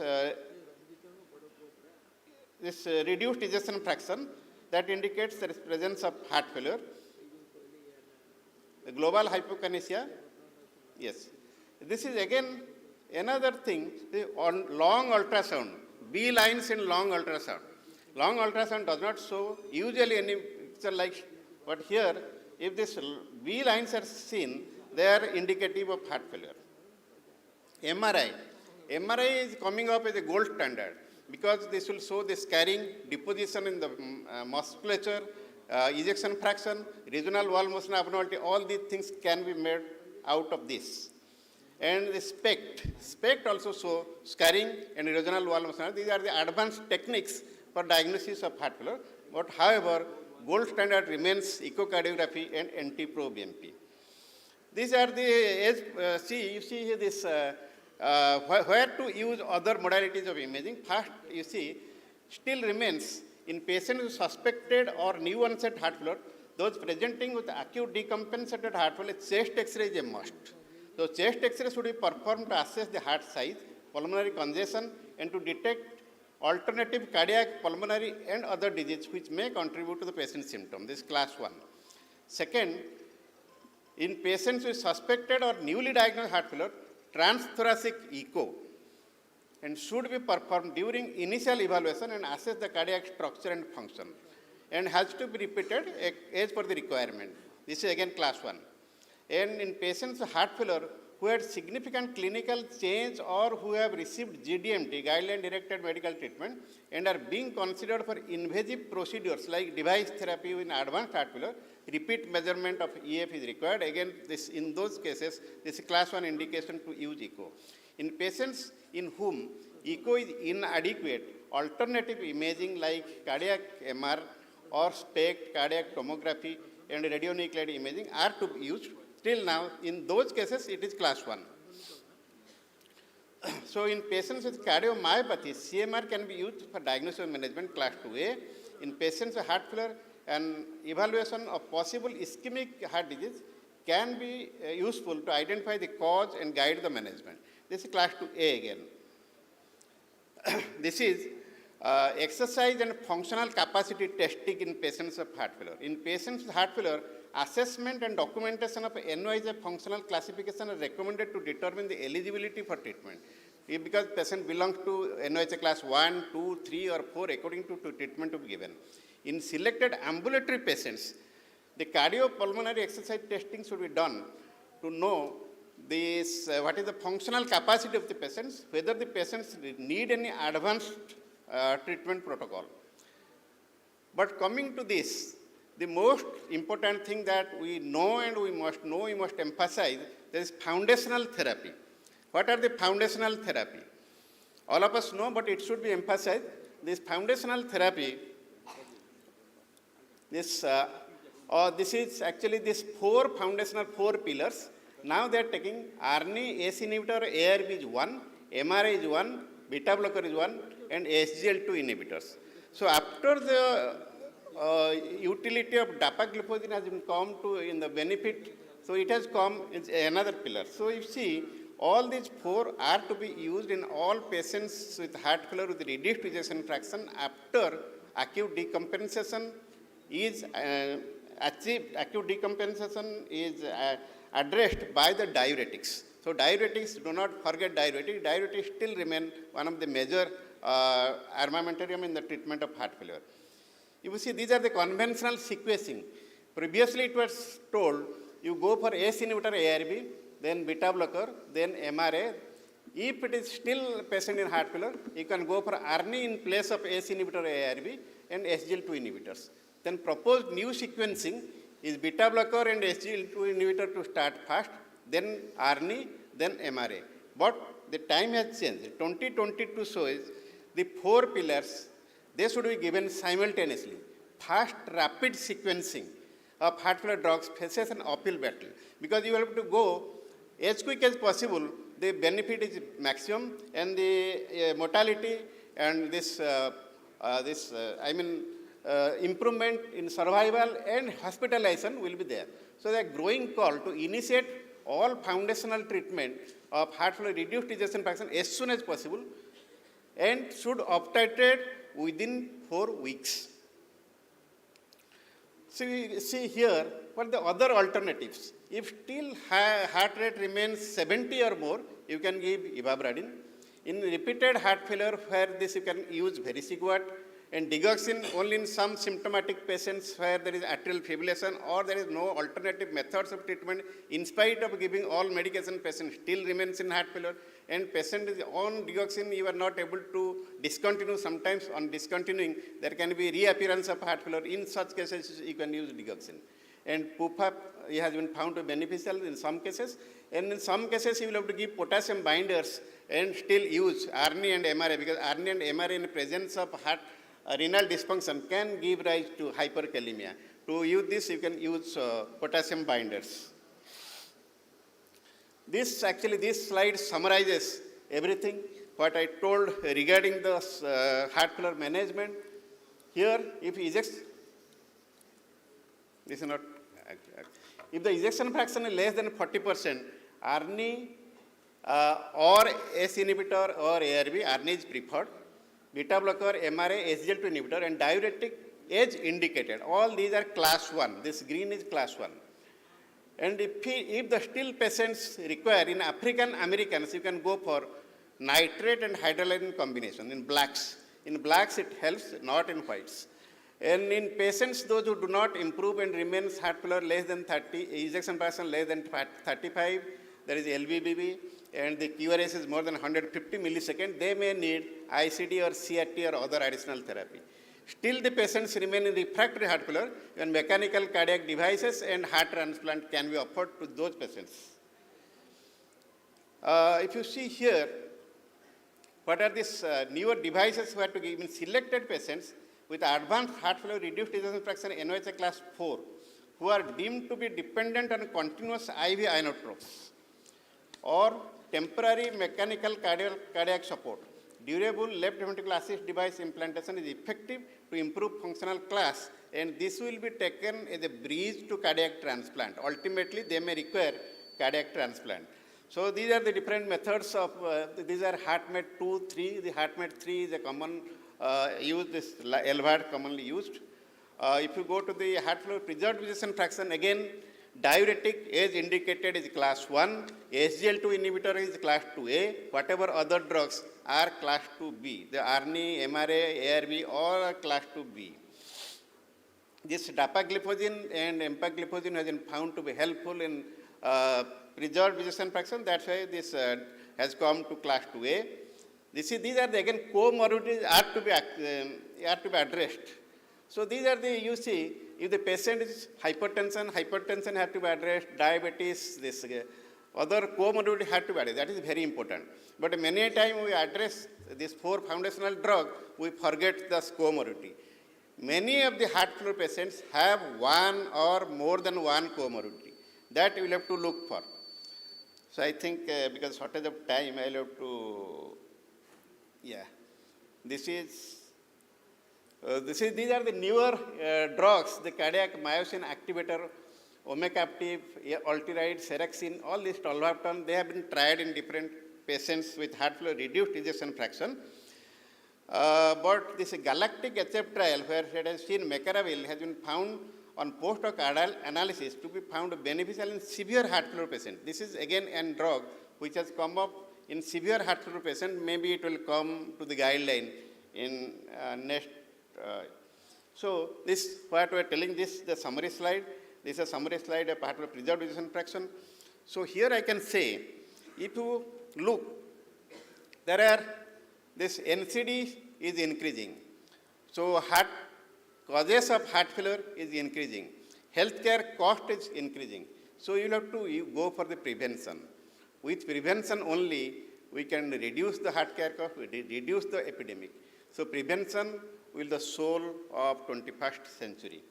this reduced ejection fraction that indicates there is presence of heart failure. The global hypokinesia, yes. This is again another thing, on long ultrasound, B lines in long ultrasound. Long ultrasound does not show usually any picture like, but here, if these B lines are seen, they are indicative of heart failure. MRI is coming up as a gold standard, because this will show the scarring, deposition in the musculature, ejection fraction, regional wall motion abnormality, all these things can be made out of this. And the SPECT also show scarring and regional wall motion. These are the advanced techniques for diagnosis of heart failure. But however, gold standard remains echocardiography and NT-proBNP. These are the, you see here this, where to use other modalities of imaging. First, you see, still remains in patients with suspected or new onset heart failure, those presenting with acute decompensated heart failure, chest X-ray is a must. So chest X-ray should be performed to assess the heart size, pulmonary congestion, and to detect alternative cardiac, pulmonary, and other diseases which may contribute to the patient's symptom. This is class 1. Second, in patients with suspected or newly diagnosed heart failure, transthoracic echo and should be performed during initial evaluation and assess the cardiac structure and function, and has to be repeated as per the requirement. This is again class 1. And in patients with heart failure who had significant clinical change or who have received GDMT, guideline directed medical treatment, and are being considered for invasive procedures like device therapy in advanced heart failure, repeat measurement of EF is required. Again, in those cases, this is class 1 indication to use echo. In patients in whom echo is inadequate, alternative imaging like cardiac MR or SPECT, cardiac tomography, and radionuclide imaging are to be used. Till now, in those cases, it is class 1. So in patients with cardiomyopathy, CMR can be used for diagnosis and management class 2A. In patients with heart failure, an evaluation of possible ischemic heart disease can be useful to identify the cause and guide the management. This is class 2A again. This is exercise and functional capacity testing in patients of heart failure. In patients with heart failure, assessment and documentation of NOIJ functional classification are recommended to determine the eligibility for treatment. Because patient belongs to NOIJ class 1, 2, 3 or 4 according to treatment to be given. In selected ambulatory patients, the cardiopulmonary exercise testing should be done to know this, what is the functional capacity of the patients, whether the patients need any advanced treatment protocol. But coming to this, the most important thing that we know and we must emphasize, there is foundational therapy. What are the foundational therapy? All of us know, but it should be emphasized. This foundational therapy, this is actually this four pillars. Now they are taking RNA, ACE inhibitor, ARB is 1, MRA is 1, beta blocker is 1, and SGL2 inhibitors. So after the utility of dapagliflozin has been come to in the benefit, so it has come in another pillar. So you see, all these four are to be used in all patients with heart failure with reduced ejection fraction after acute decompensation is achieved. Acute decompensation is addressed by the diuretics. So diuretics, do not forget diuretics. Diuretics still remain one of the major armamentarium in the treatment of heart failure. You will see these are the conventional sequencing. Previously it was told you go for ACE inhibitor ARB, then beta blocker, then MRA. If it is still patient in heart failure, you can go for ARNI in place of ACE inhibitor ARB and SGL2 inhibitors. Then proposed new sequencing is beta blocker and SGL2 inhibitor to start first, then ARNI, then MRA. But the time has changed. 2022 shows the four pillars, they should be given simultaneously. Fast, rapid sequencing of heart failure drugs faces an uphill battle because you have to go as quick as possible. The benefit is maximum and the mortality and improvement in survival and hospitalization will be there. So the growing call to initiate all foundational treatment of heart failure reduced ejection fraction as soon as possible and should uptitrate within 4 weeks. See here, what are the other alternatives? If still heart rate remains 70 or more, you can give ivabradine. In repeated heart failure, where this you can use vericiguat and digoxin only in some symptomatic patients where there is atrial fibrillation or there is no alternative methods of treatment. In spite of giving all medication, patient still remains in heart failure and patient is on digoxin, you are not able to discontinue. Sometimes on discontinuing, there can be reappearance of heart failure. In such cases, you can use digoxin. And PUFA has been found to be beneficial in some cases. And in some cases, you will have to give potassium binders and still use ARNI and MRA because ARNI and MRA in the presence of heart renal dysfunction can give rise to hyperkalemia. To use this, you can use potassium binders. This slide summarizes everything what I told regarding the heart failure management. Here, if the ejection fraction is less than 40%, ARNI or ACE inhibitor or ARB, ARNI is preferred. Beta blocker, MRA, SGL2 inhibitor, and diuretic is indicated. All these are class 1. This green is class 1. And if the still patients require, in African Americans, you can go for nitrate and hydrolyzine combination in blacks. In blacks, it helps, not in whites. And in patients, those who do not improve and remains heart failure less than 30, ejection fraction less than 35, there is LVBB, and the QRS is more than 150 milliseconds, they may need ICD or CRT or other additional therapy. Still, the patients remain in refractory heart failure, and mechanical cardiac devices and heart transplant can be offered to those patients. If you see here, what are these newer devices were to give in selected patients with advanced heart failure, reduced ejection fraction, NOHA class 4, who are deemed to be dependent on continuous IV inotropes or temporary mechanical cardiac support. Durable left ventricular assist device implantation is effective to improve functional class, and this will be taken as a bridge to cardiac transplant. Ultimately, they may require cardiac transplant. So these are the different methods of, these are HeartMate 2, 3. The HeartMate 3 is a common used, this LVAD commonly used. If you go to the heart failure preserved ejection fraction, again, diuretic as indicated is class 1, SGL2 inhibitor is class 2A, whatever other drugs are class 2B. The ARNI, MRA, ARB, all are class 2B. This dapagliflozin and empagliflozin has been found to be helpful in preserved ejection fraction. That's why this has come to class 2A. These are the, again, comorbidities are to be addressed. So these are the, you see, if the patient is hypertension have to be addressed, diabetes, this other comorbidity have to be addressed. That is very important. But many a time we address this 4 foundational drug, we forget the comorbidity. Many of the heart failure patients have one or more than one comorbidity. That you will have to look for. So I think because shortage of time, I will have to, these are the newer drugs, the cardiac myosin activator, omecamtiv, ultiride, serexin, all these tolvaptan, they have been tried in different patients with heart failure reduced ejection fraction. But this galactic HF trial, where it has seen mecaravil, has been found on post-hoc analysis to be found beneficial in severe heart failure patients. This is again a drug which has come up in severe heart failure patients. Maybe it will come to the guideline in next. So this, what we are telling this, the summary slide. This is a summary slide of heart failure preserved ejection fraction. So here I can say, if you look, there are, this NCD is increasing. So causes of heart failure is increasing. Healthcare cost is increasing. So you have to go for the prevention. With prevention only, we can reduce the healthcare cost, reduce the epidemic. So prevention will be the soul of 21st century.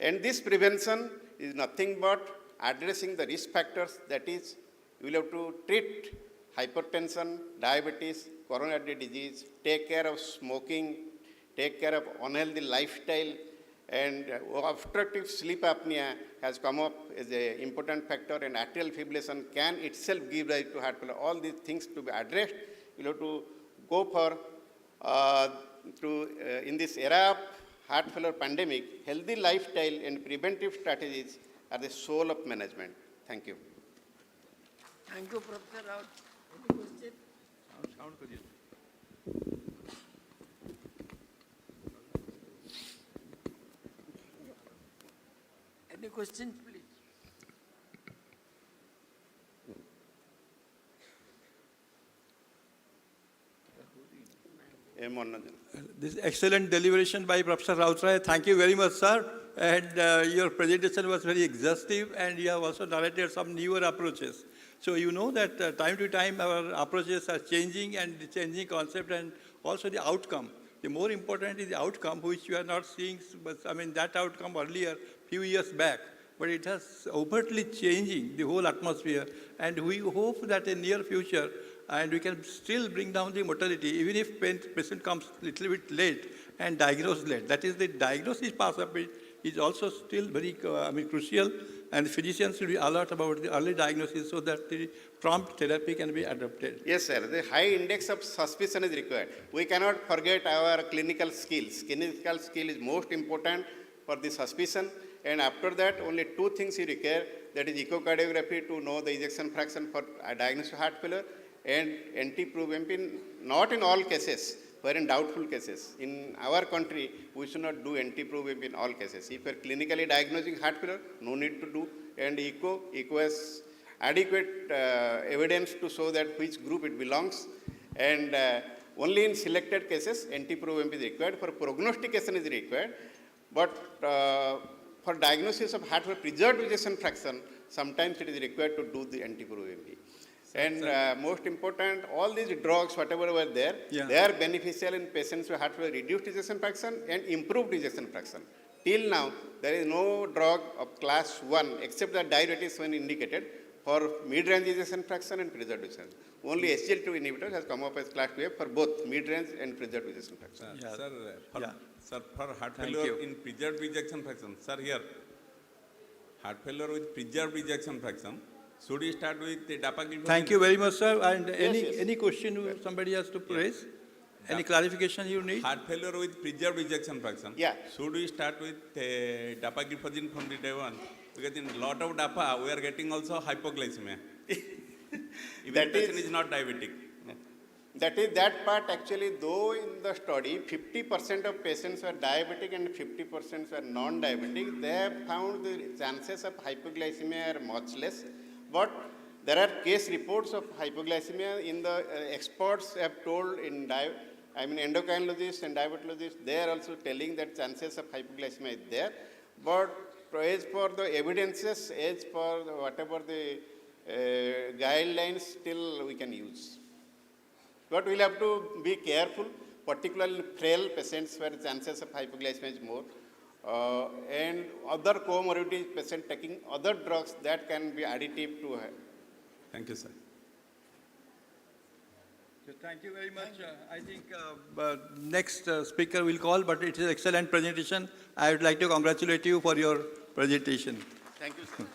And this prevention is nothing but addressing the risk factors. That is, you will have to treat hypertension, diabetes, coronary disease, take care of smoking, take care of unhealthy lifestyle, and obstructive sleep apnea has come up as an important factor, and atrial fibrillation can itself give rise to heart failure. All these things to be addressed. You have to go for, in this era of heart failure pandemic, healthy lifestyle and preventive strategies are the soul of management. Thank you. Thank you, Professor Rao. Any question? Any questions, please? This excellent deliberation by Professor Rautray. Thank you very much, sir. And your presentation was very exhaustive, and you have also narrated some newer approaches. So you know that time to time our approaches are changing, and the changing concept, and also the outcome. The more important is the outcome, which you are not seeing, but I mean that outcome earlier, few years back. But it has overtly changing the whole atmosphere, and we hope that in near future, and we can still bring down the mortality, even if patient comes a little bit late and diagnosed late. That is, the diagnosis part of it is also still very crucial, and physicians should be alert about the early diagnosis so that the prompt therapy can be adopted. Yes, sir. The high index of suspicion is required. We cannot forget our clinical skills. Clinical skill is most important for the suspicion, and after that, only two things you require. That is echocardiography to know the ejection fraction for diagnosis of heart failure, and NT-proBNP, not in all cases, but in doubtful cases. In our country, we should not do NT-proBNP in all cases. If you are clinically diagnosing heart failure, no need to do. And echo has adequate evidence to show that which group it belongs. And only in selected cases, NT-proBNP is required. For prognostication is required. But for diagnosis of heart failure preserved ejection fraction, sometimes it is required to do the NT-proBNP. And most important, all these drugs, whatever were there, they are beneficial in patients who have reduced ejection fraction and improved ejection fraction. Till now, there is no drug of class 1 except the diuretics when indicated for mid-range ejection fraction and preserved ejection. Only SGLT2 inhibitor has come up as class 2A for both mid-range and preserved ejection fraction. Sir, for heart failure in preserved ejection fraction, sir, here, heart failure with preserved ejection fraction, should we start with the dapagliflozin? Thank you very much, sir. And Yes, any question somebody has to raise? Any clarification you need? Heart failure with preserved ejection fraction. Yeah. Should we start with dapagliflozin from the day one? Because in a lot of DAPA, we are getting also hypoglycemia. Even That patient is- is not diabetic. That is that part actually, though in the study 50% of patients were diabetic and 50% were non-diabetic, they have found the chances of hypoglycemia are much less. But there are case reports of hypoglycemia in the experts have told in endocrinologists and diabetologists, they are also telling that chances of hypoglycemia is there. But as for the evidences, as for whatever the guidelines, still we can use. But we'll have to be careful, particularly frail patients where chances of hypoglycemia is more. And other comorbidity patient taking other drugs that can be additive to her. Thank you, sir. Thank you very much. I think next speaker will call, but it is excellent presentation. I would like to congratulate you for your presentation. Thank you, sir.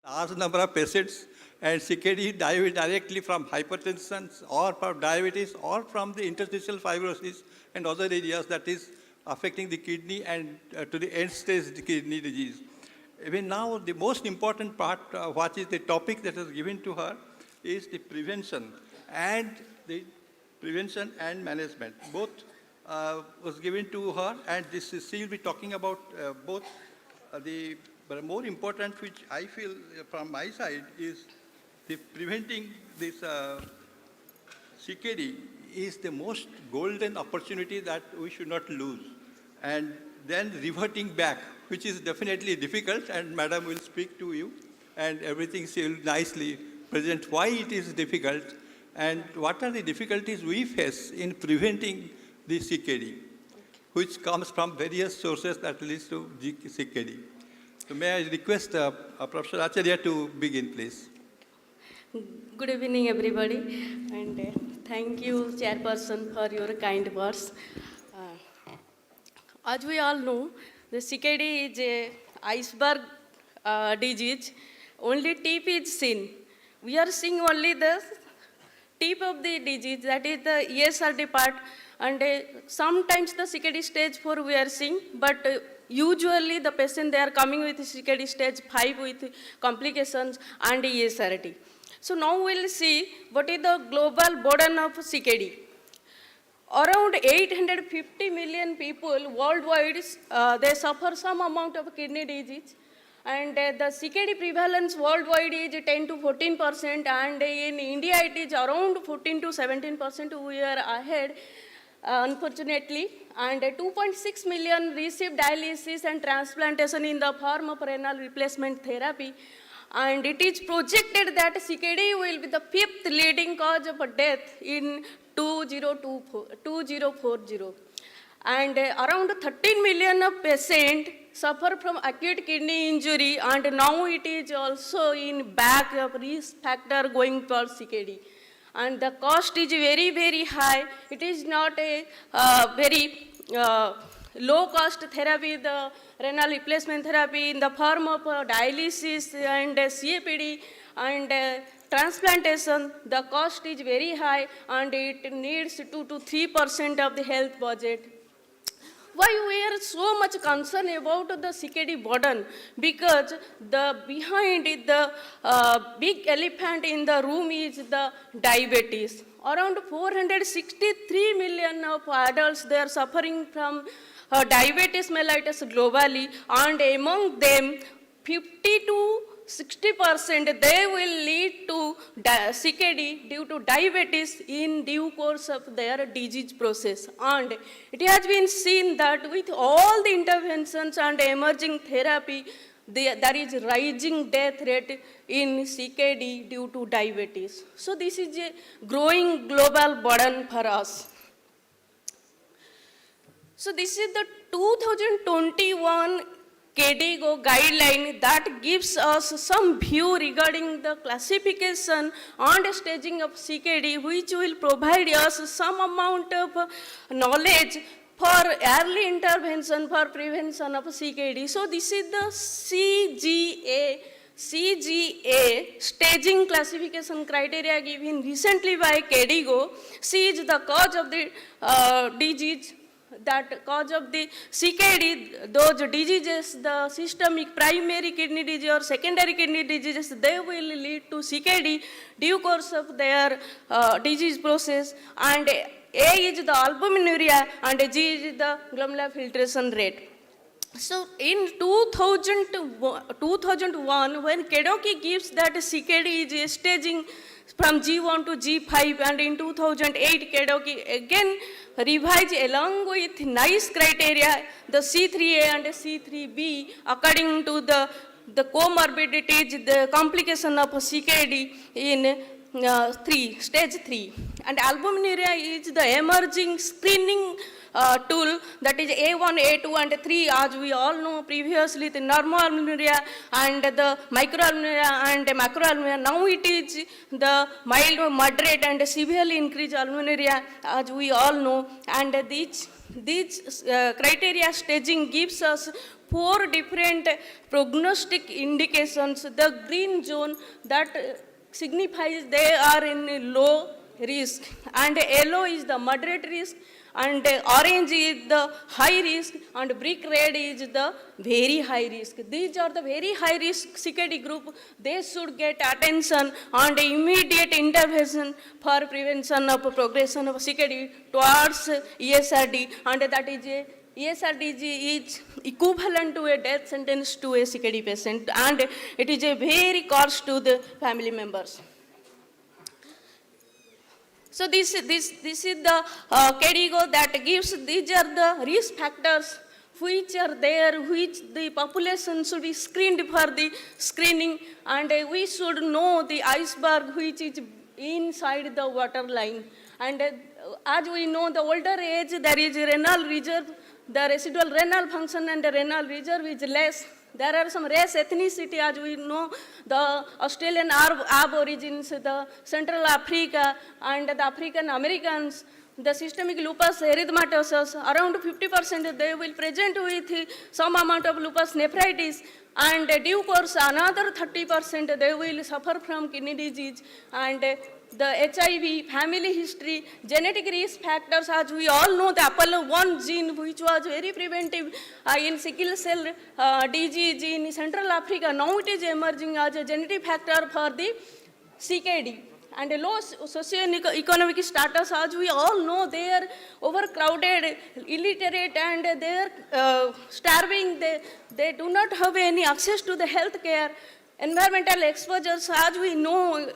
Large number of patients and CKD die directly from hypertension or from diabetes or from the interstitial fibrosis and other areas that is affecting the kidney and to the end stage kidney disease. Even now, the most important part, what is the topic that is given to her, is the prevention and management. Both was given to her, and she will be talking about both but more important, which I feel from my side, is the preventing this CKD is the most golden opportunity that we should not lose. And then reverting back, which is definitely difficult, and Madam will speak to you, and everything she will nicely present why it is difficult and what are the difficulties we face in preventing the CKD, which comes from various sources that leads to CKD. So may I request Professor Acharya to begin, please. Good evening, everybody, and thank you, Chairperson, for your kind words. As we all know, the CKD is a iceberg disease. Only tip is seen. We are seeing only the tip of the disease, that is the ESRD part, and sometimes the CKD stage 4 we are seeing, but usually the patient they are coming with CKD stage 5 with complications and ESRD. So now we'll see what is the global burden of CKD. Around 850 million people worldwide, they suffer some amount of kidney disease, and the CKD prevalence worldwide is 10 to 14%, and in India it is around 14 to 17%. We are ahead, unfortunately, and 2.6 million receive dialysis and transplantation in the form of renal replacement therapy. And it is projected that CKD will be the 5th leading cause of death in 2040. And around 13 million of patients suffer from acute kidney injury, and now it is also in back of risk factor going towards CKD. And the cost is very, very high. It is not a very low cost therapy, the renal replacement therapy in the form of dialysis and CAPD and transplantation. The cost is very high, and it needs 2 to 3% of the health budget. Why we are so much concerned about the CKD burden? Because behind it, the big elephant in the room is the diabetes. Around 463 million of adults, they are suffering from diabetes mellitus globally, and among them 50 to 60% they will lead to CKD due to diabetes in due course of their disease process. And it has been seen that with all the interventions and emerging therapy, there is rising death rate in CKD due to diabetes. So this is a growing global burden for us. So this is the 2021 KDIGO guideline that gives us some view regarding the classification and staging of CKD, which will provide us some amount of knowledge for early intervention for prevention of CKD. So this is the CGA staging classification criteria given recently by KDIGO. C is the cause of the disease, that cause of the CKD, those diseases, the systemic primary kidney disease or secondary kidney diseases, they will lead to CKD due course of their disease process. And A is the albuminuria, and G is the glomerular filtration rate. So in 2001, when KDOQI gives that CKD is staging from G1 to G5, and in 2008 KDOQI again revised along with NICE criteria, the C3A and C3B, according to the comorbidities, the complication of CKD in stage 3. And albuminuria is the emerging screening tool, that is A1, A2 and 3, as we all know previously, the normoalbuminuria and the microalbuminuria and macroalbuminuria. Now it is the mild, moderate and severely increased albuminuria, as we all know. And these criteria staging gives us 4 different prognostic indications. The green zone that signifies they are in low risk, and yellow is the moderate risk, and orange is the high risk, and brick red is the very high risk. These are the very high risk CKD group. They should get attention and immediate intervention for prevention of progression of CKD towards ESRD, and that is ESRD is equivalent to a death sentence to a CKD patient, and it is a very cost to the family members. So this is the KDIGO that gives, these are the risk factors which are there, which the population should be screened for the screening, and we should know the iceberg which is inside the water line. And as we know, the older age there is a renal reserve, the residual renal function and the renal reserve is less. There are some race ethnicity, as we know, the Australian Aborigines, the Central Africa, and the African Americans, the systemic lupus erythematosus, around 50% they will present with some amount of lupus nephritis, and due course another 30% they will suffer from kidney disease, and the HIV, family history, genetic risk factors, as we all know, the APOL1 gene, which was very preventive in sickle cell disease in Central Africa, now it is emerging as a genetic factor for the CKD. And a low socio-economic status, as we all know, they are overcrowded, illiterate, and they are starving. They do not have any access to the health care. Environmental exposures, as we know,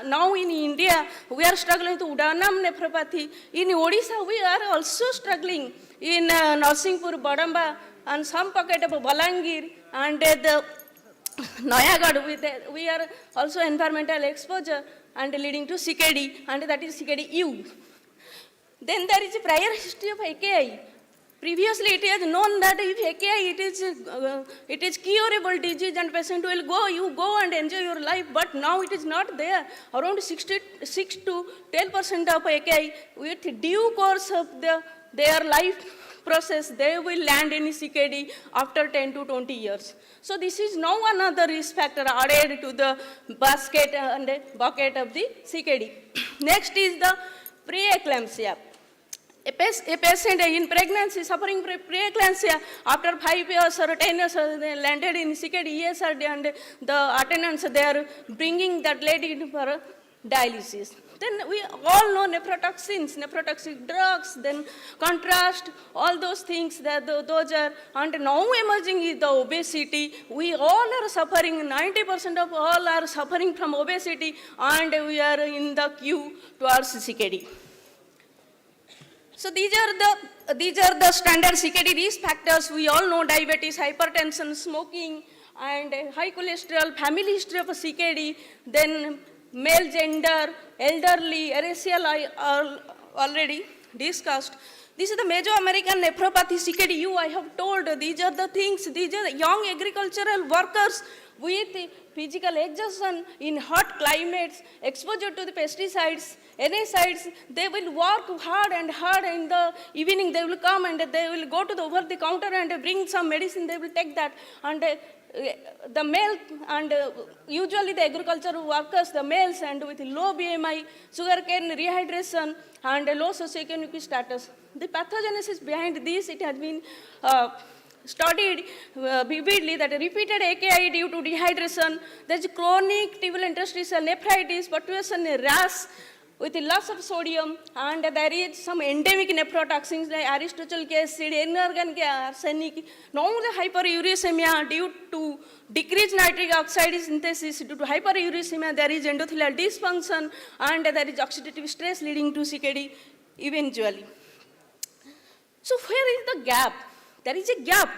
now in India, we are struggling to Udanam nephropathy. In Odisha, we are also struggling in Narsinghpur, Badamba, and some pocket of Balangir, and the Noyagad, we are also environmental exposure and leading to CKD, and that is CKD-U. Then there is a prior history of AKI. Previously, it is known that if AKI, it is curable disease and patient will go, you go and enjoy your life, but now it is not there. Around 6 to 10% of AKI, with due course of their life process, they will land in CKD after 10 to 20 years. So this is now another risk factor added to the basket and bucket of the CKD. Next is the preeclampsia. A patient in pregnancy suffering from preeclampsia after 5 years or 10 years they landed in CKD, ESRD, and the attendants, they are bringing that lady for dialysis. Then we all know nephrotoxins, nephrotoxic drugs, then contrast, all those things, those are, and now emerging is the obesity. We all are suffering, 90% of all are suffering from obesity, and we are in the queue towards CKD. So these are the standard CKD risk factors. We all know diabetes, hypertension, smoking, and high cholesterol, family history of CKD, then male gender, elderly, racial, I already discussed. This is the Mesoamerican nephropathy, CKD-U, I have told. These are the things, these are young agricultural workers with physical exhaustion in hot climates, exposure to the pesticides, NSAIDs, they will work hard and hard. In the evening they will come and they will go to the over the counter and bring some medicine, they will take that. And the male, and usually the agricultural workers, the males, and with low BMI, sugarcane rehydration, and low socioeconomic status. The pathogenesis behind this, it has been studied vividly, that repeated AKI due to dehydration, there is chronic tubular interstitial nephritis, perturbation, rash with loss of sodium, and there is some endemic nephrotoxins like aristotle acid, inorganic arsenic. Now the hyperuricemia due to decreased nitric oxide synthesis, due to hyperuricemia there is endothelial dysfunction, and there is oxidative stress leading to CKD eventually. So where is the gap? There is a gap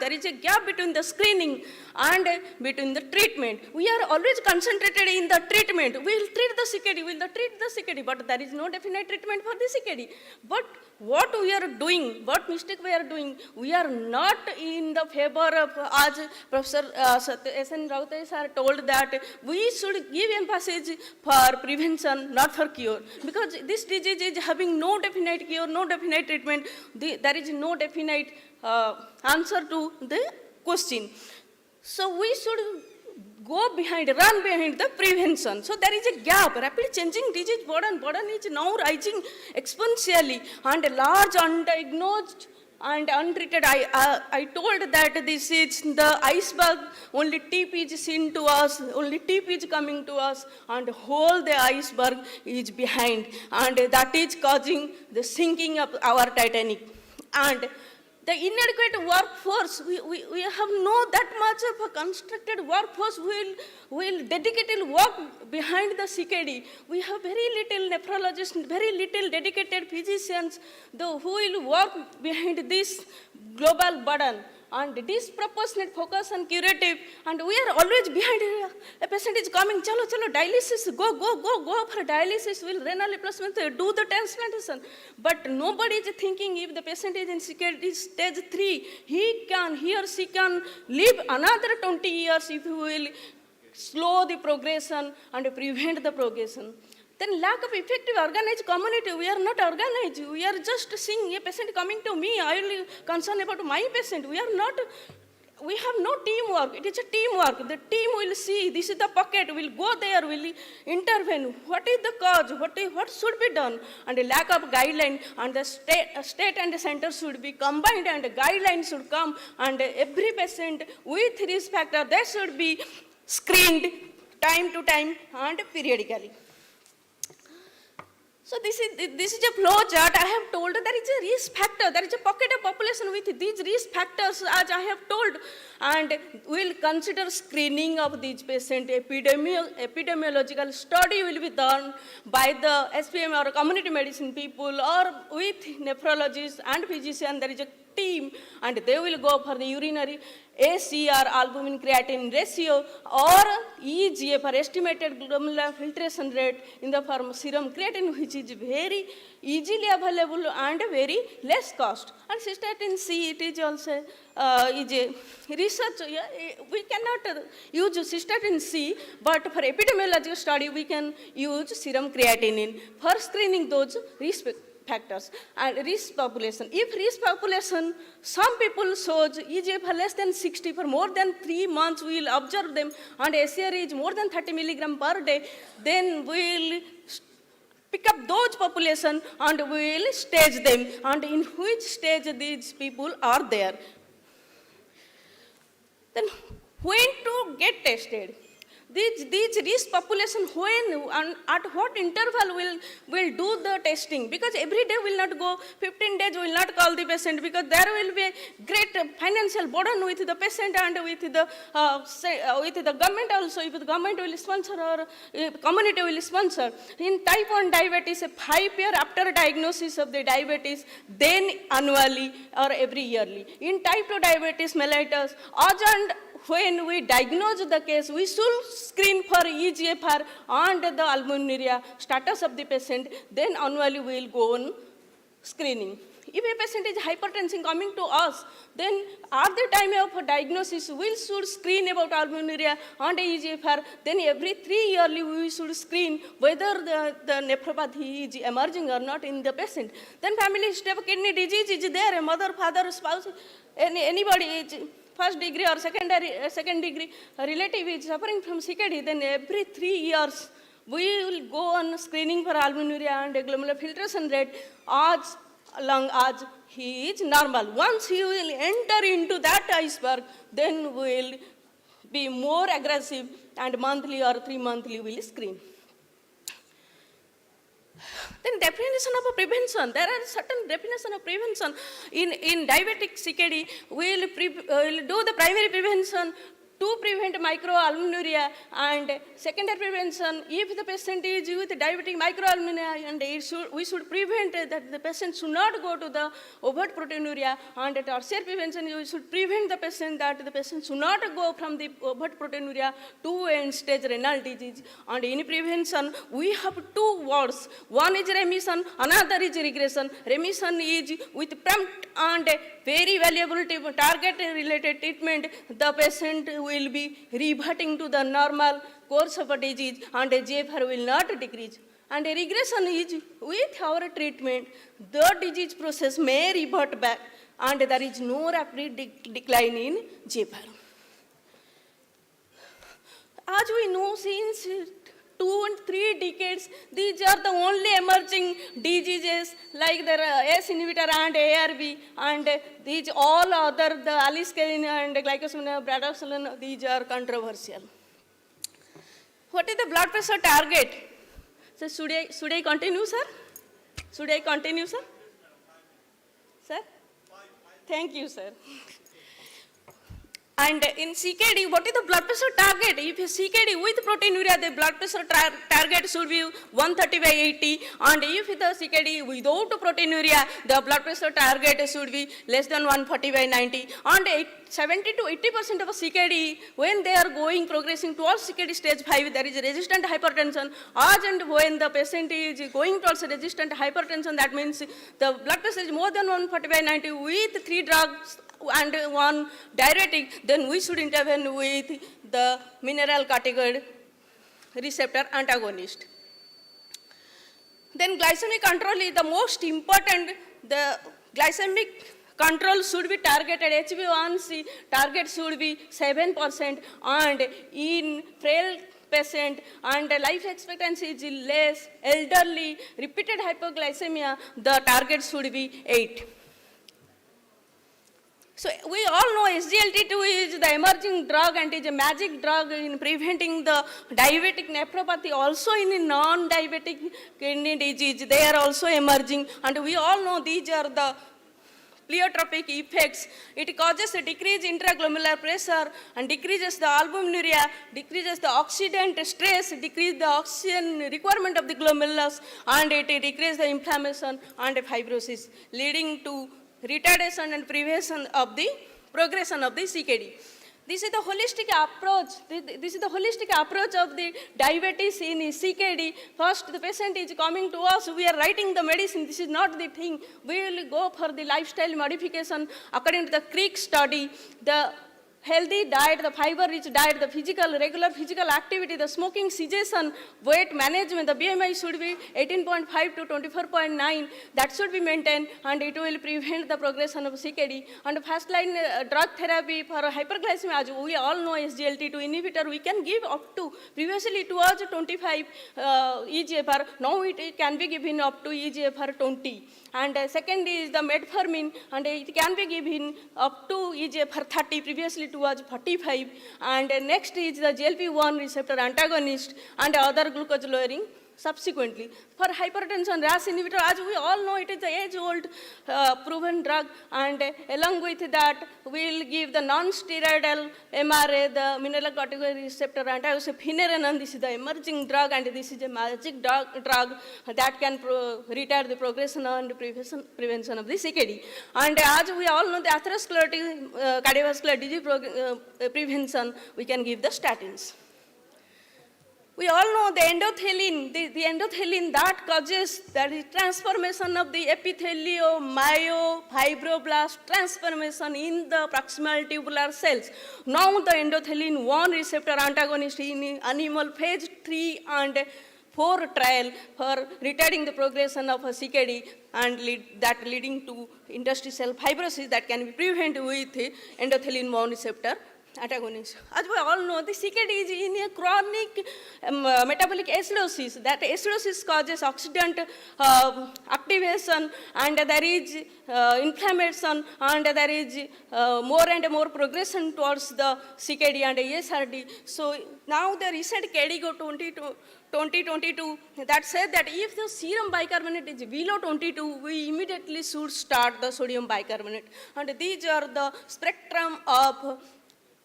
between the screening and between the treatment. We are always concentrated in the treatment. We will treat the CKD, but there is no definite treatment for the CKD. But what we are doing, what mistake we are doing, we are not in the favor of, as Professor S.N. Raute sir told, that we should give emphasis for prevention, not for cure. Because this disease is having no definite cure, no definite treatment. There is no definite answer to the question. So we should run behind the prevention. So there is a gap. Rapid changing disease burden is now rising exponentially, and large undiagnosed and untreated. I told that this is the iceberg. Only tip is seen to us, only tip is coming to us, and whole the iceberg is behind, and that is causing the sinking of our Titanic. And the inadequate workforce, we have no that much of a constructed workforce who will dedicatedly work behind the CKD. We have very little nephrologists, very little dedicated physicians who will work behind this global burden. And disproportionate focus on curative, and we are always behind. A patient is coming, chalo, dialysis, go for dialysis, will renal replacement, do the transplantation. But nobody is thinking if the patient is in CKD stage 3, he or she can live another 20 years if we will slow the progression and prevent the progression. Then lack of effective organized community. We are not organized. We are just seeing a patient coming to me. I will concern about my patient. We are not we have no teamwork. It is a teamwork. The team will see, this is the pocket, will go there, will intervene. What is the cause? What should be done? And a lack of guideline, and the state and the center should be combined, and the guidelines should come, and every patient with risk factor, they should be screened time to time and periodically. So this is a flow chart. I have told there is a risk factor. There is a pocket of population with these risk factors, as I have told, and we will consider screening of these patients. Epidemiological study will be done by the SPM or community medicine people, or with nephrologists and physicians. There is a team, and they will go for the urinary ACR, albumin creatinine ratio, or eGFR, estimated glomerular filtration rate in the form of serum creatinine, which is very easily available and very less cost. And cystatin C, it is also is a research. We cannot use cystatin C, but for epidemiological study, we can use serum creatinine for screening those risk factors and risk population. If risk population, some people shows eGFR less than 60 for more than 3 months, we will observe them, and ACR is more than 30 milligram per day, then we will pick up those population and we will stage them, and in which stage these people are there. Then when to get tested? These risk population, when and at what interval will do the testing? Because every day will not go, 15 days will not call the patient, because there will be a great financial burden with the patient and with the government also, if the government will sponsor or community will sponsor. In type 1 diabetes, 5 years after diagnosis of the diabetes, then annually or every yearly. In type 2 diabetes mellitus, and when we diagnose the case, we should screen for eGFR and the albuminuria status of the patient, then annually we will go on screening. If a patient is hypertension coming to us, then at the time of diagnosis, we should screen about albuminuria and eGFR, then every 3 yearly we should screen whether the nephropathy is emerging or not in the patient. Then family history of kidney disease is there, a mother, father, spouse, anybody is first degree or second degree relative is suffering from CKD, then every 3 years we will go on screening for albuminuria and glomerular filtration rate as long as he is normal. Once he will enter into that iceberg, then we will be more aggressive, and monthly or 3 monthly we will screen. Then definition of a prevention. There are certain definition of prevention. In diabetic CKD, we will do the primary prevention to prevent microalbuminuria, and secondary prevention, if the patient is with diabetic microalbuminuria, and we should prevent that the patient should not go to the overt proteinuria, and at tertiary prevention, we should prevent the patient that the patient should not go from the overt proteinuria to end-stage renal disease. And in prevention, we have 2 words. One is remission, another is regression. Remission is with prompt and very valuable target-related treatment, the patient will be reverting to the normal course of a disease, and GFR will not decrease. And regression is with our treatment, the disease process may revert back, and there is no rapid decline in GFR. As we know, since 2 and 3 decades, these are the only emerging diseases like the ACE inhibitor and ARB, and these all other, the aliskiren and glycosamine, bradoxolone, these are controversial. What is the blood pressure target? So should I continue, sir? Should I continue, sir? Sir? Thank you, sir. And in CKD, what is the blood pressure target? If a CKD with proteinuria, the blood pressure target should be 130/80. And if the CKD without proteinuria, the blood pressure target should be less than 140/90. And 70 to 80% of CKD, when they are progressing towards CKD stage 5, there is resistant hypertension. As and when the patient is going towards resistant hypertension, that means the blood pressure is more than 140/90 with 3 drugs and 1 diuretic, then we should intervene with the mineral category receptor antagonist. Then glycemic control is the most important. The glycemic control should be targeted, HbA1c target should be 7%, and in frail patient and life expectancy is less, elderly, repeated hypoglycemia, the target should be 8. So we all know SGLT2 is the emerging drug and is a magic drug in preventing the diabetic nephropathy. Also in non-diabetic kidney disease, they are also emerging, and we all know these are the pleiotropic effects. It causes a decrease in intraglomerular pressure and decreases the albuminuria, decreases the oxidant stress, decreases the oxygen requirement of the glomerulus, and it decreases the inflammation and fibrosis, leading to retardation and prevention of the progression of the CKD. This is the holistic approach. This is the holistic approach of the diabetes in CKD. First, the patient is coming to us. We are writing the medicine. This is not the thing. We will go for the lifestyle modification according to the Creek study. The healthy diet, the fiber-rich diet, the regular physical activity, the smoking cessation, weight management, the BMI should be 18.5 to 24.9. That should be maintained, and it will prevent the progression of CKD. And first-line drug therapy for hyperglycemia, as we all know, SGLT2 inhibitor, we can give up to, previously it was 25 eGFR, now it can be given up to eGFR 20. And second is the metformin, and it can be given up to eGFR 30, previously it was 45. And next is the GLP-1 receptor antagonist and other glucose lowering subsequently. For hypertension, RAS inhibitor, as we all know, it is the age-old proven drug, and along with that, we will give the non-steroidal MRA, the mineral corticoid receptor antagonist, phenylalanine. This is the emerging drug, and this is a magic drug that can retard the progression and prevention of the CKD. And as we all know, the atherosclerotic cardiovascular disease prevention, we can give the statins. We all know the endothelin, the endothelin that causes that is transformation of the epithelio, myofibroblast transformation in the proximal tubular cells. Now the endothelin 1 receptor antagonist in animal phase 3 and 4 trial for retarding the progression of a CKD and that leading to interstitial fibrosis that can be prevented with endothelin 1 receptor antagonist. As we all know, the CKD is in a chronic metabolic acidosis. That acidosis causes oxidant activation, and there is inflammation, and there is more and more progression towards the CKD and ESRD. So now the recent KDIGO 2022 that said that if the serum bicarbonate is below 22, we immediately should start the sodium bicarbonate. And these are the spectrum of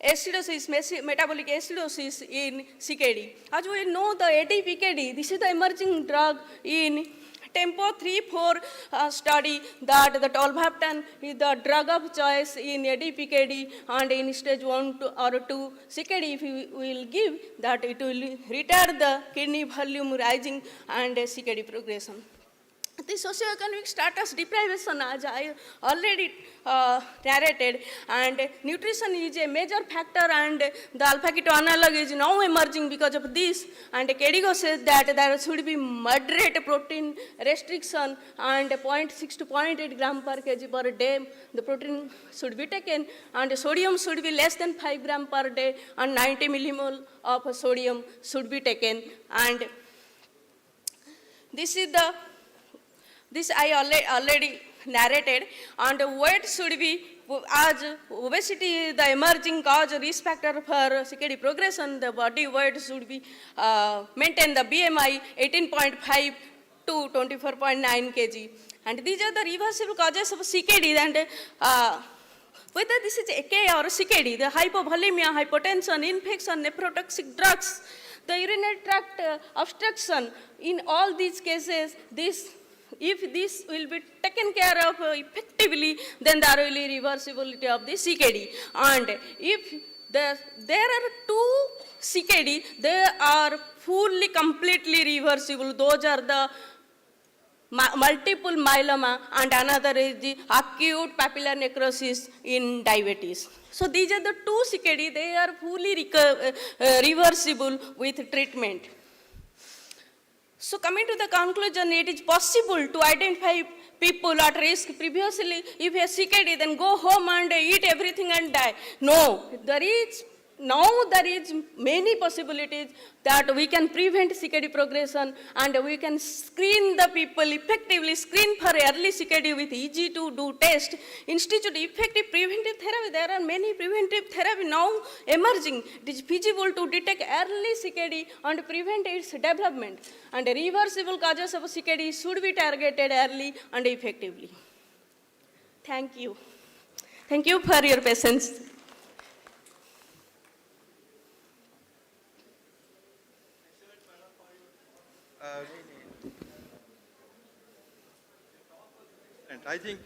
acidosis, metabolic acidosis in CKD. As we know, the ADPKD, this is the emerging drug in Tempo 3-4 study that the tolvaptan is the drug of choice in ADPKD, and in stage 1 or 2 CKD, if we will give that, it will retard the kidney volume rising and CKD progression. The socioeconomic status deprivation, as I already narrated, and nutrition is a major factor, and the alpha-keto analog is now emerging because of this. And KDIGO says that there should be moderate protein restriction, and 0.6 to 0.8 gram per kg per day. The protein should be taken, and sodium should be less than 5 gram per day, and 90 millimole of sodium should be taken. And this I already narrated, and weight should be, as obesity is the emerging cause risk factor for CKD progression, the body weight should be maintain the BMI 18.5 to 24.9 kg. And these are the reversible causes of CKD, and whether this is AK or CKD, the hypovolemia, hypotension, infection, nephrotoxic drugs, the urinary tract obstruction, in all these cases, if this will be taken care of effectively, then there will be reversibility of the CKD. And if there are 2 CKD, they are fully, completely reversible. Those are the multiple myeloma, and another is the acute papillary necrosis in diabetes. So these are the 2 CKD, they are fully reversible with treatment. So coming to the conclusion, it is possible to identify people at risk. Previously, if a CKD, then go home and eat everything and die. No, now there is many possibilities that we can prevent CKD progression, and we can screen the people effectively, screen for early CKD with easy to do test. Institute effective preventive therapy. There are many preventive therapy now emerging. It is feasible to detect early CKD and prevent its development. And reversible causes of CKD should be targeted early and effectively. Thank you. Thank you for your patience. And I think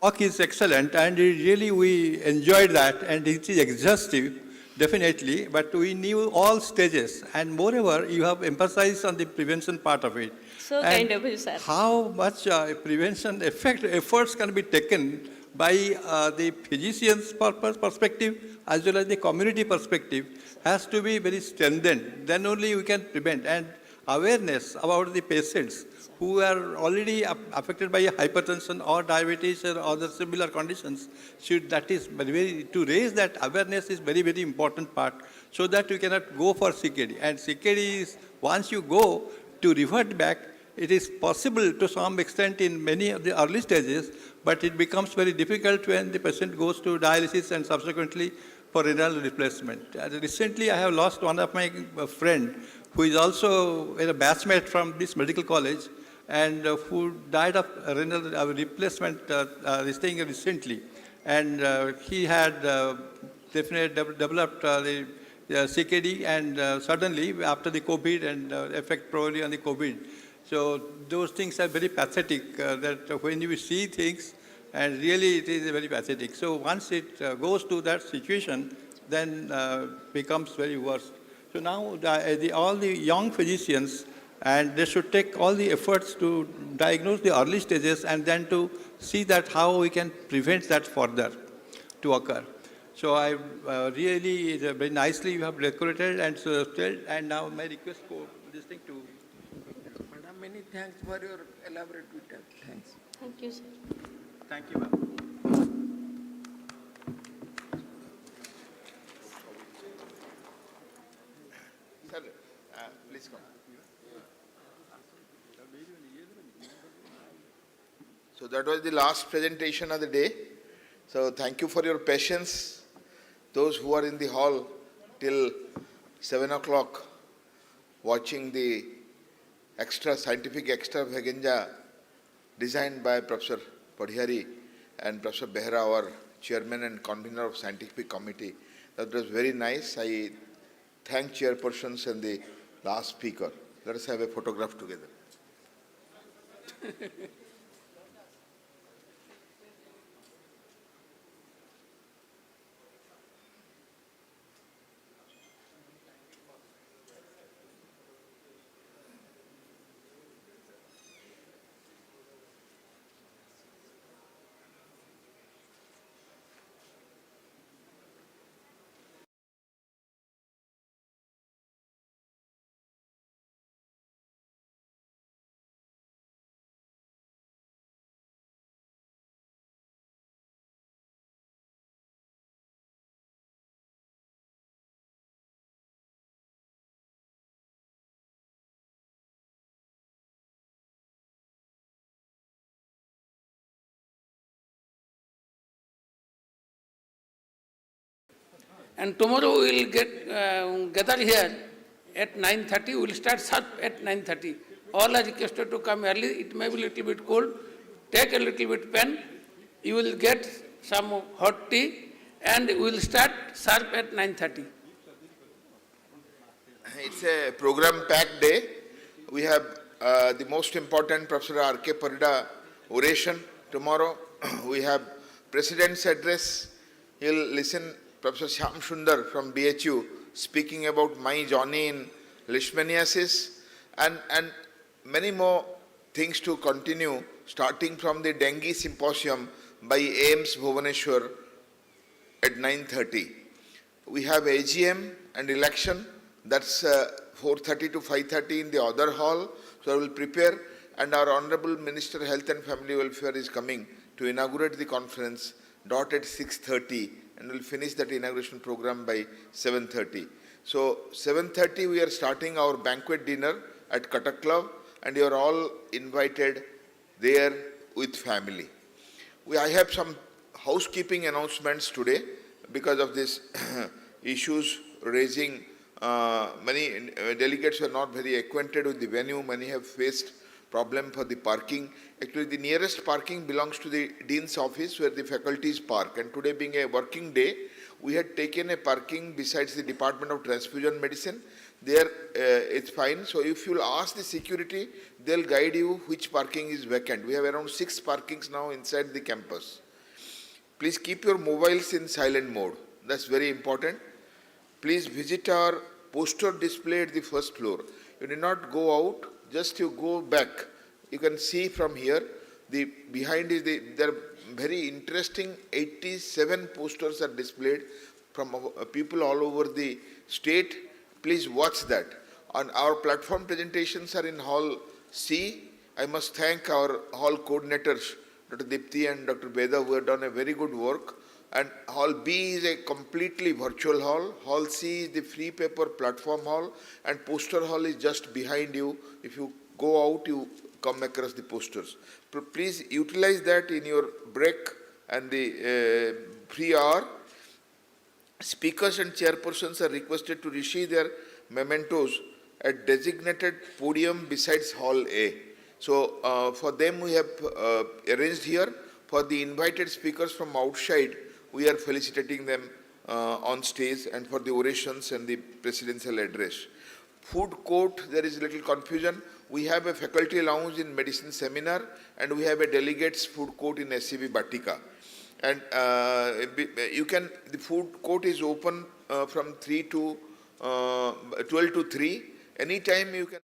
talk is excellent, and really we enjoyed that, and it is exhaustive, definitely, but we knew all stages, and moreover, you have emphasized on the prevention part of it. So And kind of you, sir. how much prevention efforts can be taken by the physician's perspective as well as the community perspective has to be very strengthened. Then only we can prevent. And awareness about the patients who are already affected by hypertension or diabetes or other similar conditions, to raise that awareness is very, very important part, so that you cannot go for CKD. And CKD is, once you go to revert back, it is possible to some extent in many of the early stages, but it becomes very difficult when the patient goes to dialysis and subsequently for renal replacement. Recently, I have lost one of my friend who is also a batchmate from this medical college and who died of renal replacement staying recently. And he had definitely developed the CKD, and suddenly after the COVID and effect probably on the COVID. So those things are very pathetic, that when you see things, and really it is very pathetic. So once it goes to that situation, then becomes very worse. So now all the young physicians, and they should take all the efforts to diagnose the early stages and then to see that how we can prevent that further to occur. So I really, very nicely you have decorated and told, and now my request for this thing to... Madam, many thanks for your elaborate detail. Thanks. Thank you, sir. Thank you, ma'am. Sir, please come. So that was the last presentation of the day. So thank you for your patience. Those who are in the hall till 7 o'clock watching the scientific extravaganza designed by Professor Padhiyari and Professor Behra, our chairman and convener of scientific committee. That was very nice. I thank chairpersons and the last speaker. Let us have a photograph together. And tomorrow we will gather here at 9:30. We will start sharp at 9:30. All are requested to come early. It may be a little bit cold. Take a little bit pen. You will get some hot tea, and we will start sharp at 9:30. It's a program-packed day. We have the most important Professor R.K. Parida oration tomorrow. We have President's address. He'll listen Professor Shyam Sundar from BHU speaking about my journey in leishmaniasis, and many more things to continue, starting from the dengue symposium by AIMS Bhubaneswar at 9:30. We have AGM and election, that's 4:30 to 5:30 in the other hall. So I will prepare, and our Honorable Minister Health and Family Welfare is coming to inaugurate the conference dot at 6:30, and we'll finish that inauguration program by 7:30. So 7:30 we are starting our banquet dinner at Katak Club, and you are all invited there with family. I have some housekeeping announcements today because of these issues raising. Many delegates are not very acquainted with the venue. Many have faced problem for the parking. Actually, the nearest parking belongs to the Dean's office where the faculties park. And today being a working day, we had taken a parking besides the Department of Transfusion Medicine. There it's fine. So if you'll ask the security, they'll guide you which parking is vacant. We have around 6 parkings now inside the campus. Please keep your mobiles in silent mode. That's very important. Please visit our poster display at the first floor. You need not go out, just you go back. You can see from here, behind is there are very interesting 87 posters are displayed from people all over the state. Please watch that. On our platform presentations are in Hall C. I must thank our hall coordinators, Dr. Dipti and Dr. Beda, who have done a very good work. And Hall B is a completely virtual hall. Hall C is the free paper platform hall, and poster hall is just behind you. If you go out, you come across the posters. Please utilize that in your break and the free hour. Speakers and chairpersons are requested to receive their mementos at designated podium besides Hall A. So for them we have arranged here. For the invited speakers from outside, we are felicitating them on stage, and for the orations and the presidential address. Food court, there is little confusion. We have a faculty lounge in medicine seminar, and we have a delegates food court in SCB Batika. And the food court is open from 12 to 3. Anytime you can.